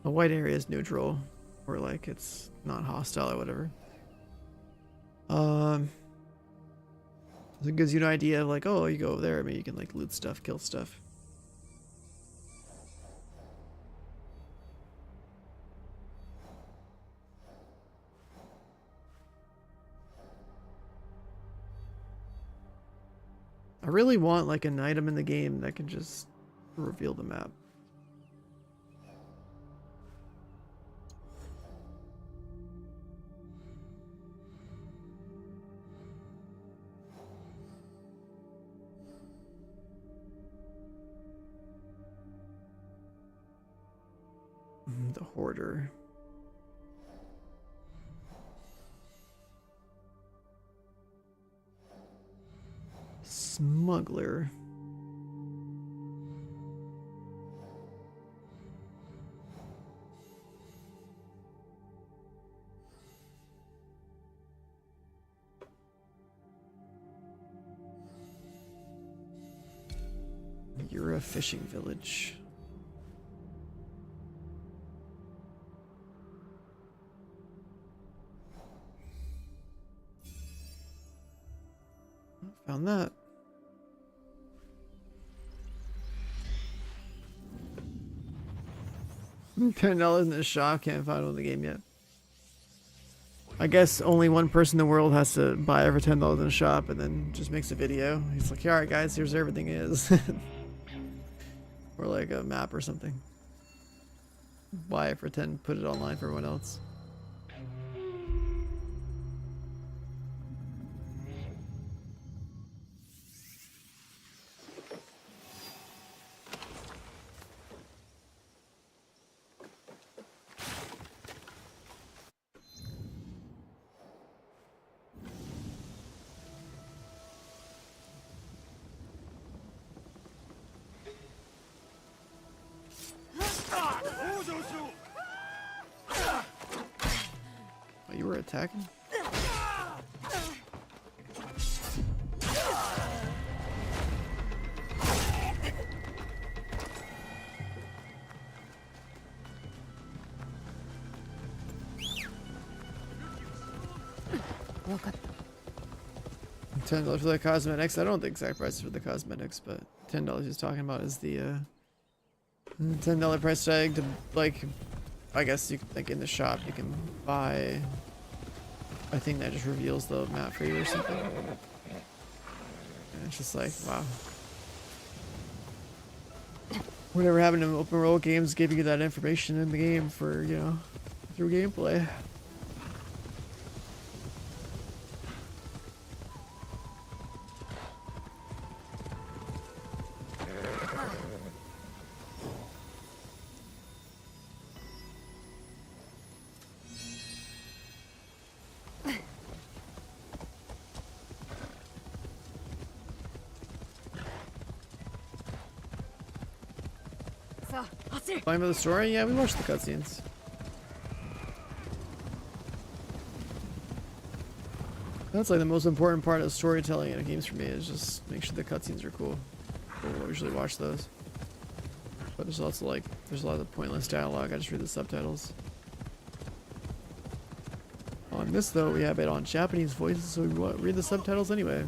The white area is neutral, or like it's not hostile or whatever. So it gives you an idea of like, oh, you go over there, maybe you can like loot stuff, kill stuff. I really want like an item in the game that can just reveal the map. The Hoarder. Smuggler. a fishing village. Found that. $10 in the shop, can't find one in the game yet. I guess only one person in the world has to buy it for $10 in the shop and then just makes a video. He's like, alright guys, here's where everything is. Or like a map or something. Buy it for 10, put it online for everyone else. Oh, you were attacking? $10 for the cosmetics. I don't know the exact price for the cosmetics, but $10 he's talking about is the $10 price tag to, like, I guess you like in the shop you can buy a thing that just reveals the map for you or something. And it's just like, wow. Whatever happened to open world games giving you that information in the game for, you know, through gameplay. Climb of the story? Yeah, we watched the cutscenes. That's like the most important part of storytelling in games for me, is just make sure the cutscenes are cool. We'll usually watch those. But there's also like, there's a lot of pointless dialogue, I just read the subtitles. On this though, we have it on Japanese voices, so we read the subtitles anyway.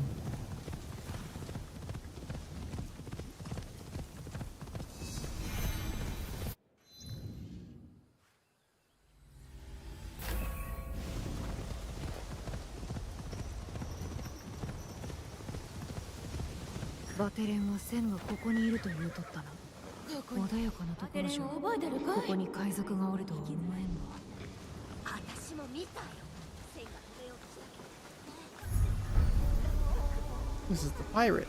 This is the pirate.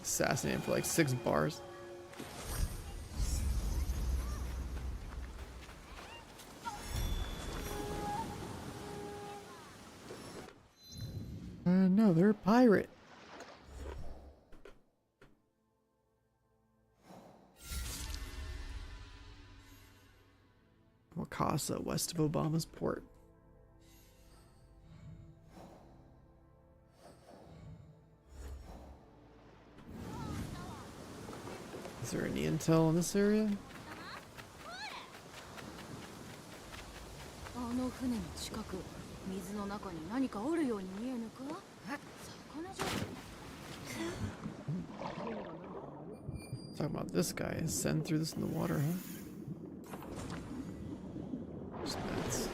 Assassinated for like 6 bars. Another pirate. Wakasa, west of Obama's port. Is there any intel in this area? Talking about this guy. Send through this in the water, huh? Just nuts.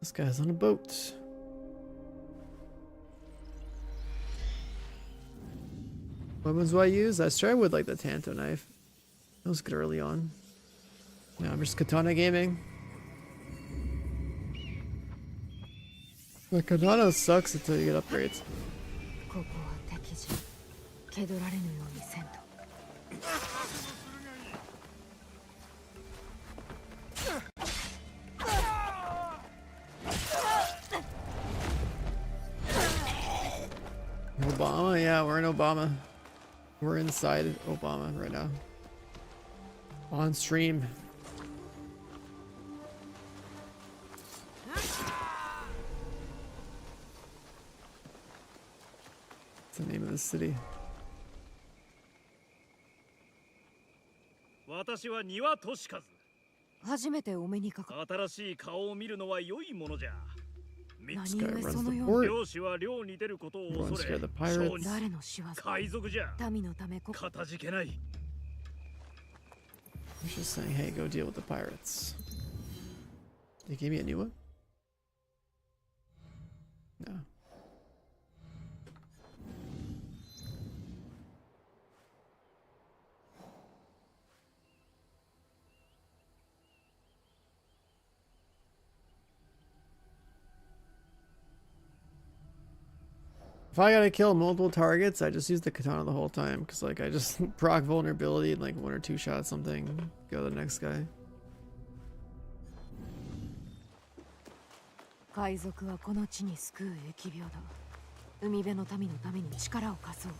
This guy's on a boat. Weapons do I use? I started with like the Tanto knife. That was good early on. Now I'm just katana gaming. The katana sucks until you get upgrades. Obama? Yeah, we're in Obama. We're inside Obama right now. On stream. What's the name of the city? 私は庭俊和。初めてお目にかか新しい顔を見るのは良いものじゃ。 This guy runs the port. 漁師は漁に出ることを Runs 恐 scared れ the pirates. 誰の仕業海賊じゃ。民のためこかたじけない。 He's just saying, hey, go deal with the pirates. They gave me a new one? No. If I gotta kill multiple targets, I just use the katana the whole time, because like I just proc vulnerability and like 1 or 2 shots something, go to the next guy. 海賊はこの地に救う疫病だ。海辺の民のために力を貸そう。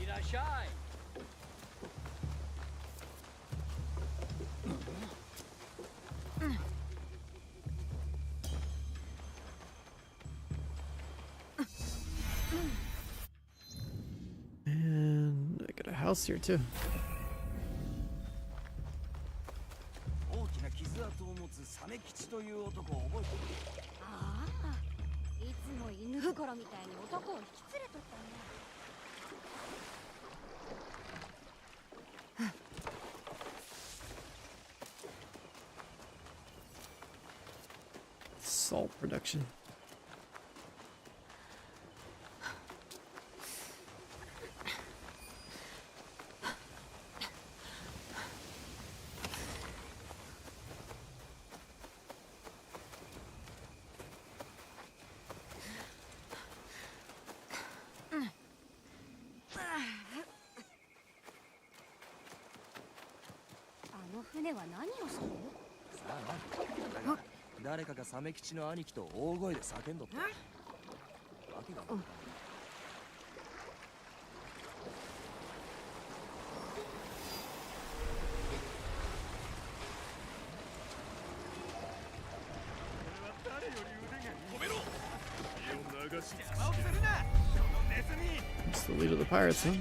いらっしゃい。 And I got a house here too. 大きな傷跡を持つサメ吉という男を覚えてる。ああ、いつも犬袋みたいに男を引き連れとったんだ。 Salt production. Ah, 誰かがサメ吉の兄貴と大声で叫んどった。わけがない。It's the lead of the pirates, huh?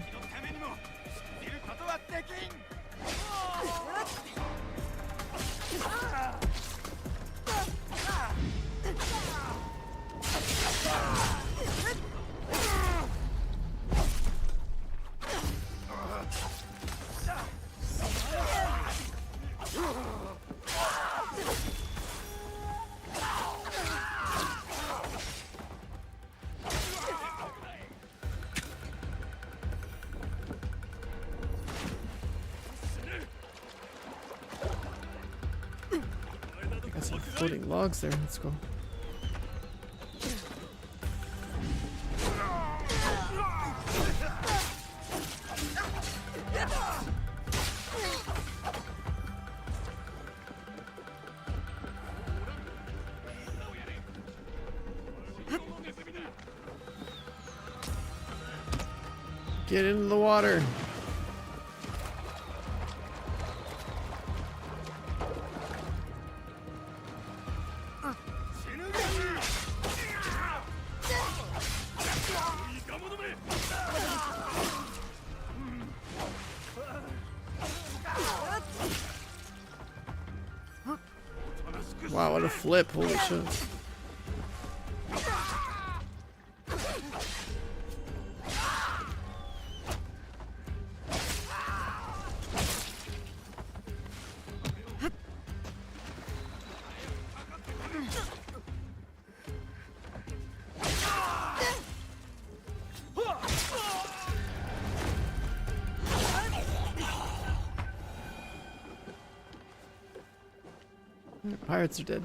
Got some floating logs there. Let's go. Get into the water. Wow, what a flip. Holy shit. Pirates are dead.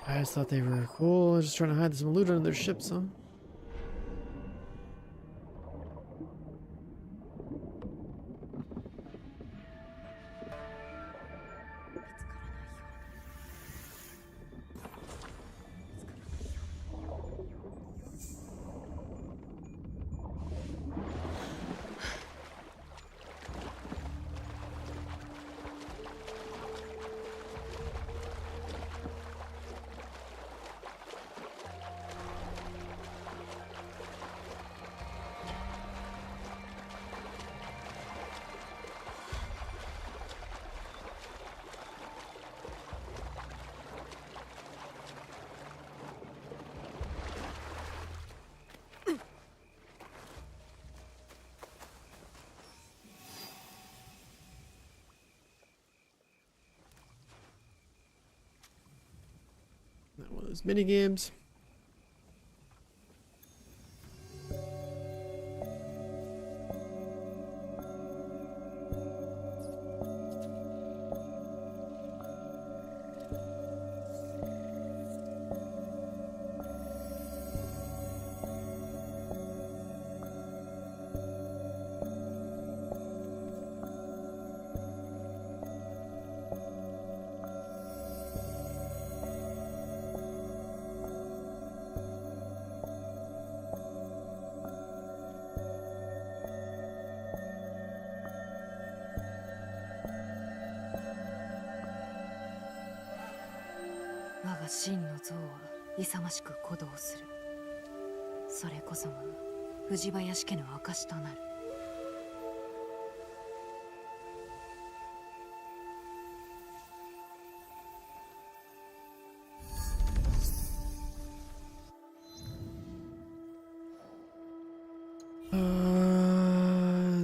Pirates thought they were cool, just trying to hide some loot under their ships, huh? Not one of those mini games.真の像は勇ましく鼓動する。それこそが藤林家の証となる。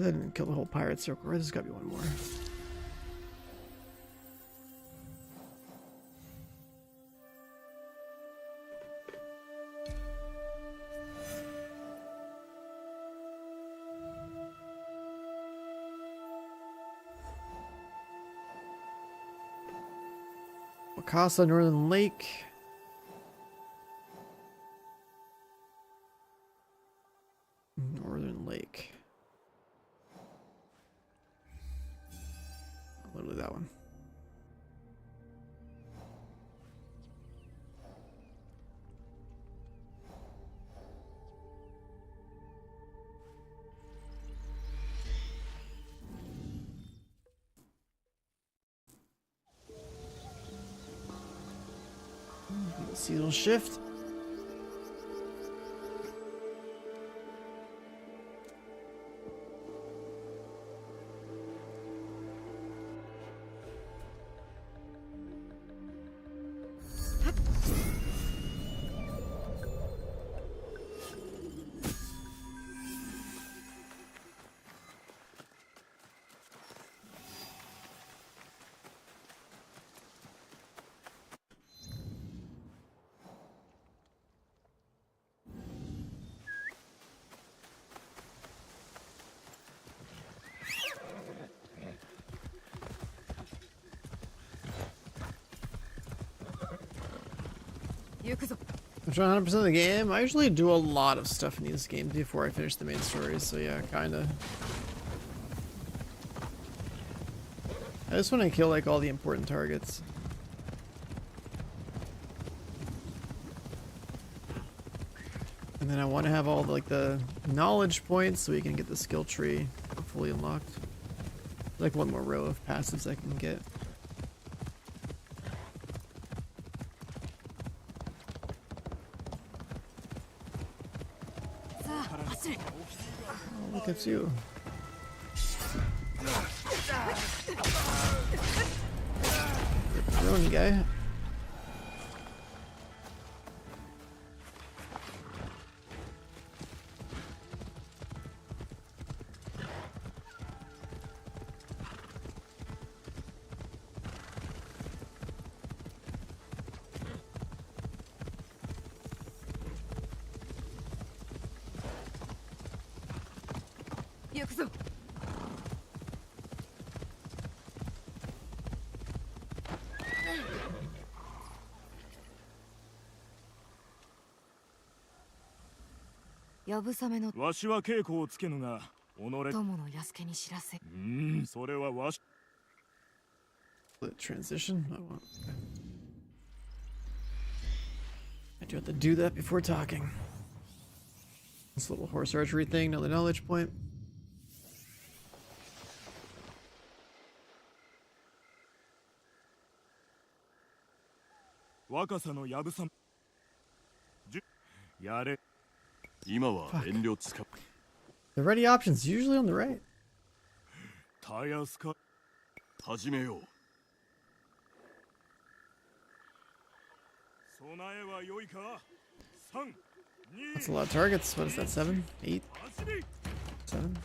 That didn't kill the whole pirate circle, right? There's gotta be one more. Wakasa Northern Lake. Northern Lake. Literally that one. Seasonal shift. I'm trying 100% of the game. I usually do a lot of stuff in these games before I finish the main stories, so yeah, kinda. I just want to kill like all the important targets. And then I want to have all like the knowledge points so we can get the skill tree fully unlocked. Like one more row of passives I can get. Oh, look at you. Drone guy. 行くぞ。やぶさめのわしは稽古をつけぬが己友の安家に知らせ。それはわし Transition? I do have to do that before talking. This little horse archery thing, another knowledge point. 若さのやぶさやれ今は遠慮つか The ready option's usually on the right. たやすか始めよう 備えは良いか 3、 That's a lot of targets. What is that? 7? 8? 7?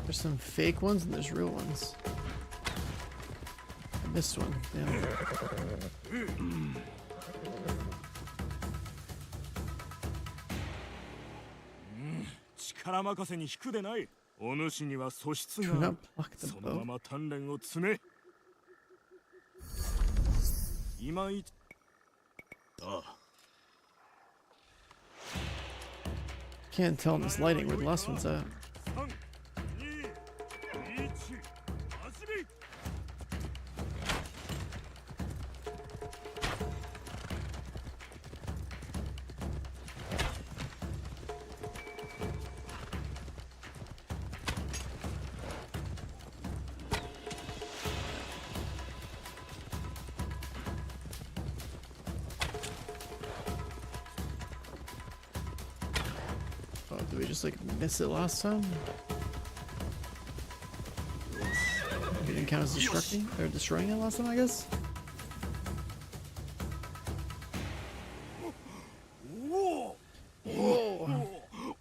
There's some fake ones and there's real ones. I missed one. Damn. 力任せに引くでない。お主には素質 Do が not block the そのま bow. ま鍛錬を積め。今一ああ Can't tell in this lighting where the last one's at. 3、2、1、始め。 Oh, did we just like miss it last time? We didn't count as destructing or destroying it last time, I guess.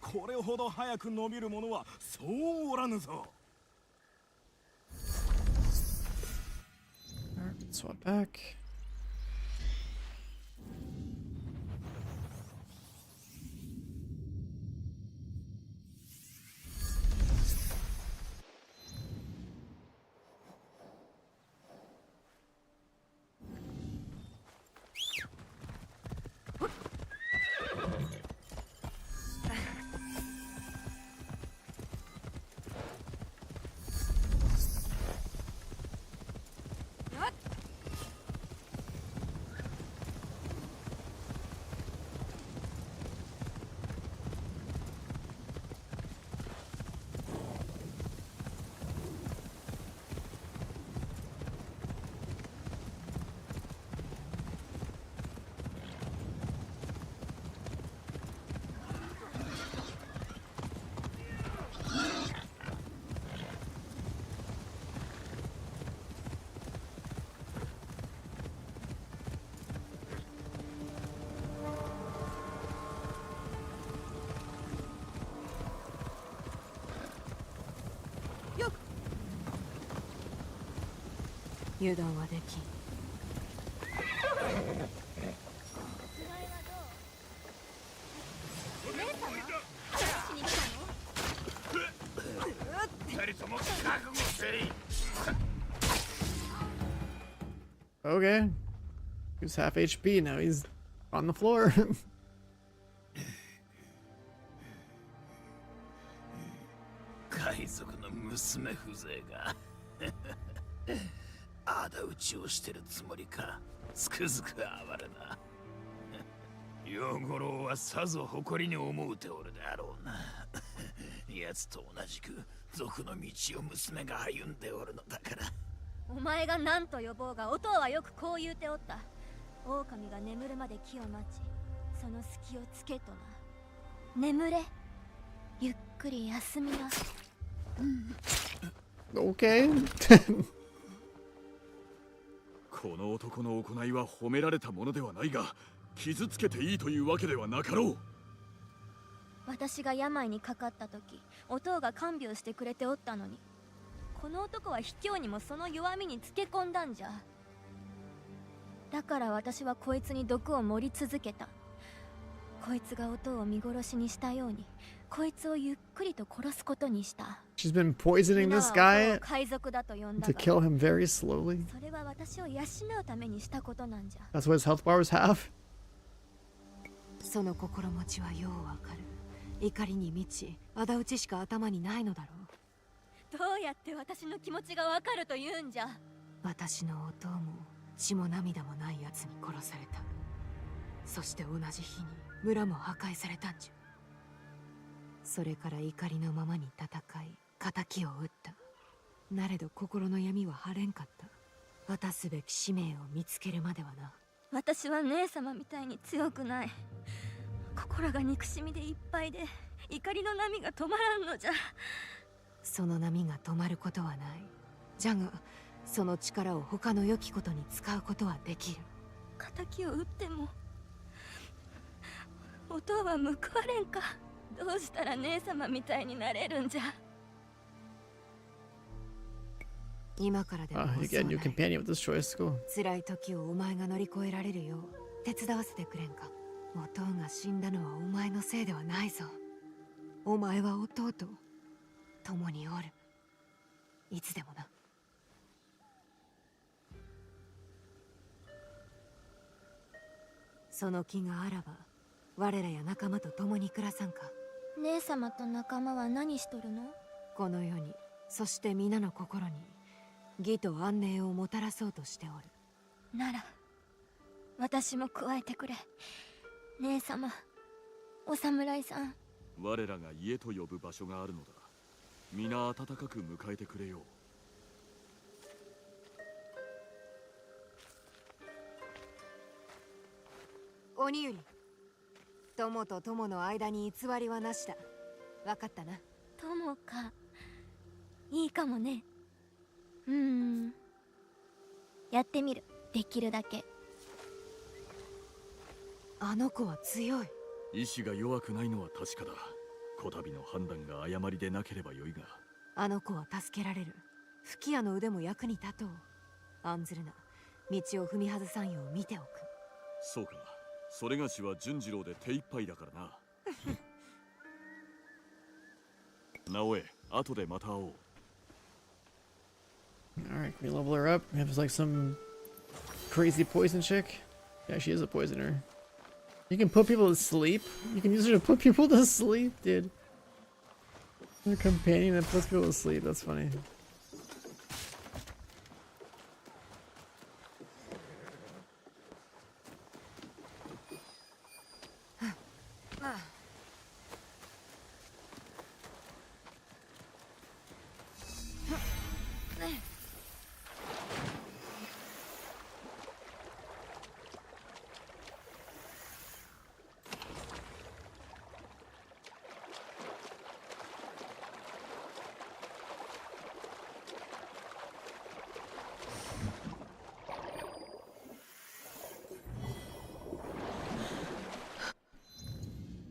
これほど早く伸びるものはそうおらぬぞ。 Alright, swap back. Yo. 油断はできん。Okay. He was half HP, now he's on the floor. 海賊の娘風情が仇討ちをしてるつもりか。つくづく哀れな。ヨゴロウはさぞ誇りに思うておるであろうな。奴と同じく族の道を娘が歩んでおるのだから。お前が何と呼ぼうが音はよくこう言うておった。狼が眠るまで木を待ち、その隙をつけとな。眠れ、ゆっくり休みな。Okay. この男の行いは褒められたものではないが、傷つけていいというわけではなかろう。私が病にかかった時、お父が看病してくれておったのに、この男は卑怯にもその弱みにつけ込んだんじゃ。だから私はこいつに毒を盛り続けた。こいつがお父を見殺しにしたように、こいつをゆっくりと殺すことにした。 She's been poisoning this guy 海賊だと呼んだ to が、 kill him very slowly. それは私を養うためにしたことなんじゃ。 That's what his health bars have. その心持ちはようわかる。怒りに満ち、仇討ちしか頭にないのだろう。どうやって私の気持ちがわかると言うんじゃ。私のお父も血も涙もない奴に殺された。そして同じ日に村も破壊されたんじゃ。それから怒りのままに戦い、仇を討った。なれど心の闇は晴れんかった。渡すべき使命を見つけるまではな。私は姉様みたいに強くない。心が憎しみでいっぱいで、怒りの波が止まらんのじゃ。その波が止まることはない。じゃがその力を他の良きことに使うことはできる。仇を撃ってもお父は報われんか。どうしたら姉様みたいになれるんじゃ。今からでも You get a new companion with this choice. Cool. 辛い時をお前が乗り越えられるよう手伝わせてくれんか。お父が死んだのはお前のせいではないぞ。お前は弟と共におる。いつでもな。その気があらば我らや仲間と共に暮らさんか。姉様と仲間は何しとるの？この世に、そして皆の心に義と安寧をもたらそうとしておる。なら私も加えてくれ。姉様、お侍さん。我らが家と呼ぶ場所があるのだ。皆温かく迎えてくれよう。鬼より友と友の間に偽りはなしだ。わかったな。友か。いいかもね。やってみる。できるだけ。あの子は強い。意志が弱くないのは確かだ。こたびの判断が誤りでなければよいが。あの子は助けられる。吹き矢の腕も役に立とう。案ずるな。道を踏み外さんよう見ておく。そうか。それがしは順次郎で手一杯だからな。直江、後でまた会おう。Alright, can we level her up? We have like some crazy poison chick. Yeah, she is a poisoner. You can put people to sleep? You can use her to put people to sleep, dude. A companion that puts people to sleep, that's funny.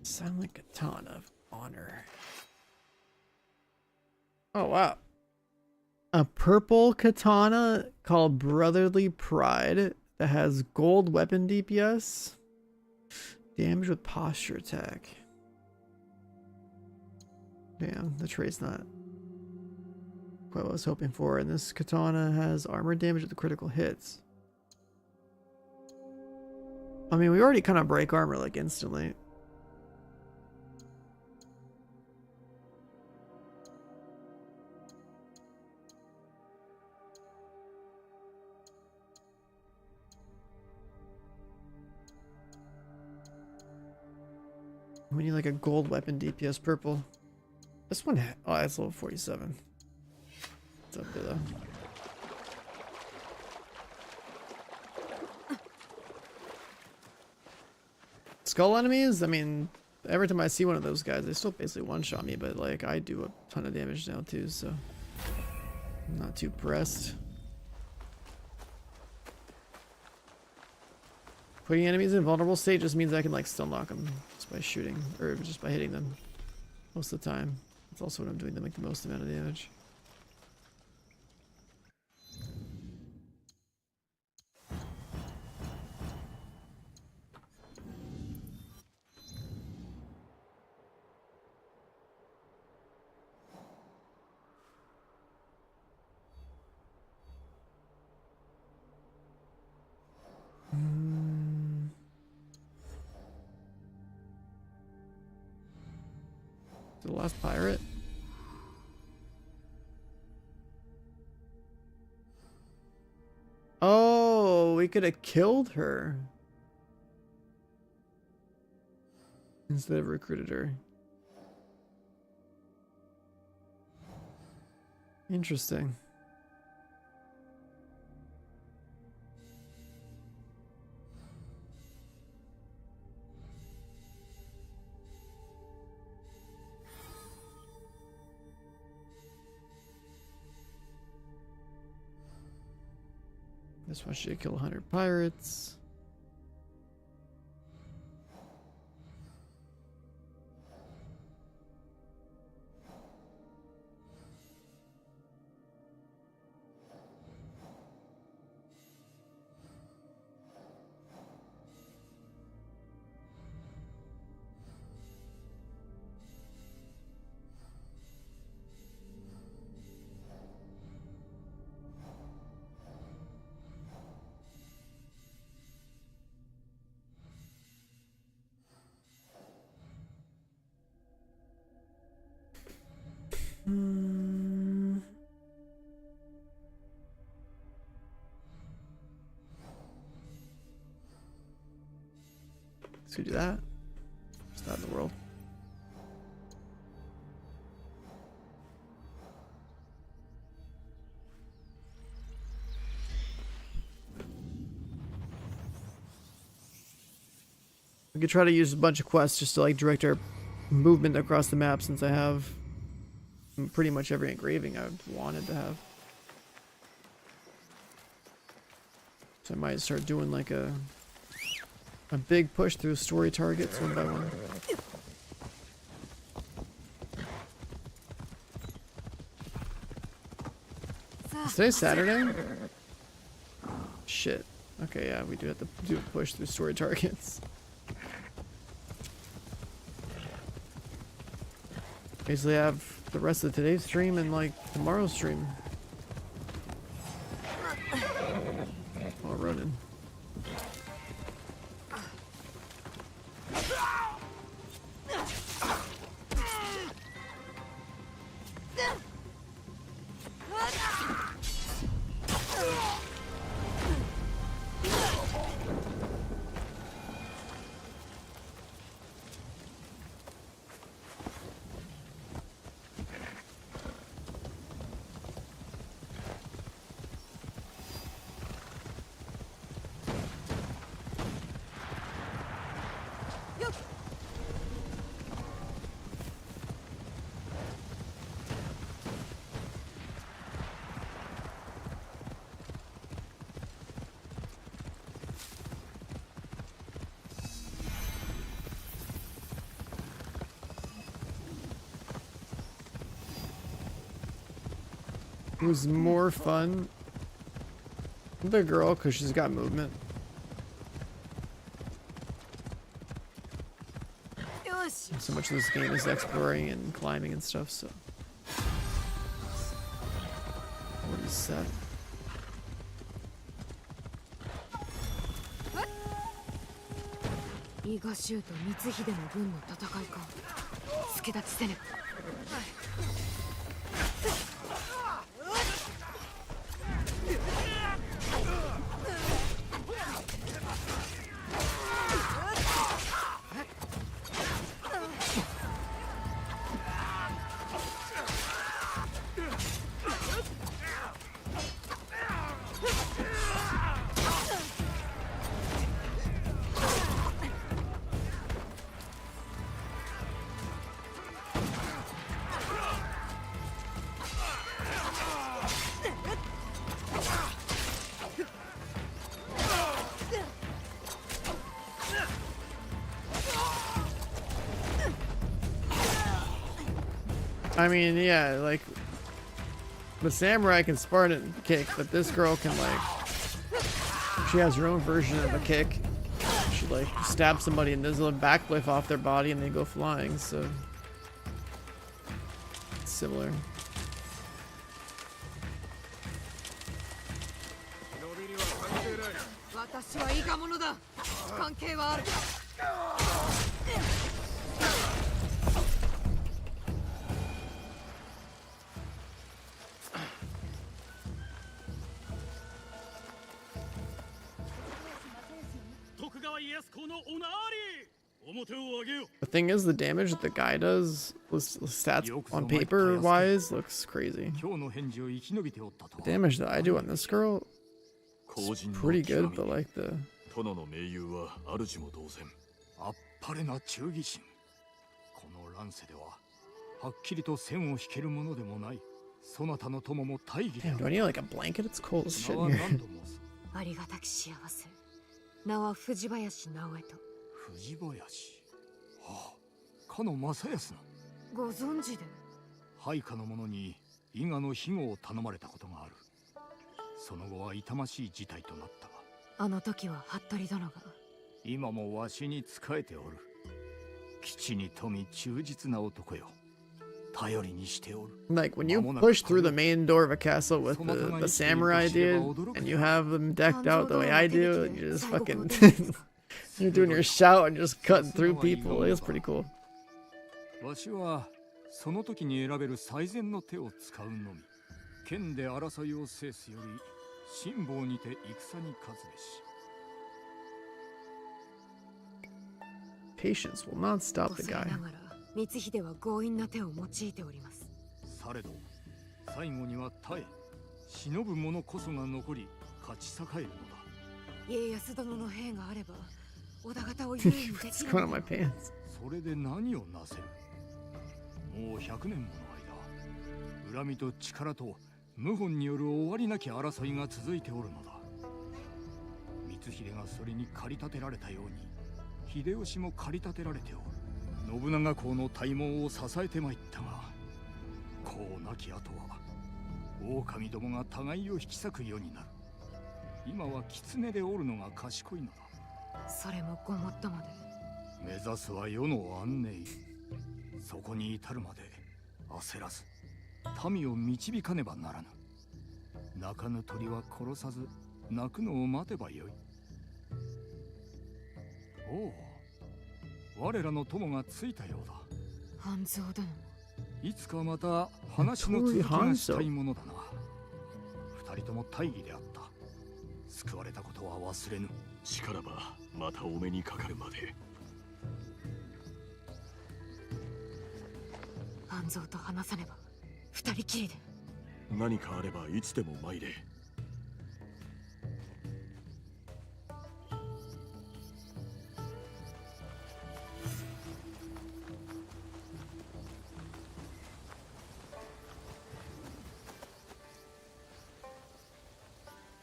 Silent Katana of Honor. Oh, wow. A purple katana called Brotherly Pride that has gold weapon DPS. Damage with posture attack. Damn, the trait's not quite what I was hoping for. And this katana has armor damage with the critical hits. I mean, we already kind of break armor like instantly. We need like a gold weapon DPS purple. This one, oh, that's level 47. It's up there though. Skull enemies? I mean, every time I see one of those guys, they still basically one-shot me, but like I do a ton of damage now too, so I'm not too pressed. Putting enemies in vulnerable state just means I can like stun lock them just by shooting or just by hitting them most of the time. That's also what I'm doing to make the most amount of damage. The last pirate? Oh, we could have killed her instead of recruited her. Interesting. This one should kill 100 pirates. Let's go do that. It's not in the world. We could try to use a bunch of quests just to like direct our movement across the map since I have pretty much every engraving I've wanted to have. So I might start doing like a big push through story targets one by one. Is today Saturday? Shit. Okay, yeah, we do have to do a push through story targets. Basically have the rest of today's stream and like tomorrow's stream. While running. It was more fun with the girl because she's got movement. So much of this game is exploring and climbing and stuff, so. Already set. I mean, yeah, like the samurai can Spartan kick, but this girl can like, she has her own version of a kick. She like stabs somebody and does a little backflip off their body and they go flying, so it's similar. The thing is, the damage that the guy does, stats on paper wise, looks crazy. The damage that I do on this girl is pretty good, but like the... 殿の盟友は主も同然。あっぱれな忠義心。この乱世でははっきりと線を引けるものでもない。そなたの友も大義だ。Damn, do I need like a blanket? It's cold as shit in here. ありがたき幸せ。名は藤林直江と。藤林。はあ、かの正康な。ご存知で。配下の者に伊賀の庇護を頼まれたことがある。その後は痛ましい事態となったが。あの時は服部殿が。今もわしに仕えておる。基地に富忠実な男よ。頼りにしておる。Like when you push through the main door of a castle with the samurai dude, and you have them decked out the way I do, and you're just fucking you're doing your shout and just cutting through people. It's pretty cool. わしはその時に選べる最善の手を使うのみ。剣で争いを制すより辛抱にて戦に勝つべし。Patience will not stop the guy. 光秀は強引な手を用いております。されど最後には耐え忍ぶ者こそが残り勝ち栄えるのだ。家康殿の兵があれば織田方を優位にできる。What's going on my pants? それで何をなせる。もう100年もの間恨みと力と謀反による終わりなき争いが続いておるのだ。光秀がそれに駆り立てられたように秀吉も駆り立てられておる。信長公の大門を支えてまいったが、こうなき後は狼どもが互いを引き裂くようになる。今は狐でおるのが賢いのだ。それもごもっともで。目指すは世の安寧。そこに至るまで焦らず民を導かねばならぬ。鳴かぬ鳥は殺さず鳴くのを待てばよい。おう、我らの友がついたようだ。半蔵殿。いつかまた話の続きがしたいものだな。二人とも大義であった。救われたことは忘れぬ。しからばまたお目にかかるまで。半蔵と話さねば二人きりで。何かあればいつでも参れ。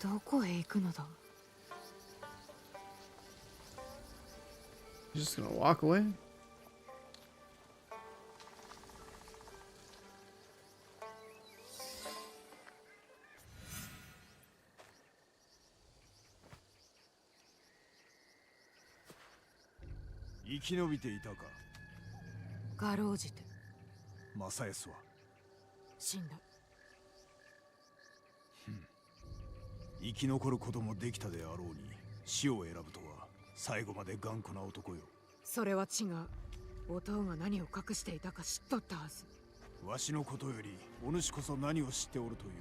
どこへ行くのだ。You're just gonna walk away? 生き延びていたか。かろうじて。正康は死んだ。生き残ることもできたであろうに死を選ぶとは最後まで頑固な男よ。それは違う。お父が何を隠していたか知っとったはず。わしのことよりお主こそ何を知っておるという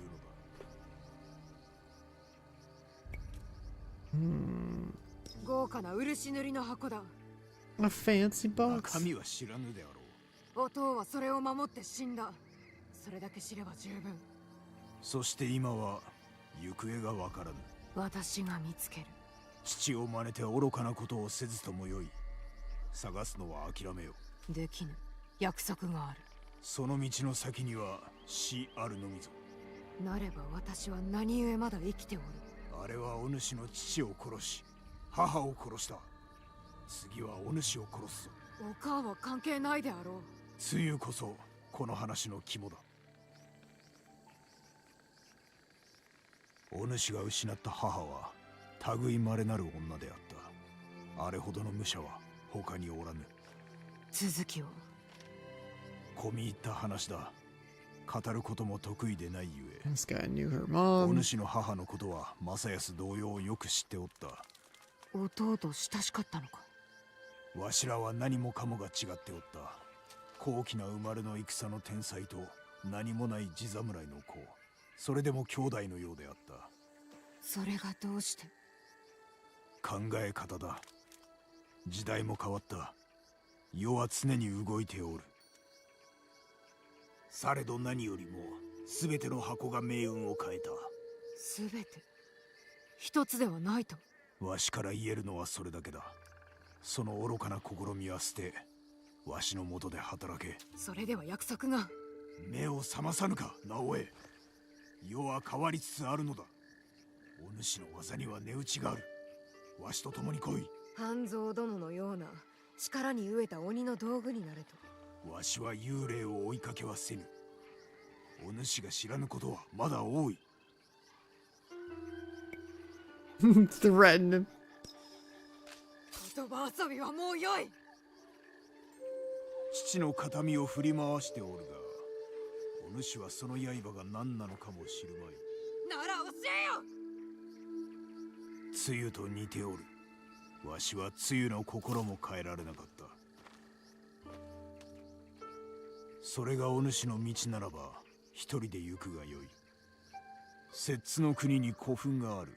Hmm. 豪華な漆塗りの箱だ。A fancy のだ。 box. 中身は知らぬであろう。お父はそれを守って死んだ。それだけ知れば十分。そして今は行方がわからぬ。私が見つける。父を真似て愚かなことをせずともよい。探すのは諦めよ。できぬ。約束がある。その道の先には死あるのみぞ。なれば私は何故まだ生きておる。あれはお主の父を殺し母を殺した。次はお主を殺すぞ。お母は関係ないであろう。つゆこそこの話の肝だ。お主が失った母は類まれなる女であった。あれほどの武者は他におらぬ。続きを。込み入った話だ。語ることも得意でないゆえ。 This guy knew her お mom. 主の母のことは正康同様よく知っておった。弟親しかったのか。わしらは何もかもが違っておった。高貴な生まれの戦の天才と何もない地侍の子。それでも兄弟のようであった。それがどうして。考え方だ。時代も変わった。世は常に動いておる。されど何よりも全ての箱が命運を変えた。全て一つではないと。わしから言えるのはそれだけだ。その愚かな試みは捨て、わしの下で働け。それでは約束が。目を覚まさぬか、直江。世は変わりつつあるのだ。お主の技には値打ちがある。わしと共に来い。半蔵殿のような力に飢えた鬼の道具になれと。わしは幽霊を追いかけはせぬ。お主が知らぬことはまだ多い。Threaten him. 言葉遊びはもうよい。父の形見を振り回しておるが、お主はその刃が何なのかも知るまい。なら教えよ。つゆと似ておる。わしはつゆの心も変えられなかった。それがお主の道ならば一人で行くがよい。摂津の国に古墳がある。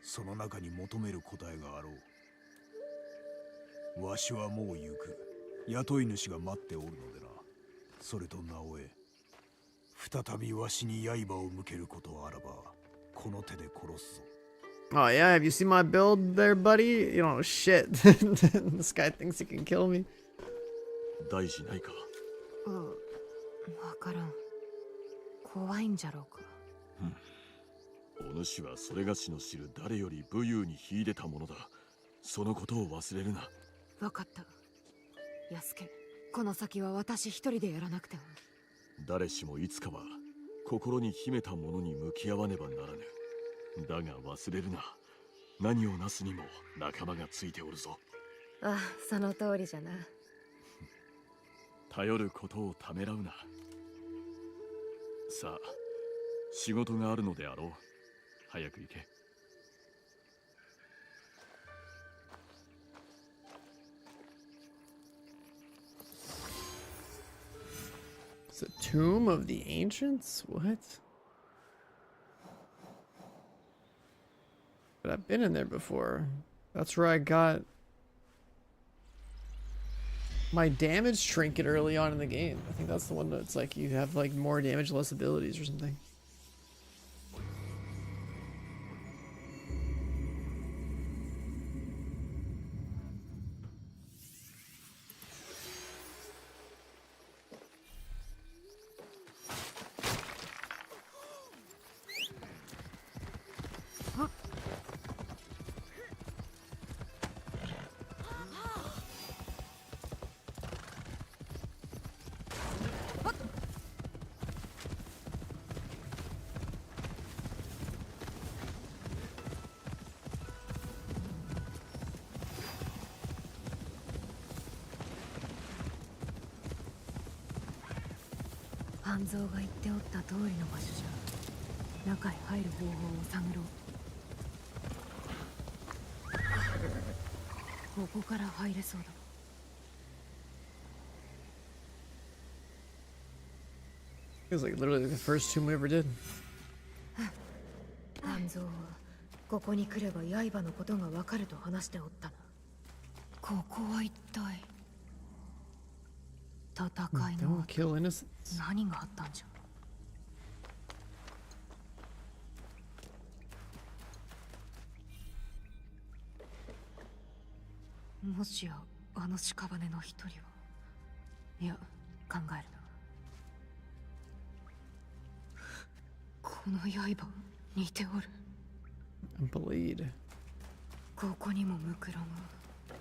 その中に求める答えがあろう。わしはもう行く。雇い主が待っておるのでな。それと直江、再びわしに刃を向けることあらばこの手で殺すぞ。 Oh yeah, have you seen my build there, buddy? You know, shit. This guy thinks he can kill me. 大事ないか。わからん。怖いんじゃろうか。お主はそれがしの知る誰より武勇に秀でたものだ。そのことを忘れるな。わかった。安家、この先は私一人でやらなくても。誰しもいつかは心に秘めたものに向き合わねばならぬ。だが忘れるな。何をなすにも仲間がついておるぞ。ああ、その通りじゃな。頼ることをためらうな。さあ、仕事があるのであろう。早く行け。It's a tomb of the ancients? What? But I've been in there before. That's where I got my damage trinket early on in the game. I think that's the one that's like you have like more damage, less abilities or something.「半蔵が言っておった通りの場所じゃ。中へ入る方法を探ろう。ここから入れそうだ。It was like literally the first tomb we ever did. 半蔵はここに来れば刃のことがわかると話しておったな。ここは一体戦いの Don't kill innocents. 何があったんじゃ。もしやあの屍の一人は。いや、考えるな。この刃似ておる。Bleed. ここにもムクロム。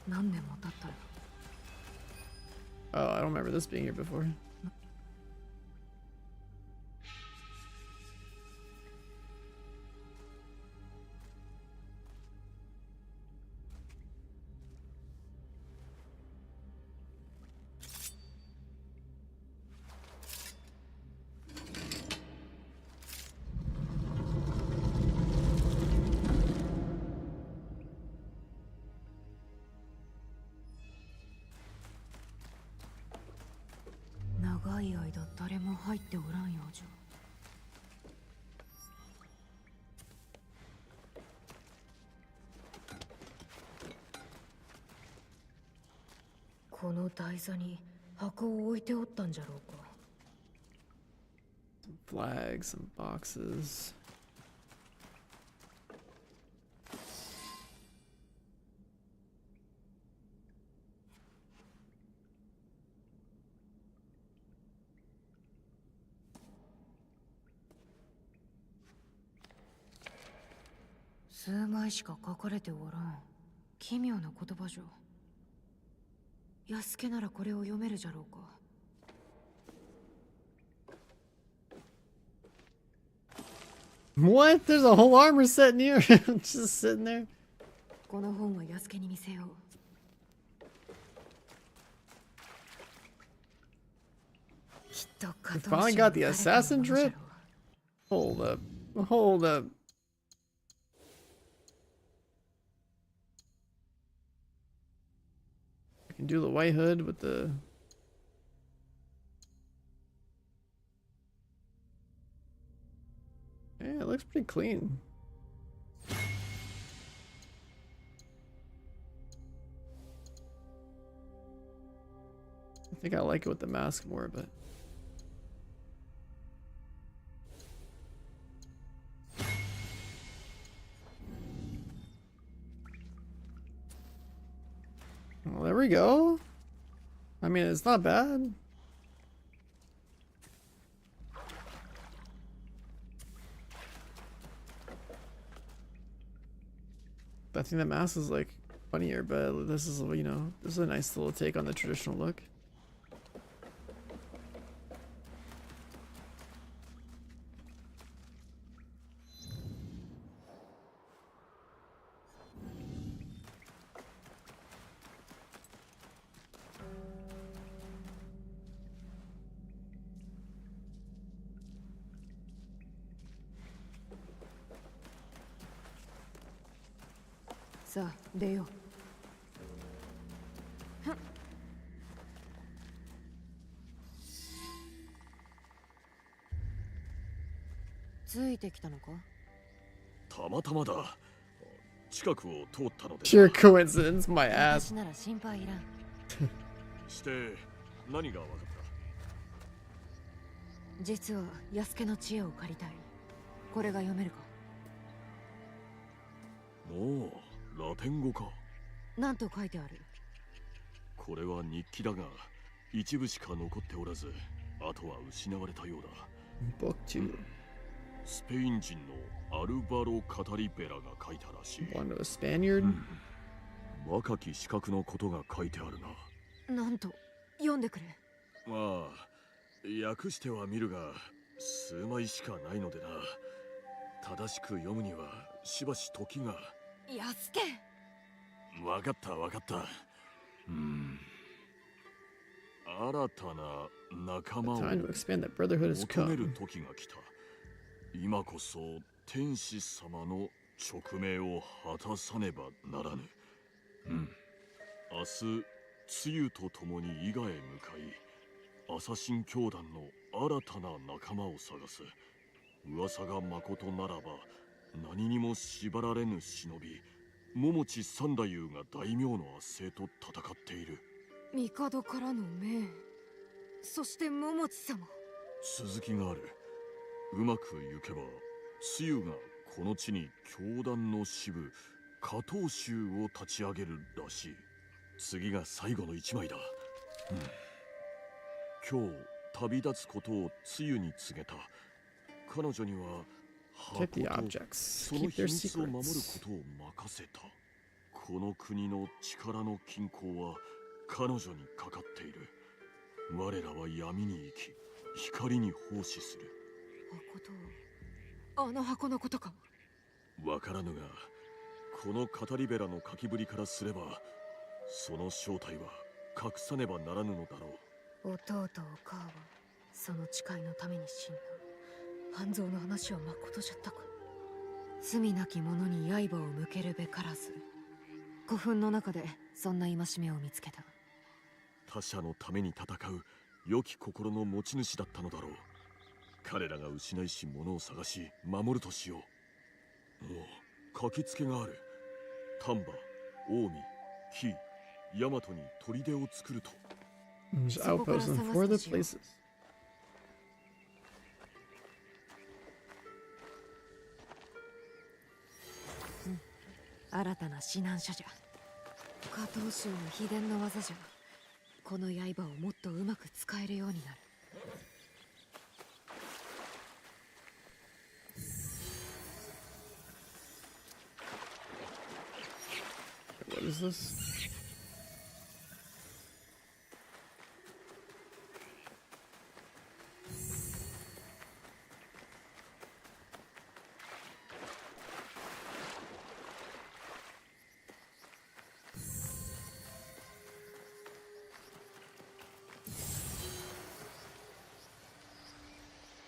何年も経ったよ。Oh, I don't remember this being here before. 誰も入っておらんようじゃ。この台座に箱を置いておったんじゃろうか。Flags, some boxes.数枚しか書かれておらん。奇妙な言葉じゃ。安家ならこれを読めるじゃろうか。What? There's a whole armor set near him, just sitting there. この本は安家に見せよう。きっと We finally got the assassin drip? Hold up. Hold up. I can do the white hood with the... Yeah, it looks pretty clean. I think I like it with the mask more, but... Well, there we go. I mean, it's not bad. I think the mask is like funnier, but this is, you know, this is a nice little take on the traditional look.さあ出よう。ついてきたのか？たまたまだ。近くを通ったので。Pure coincidence, my ass. 私なら心配いらん。して何が分かった？実は安家の知恵を借りたい。これが読めるか？おお、ラテン語か。なんと書いてある？これは日記だが、一部しか残っておらず、あとは失われたようだ。Book 2. スペイン人のアルバロ・カタリベラが書いたらしい。One of a Spaniard? 若き資格のことが書いてあるな。なんと読んでくれ。まあ、訳しては見るが、数枚しかないのでな。正しく読むにはしばし時が。安家。わかったわかった。新たな仲間を Time to expand that Brotherhood has 求める come. 時が来た。今こそ天使様の勅命を果たさねばならぬ。明日、つゆと共に伊賀へ向かい、アサシン教団の新たな仲間を探す。噂がまことならば、何にも縛られぬ忍び、桃地三太夫が大名の圧政と戦っている。帝からの命。そして桃地様。続きがある。うまくいけば、つゆがこの地に教団の支部、加藤宗を立ち上げるらしい。次が最後の一枚だ。今日旅立つことをつゆに告げた。彼女には箱 Get the と objects. その Keep 秘 their 密を守る secrets. ことを任せた。この国の力の均衡は彼女にかかっている。我らは闇に生き、光に奉仕する。箱とあの箱のことか。わからぬが、このカタリベラの書きぶりからすれば、その正体は隠さねばならぬのだろう。弟お母はその誓いのために死んだ。半蔵の話はまことじゃったか。罪なき者に刃を向けるべからず。古墳の中でそんな戒めを見つけた。他者のために戦う良き心の持ち主だったのだろう。彼らが失いし物を探し守るとしよう。もう書きつけがある。丹波、近江、紀、大和に砦を作ると。There's outposts in 4 other places. 新たな指南書じゃ。加藤衆の秘伝の技じゃ。この刃をもっとうまく使えるようになる。What is this?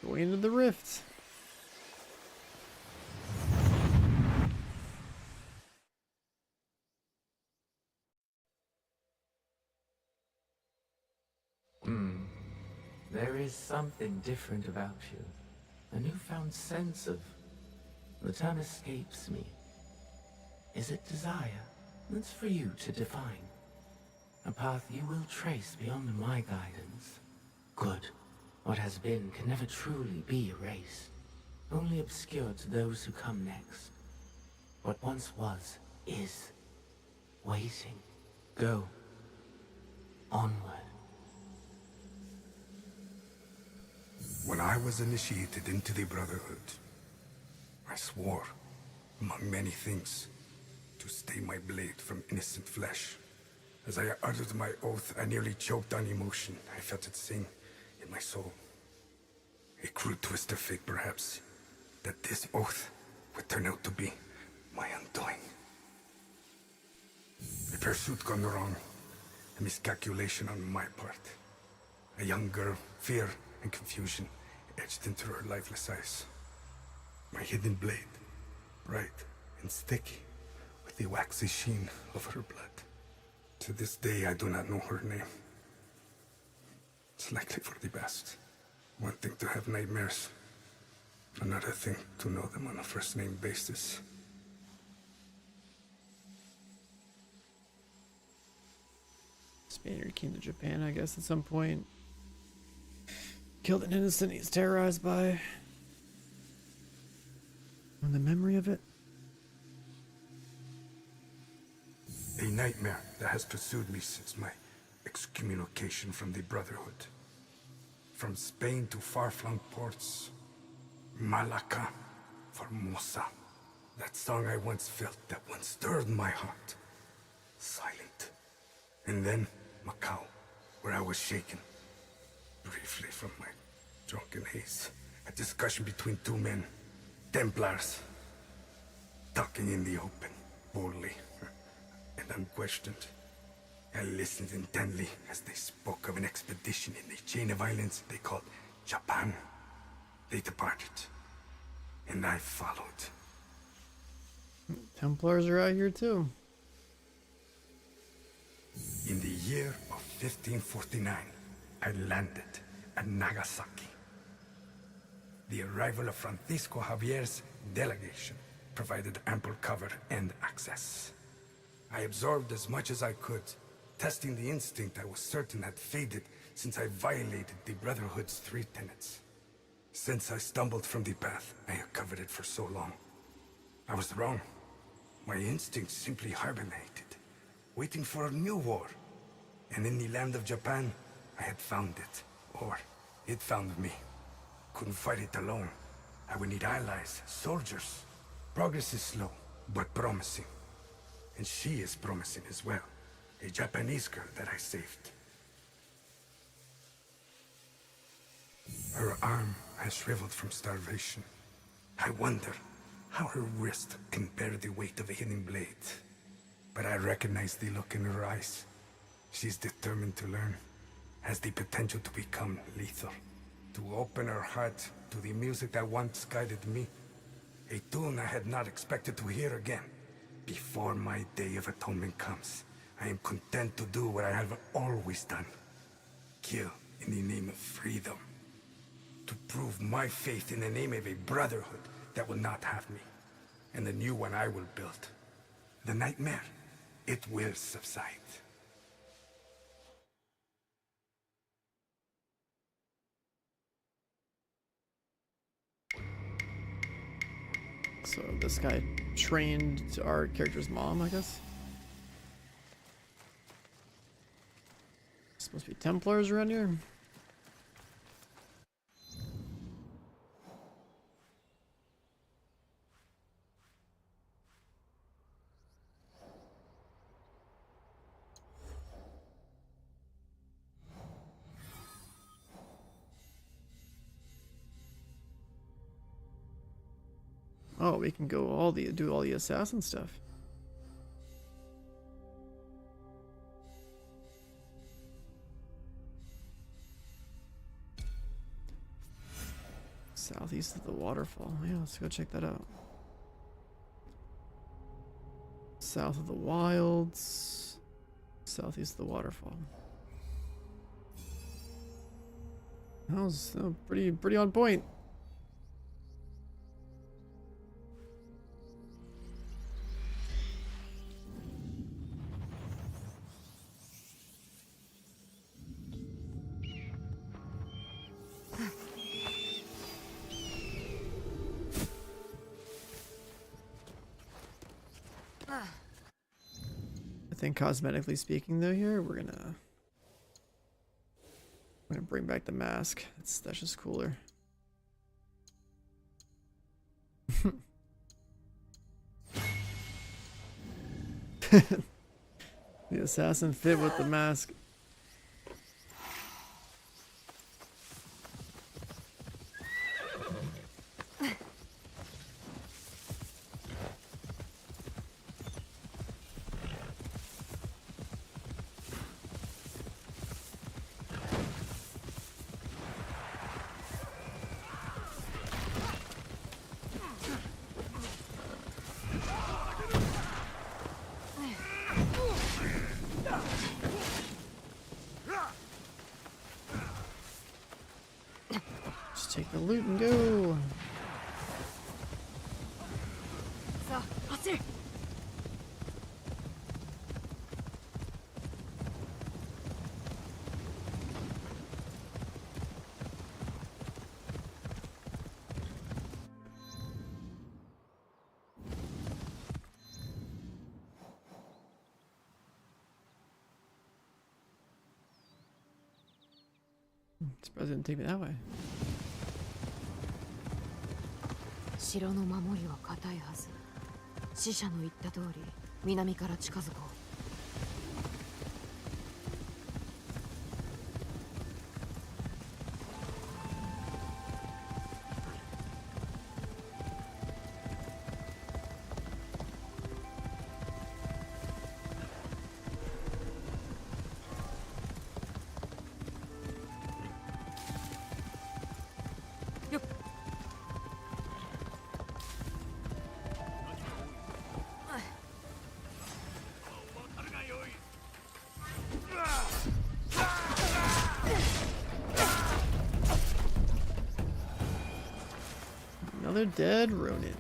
Going into the rift. There is something different about you. A newfound sense of... The term escapes me. Is it desire? That's for you to define. A path you will trace beyond my guidance. Good. What has been can never truly be erased. Only obscured to those who come next. What once was, is. Waiting. Go. Onward. When I was initiated into the Brotherhood, I swore, among many things, to stay my blade from innocent flesh. As I uttered my oath, I nearly choked on emotion. I felt it sing in my soul. A cruel twist of fate, perhaps, that this oath would turn out to be my undoing. A pursuit gone wrong, a miscalculation on my part. A young girl, fear and confusion etched into her lifeless eyes. My hidden blade, bright and sticky, with the waxy sheen of her blood. To this day, I do not know her name. It's likely for the best. One thing to have nightmares, another thing to know them on a first-name basis. Spaniard came to Japan, I guess, at some point. Killed an innocent he's terrorized by. And the memory of it? A nightmare that has pursued me since my excommunication from the Brotherhood. From Spain to far-flung ports. Malacca, Formosa. That song I once felt, that once stirred my heart. Silent. And then Macau, where I was shaken. Briefly from my drunken haze. A discussion between two men. Templars. Talking in the open, boldly. And unquestioned. I listened intently as they spoke of an expedition in the chain of islands they called Japan. They departed. And I followed. Templars are out here too. In the year of 1549, I landed at Nagasaki. The arrival of Francisco Javier's delegation provided ample cover and access. I absorbed as much as I could, testing the instinct I was certain had faded since I violated the Brotherhood's 3 tenets. Since I stumbled from the path, I had covered it for so long. I was wrong. My instincts simply hibernated, waiting for a new war. And in the land of Japan, I had found it. Or, it found me. Couldn't fight it alone. I would need allies, soldiers. Progress is slow, but promising. And she is promising as well. A Japanese girl that I saved. Her arm has shriveled from starvation. I wonder how her wrist can bear the weight of a hidden blade. But I recognize the look in her eyes. She's determined to learn. Has the potential to become lethal. To open her heart to the music that once guided me. A tune I had not expected to hear again. Before my day of atonement comes, I am content to do what I have always done. Kill in the name of freedom. To prove my faith in the name of a brotherhood that will not have me. And the new one I will build. The nightmare, it will subside. So this guy trained our character's mom, I guess. Supposed to be Templars around here. Oh, we can go do all the assassin stuff. Southeast of the waterfall. Yeah, let's go check that out. South of the wilds. Southeast of the waterfall. That was pretty on point. I think cosmetically speaking though here, we're gonna bring back the mask. That's just cooler. The assassin fit with the mask. Take the loot and go. Surprised it didn't take me that way. 城の守りは固いはず。死者の言った通り、南から近づこう。Another dead Ronin.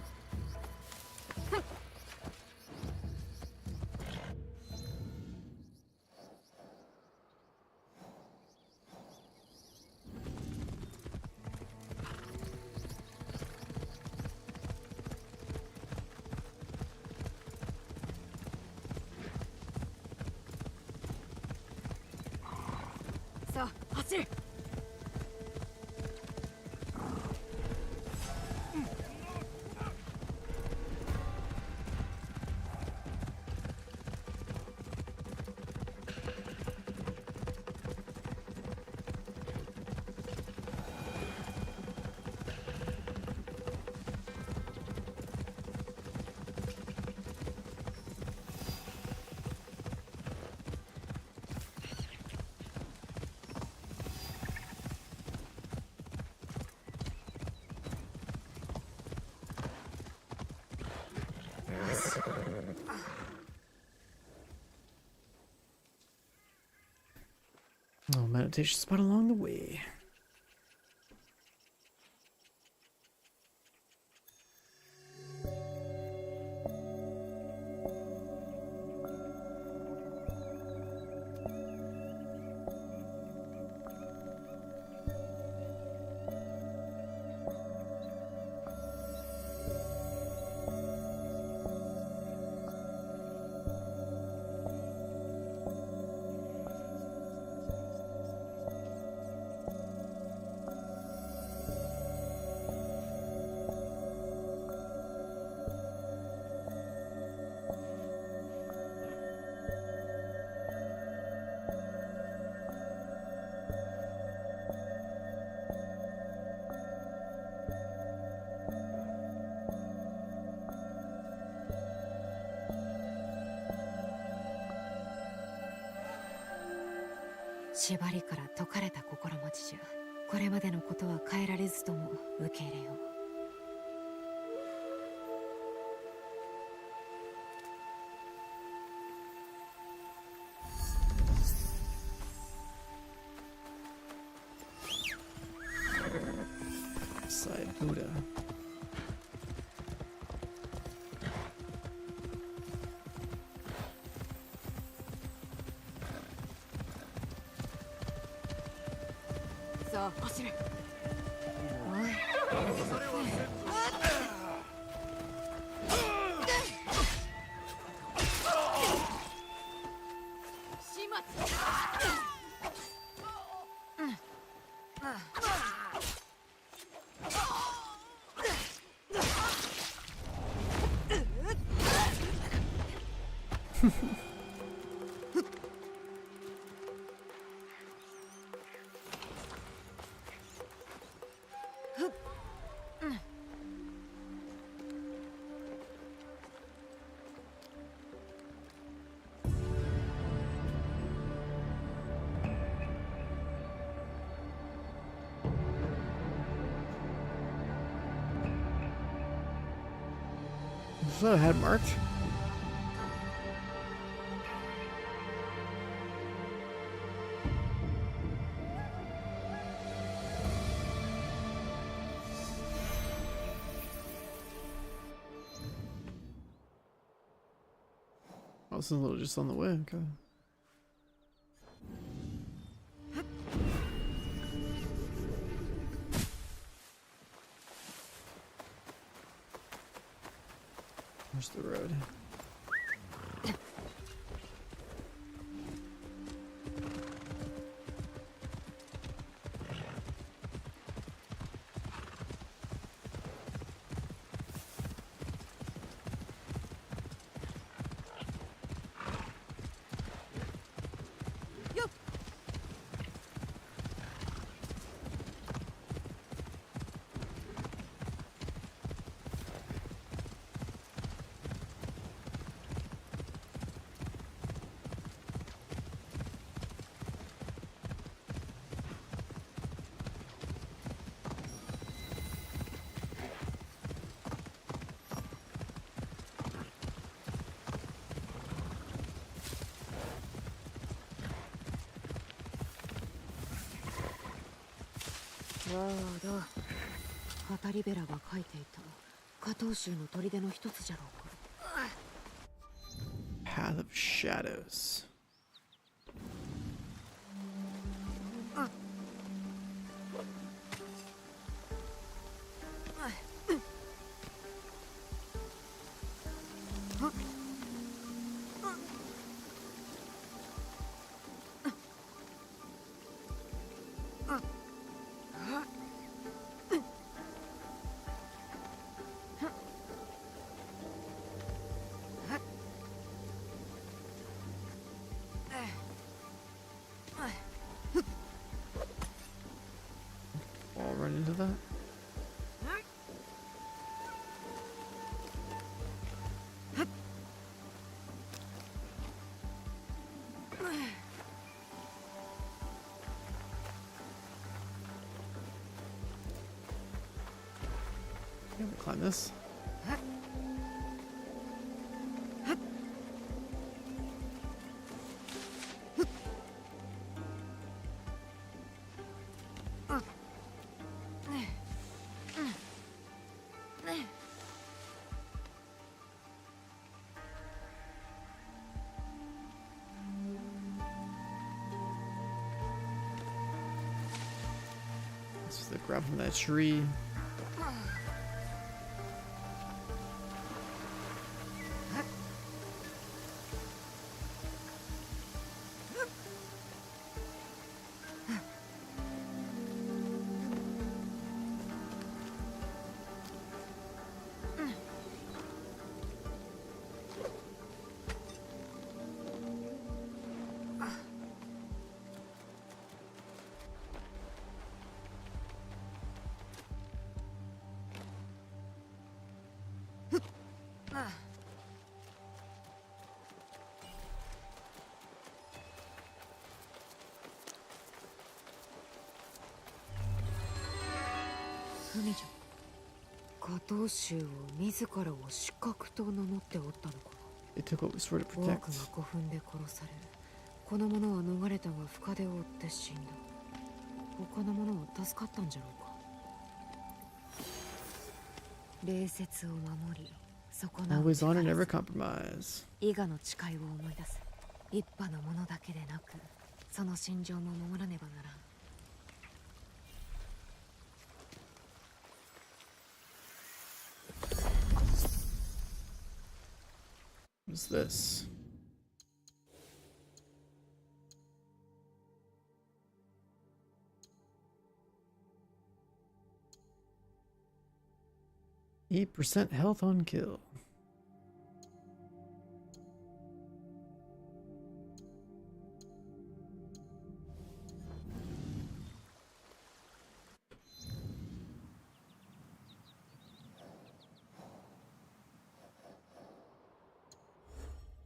So, 走る。little meditation spot along the way.縛りから解かれた心持ちじゃ、これまでのことは変えられずとも受け入れよう。Side Buddha. Is that a head marked? Oh, this is literally just on the way, okay. Where's the road? Path of Shadows. I'll run into that. Can we climb this? to grab from that tree. They took what was for to protect. この者は逃れたが深手を負って死んだ。他の者は助かったんじゃろうか。礼節を守り、そこな Always honor, never compromise. 伊賀の誓いを思い出す。一派の者だけでなく、その心情も守らねばならん。What's this? %8 health on kill.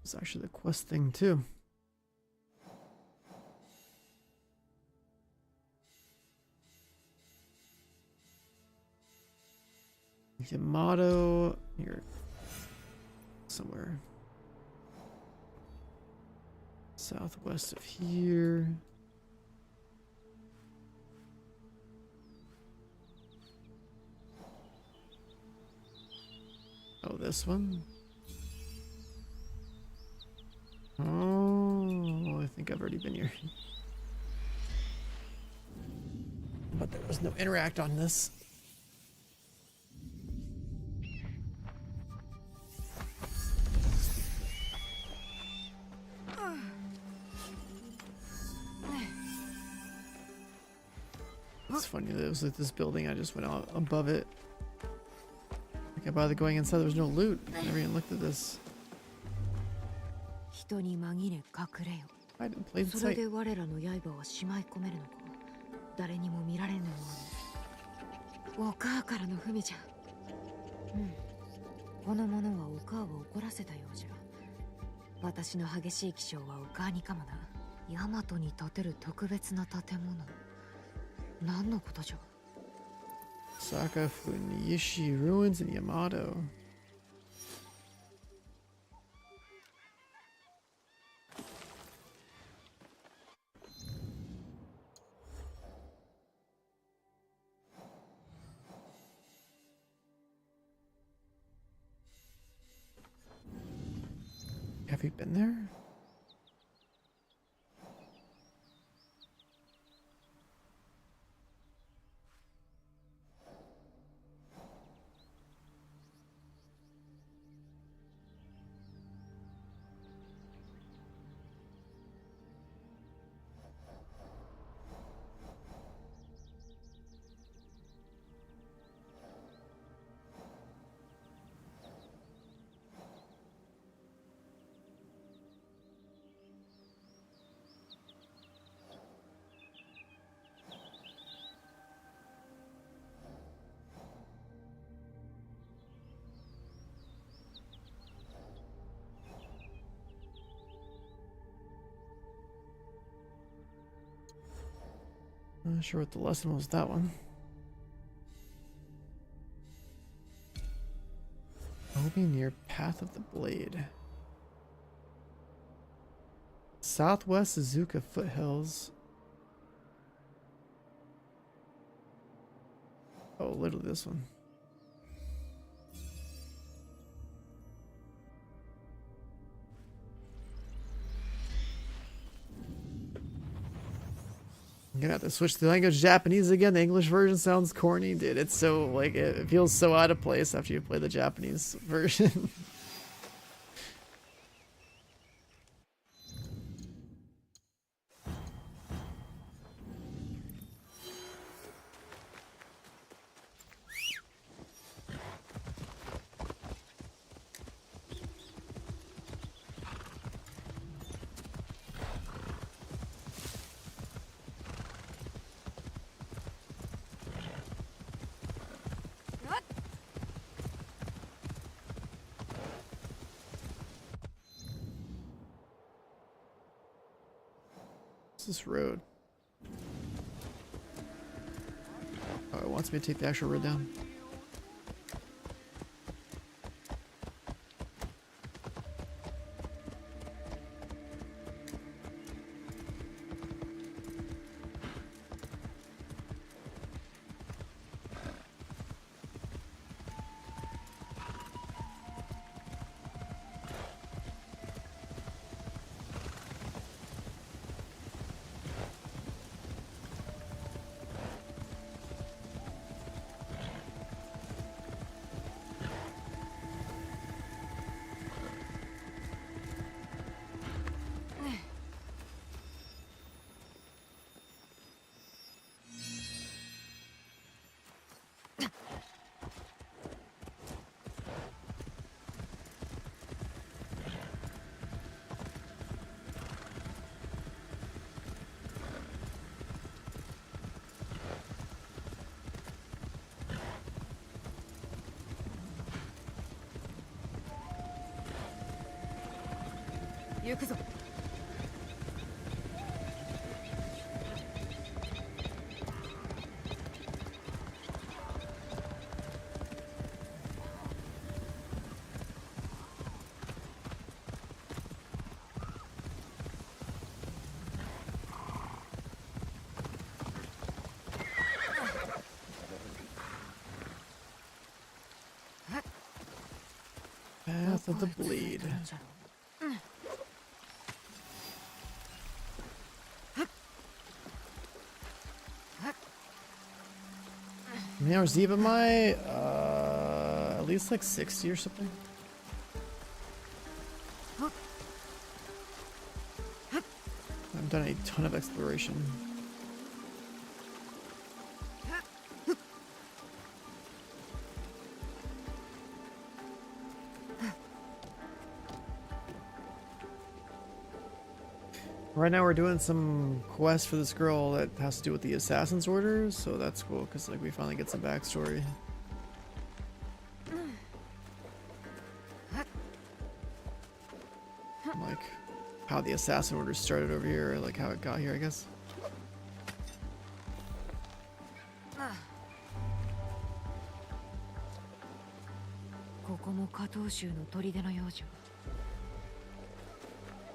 It's actually the quest thing too. Yamato, here somewhere southwest of here. Oh, this one. Oh, I think I've already been here. But there was no interact on this. It's funny that it was like this building, I just went out above it. Like I bothered going inside, there was no loot. I never even looked at this. I didn't play the site. 誰にも見られぬように。お母からの文じゃ。この者はお母を怒らせたようじゃ。私の激しい気性はお母にかもな。ヤマトに建てる特別な建物。何のことじゃ。Saka Funiishi ruins in Yamato. Have you been there? I'm not sure what the lesson was, that one. Obi near Path of the Blade. Southwest Suzuka foothills. Oh, literally this one. I'm gonna have to switch the language to Japanese again. The English version sounds corny, dude. It's so, like, it feels so out of place after you play the Japanese version. This road. Oh, it wants me to take the actual road down. Path of the Bleed. How many hours deep am I? At least like 60 or something. I've done a ton of exploration. Right now we're doing some quests for this girl that has to do with the Assassin's Orders, so that's cool because like we finally get some backstory. Like how the Assassin Orders started over here, or like how it got here, I guess.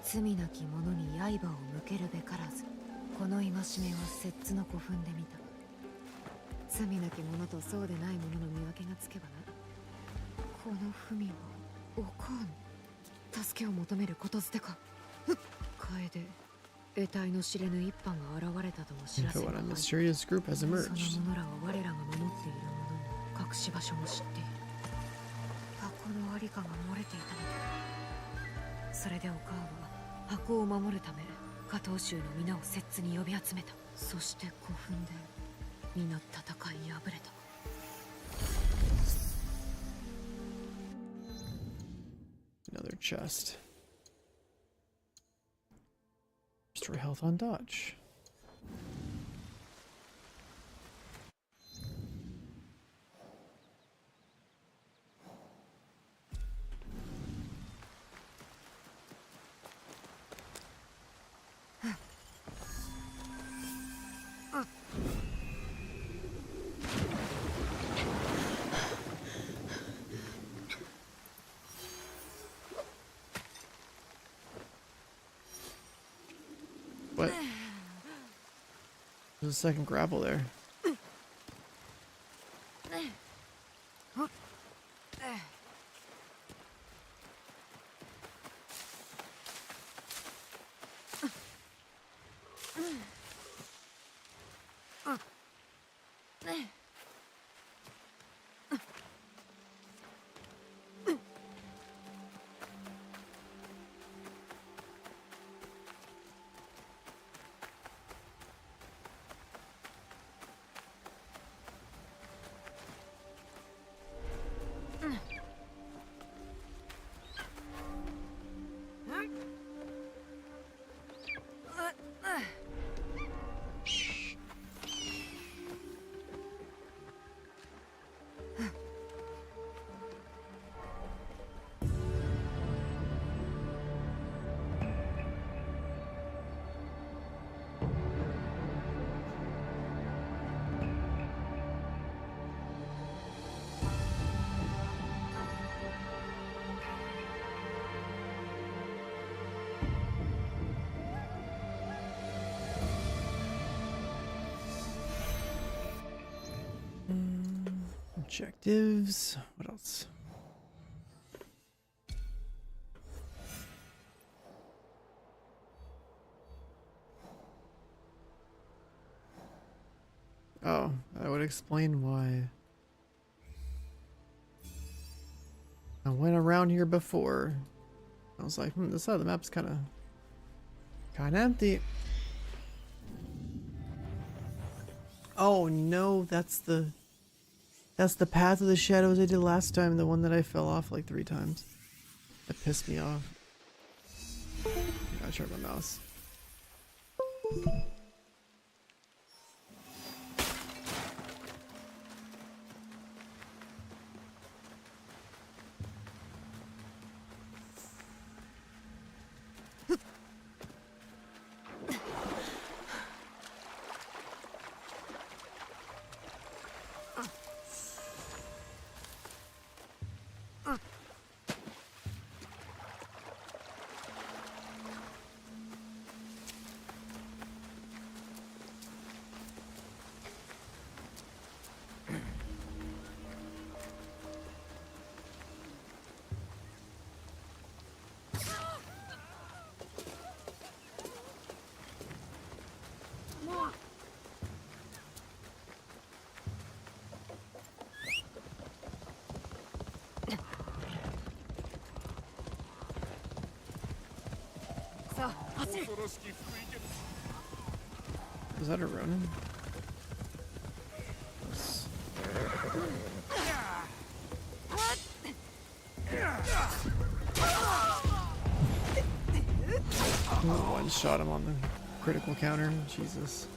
罪なき者に刃を向けるべからず、この戒めは摂津の古墳で見た。罪なき者とそうでない者の見分けがつけばな。この文はおかん。助けを求めることづてか。楓、得体の知れぬ一派が現れたとの知らせが入った。その者らは我らが守っている者の隠し場所も知っている。箱のありかが漏れていたのだ。それでおかんは 箱を守るため、加藤衆の皆を摂津に呼び集めた。そして古墳で皆戦い敗れた。Another chest. Restore health on dodge. What? There's a second grapple there. Objectives. What else? Oh, that would explain why I went around here before. I was like, this side of the map's kind of empty. Oh no, that's the path of the shadows I did last time, the one that I fell off like 3 times. That pissed me off. I gotta turn my mouse. Is that a Ronin? One shot him on the critical counter. Jesus.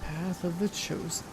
Path of the Chosen.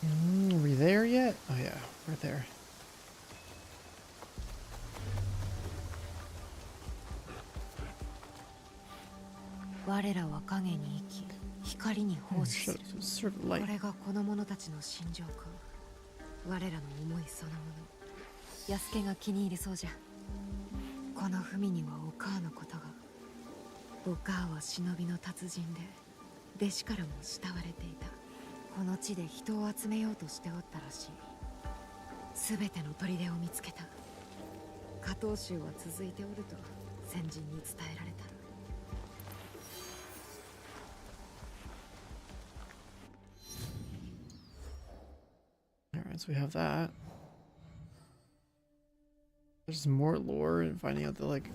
Are we there yet? Oh yeah, right there. 光に奉仕する。 Sort of こ light. れがこの者たちの心情か。我らの思いそのもの。安家が気に入りそうじゃ。この文にはお母のことが。お母は忍びの達人で、弟子からも慕われていた。この地で人を集めようとしておったらしい。すべての砦を見つけた。下等州は続いておると先人に伝えられた。Alright, so we have that. There's more lore and finding out that, like,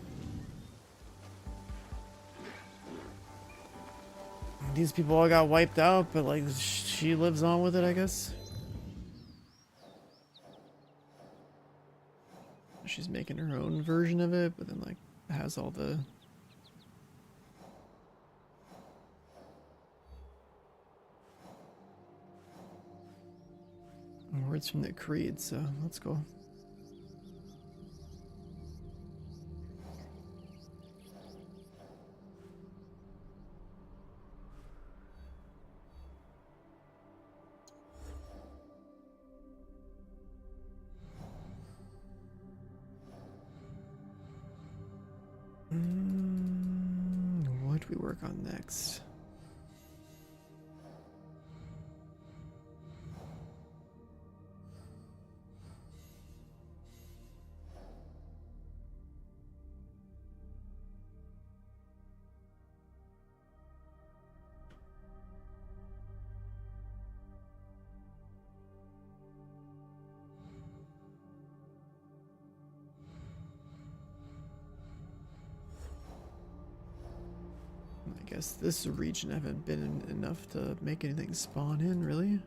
these people all got wiped out, but, like, she lives on with it, I guess. She's making her own version of it, but then, like, has all the... words from the creed, so let's go. What do we work on next? I guess this region haven't been enough to make anything spawn in, really.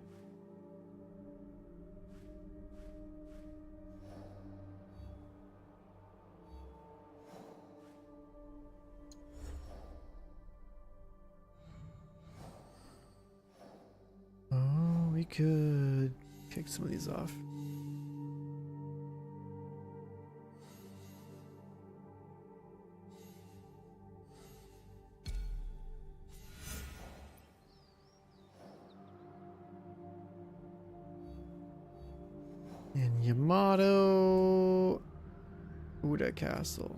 Oh, we could kick some of these off. In Yamato, Uda Castle.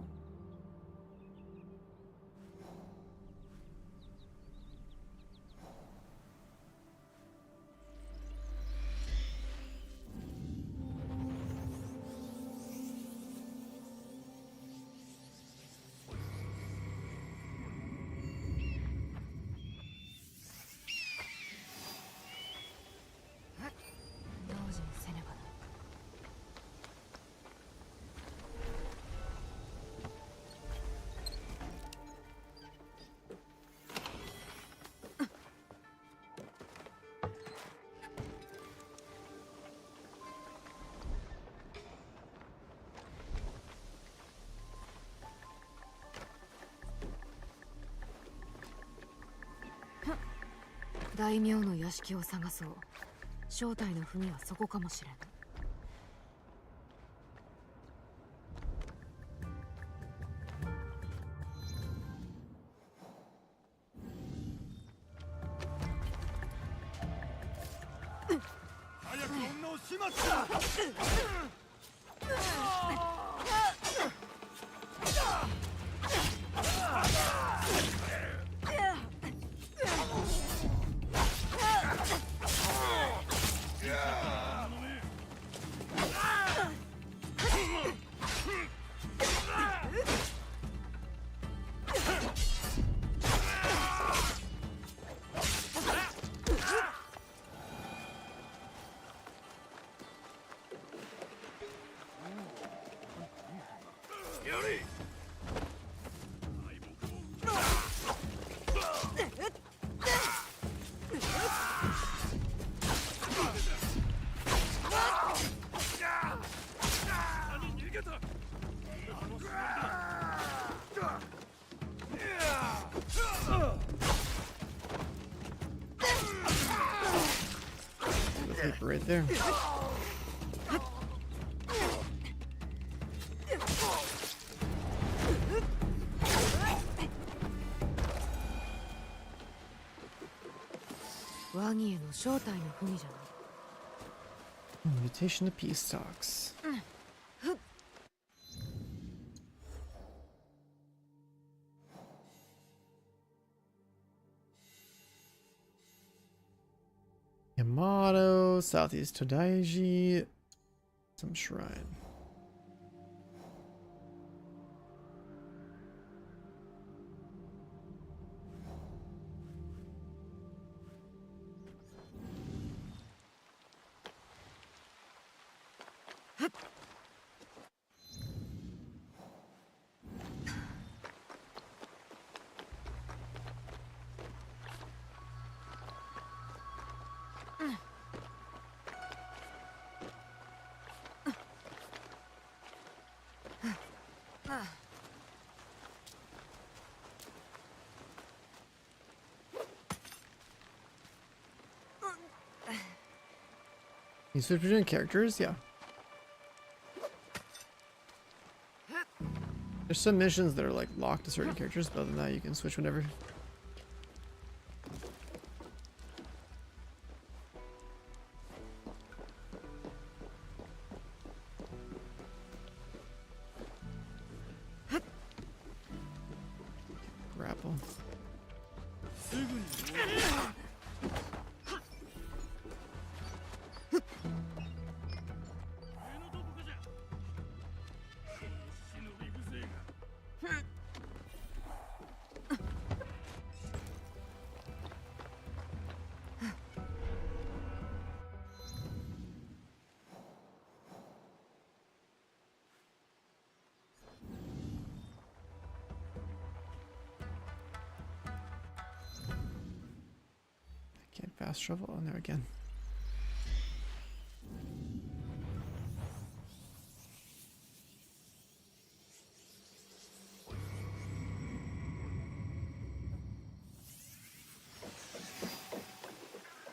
「大名の屋敷を探そう。正体の文はそこかもしれん。」早く女を始末だ。Paper right there. ワギへの正体の文じゃない。 Invitation to peace talks. Yamato, Southeast Todaiji, some shrine. You switch between characters? Yeah. There's some missions that are like locked to certain characters, but other than that you can switch whenever. Grapple. Can't fast travel on there again.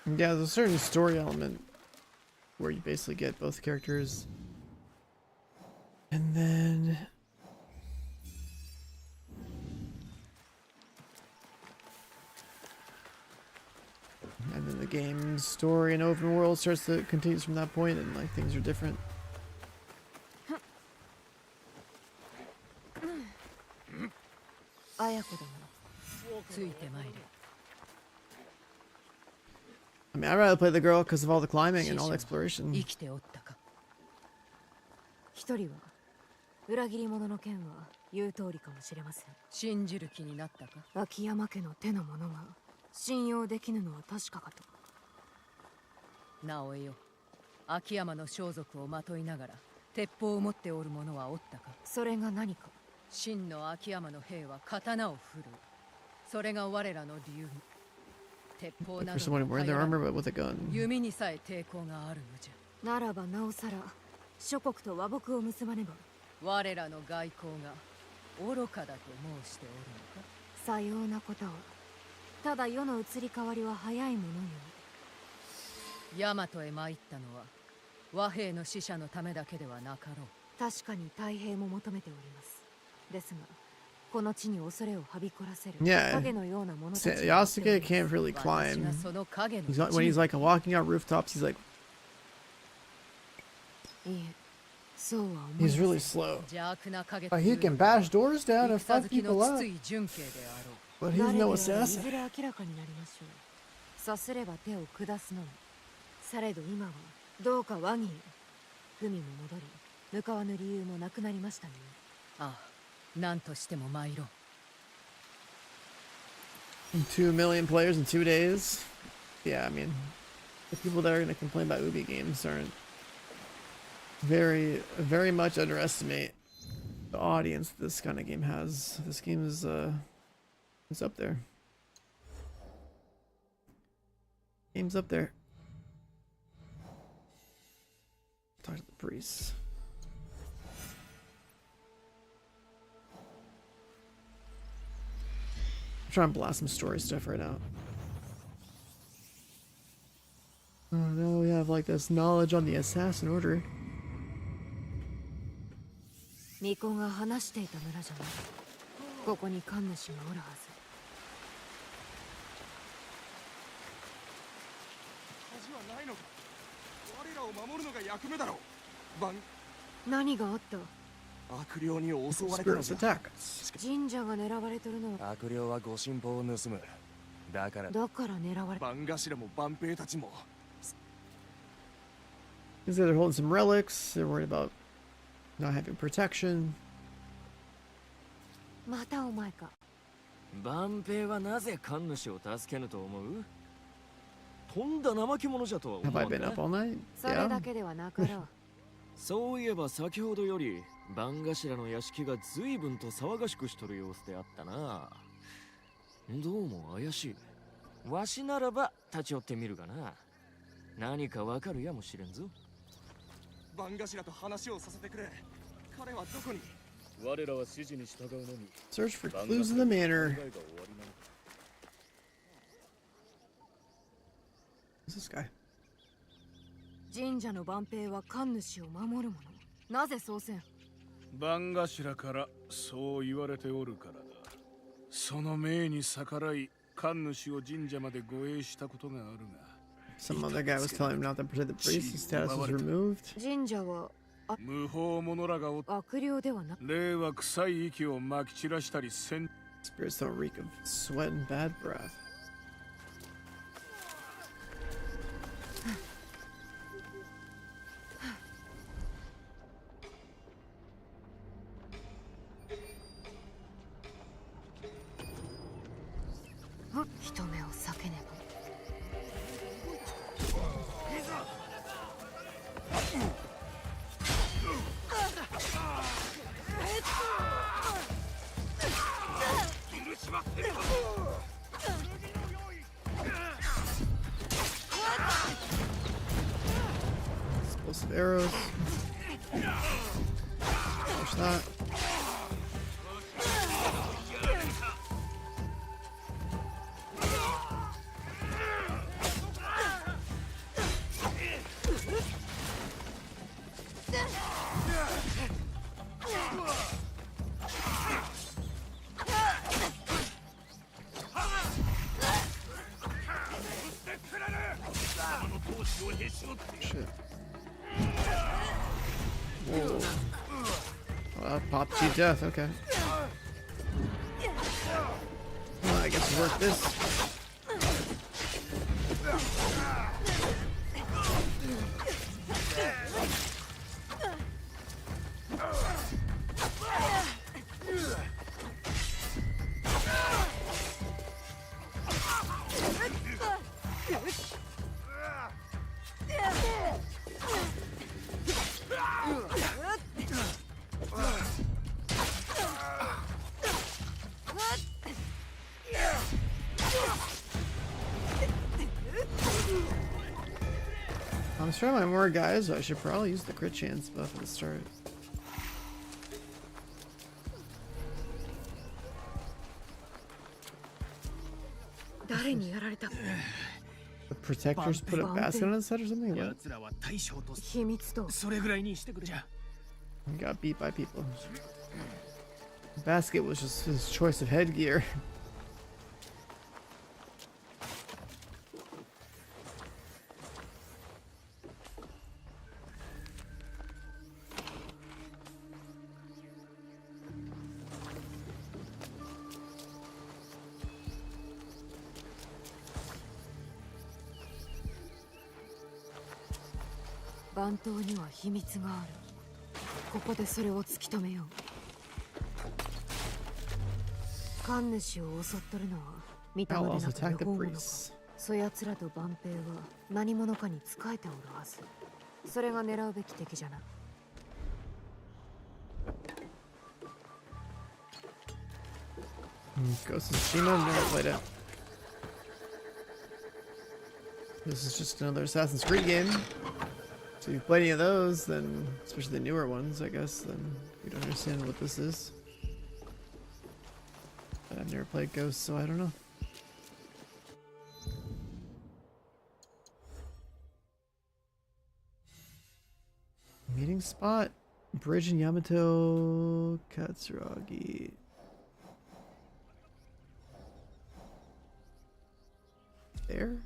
Yeah, there's a certain story element where you basically get both characters. And then the game's story and open world starts to continues from that point, and like things are different. I mean, I'd rather play the girl because of all the climbing and all the exploration. 一人は裏切り者の件は言う通りかもしれません。信じる気になったか？秋山家の手の者が信用できぬのは確かかと。直江よ、秋山の装束をまといながら鉄砲を持っておる者はおったか？それが何か？真の秋山の兵は刀を振るう。それが我らの流儀。鉄砲など弓にさえ抵抗があるのじゃ。ならばなおさら諸国と和睦を結ばねば。我らの外交が愚かだと申しておるのか？さようなことは。ただ世の移り変わりは早いものよ。大和へ参ったのは和平の使者のためだけではなかろう。確かに太平も求めております。ですが、この地に恐れをはびこらせる影のようなものたち。Yasuke can't really climb. When he's like walking on rooftops, he's like. He's really slow. He can bash doors down and fuck people up. But he's no assassin. さすれば手を下すのみ。されど今はどうか和議へ。文も戻り、向かわぬ理由もなくなりましたね。ああ、何としても参ろう。2 million players in 2 days. Yeah, I mean, the people that are going to complain about Ubi games aren't very much underestimate the audience this kind of game has. This game is up there. Game's up there. Talk to the priests. I'm trying to blast some story stuff right now. Oh, now we have like this knowledge on the assassin order. 巫女が話していた村じゃない。ここに神主がおるはず。何があった？ Spirits attack us. 神社が狙われてるのは。悪霊はご神宝を盗む。だから狙われ。番頭も番兵たちも。Because they're holding some relics. They're worried about not having protection. またお前か。番兵はなぜ神主を助けぬと思う？とんだ怠け者じゃとは思 Have I うんだ。 been up all night? それ Yeah. だけではなかろう。そういえば先ほどより番頭の屋敷が随分と騒がしくしとる様子であったな。どうも怪しい。わしならば立ち寄ってみるがな。何かわかるやもしれんぞ。番頭と話をさせてくれ。彼はどこに？我らは指示に従うのみ。 Search for clues in the manor. Who's this guy? 神社の番兵は神主を守るもの。なぜそうせん？番頭からそう言われておるからだ。その命に逆らい神主を神社まで護衛したことがあるが。Some other guy was telling him not to protect the priest. His status was removed. 神社は無法者らが悪霊ではなく、霊は臭い息をまき散らしたりせん。 Spirits don't reek of sweat and bad breath. 人目を避けねば。Explosive arrows. Push that. Shit. Whoa. Well, that popped you death, okay. Well, I guess we'll work this. I'm trying to find more guys, so I should probably use the crit chance buff at the start. The protectors put a basket on his head or something? What? He got beat by people. The basket was just his choice of headgear. I'll also attack the priests. そやつらと番兵は何者かに仕えておるはず。それが狙うべき敵じゃな。Ghost of Tsushima, I've never played it. This is just another Assassin's Creed game. So if you've played any of those, then, especially the newer ones, I guess, then you don't understand what this is. But I've never played Ghost, so I don't know. Meeting spot? Bridge in Yamato, Katsuragi. There?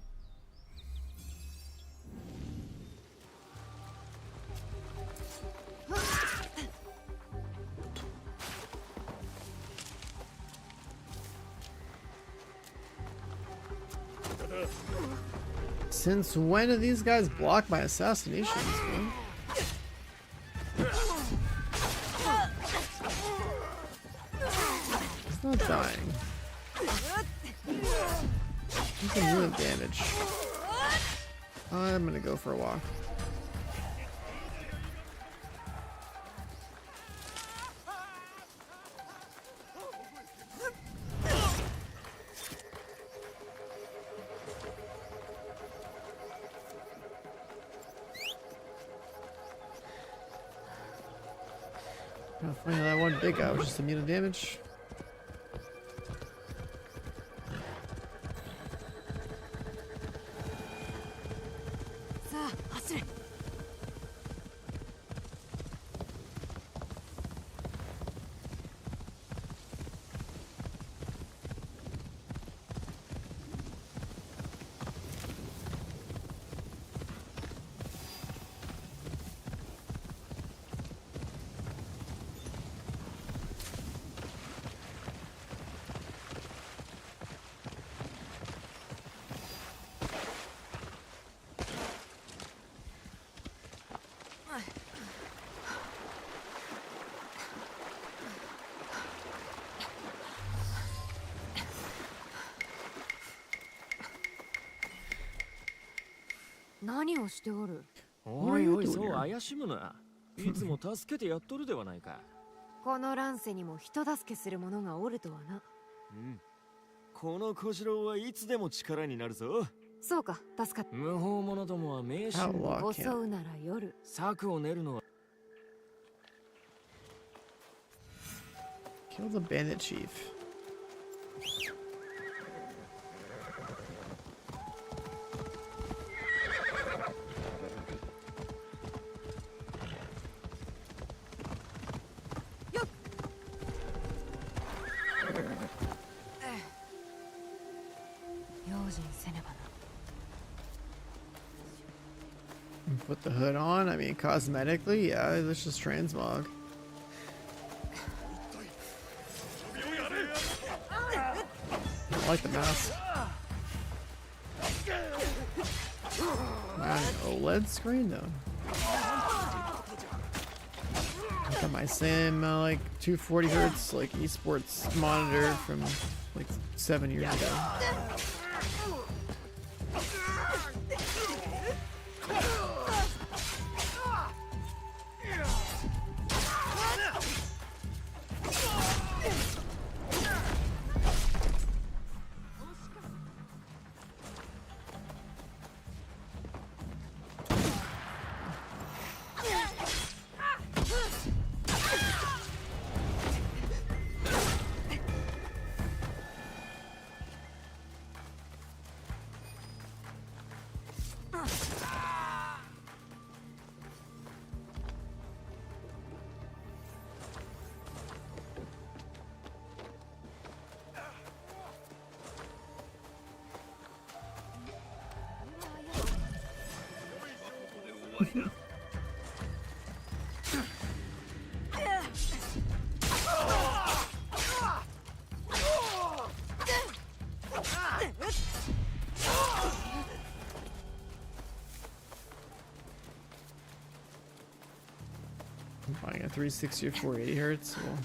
Since when do these guys block my assassinations, man? He's not dying. He can do damage. I'm gonna go for a walk. Funny how that one big guy was just immune to damage.おいおい、そう怪しむな。いつも助けてやっとるではないか。この乱世にも人助けする者がおるとはな。うん。この小次郎はいつでも力になるぞ。そうか、助かった。無法者どもは迷信を襲うなら夜。策を練るのは。Kill the bandit chief. Put the hood on. I mean, cosmetically, yeah, let's just transmog. I like the mask. Man, OLED screen though. Got my same like 240 hertz like esports monitor from like 7 years ago. I'm buying a 360 or 480 hertz. Well,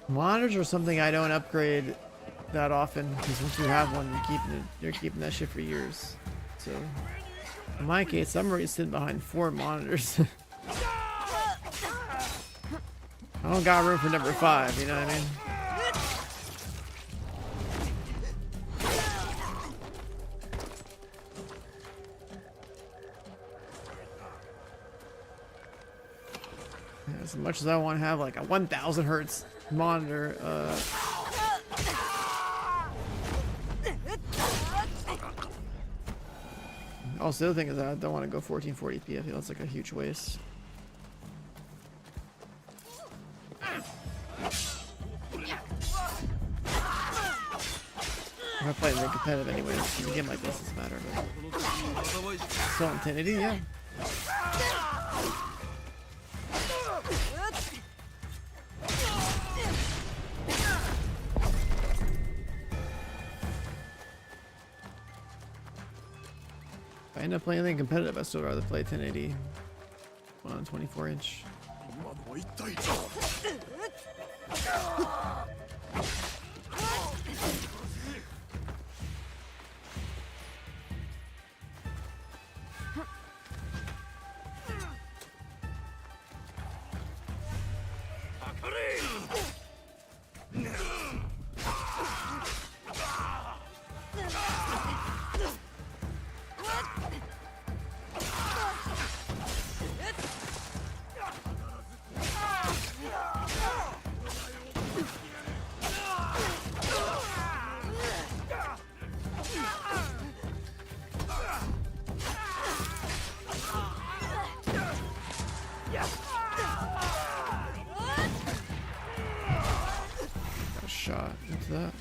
monitors are something I don't upgrade that often because once you have one, you're keeping that shit for years. So in my case, I'm already sitting behind 4 monitors. I don't got room for number 5, you know what I mean? As much as I want to have like a 1000 hertz monitor, also the other thing is I don't want to go 1440p. I feel it's like a huge waste. I'm not playing very competitive anyways. In a game like this doesn't matter. But still on 1080, yeah. end up playing anything competitive, I still rather play 1080 on 24-inch. Shot into that.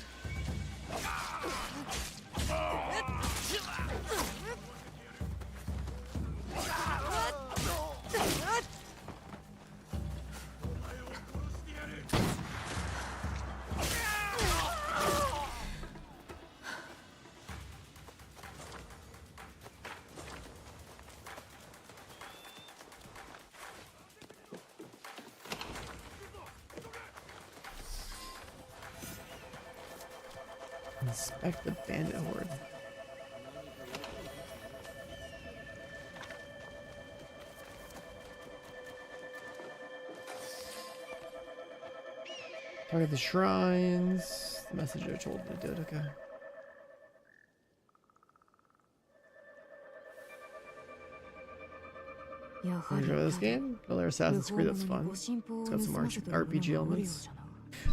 Inspect the bandit horde. Target the shrines. The messenger told they did, okay. Enjoy this game? Another Assassin's Creed that's fun. It's got some RPG elements.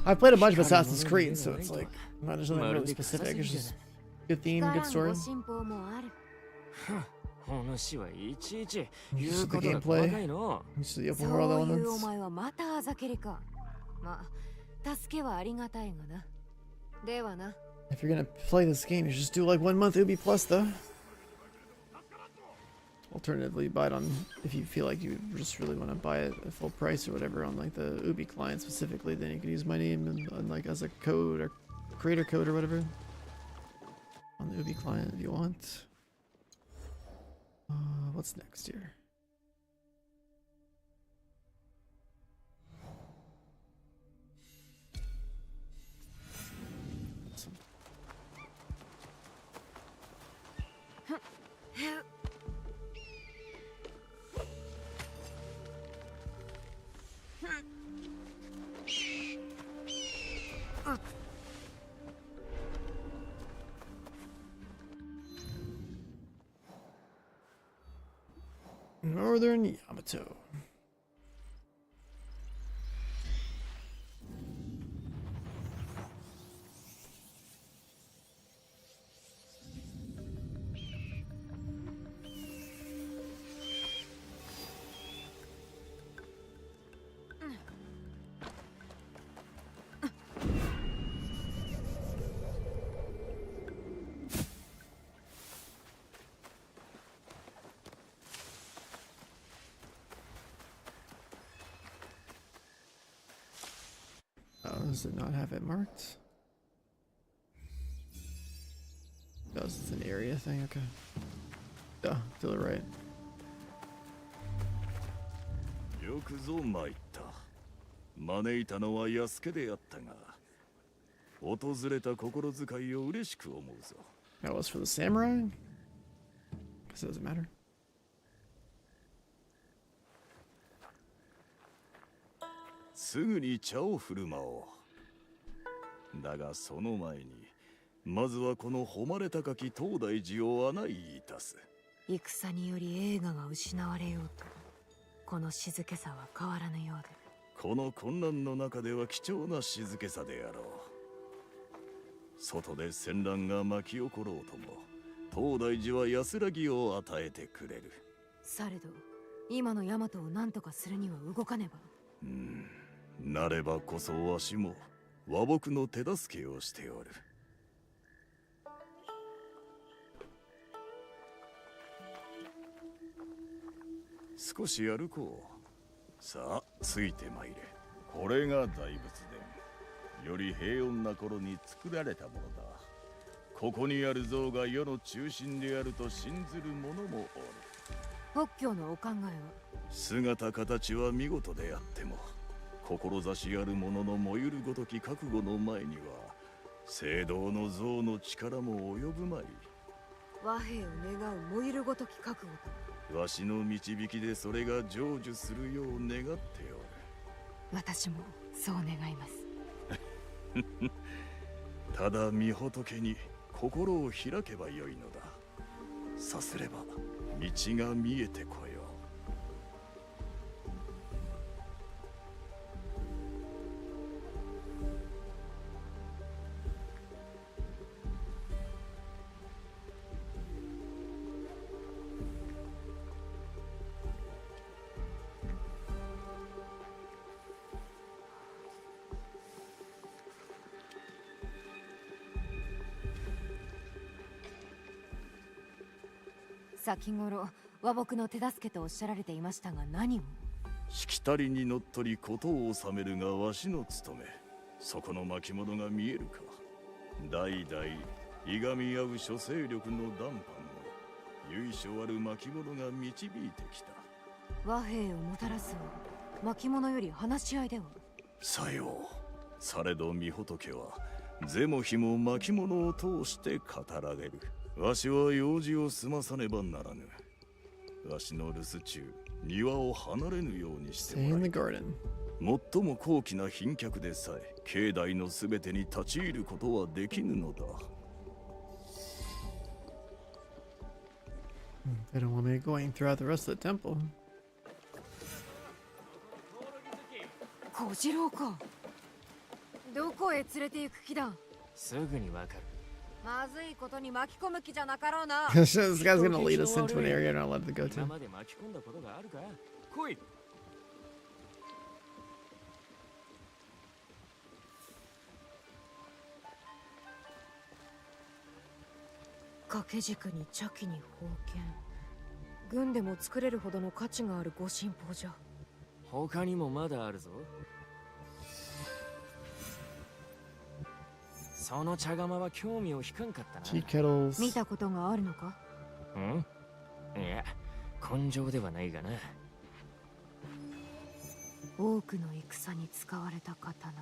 I've played a bunch of Assassin's Creed, so it's like not just something really specific. It's just good theme, good story. Just the gameplay, just the open world elements. If you're gonna play this game, you just do like 1 month Ubi Plus though. Alternatively, buy it on if you feel like you just really want to buy it at full price or whatever on like the Ubi client specifically. Then you can use my name and like as a code or creator code or whatever on the Ubi client if you want. What's next here? Awesome. Northern Yamato. Does it not have it marked? Does it's an area thing? Okay. Yeah, to the right. よくぞ参った。招いたのは安家であったが、訪れた心遣いを嬉しく思うぞ。That was for the samurai? Guess it doesn't matter. すぐに茶を振る舞おう。だがその前にまずはこの誉れ高き東大寺を案内いたす。戦により栄華が失われようと、この静けさは変わらぬようで。この混乱の中では貴重な静けさであろう。外で戦乱が巻き起ころうとも、東大寺は安らぎを与えてくれる。されど、今の大和を何とかするには動かねば。なればこそわしも和睦の手助けをしておる。少し歩こう。さあ、ついてまいれ。これが大仏殿。より平穏な頃に作られたものだ。ここにある像が世の中心であると信ずる者もおる。北教のお考えは？姿形は見事であっても、志ある者の燃ゆるごとき覚悟の前には聖堂の像の力も及ぶまい。和平を願う燃ゆるごとき覚悟と。わしの導きでそれが成就するよう願っておる。私もそう願います。ただ御仏に心を開けばよいのだ。さすれば道が見えてこよう。先頃和睦の手助けとおっしゃられていましたが、何を？しきたりにのっとり事を収めるがわしの務め。そこの巻物が見えるか。代々いがみ合う諸勢力の談判を由緒ある巻物が導いてきた。和平をもたらすは巻物より話し合いでは？さよう。されど御仏は是も非も巻物を通して語られる。わしは用事を済まさねばならぬ。わしの留守中、庭を離れぬようにしてもらい。最も高貴な賓客でさえ境内のすべてに立ち入ることはできぬのだ。They don't want me going throughout the rest of the temple. 小次郎か。どこへ連れて行く気だ？すぐにわかる。まずいことに巻き込む気じゃなかろうな。This guy's gonna lead us into an area we're not allowed to go 今 to. まで巻き込んだことがあるか？来い。掛け軸に茶器に宝剣。軍でも作れるほどの価値があるご神宝じゃ。他にもまだあるぞ。その茶釜は興味を引かんかったな。 Tea kettles. 見たことがあるのか？ん？いや、根性ではないがな。多くの戦に使われた刀。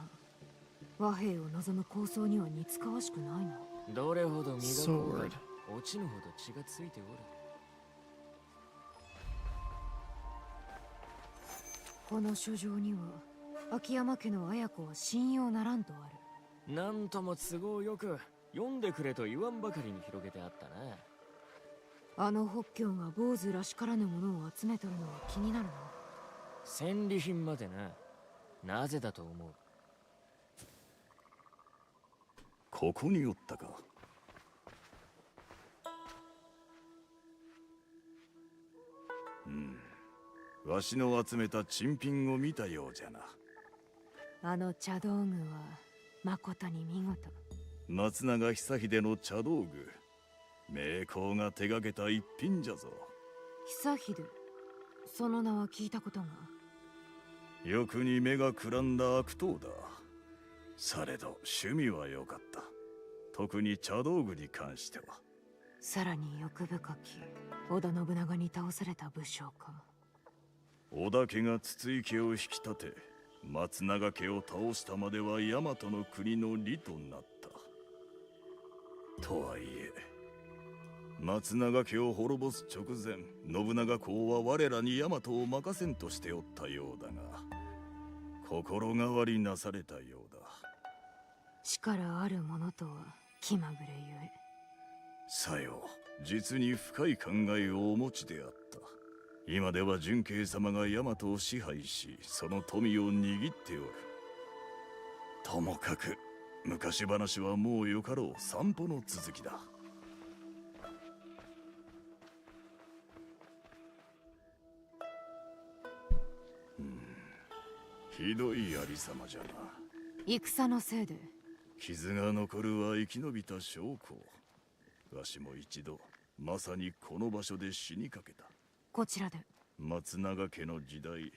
和平を望む構想には似つかわしくないな。どれほど磨こうか Sword. 落ちぬほど血がついておる。この書状には秋山家の綾子は信用ならんとある。なんとも都合よく読んでくれと言わんばかりに広げてあったな。あの北教が坊主らしからぬものを集めとるのは気になるな。戦利品までな。なぜだと思う？ここにおったか。わしの集めた珍品を見たようじゃな。あの茶道具は誠に見事。松永久秀の茶道具、名工が手がけた一品じゃぞ。久秀、その名は聞いたことが。欲に目がくらんだ悪党だ。されど趣味は良かった。特に茶道具に関しては。さらに欲深き織田信長に倒された武将か。織田家が筒井家を引き立て、松永家を倒したまでは大和の国の利となった。とはいえ、松永家を滅ぼす直前、信長公は我らに大和を任せんとしておったようだが、心変わりなされたようだ。力ある者とは気まぐれゆえ。さよ、実に深い考えをお持ちであった。今では純慶様が大和を支配し、その富を握っておる。ともかく昔話はもうよかろう。散歩の続きだ。ひどいありさまじゃな。戦のせいで傷が残るは生き延びた証拠。わしも一度まさにこの場所で死にかけた。こちらで。松永家の時代、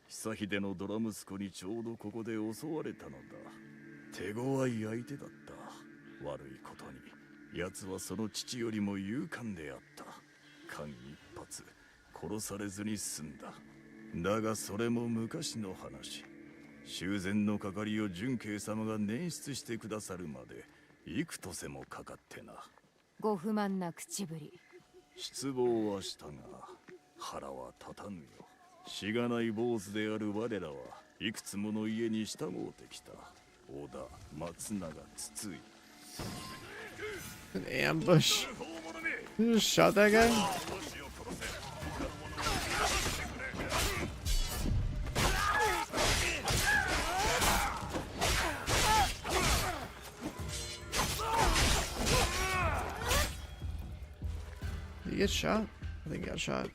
久秀のドラ息子にちょうどここで襲われたのだ。手強い相手だった。悪いことに奴はその父よりも勇敢であった。間一髪殺されずに済んだ。だがそれも昔の話。修繕の係を純慶様が捻出してくださるまで幾とせもかかってな。ご不満な口ぶり。失望はしたが腹は立たぬよ。しがない坊主である我らはいくつもの家に従うてきた。織田、松永、筒井。An ambush. You just shot that guy? Did he get shot? I think he got shot.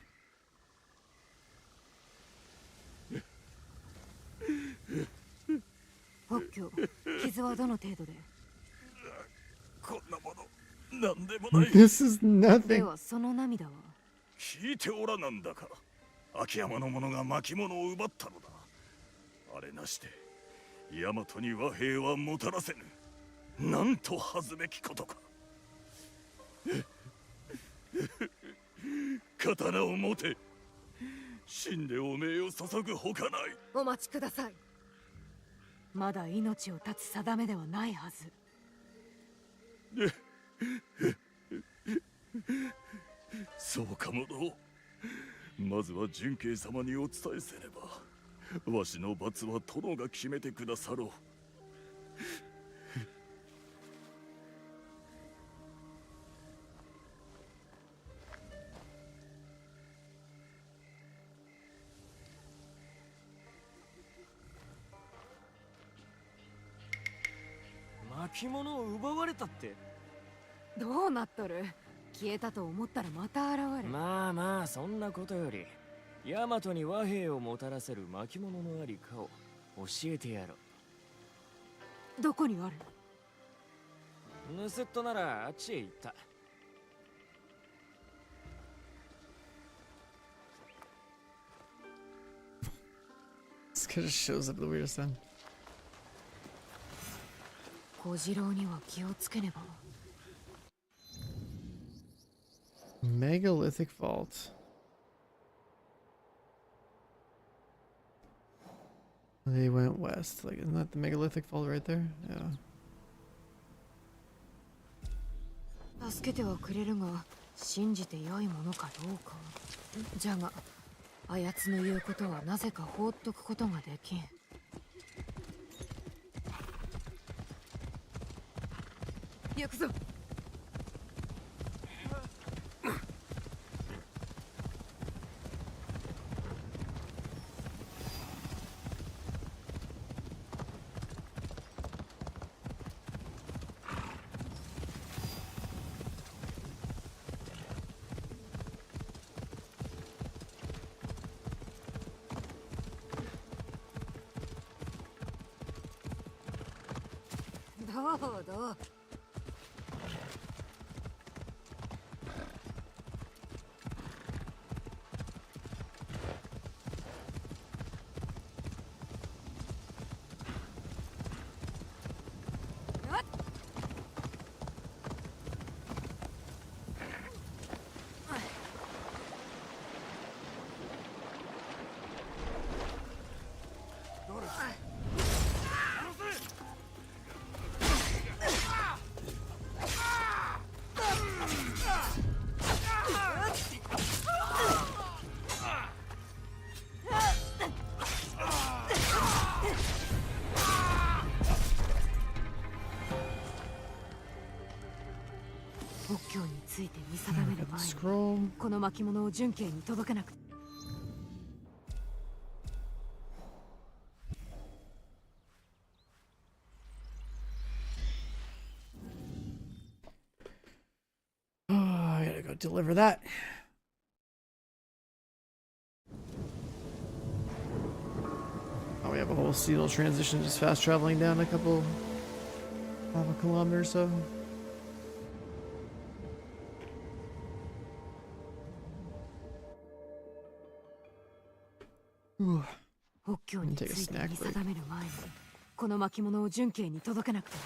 This is nothing. 聞いておらなんだか。秋山の者が巻物を奪ったのだ。あれなして大和に和平はもたらせぬ。なんと恥ずべきことか。刀を持て。死んでお命を注ぐほかない。お待ちください。まだ命を絶つ定めではないはず。そうかもの。まずは純慶様にお伝えせれば、わしの罰は殿が決めてくださろう。巻物を奪われたって。どうなっとる。消えたと思ったらまた現れ。まあまあ、そんなことより大和に和平をもたらせる巻物のありかを教えてやろう。どこにある。盗っ人ならあっちへ行った。This guy just shows up the weirdest time. 小次郎には気をつけねば。Megalithic vault. They went west. Like, isn't that the megalithic vault right there? Yeah. 助けてはくれるが、信じて良いものかどうか。じゃが、あやつの言うことはなぜか放っとくことができん。行くぞ。どうどう。国境について見定める前にこの巻物を純慶に届けなくて。I gotta go deliver that. Oh, we have a whole seasonal transition, just fast traveling down a couple, half a kilometer or so. I'm gonna take a snack break. この巻物を純慶に届けなくて。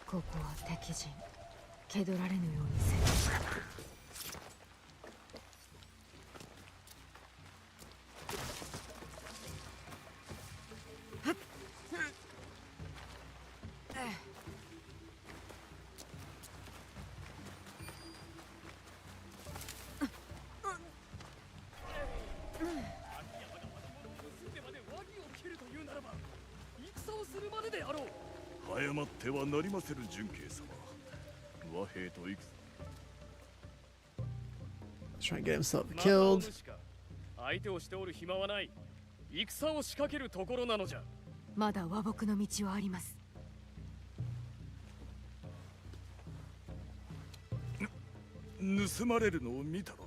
ここは敵陣。蹴取られぬようにせよ。早まってはなりませる純慶様。和平と戦。 Trying to get himself killed. 相手をしておる暇はない。戦を仕掛けるところなのじゃ。まだ和睦の道はあります。盗まれるのを見たのだ。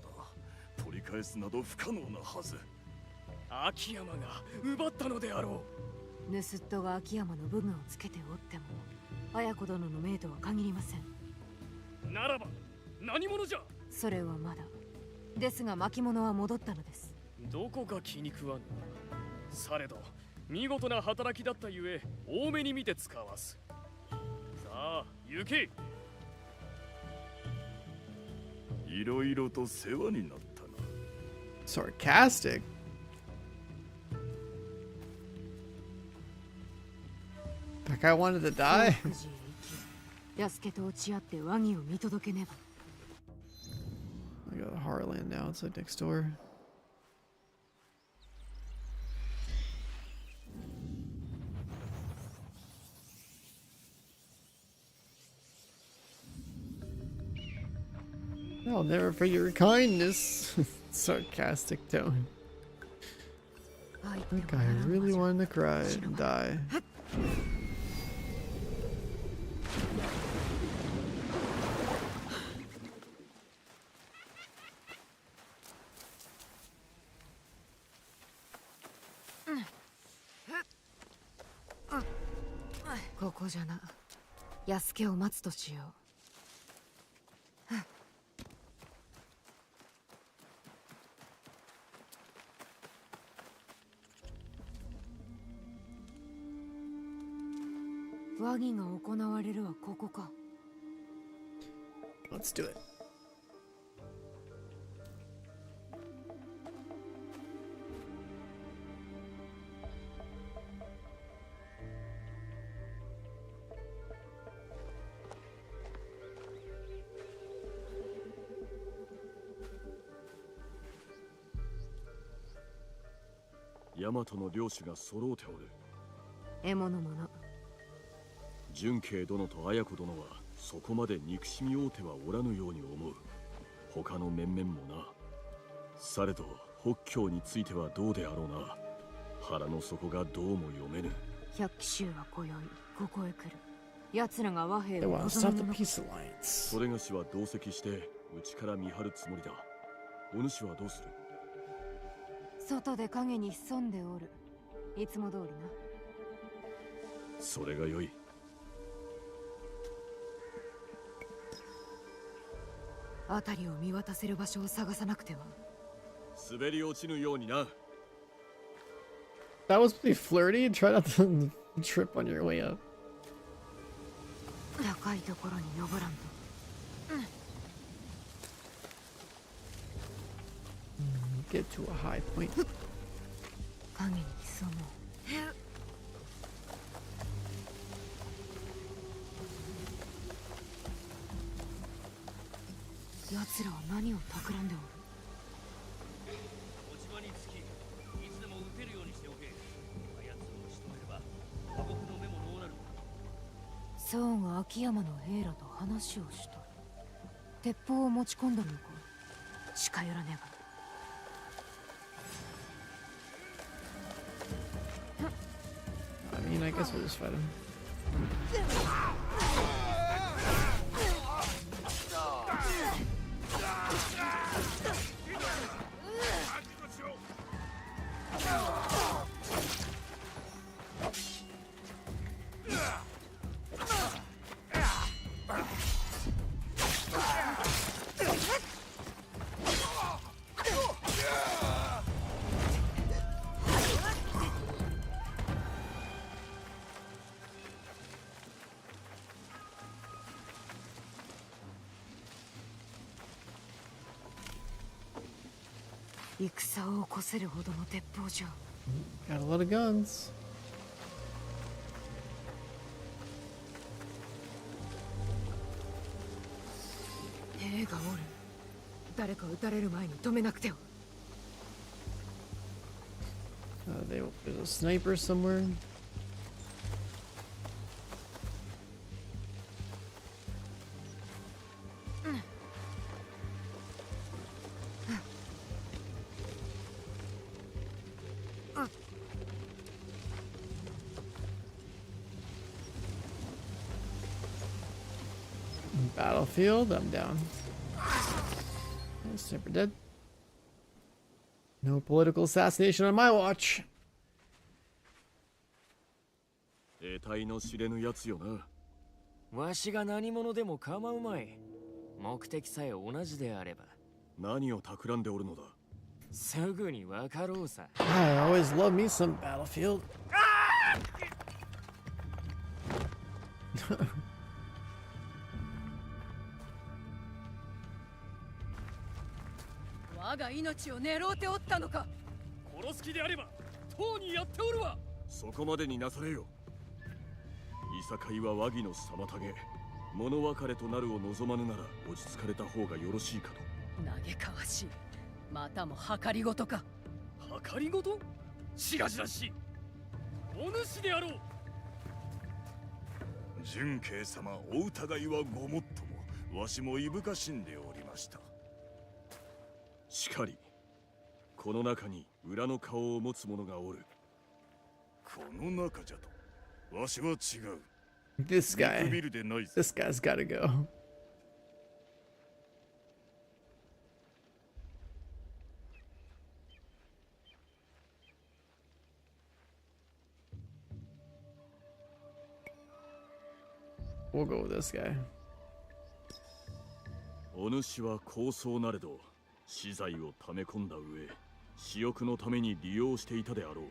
取り返すなど不可能なはず。秋山が奪ったのであろ盗っ人が秋山の武具をつけておっても綾子殿の命とは限りません。ならば何者じゃ。それはまだですが巻物は戻ったのです。どこか気に食わぬ。されど見事な働きだったゆえ多めに見て使わす。さあ行け。いろいろと世話になったな。 Sarcastic. That guy wanted to die. 安家と落ち合って和議を見届けねば。 I got Heartland now. It's like next door. I'll never forget your kindness. Sarcastic tone. That guy really wanted to cry and die.ここじゃな。安家を待つとしよう。和議が行われるはここか。Let's do it. ヤマトの領主が揃うておる。獲物者。純慶殿と綾子殿はそこまで憎しみおうてはおらぬように思う。他の面々もな。されど北境についてはどうであろうな。腹の底がどうも読めぬ。百騎衆は今宵ここへ来る。奴らが和平 They を want to 望 stop む the のか。 peace alliance. それがしは同席して内から見張るつもりだ。お主はどうする。外で影に潜んでおる。いつも通りな。それがよい。辺りを見渡せる場所を探さなくては。滑り落ちぬようにな。That was pretty flirty. Try not to trip on your way up. 高いところに登らんと。Get to a high point. 影に潜もう。奴らは何を企んでおる。落ち葉につき、いつでも撃てるようにしておけ。あやつを仕留めれば、他国の目ものうなる。宋が秋山の兵らと話をしとる。鉄砲を持ち込んだのか。近寄らねば。I mean, I guess we'll just fight him. 戦を起こせるほどの鉄砲じゃ。 Got a lot of guns. 兵がおる。誰か撃たれる前に止めなくては。There's a sniper somewhere. Battlefield, I'm down. Sniper dead. No political assassination on my watch. 得体の知れぬやつよな。わしが何者でも構うまい。目的さえ同じであれば。何を企んでおるのだ。すぐにわかろうさ。I always love me some Battlefield. 我が命を狙うておったのか。殺す気であればとうにやっておるわ。そこまでになされよ。いさかいは和議の妨げ、物別れとなるを望まぬなら落ち着かれた方がよろしいかと。嘆かわしい。またも計りごとか。計りごと？しらじらしい。お主であろう。純慶様、お疑いはごもっとも、わしもいぶかしんでおりました。しかり、この中に裏の顔を持つ者がおる。この中じゃと、わしは違う。This guy. This guy's gotta go. We'll go with this guy. お主は構想なれど、資材を溜め込んだ上、私欲のために利用していたであろう。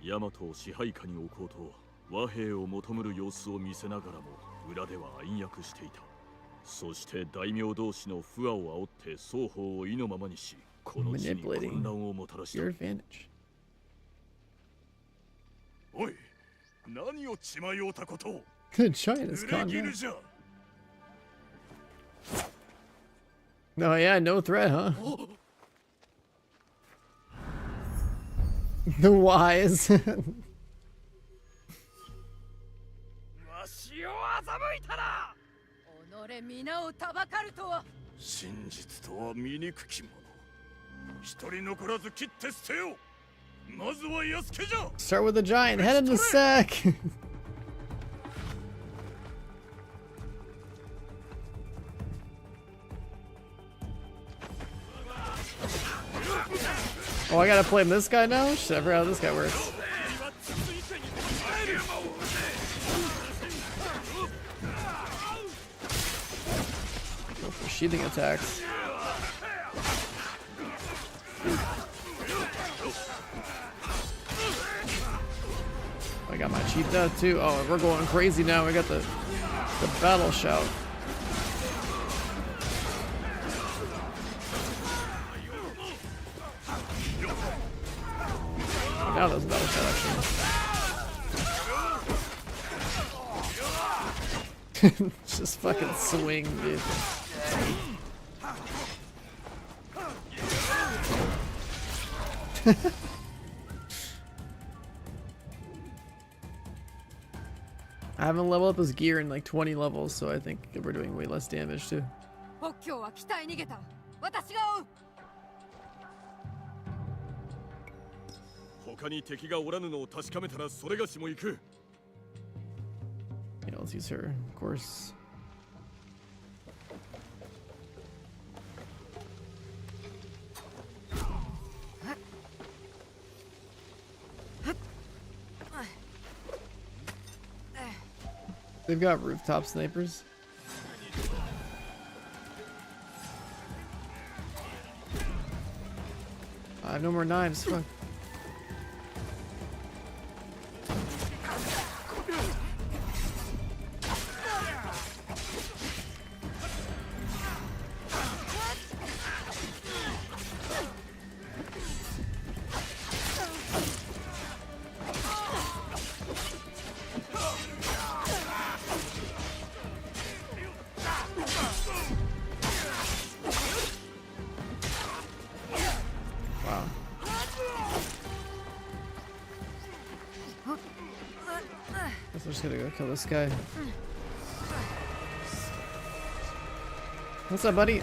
ヤマトを支配下に置こうと和平を求める様子を見せながらも裏では暗躍していた。そして大名同士の不和を煽って双方を意のままにし、この地に混乱をもたらした。おい、何を血迷うたことを。The giant is gone now. Oh yeah, no threat, huh? The wise. わしを欺いたな。己皆をたばかるとは。真実とは醜き者。一人残らず切って捨てよ。まずは安家じゃ。 Start with the giant, head in the sack. Oh, I gotta play this guy now? Shit, I forgot how this guy works. Go for sheathing attacks. I got my cheap death too. Oh, we're going crazy now. We got the battle shout. Now there's a battle shot actually. Just fucking swing, dude. I haven't leveled up his gear in like 20 levels, so I think we're doing way less damage too. 他に敵がおらぬのを確かめたらそれがしも行く。 Yeah, let's use her, of course. They've got rooftop snipers. I have no more knives. Fuck. Guess we're just gonna go kill this guy. What's up, buddy?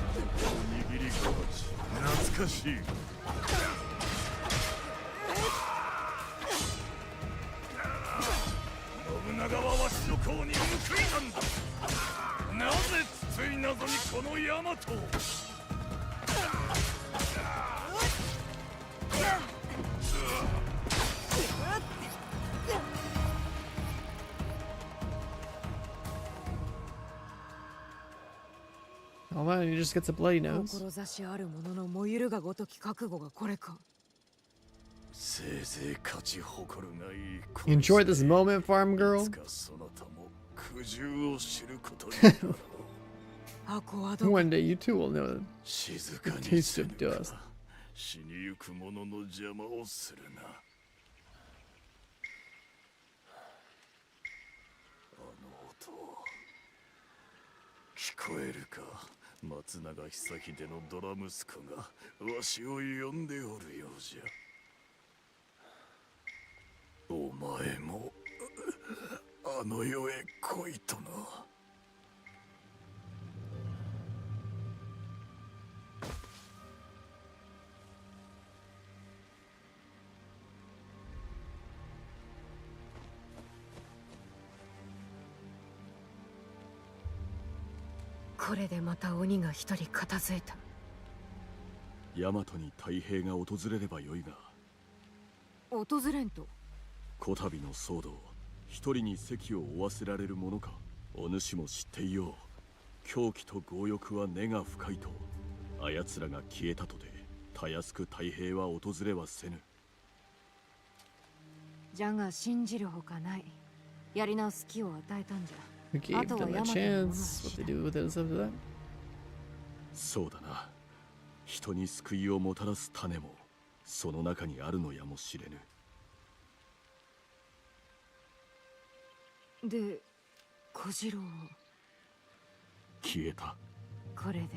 Oh man, he just gets a bloody nose. Enjoy this moment, farm girl. One day you too will know the taste of dust. 死にゆく者の邪魔をするな。あの音、聞こえるか。松永久秀のドラ息子がわしを呼んでおるようじゃ。お前もあの世へ来いとな。これでまた鬼が一人片付いた。ヤマトに太平が訪れればよいが。訪れんと。こたびの騒動、一人に席を負わせられるものか。お主も知っていよう。狂気と強欲は根が深いと。あやつらが消えたとて、たやすく太平は訪れはせぬ。じゃが信じるほかない。やり直す気を与えたんじゃ。We gave them a chance. What they do with it is up to them. そうだな。人に救いをもたらす種もその中にあるのやもしれぬ。で、小次郎は消えた。これで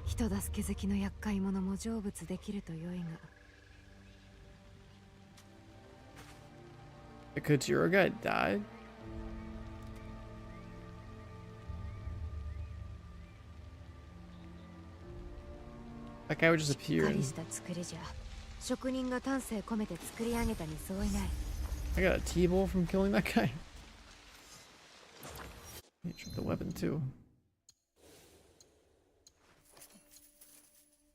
人助け好きの厄介者も成仏できると良いが。The Kujiro guy died? That guy would just appear and... I got a T-bowl from killing that guy. He tripped the weapon too.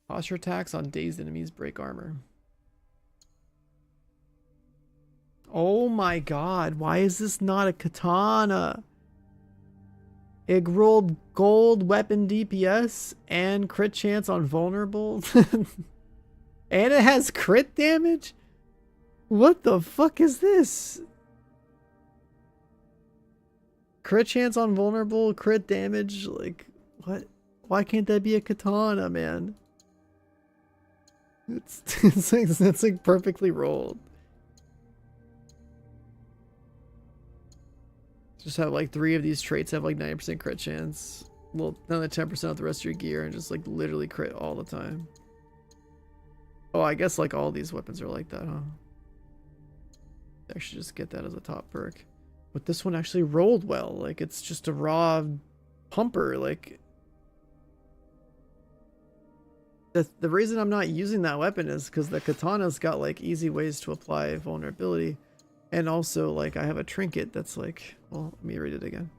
Posture attacks on dazed enemies break armor. Oh my god, why is this not a katana? It rolled gold weapon DPS and crit chance on vulnerable. And it has crit damage? What the fuck is this? Crit chance on vulnerable, crit damage, like, what? Why can't that be a katana, man? It's like perfectly rolled. Just have like 3 of these traits have like 90% crit chance. Well, another 10% of the rest of your gear and just like literally crit all the time. Oh, I guess like all these weapons are like that, huh? I should just get that as a top perk. But this one actually rolled well. Like it's just a raw pumper. Like the reason I'm not using that weapon is because the katana's got like easy ways to apply vulnerability. And also, like, I have a trinket that's like, well, let me read it again.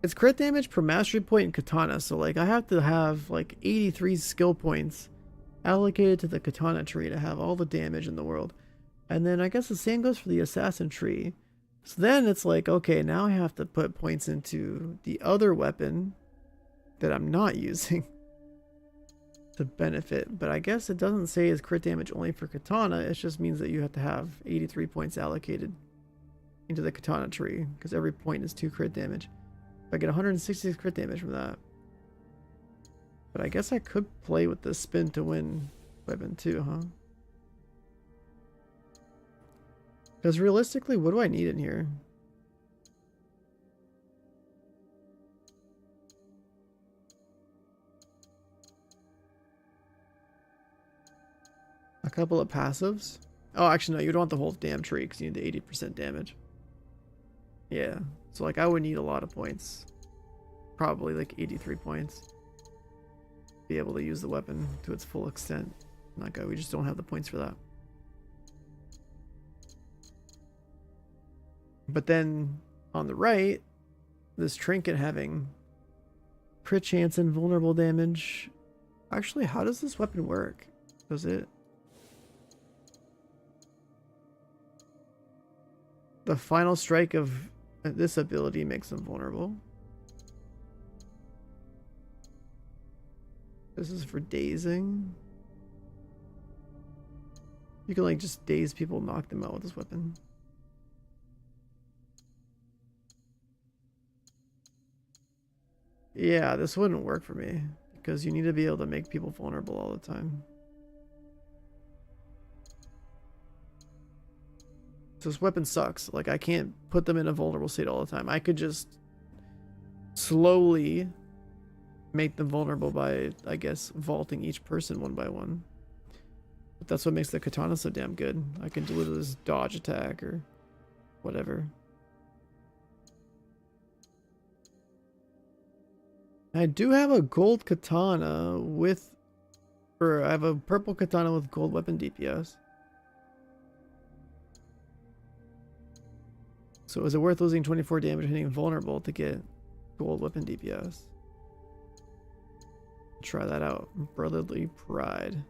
It's crit damage per mastery point in katana, so like I have to have like 83 skill points allocated to the katana tree to have all the damage in the world. And then I guess the same goes for the assassin tree. So then it's like, okay, now I have to put points into the other weapon that I'm not using to benefit, but I guess it doesn't say it's crit damage only for katana. It just means that you have to have 83 points allocated into the katana tree because every point is 2 crit damage. I get 166 crit damage from that. But I guess I could play with the spin to win weapon too, huh? Because realistically, what do I need in here? A couple of passives. Oh, actually, no, you don't want the whole damn tree because you need the 80% damage. Yeah, so like I would need a lot of points. Probably like 83 points. Be able to use the weapon to its full extent. That guy, we just don't have the points for that. But then on the right, this trinket having crit chance and vulnerable damage. Actually, how does this weapon work? Does it? The final strike of this ability makes them vulnerable. This is for dazing. You can like just daze people, knock them out with this weapon. Yeah, this wouldn't work for me because you need to be able to make people vulnerable all the time. So this weapon sucks. Like I can't put them in a vulnerable state all the time. I could just slowly make them vulnerable by, I guess, vaulting each person one by one. But that's what makes the katana so damn good. I can do this dodge attack or whatever. I do have a gold katana with, or I have a purple katana with gold weapon DPS. So is it worth losing 24 damage hitting vulnerable to get gold weapon DPS? Try that out. Brotherly Pride.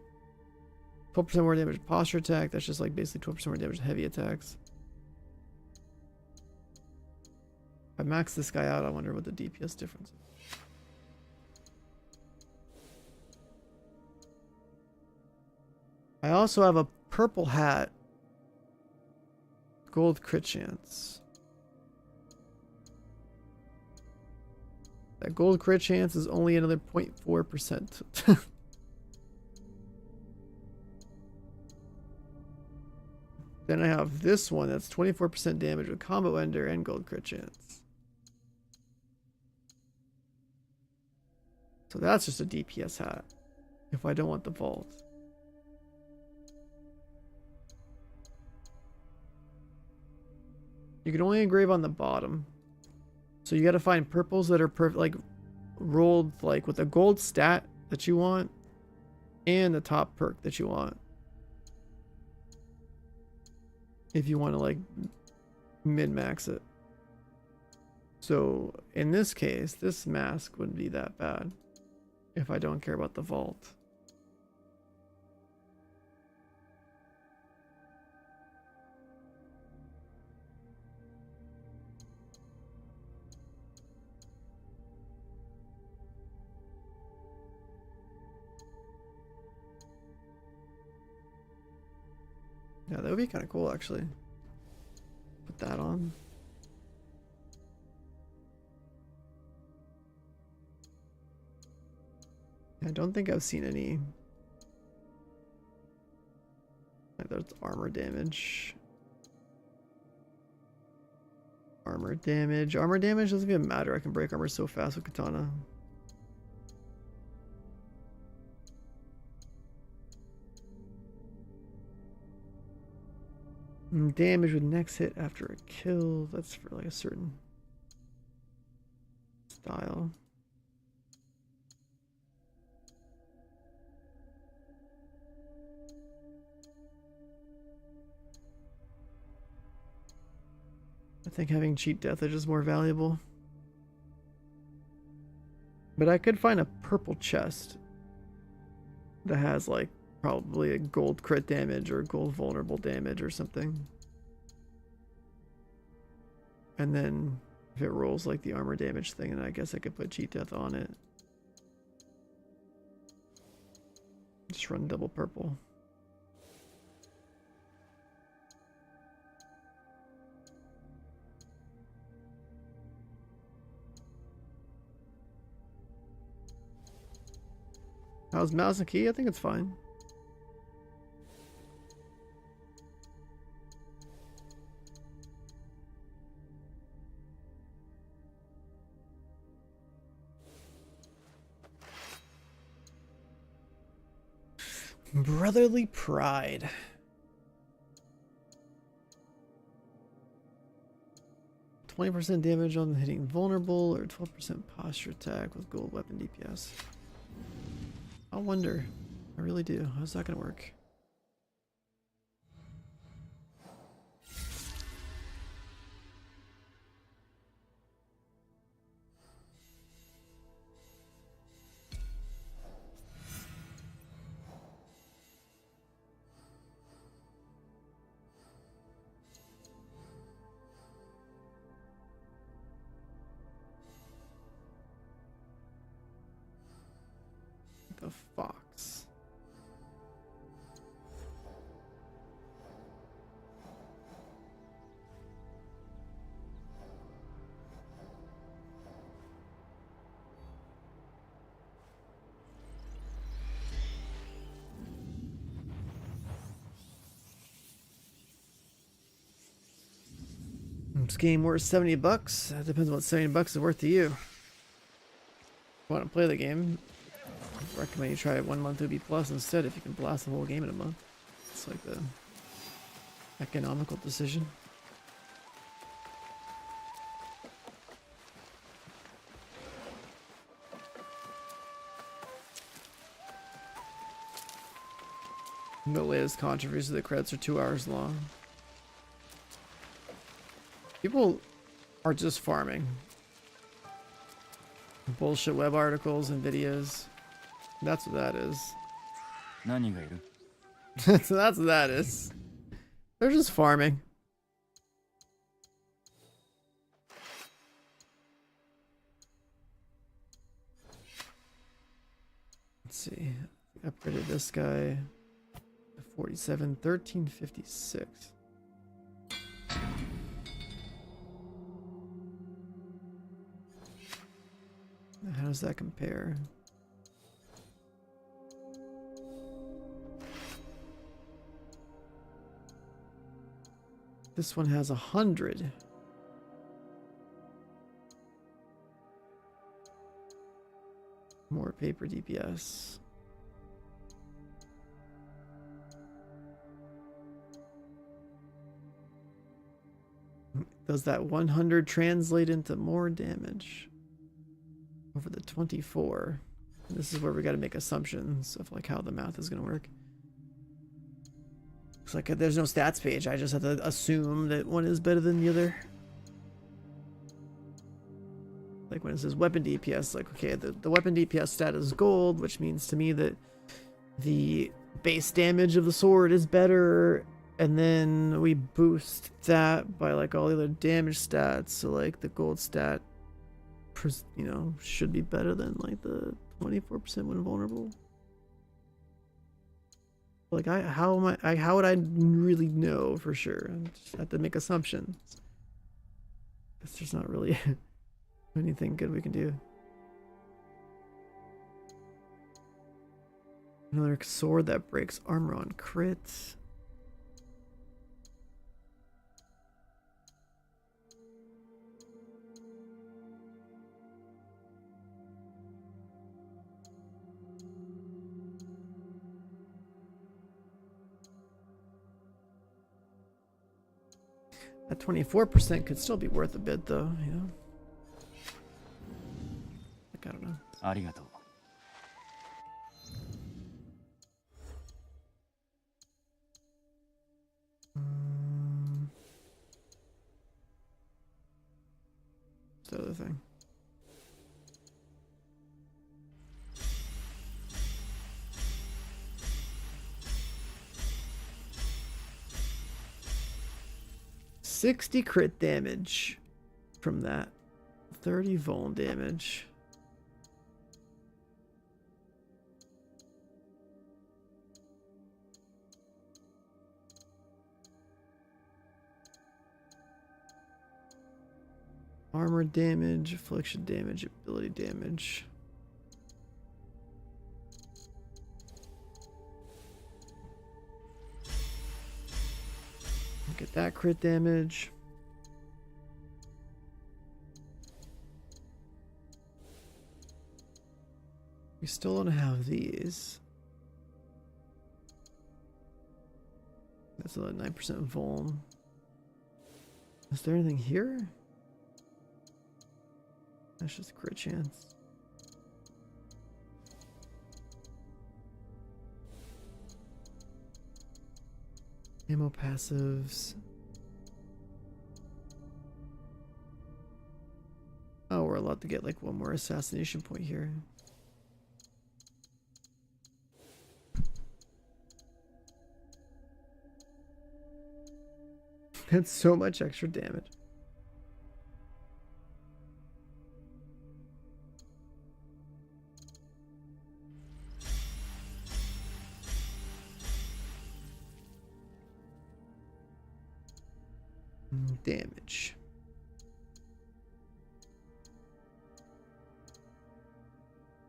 12% more damage posture attack. That's just like basically 12% more damage heavy attacks. If I max this guy out, I wonder what the DPS difference is. I also have a purple hat. Gold crit chance. That gold crit chance is only another 0.4%. Then I have this one that's 24% damage with combo ender and gold crit chance. So that's just a DPS hat if I don't want the vault. You can only engrave on the bottom. So you got to find purples that are like rolled like with a gold stat that you want and the top perk that you want. If you want to like min-max it. So in this case, this mask wouldn't be that bad if I don't care about the vault. Yeah, that would be kind of cool, actually. Put that on. I don't think I've seen any. That's armor damage. Armor damage. Armor damage doesn't even matter. I can break armor so fast with katana. Damage with next hit after a kill. That's for like a certain style. I think having cheat death is just more valuable. But I could find a purple chest that has like probably a gold crit damage or gold vulnerable damage or something. And then if it rolls like the armor damage thing, and I guess I could put cheat death on it. Just run double purple. How's mouse and key? I think it's fine. Brotherly Pride. 20% damage on hitting vulnerable, or 12% posture attack with gold weapon DPS. I wonder. I really do. How's that gonna work? The fox. This game worth $70. That depends on what $70 is worth to you. If you want to play the game, I recommend you try 1 month Ubi Plus instead if you can blast the whole game in a month. It's like the economical decision. The latest controversy, the credits are 2 hours long. People are just farming. Bullshit web articles and videos. That's what that is. So that's what that is. They're just farming. Let's see. Upgraded this guy to 47, 1356. How does that compare? This one has 100. More paper DPS. Does that 100 translate into more damage? Over the 24. This is where we got to make assumptions of like how the math is going to work. Looks like there's no stats page. I just have to assume that one is better than the other. Like when it says weapon DPS, like okay, the weapon DPS stat is gold, which means to me that the base damage of the sword is better, and then we boost that by like all the other damage stats. So like the gold stat, you know, should be better than like the 24% when vulnerable. Like how would I really know for sure? I just have to make assumptions. Guess there's not really anything good we can do. Another sword that breaks armor on crits. That 24% could still be worth a bit though, you know? Like, I don't know. Arigato. What's the other thing? $60 crit damage from that. 30 vuln damage. Armor damage, affliction damage, ability damage. Look at that crit damage. We still don't have these. That's a 9% vuln. Is there anything here? That's just a crit chance. Ammo passives. Oh, we're allowed to get like one more assassination point here. That's so much extra damage. Damage.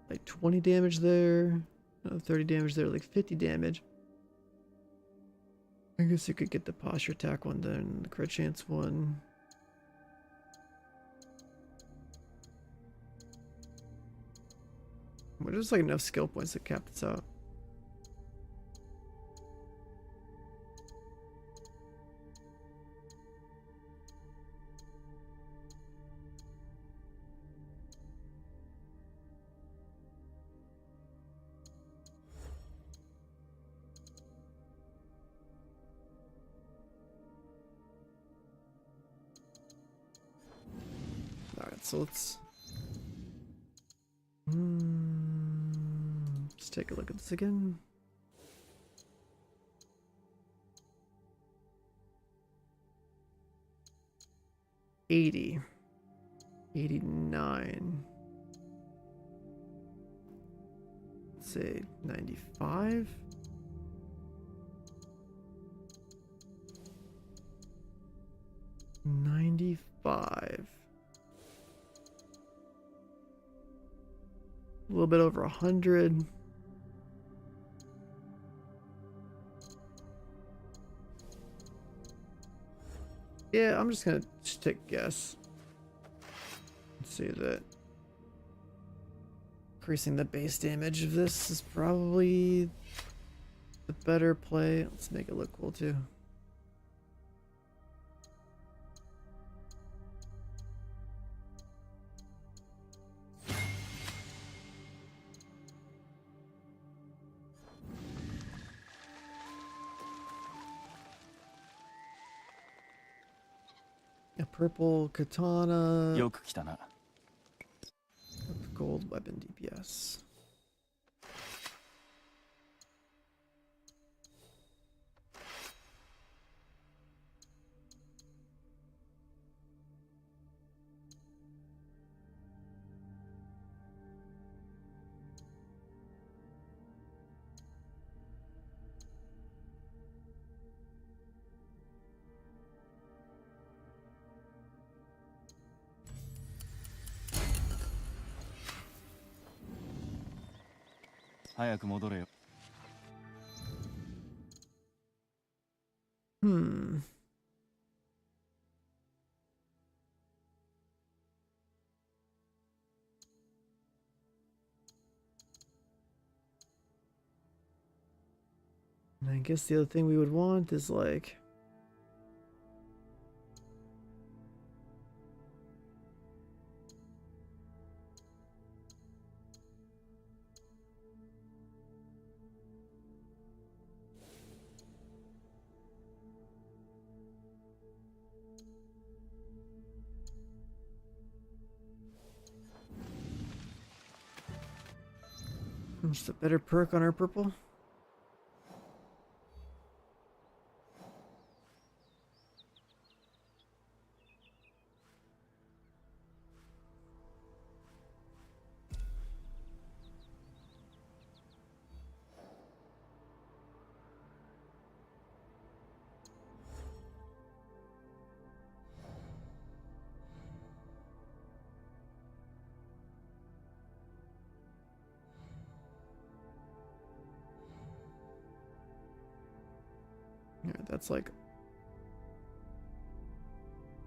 Like 20 damage there. 30 damage there, like 50 damage. I guess you could get the posture attack one then, the crit chance one. But there's like enough skill points to cap this out. Alright, so let's take a look at this again. $80. $89. Let's say 95. $95. A little bit over 100. Yeah, I'm just gonna take a guess. Let's see that increasing the base damage of this is probably the better play. Let's make it look cool too. A purple katana. With gold weapon DPS. And I guess the other thing we would want is like just a better perk on our purple. Yeah, that's like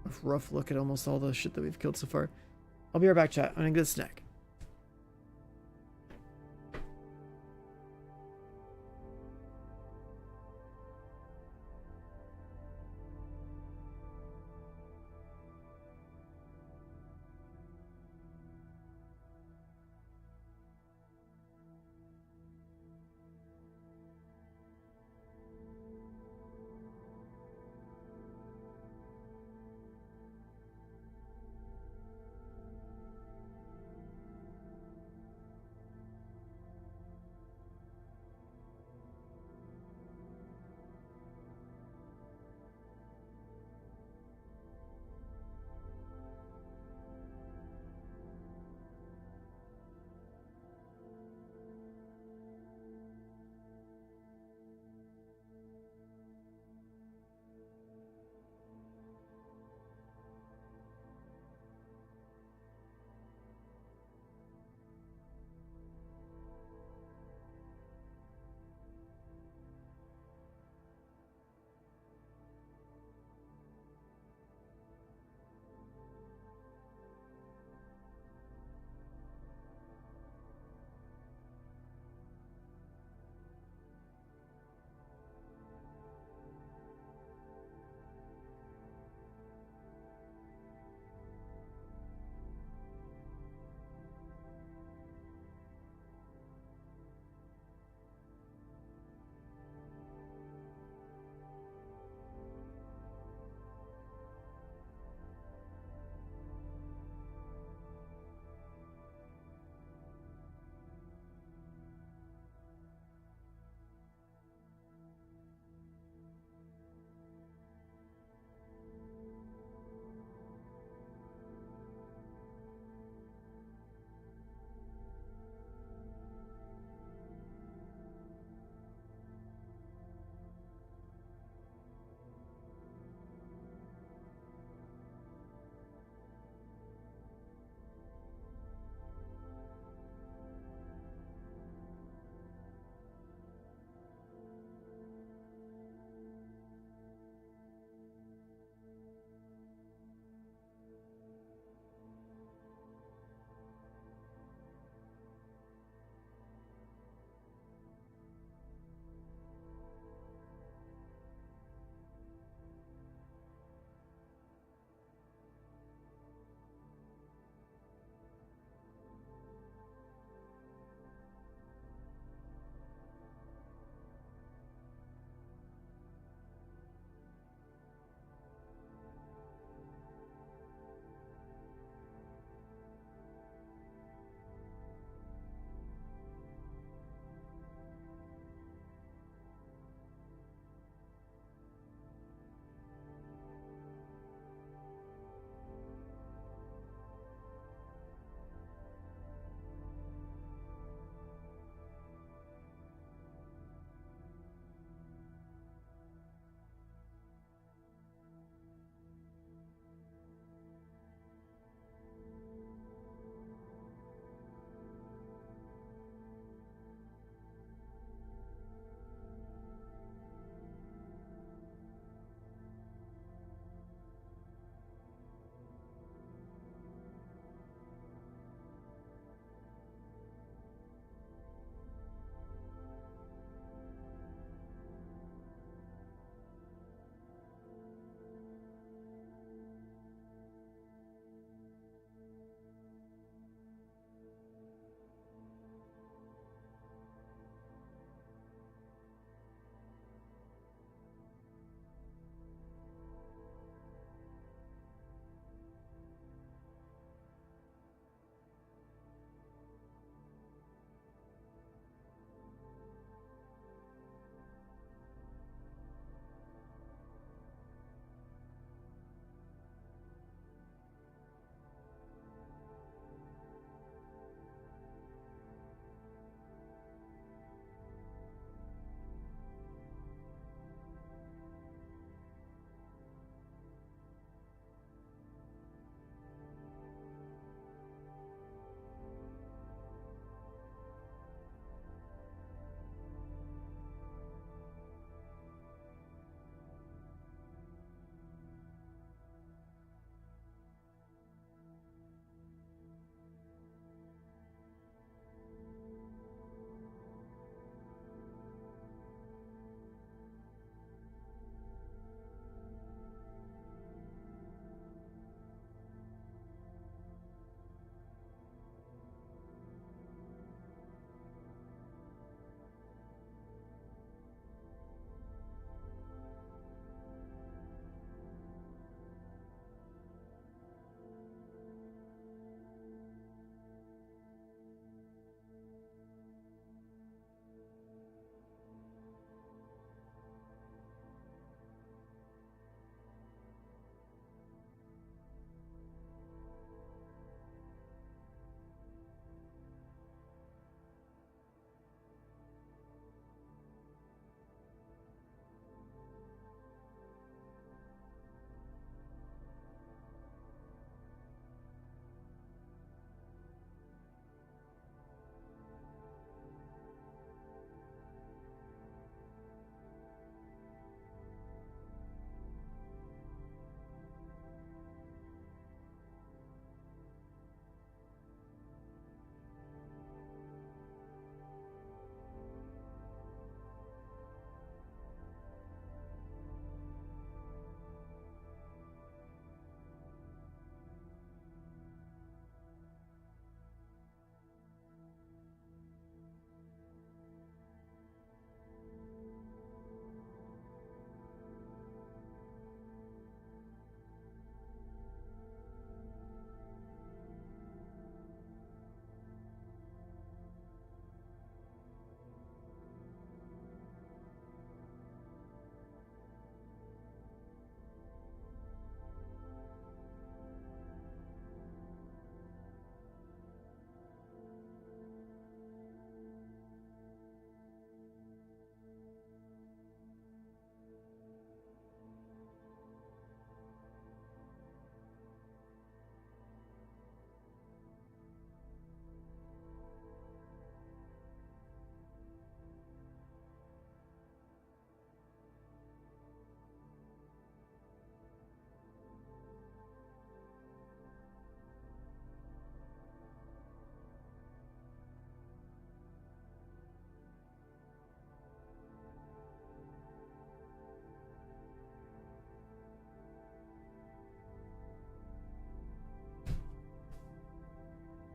a rough look at almost all the shit that we've killed so far. I'll be right back, chat. I'm gonna get a snack.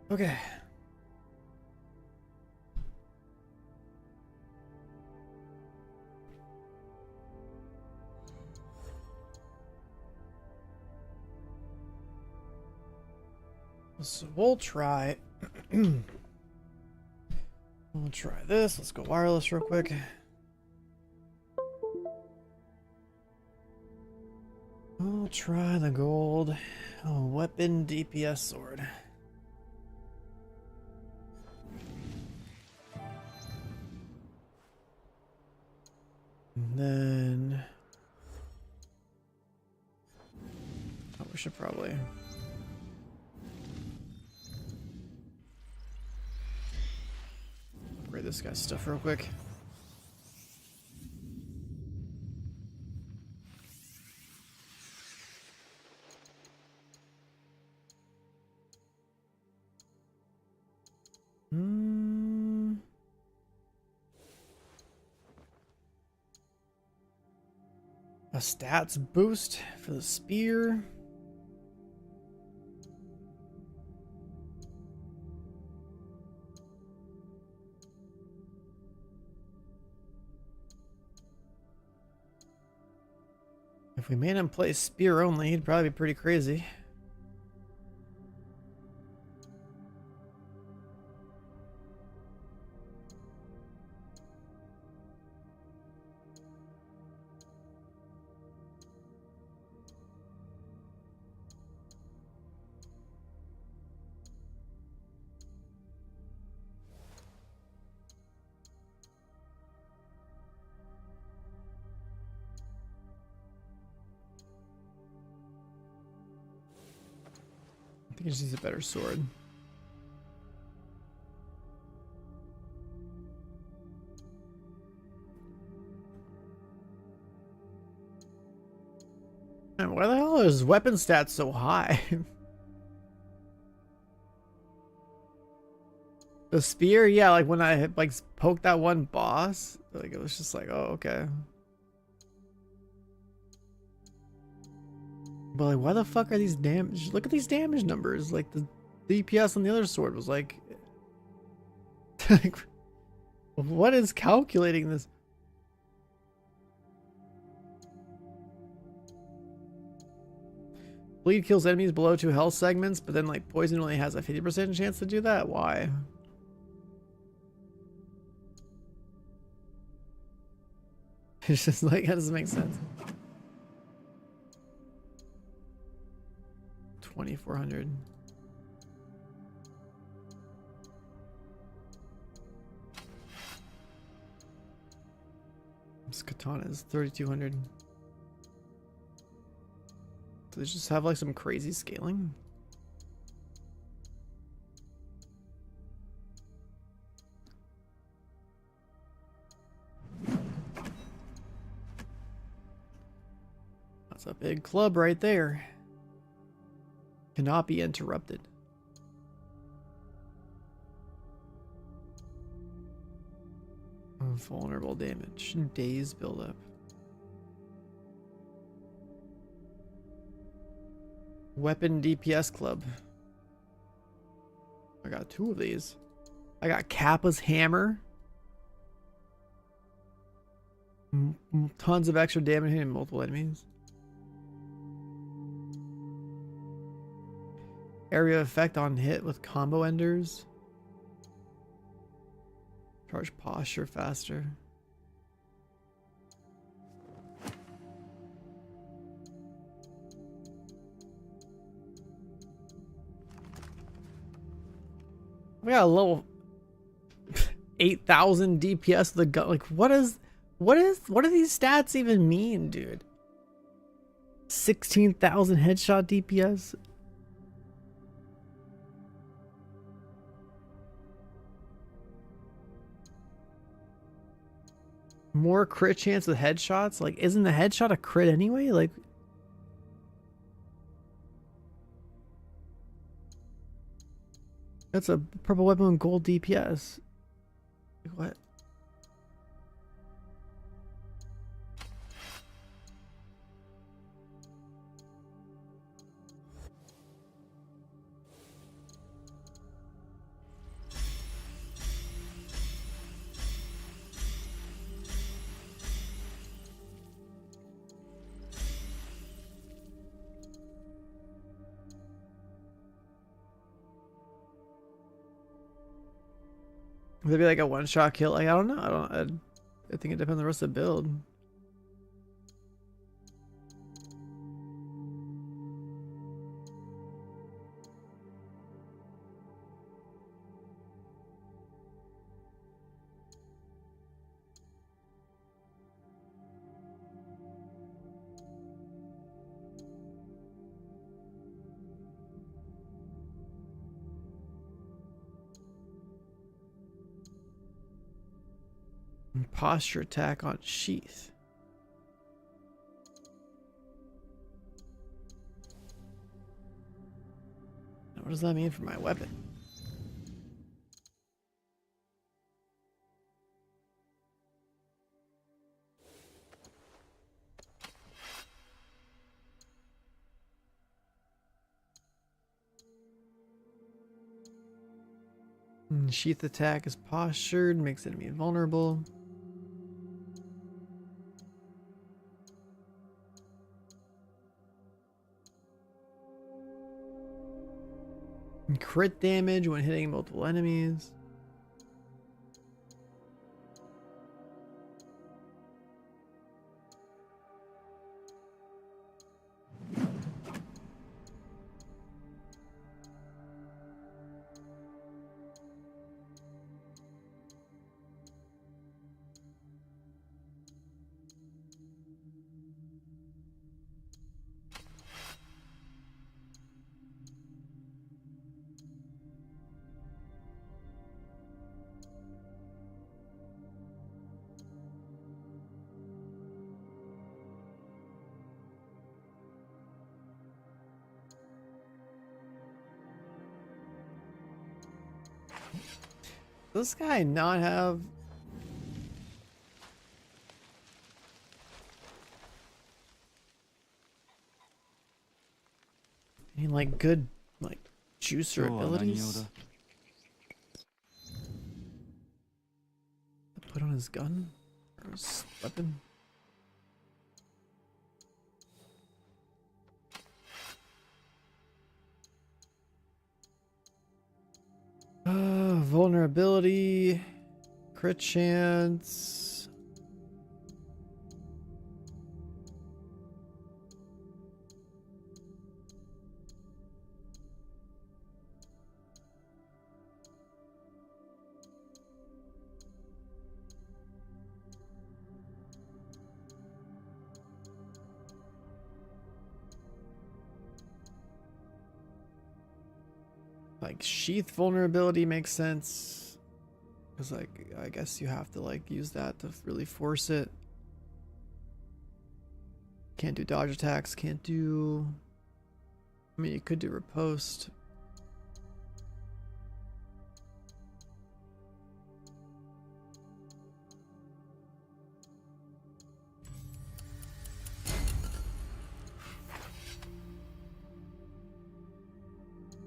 Okay. So we'll try. We'll try this. Let's go wireless real quick. We'll try the gold weapon DPS sword. And then we should probably upgrade this guy's stuff real quick. A stats boost for the spear. If we made him play spear only, he'd probably be pretty crazy. I think he just needs a better sword. Man, why the hell are his weapon stats so high? The spear, yeah, like when I like poked that one boss, like it was just like, oh, okay. But like, why the fuck are these damage? Look at these damage numbers. Like the DPS on the other sword was like, like what is calculating this? Bleed kills enemies below 2 health segments, but then like poison only has a 50% chance to do that. Why? It's just like, that doesn't make sense. 2,400. This katana is 3,200. Do they just have like some crazy scaling? That's a big club right there. Cannot be interrupted. Vulnerable damage. Days buildup. Weapon DPS club. I got 2 of these. I got Kappa's hammer. Tons of extra damage hitting multiple enemies. Area effect on hit with combo enders. Charge posture faster. We got a level 8,000 DPS with the gun. Like, what do these stats even mean, dude? 16,000 headshot DPS. More crit chance with headshots? Like, isn't the headshot a crit anyway? Like, that's a purple weapon with gold DPS. Like, what? Would it be like a one-shot kill? Like, I don't know. I think it depends on the rest of the build. Posture attack on sheath. Now, what does that mean for my weapon? Sheath attack is postured, makes enemy vulnerable. Crit damage when hitting multiple enemies. Does this guy not have... any, like, good, like, juicer abilities? Put on his gun? Or his weapon? Vulnerability, crit chance. Like sheath vulnerability makes sense. Because, like, I guess you have to, like, use that to really force it. Can't do dodge attacks, can't do... I mean, you could do riposte.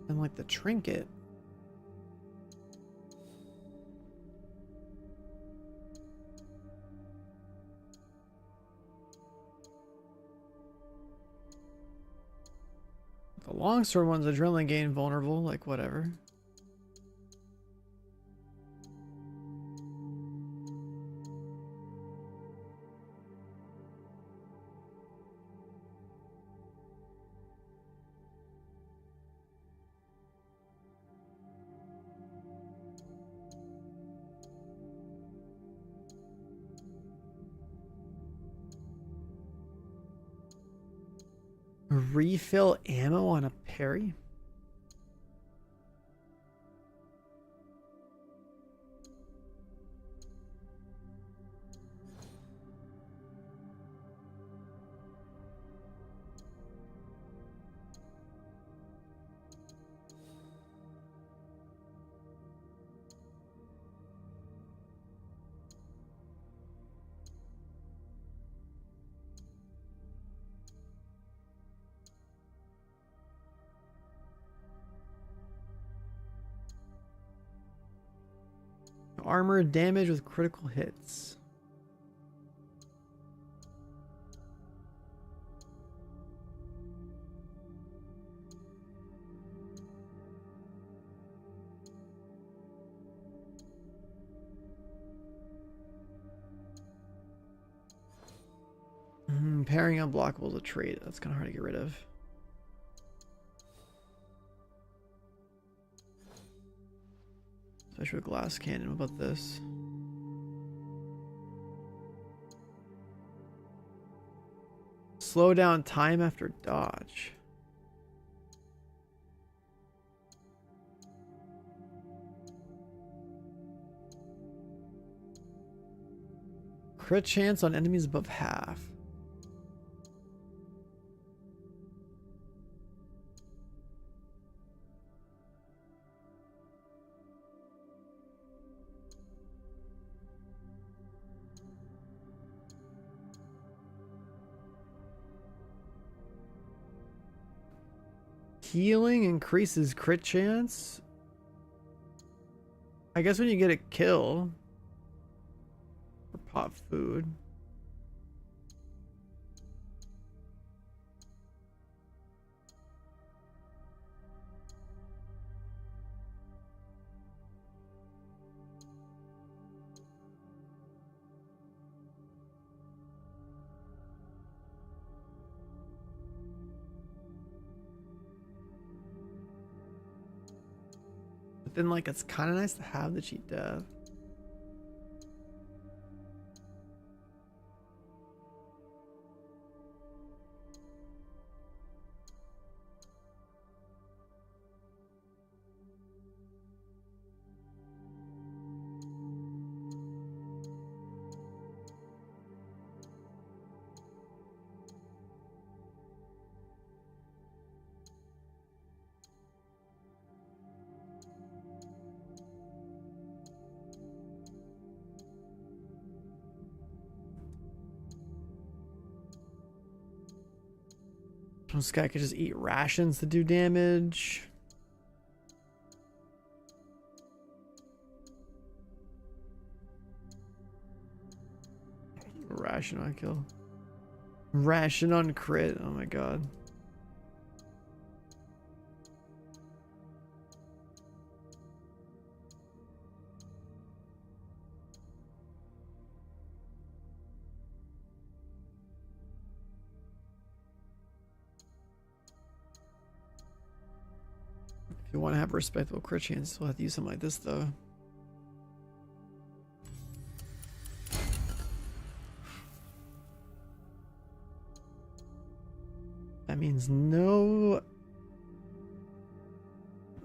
And, like, the trinket. The longsword one's adrenaline gain vulnerable, like whatever. Refill ammo on a parry? Armor damage with critical hits. Parrying unblockable is a trait. That's kind of hard to get rid of. Especially with glass cannon. What about this? Slow down time after dodge. Crit chance on enemies above half. Healing increases crit chance. I guess when you get a kill or pop food. But then, like, it's kind of nice to have the cheat death. This guy could just eat rations to do damage. Ration on kill. Ration on crit. Oh my god. If you want to have a respectable crit chance, you'll have to use something like this, though. That means no...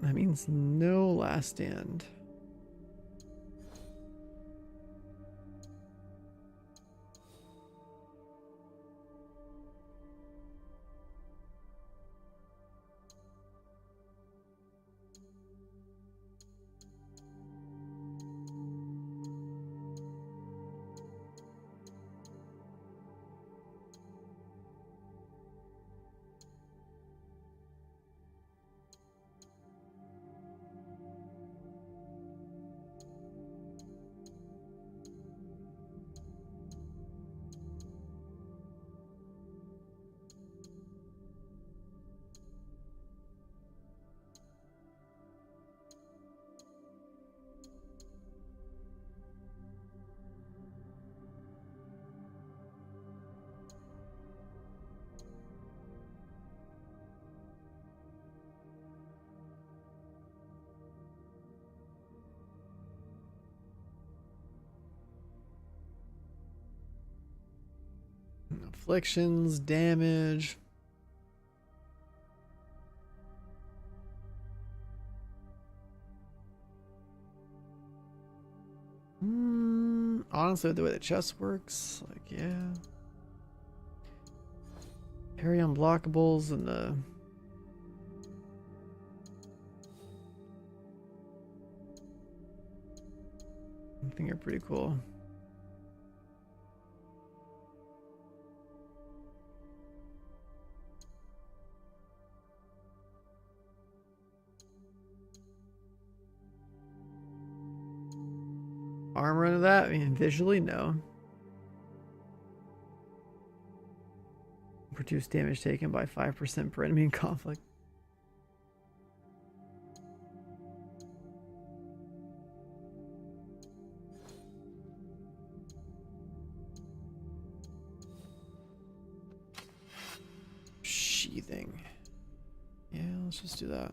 That means no last stand. Afflictions, damage. Honestly, the way the chest works, like, yeah. Parry unblockables and the... I think are pretty cool. Armor into that? I mean, visually, no. Reduce damage taken by 5% per enemy in conflict. Let's just do that.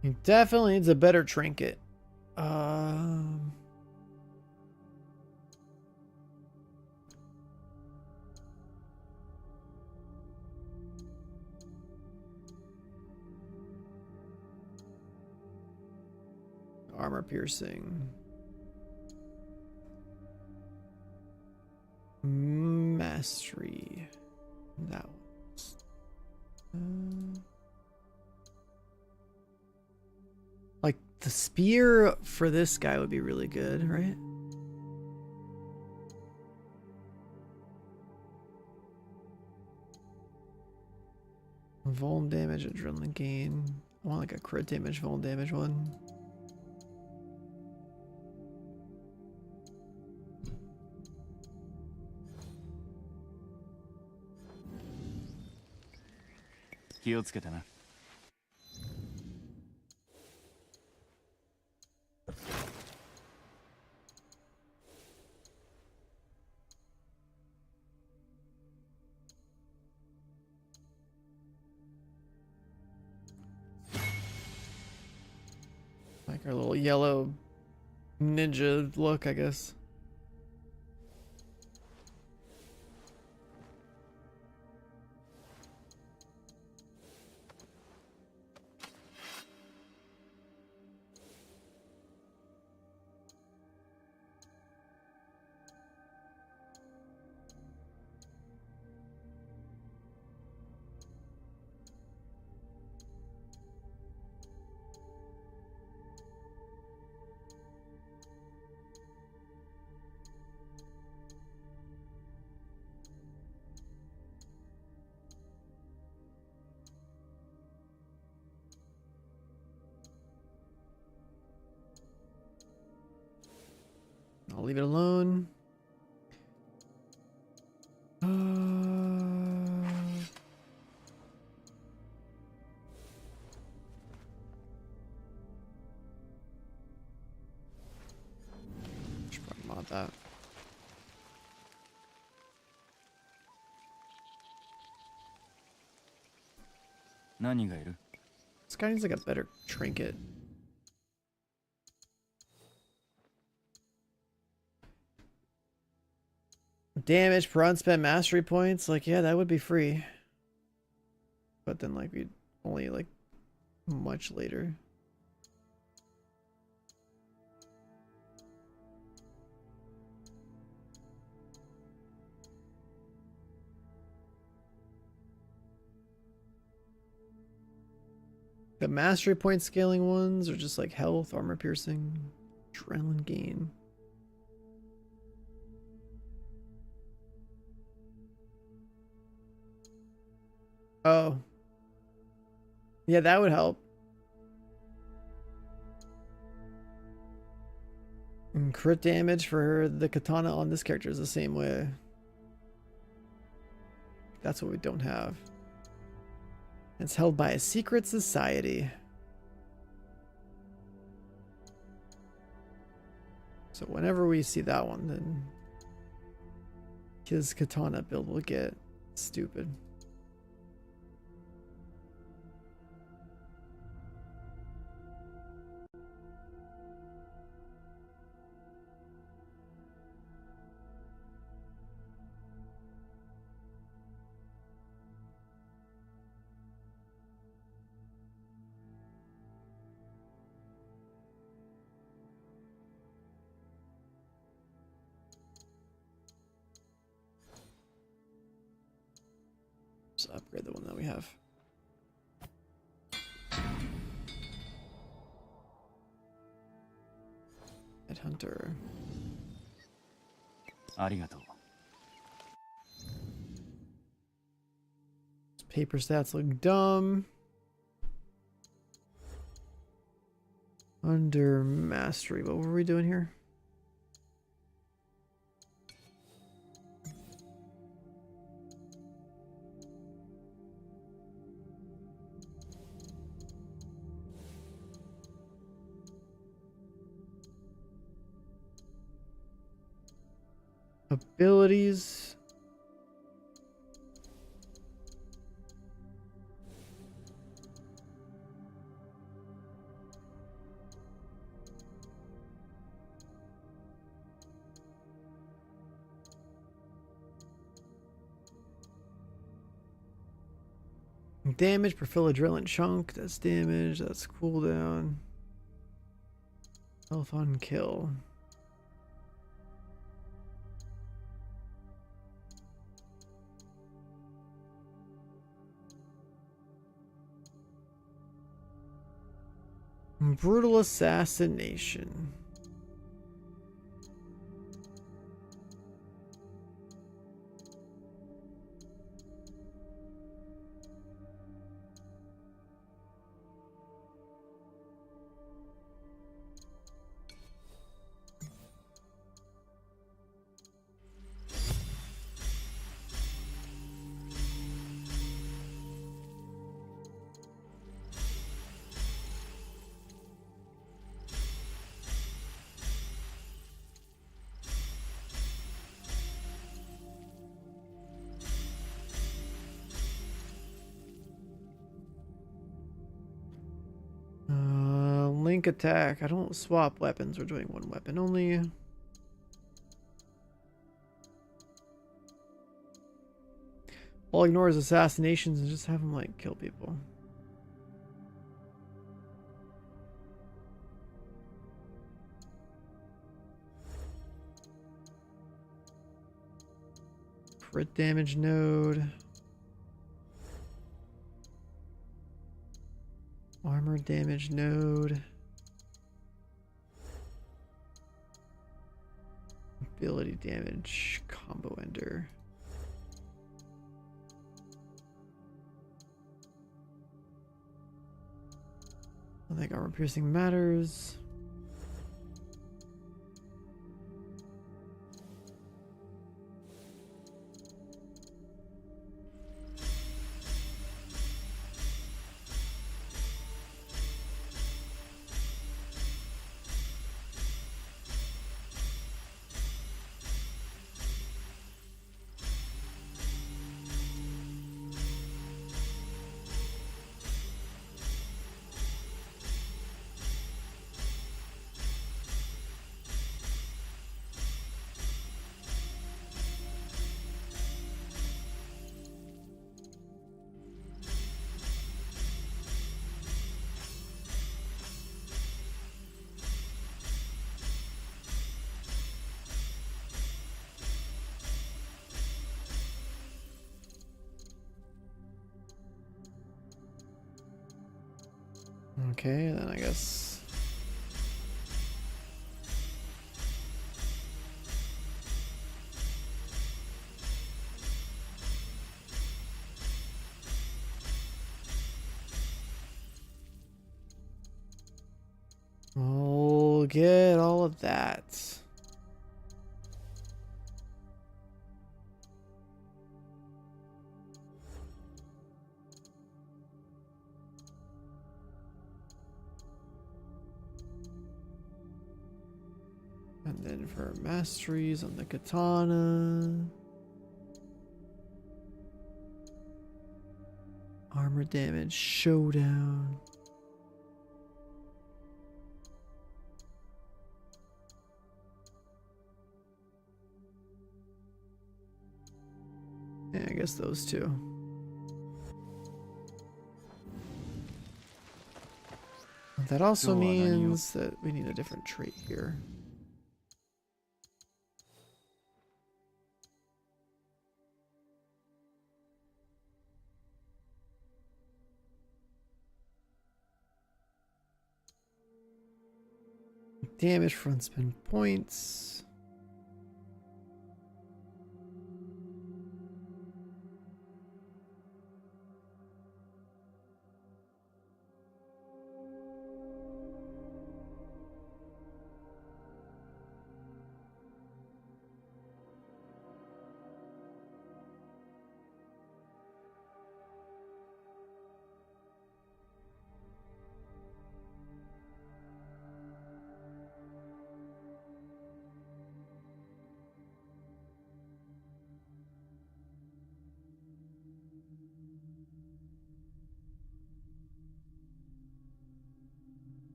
He definitely needs a better trinket. Armor piercing. Mastery. That one. Like the spear for this guy would be really good, right? Vuln damage, adrenaline gain. I want like a crit damage, vuln damage one. Like our little yellow ninja look, I guess. I'll leave it alone. Should probably mod that. This guy needs like a better trinket. Damage per unspent mastery points, like yeah, that would be free. But then like we'd only like much later. The mastery point scaling ones are just like health, armor piercing, adrenaline gain. Oh. Yeah, that would help. And crit damage for the katana on this character is the same way. That's what we don't have. It's held by a secret society. So whenever we see that one, then his katana build will get stupid. Just upgrade the one that we have. Headhunter. Paper stats look dumb. Under mastery, what were we doing here? Abilities. Damage per fill adrenaline chunk. That's damage. That's cooldown. Health on kill. Brutal assassination. Link attack. I don't swap weapons. We're doing one weapon only. All ignore is assassinations and just have him like kill people. Crit damage node. Armor damage node. Ability damage combo ender. I think armor piercing matters. Okay, then I guess. We'll get all of that. And then for masteries on the katana. Armor damage showdown. Yeah, I guess those two. That also means that we need a different trait here. Damage front spin points.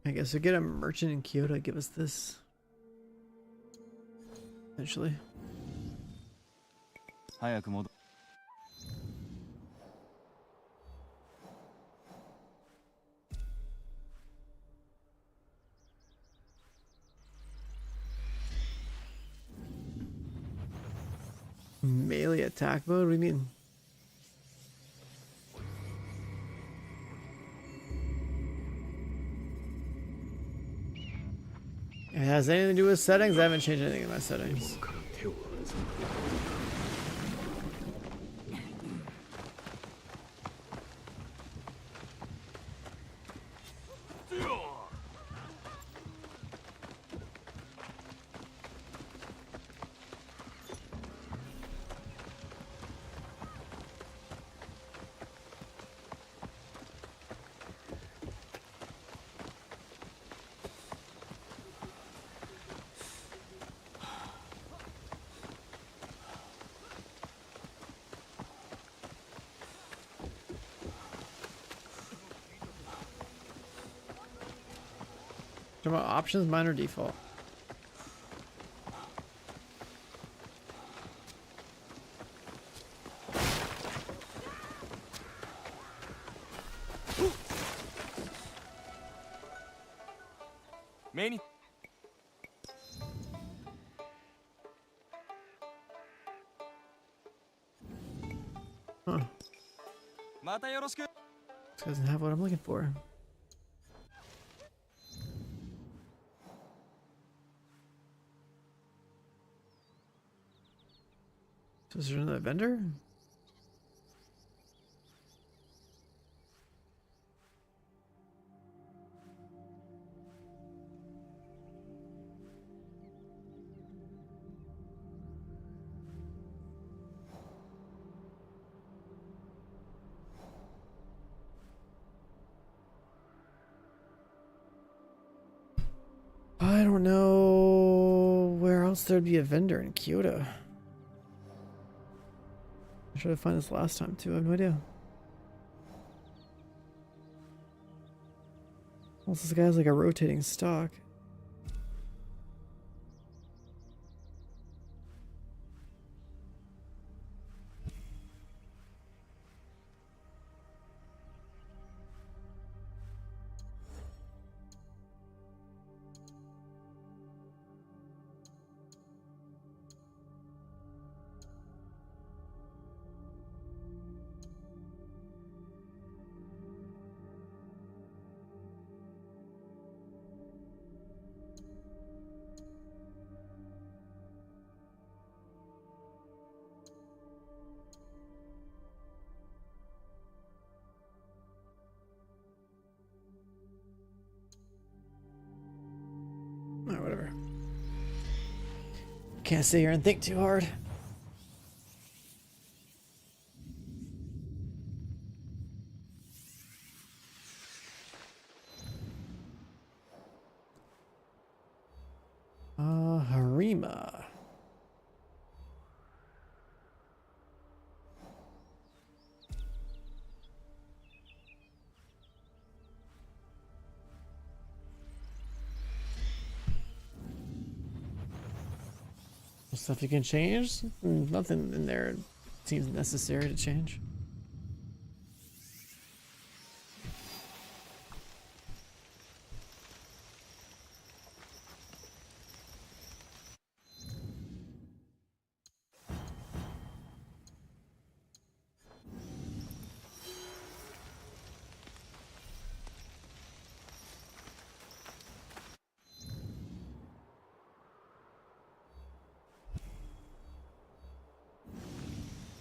I guess we get a merchant in Kyoto to give us this. Eventually. Melee attack mode? What do you mean? It has anything to do with settings? I haven't changed anything in my settings. Talking about options, minor default. Many. Huh. This doesn't have what I'm looking for. So is there another vendor? I don't know where else there'd be a vendor in Kyoto. I tried to find this last time too, I have no idea. Also, this guy's like a rotating stock. Alright, whatever. Can't sit here and think too hard. Harima. Stuff you can change? Nothing in there seems necessary to change.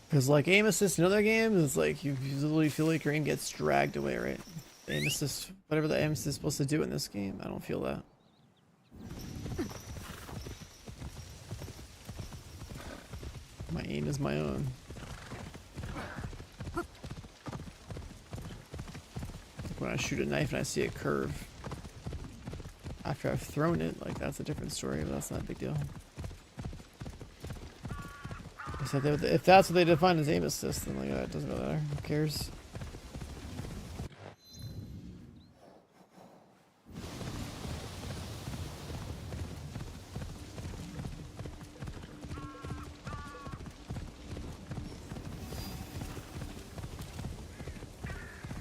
Because like aim assist in other games, it's like you literally feel like your aim gets dragged away, right? Aim assist, whatever the aim assist is supposed to do in this game, I don't feel that. My aim is my own. Like when I shoot a knife and I see a curve after I've thrown it, like that's a different story, but that's not a big deal. If that's what they define as aim assist, then like it doesn't really matter. Who cares?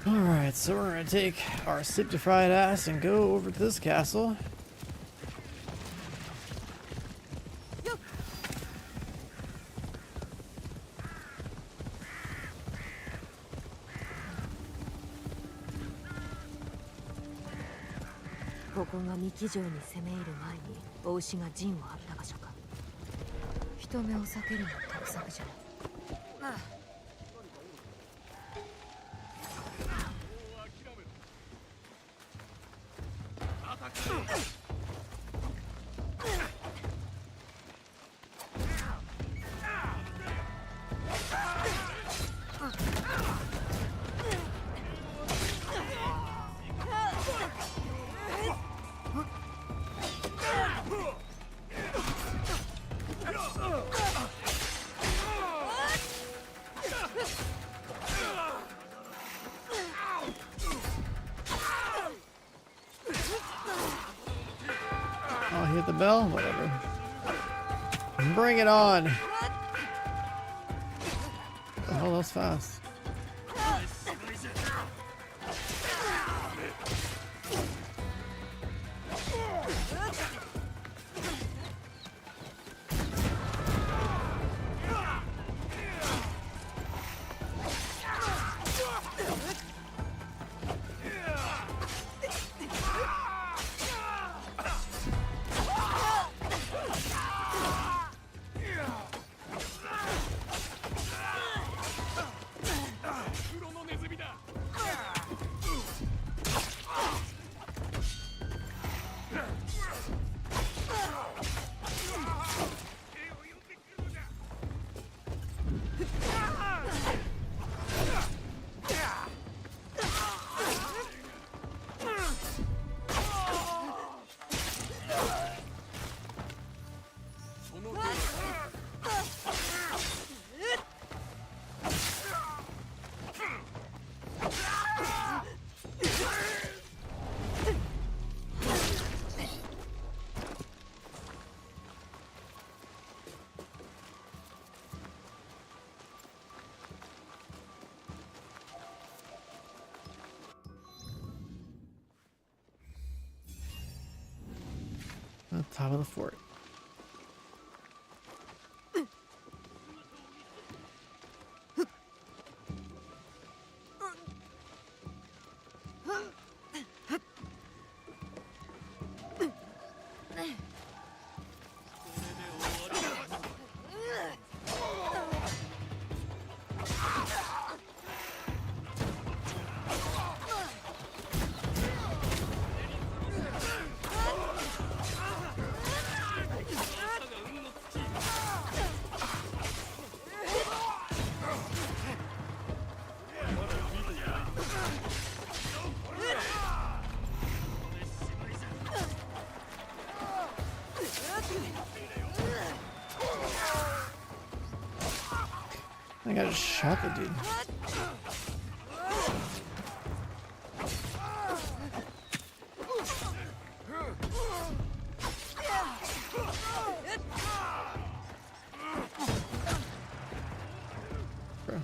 Alright, so we're gonna take our sleep-deprived ass and go over to this castle. Oh, he hit the bell? Whatever. Bring it on! Oh, that was fast. On top of the fort. I got shot the dude. Bro.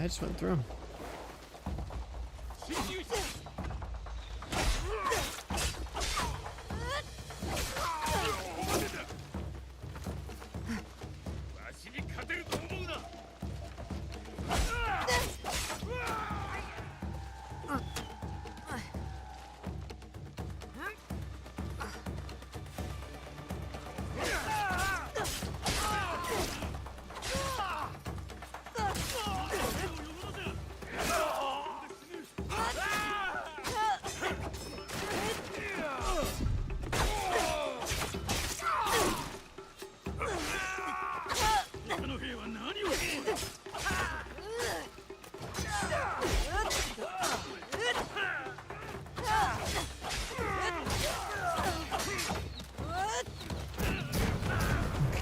I just went through him.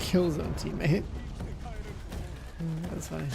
Kills him, teammate. That's funny.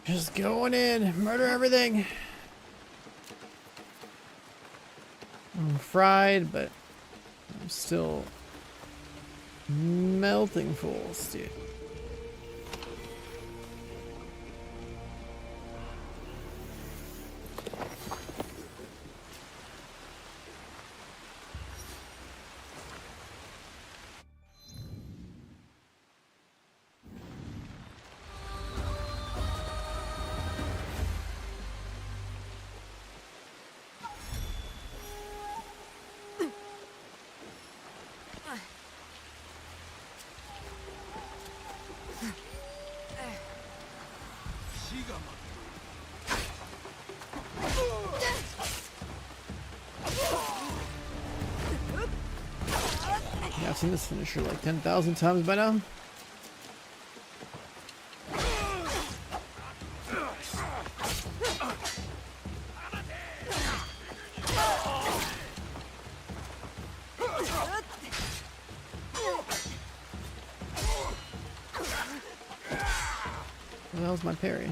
Just going in, murder everything. I'm fried, but I'm still melting fools, dude. Yeah, I've seen this finisher like 10,000 times by now. What the hell's my parry?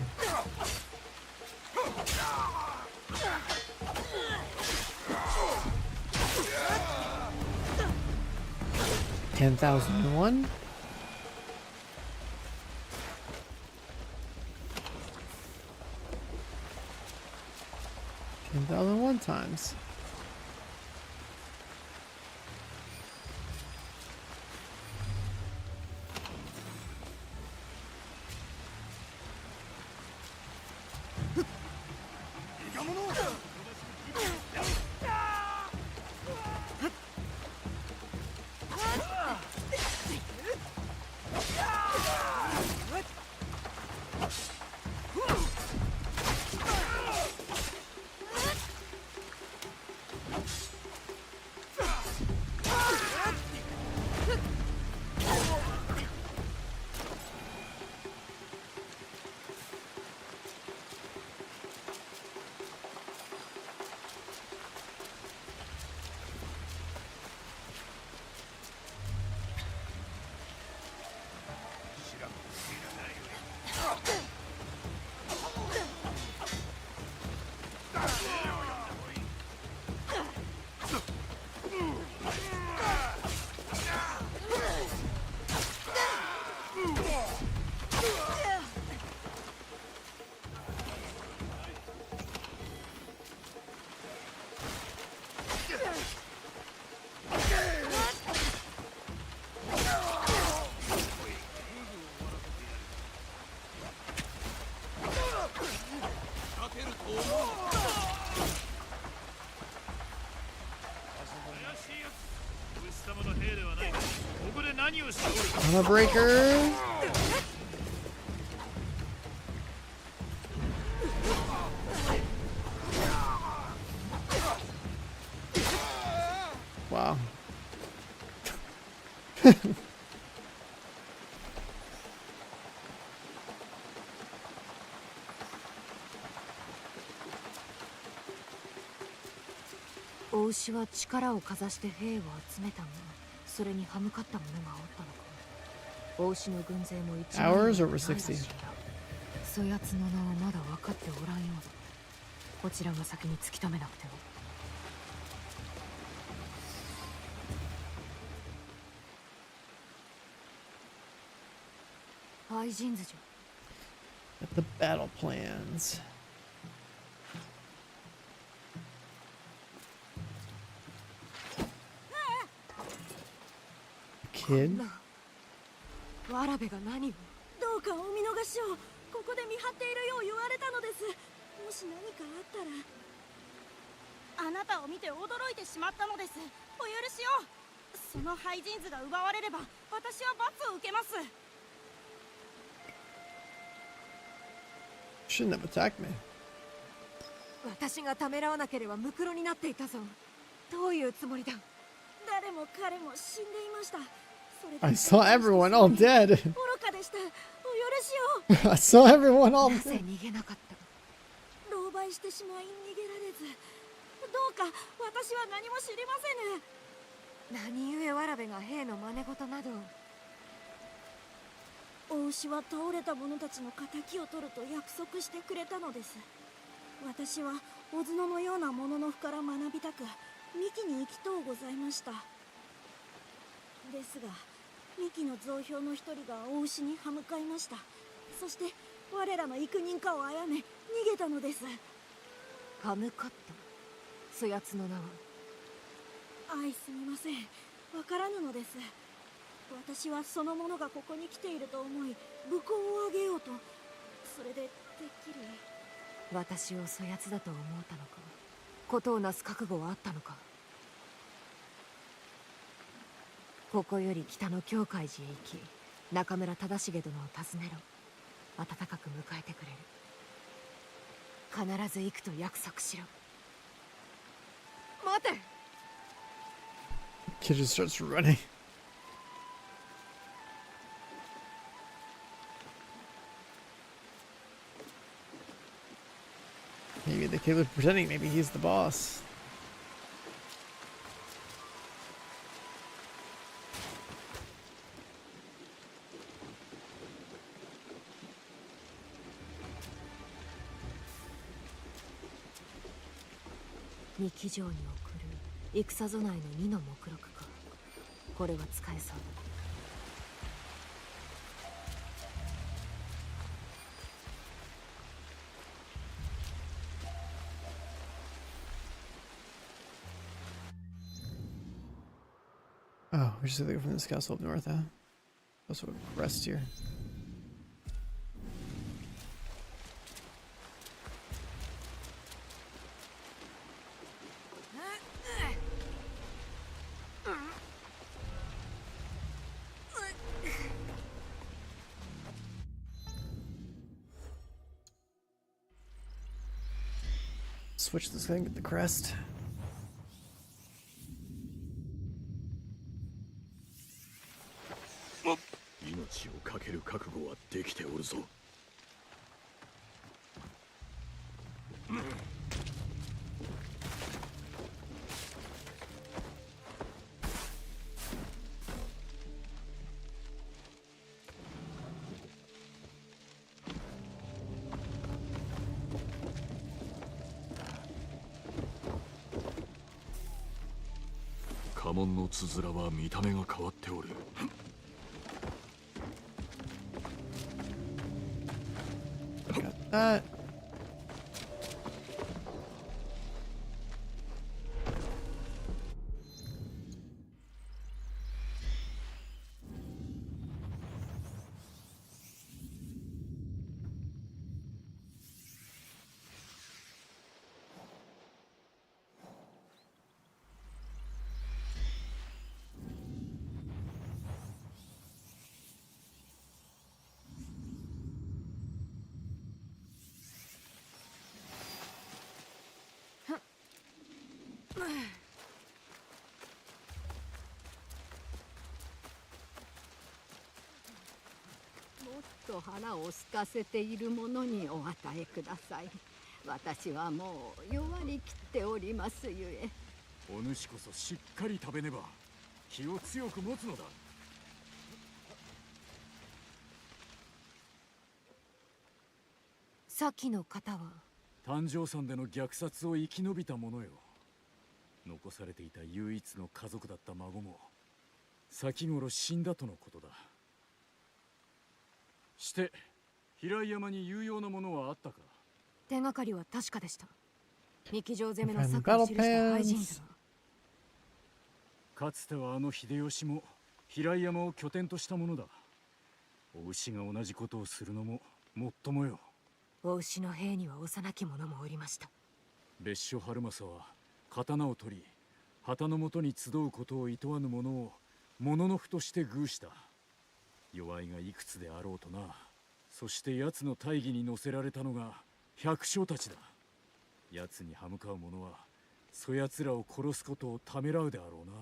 $10,001. 10,001 times. Armor breaker. お牛は力をかざして兵を集めたが、それに歯向かった者がおったのか。お牛の軍勢も一 Hours over 60. そやつの名はまだ分かっておらんようだ。こちらが先に突き止めなくては。ハイジンズじゃ。At the battle plans. Kid? わらべが何を。どうかお見逃しを。ここで見張っているよう言われたのです。もし何かあったら。あなたを見て驚いてしまったのです。お許しを。そのハイジンズが奪われれば私は罰を受けます。 Shouldn't have attacked me. 私がためらわなければムクロになっていたぞ。どういうつもりだ。誰も彼も死んでいました。 I saw everyone all dead. 愚かでした。お許しを。 I saw everyone all なぜ dead. 逃げなかった。狼狽してしまい逃げられず。どうか私は何も知りませぬ。何故わらべが兵の真似事など。お牛は倒れた者たちの仇を取ると約束してくれたのです。私は小角のようなもののふから学びたく幹に行きとうございました。ですが幹の増票の一人がお牛に歯向かいました。そして我らの幾人かを殺め逃げたのです。歯向かった。そやつの名は。すみません、わからぬのです。私はその者がここに来ていると思い武功をあげようと。それでてっきり。私をそやつだと思ったのか。ことをなす覚悟はあったのか。ここより北の教会寺へ行き、中村忠重殿を訪ねろ。温かく迎えてくれる。必ず行くと約束しろ。待て。 Kid just starts running. Maybe the kid was pretending maybe he's the boss. Niki城に送る戦備えの2の目録か。これは使えそうだ。 Oh, we just have to go from this castle up north, huh? Also a crest here. Switch this thing, get the crest. 命をかける覚悟はできておるぞ。家紋のつづらは見た目が変わっておる。 That.と腹を空かせている者にお与えください。私はもう弱りきっておりますゆえ。お主こそしっかり食べねば気を強く持つのだ。さっきの方は誕生山での虐殺を生き延びた者よ。残されていた唯一の家族だった孫も先頃死んだとのことだ。して平井山に有用なものはあったか。手がかりは確かでした。幹城攻めの策を記した廃人図が。かつてはあの秀吉も平井山を拠点としたものだ。お牛が同じことをするのももっともよ。お牛の兵には幼き者もおりました。別所春政は刀を取り旗のもとに集うことを厭わぬ者を物の符として偶した。弱いがいくつであろうとな。そして奴の大義に乗せられたのが百姓たちだ。奴に歯向かう者はそやつらを殺すことをためらうであろうな。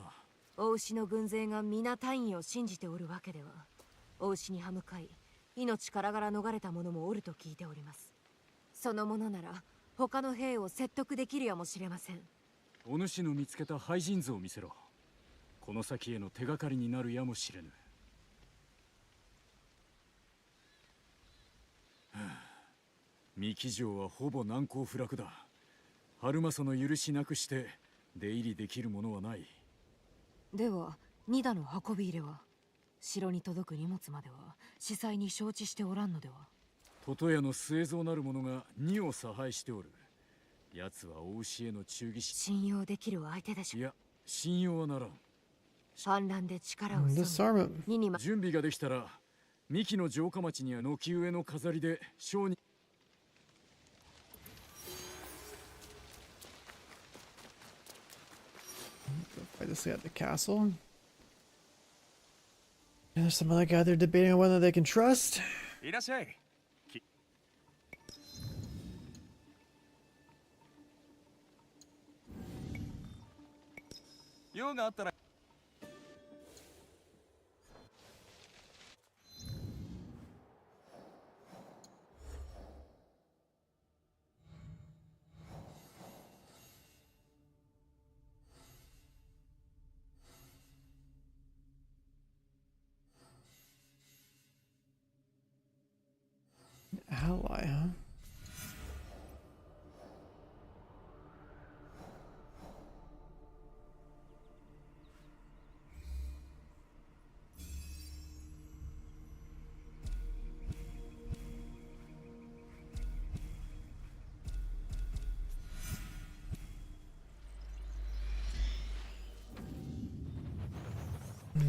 お牛の軍勢が皆大義を信じておるわけでは。お牛に歯向かい命からがら逃れた者もおると聞いております。その者なら他の兵を説得できるやもしれません。お主の見つけた廃人図を見せろ。この先への手がかりになるやもしれぬ。三木城はほぼ難攻不落だ。春政の許しなくして出入りできるものはない。では二田の運び入れは城に届く荷物までは司祭に承知しておらんのでは。toto屋の末蔵なる者が2を差配しておる。奴はお牛への忠義心。信用できる相手でしょ。いや信用はならん。反乱で力を準備ができたら三木の城下町には軒上の飾りで商人。Fight this guy at the castle. And there's some other guy there debating on whether they can trust. いらっしゃい。用があったら。Ally, huh?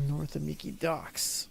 North of Miki Docks.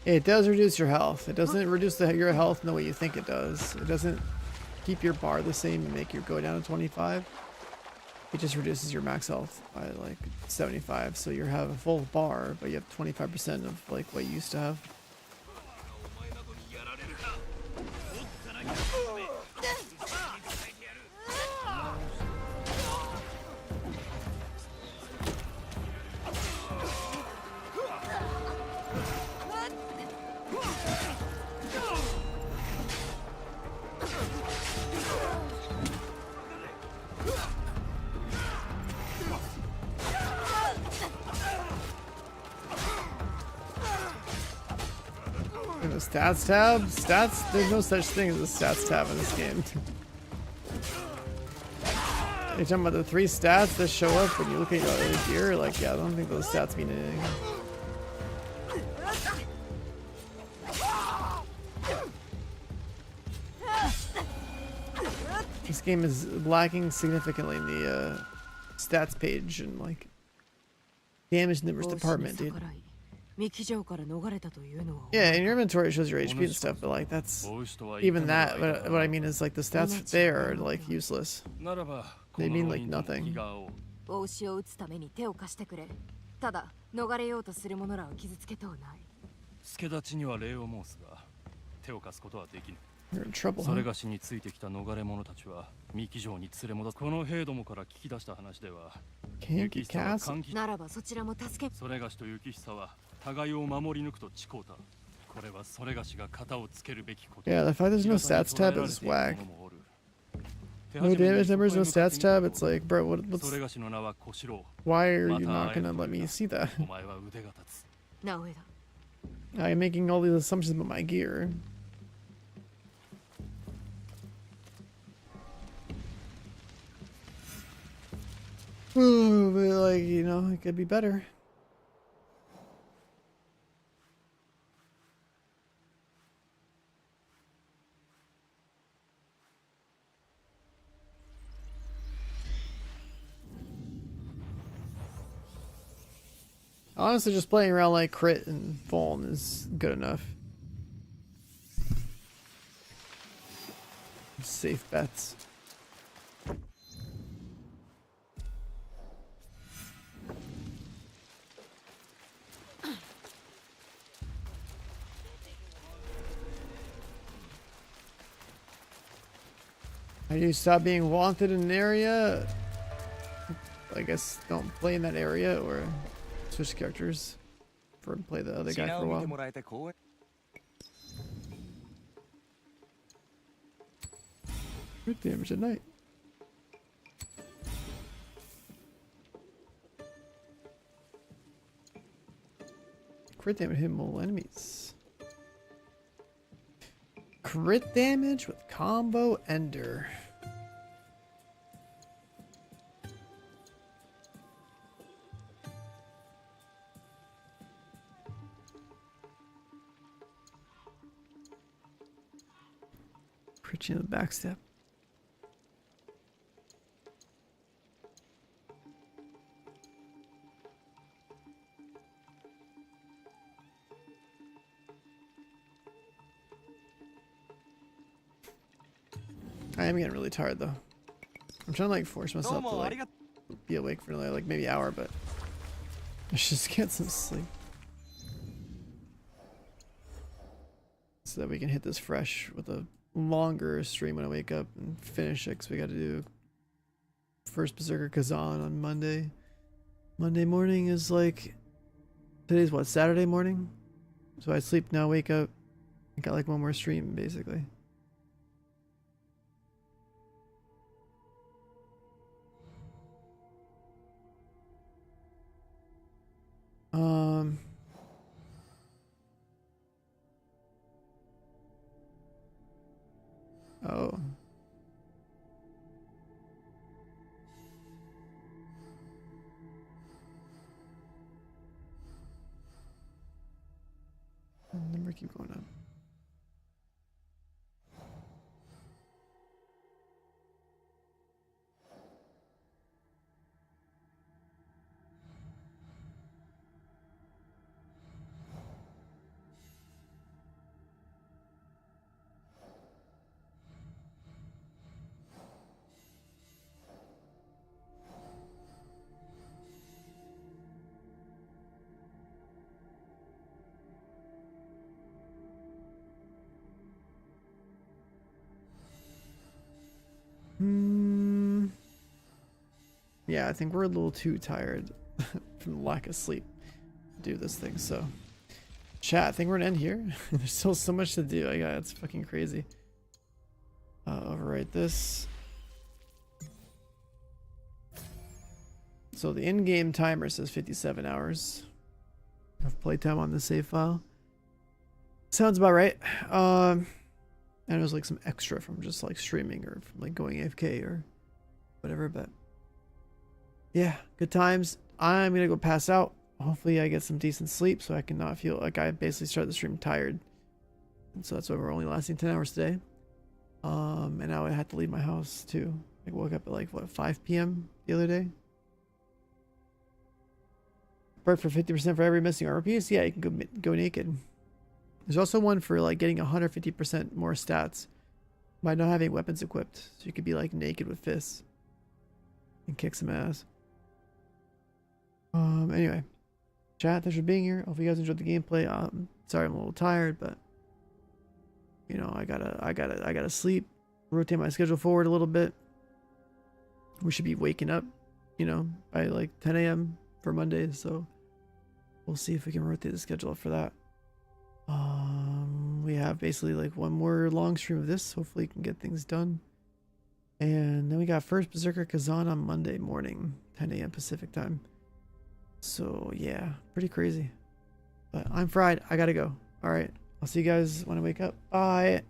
It does reduce your health. It doesn't reduce your health in the way you think it does. It doesn't keep your bar the same and make you go down to 25. It just reduces your max health by like 75. So you have a full bar, but you have 25% of like what you used to have. Stats tab? Stats? There's no such thing as a stats tab in this game. You're talking about the 3 stats that show up when you look at your other gear? Like, yeah, I don't think those stats mean anything. this game is lacking significantly in the stats page and like damage numbers department, dude. Yeah, in your inventory shows your HP and stuff, but like that's even that. What I mean is like the stats there are like useless. They mean like nothing. 帽子を撃つために手を貸してくれ。ただ逃れようとする者らを傷つけとうない。助立ちには礼を申すが、手を貸すことはできぬ。 You're in trouble, それがしについてきた逃れ者たちは三木城に連れ戻す。この兵どもから聞き出した話では、Can't Castle? ならばそちらも助け。それがしと幸久は互いを守り抜くと誓うた。これはそれがしが型をつけるべきこと。 Yeah, the fact there's no stats tab is whack. No damage numbers, no stats tab. It's like, bro, what's? Why are you not gonna let me see that? I'm making all these assumptions about my gear. But like, you know, it could be better. Honestly, just playing around like crit and fallen is good enough. Safe bets. How do you stop being wanted in an area? I guess don't play in that area or switch characters for play the other guy for a while. Crit damage at night. Crit damage hit multiple enemies. Crit damage with combo ender. Crit you in the backstep. I am getting really tired though. I'm trying to like force myself to like be awake for like maybe an hour, but I should just get some sleep so that we can hit this fresh with a longer stream when I wake up and finish it, because we got to do first Berserker Kazan on Monday. Monday morning is like, today's what, Saturday morning? So I sleep now, wake up, I got like one more stream basically. Oh. Number keep going up. Yeah, I think we're a little too tired from lack of sleep to do this thing, so chat, I think we're gonna end here. There's still so much to do. It's fucking crazy. Overwrite this. So the in-game timer says 57 hours of playtime on the save file. Sounds about right. And it was like some extra from just like streaming or from like going AFK or whatever, but yeah, good times. I'm gonna go pass out. Hopefully I get some decent sleep so I can not feel like I basically start the stream tired. And so that's why we're only lasting 10 hours today. And now I had to leave my house too. I woke up at like what 5 p.m. the other day. Perk for 50% for every missing armor piece. Yeah, you can go naked. There's also one for like getting 150% more stats by not having weapons equipped. So you could be like naked with fists and kick some ass. Anyway, chat, thanks for being here. Hope you guys enjoyed the gameplay. Sorry I'm a little tired, but you know, I gotta sleep, rotate my schedule forward a little bit. We should be waking up, you know, by like 10 a.m. for Mondays, so we'll see if we can rotate the schedule up for that. We have basically like one more long stream of this. Hopefully we can get things done. And then we got first Berserker Kazan on Monday morning, 10 a.m. Pacific time. So yeah, pretty crazy. But I'm fried. I gotta go. All right. I'll see you guys when I wake up. Bye.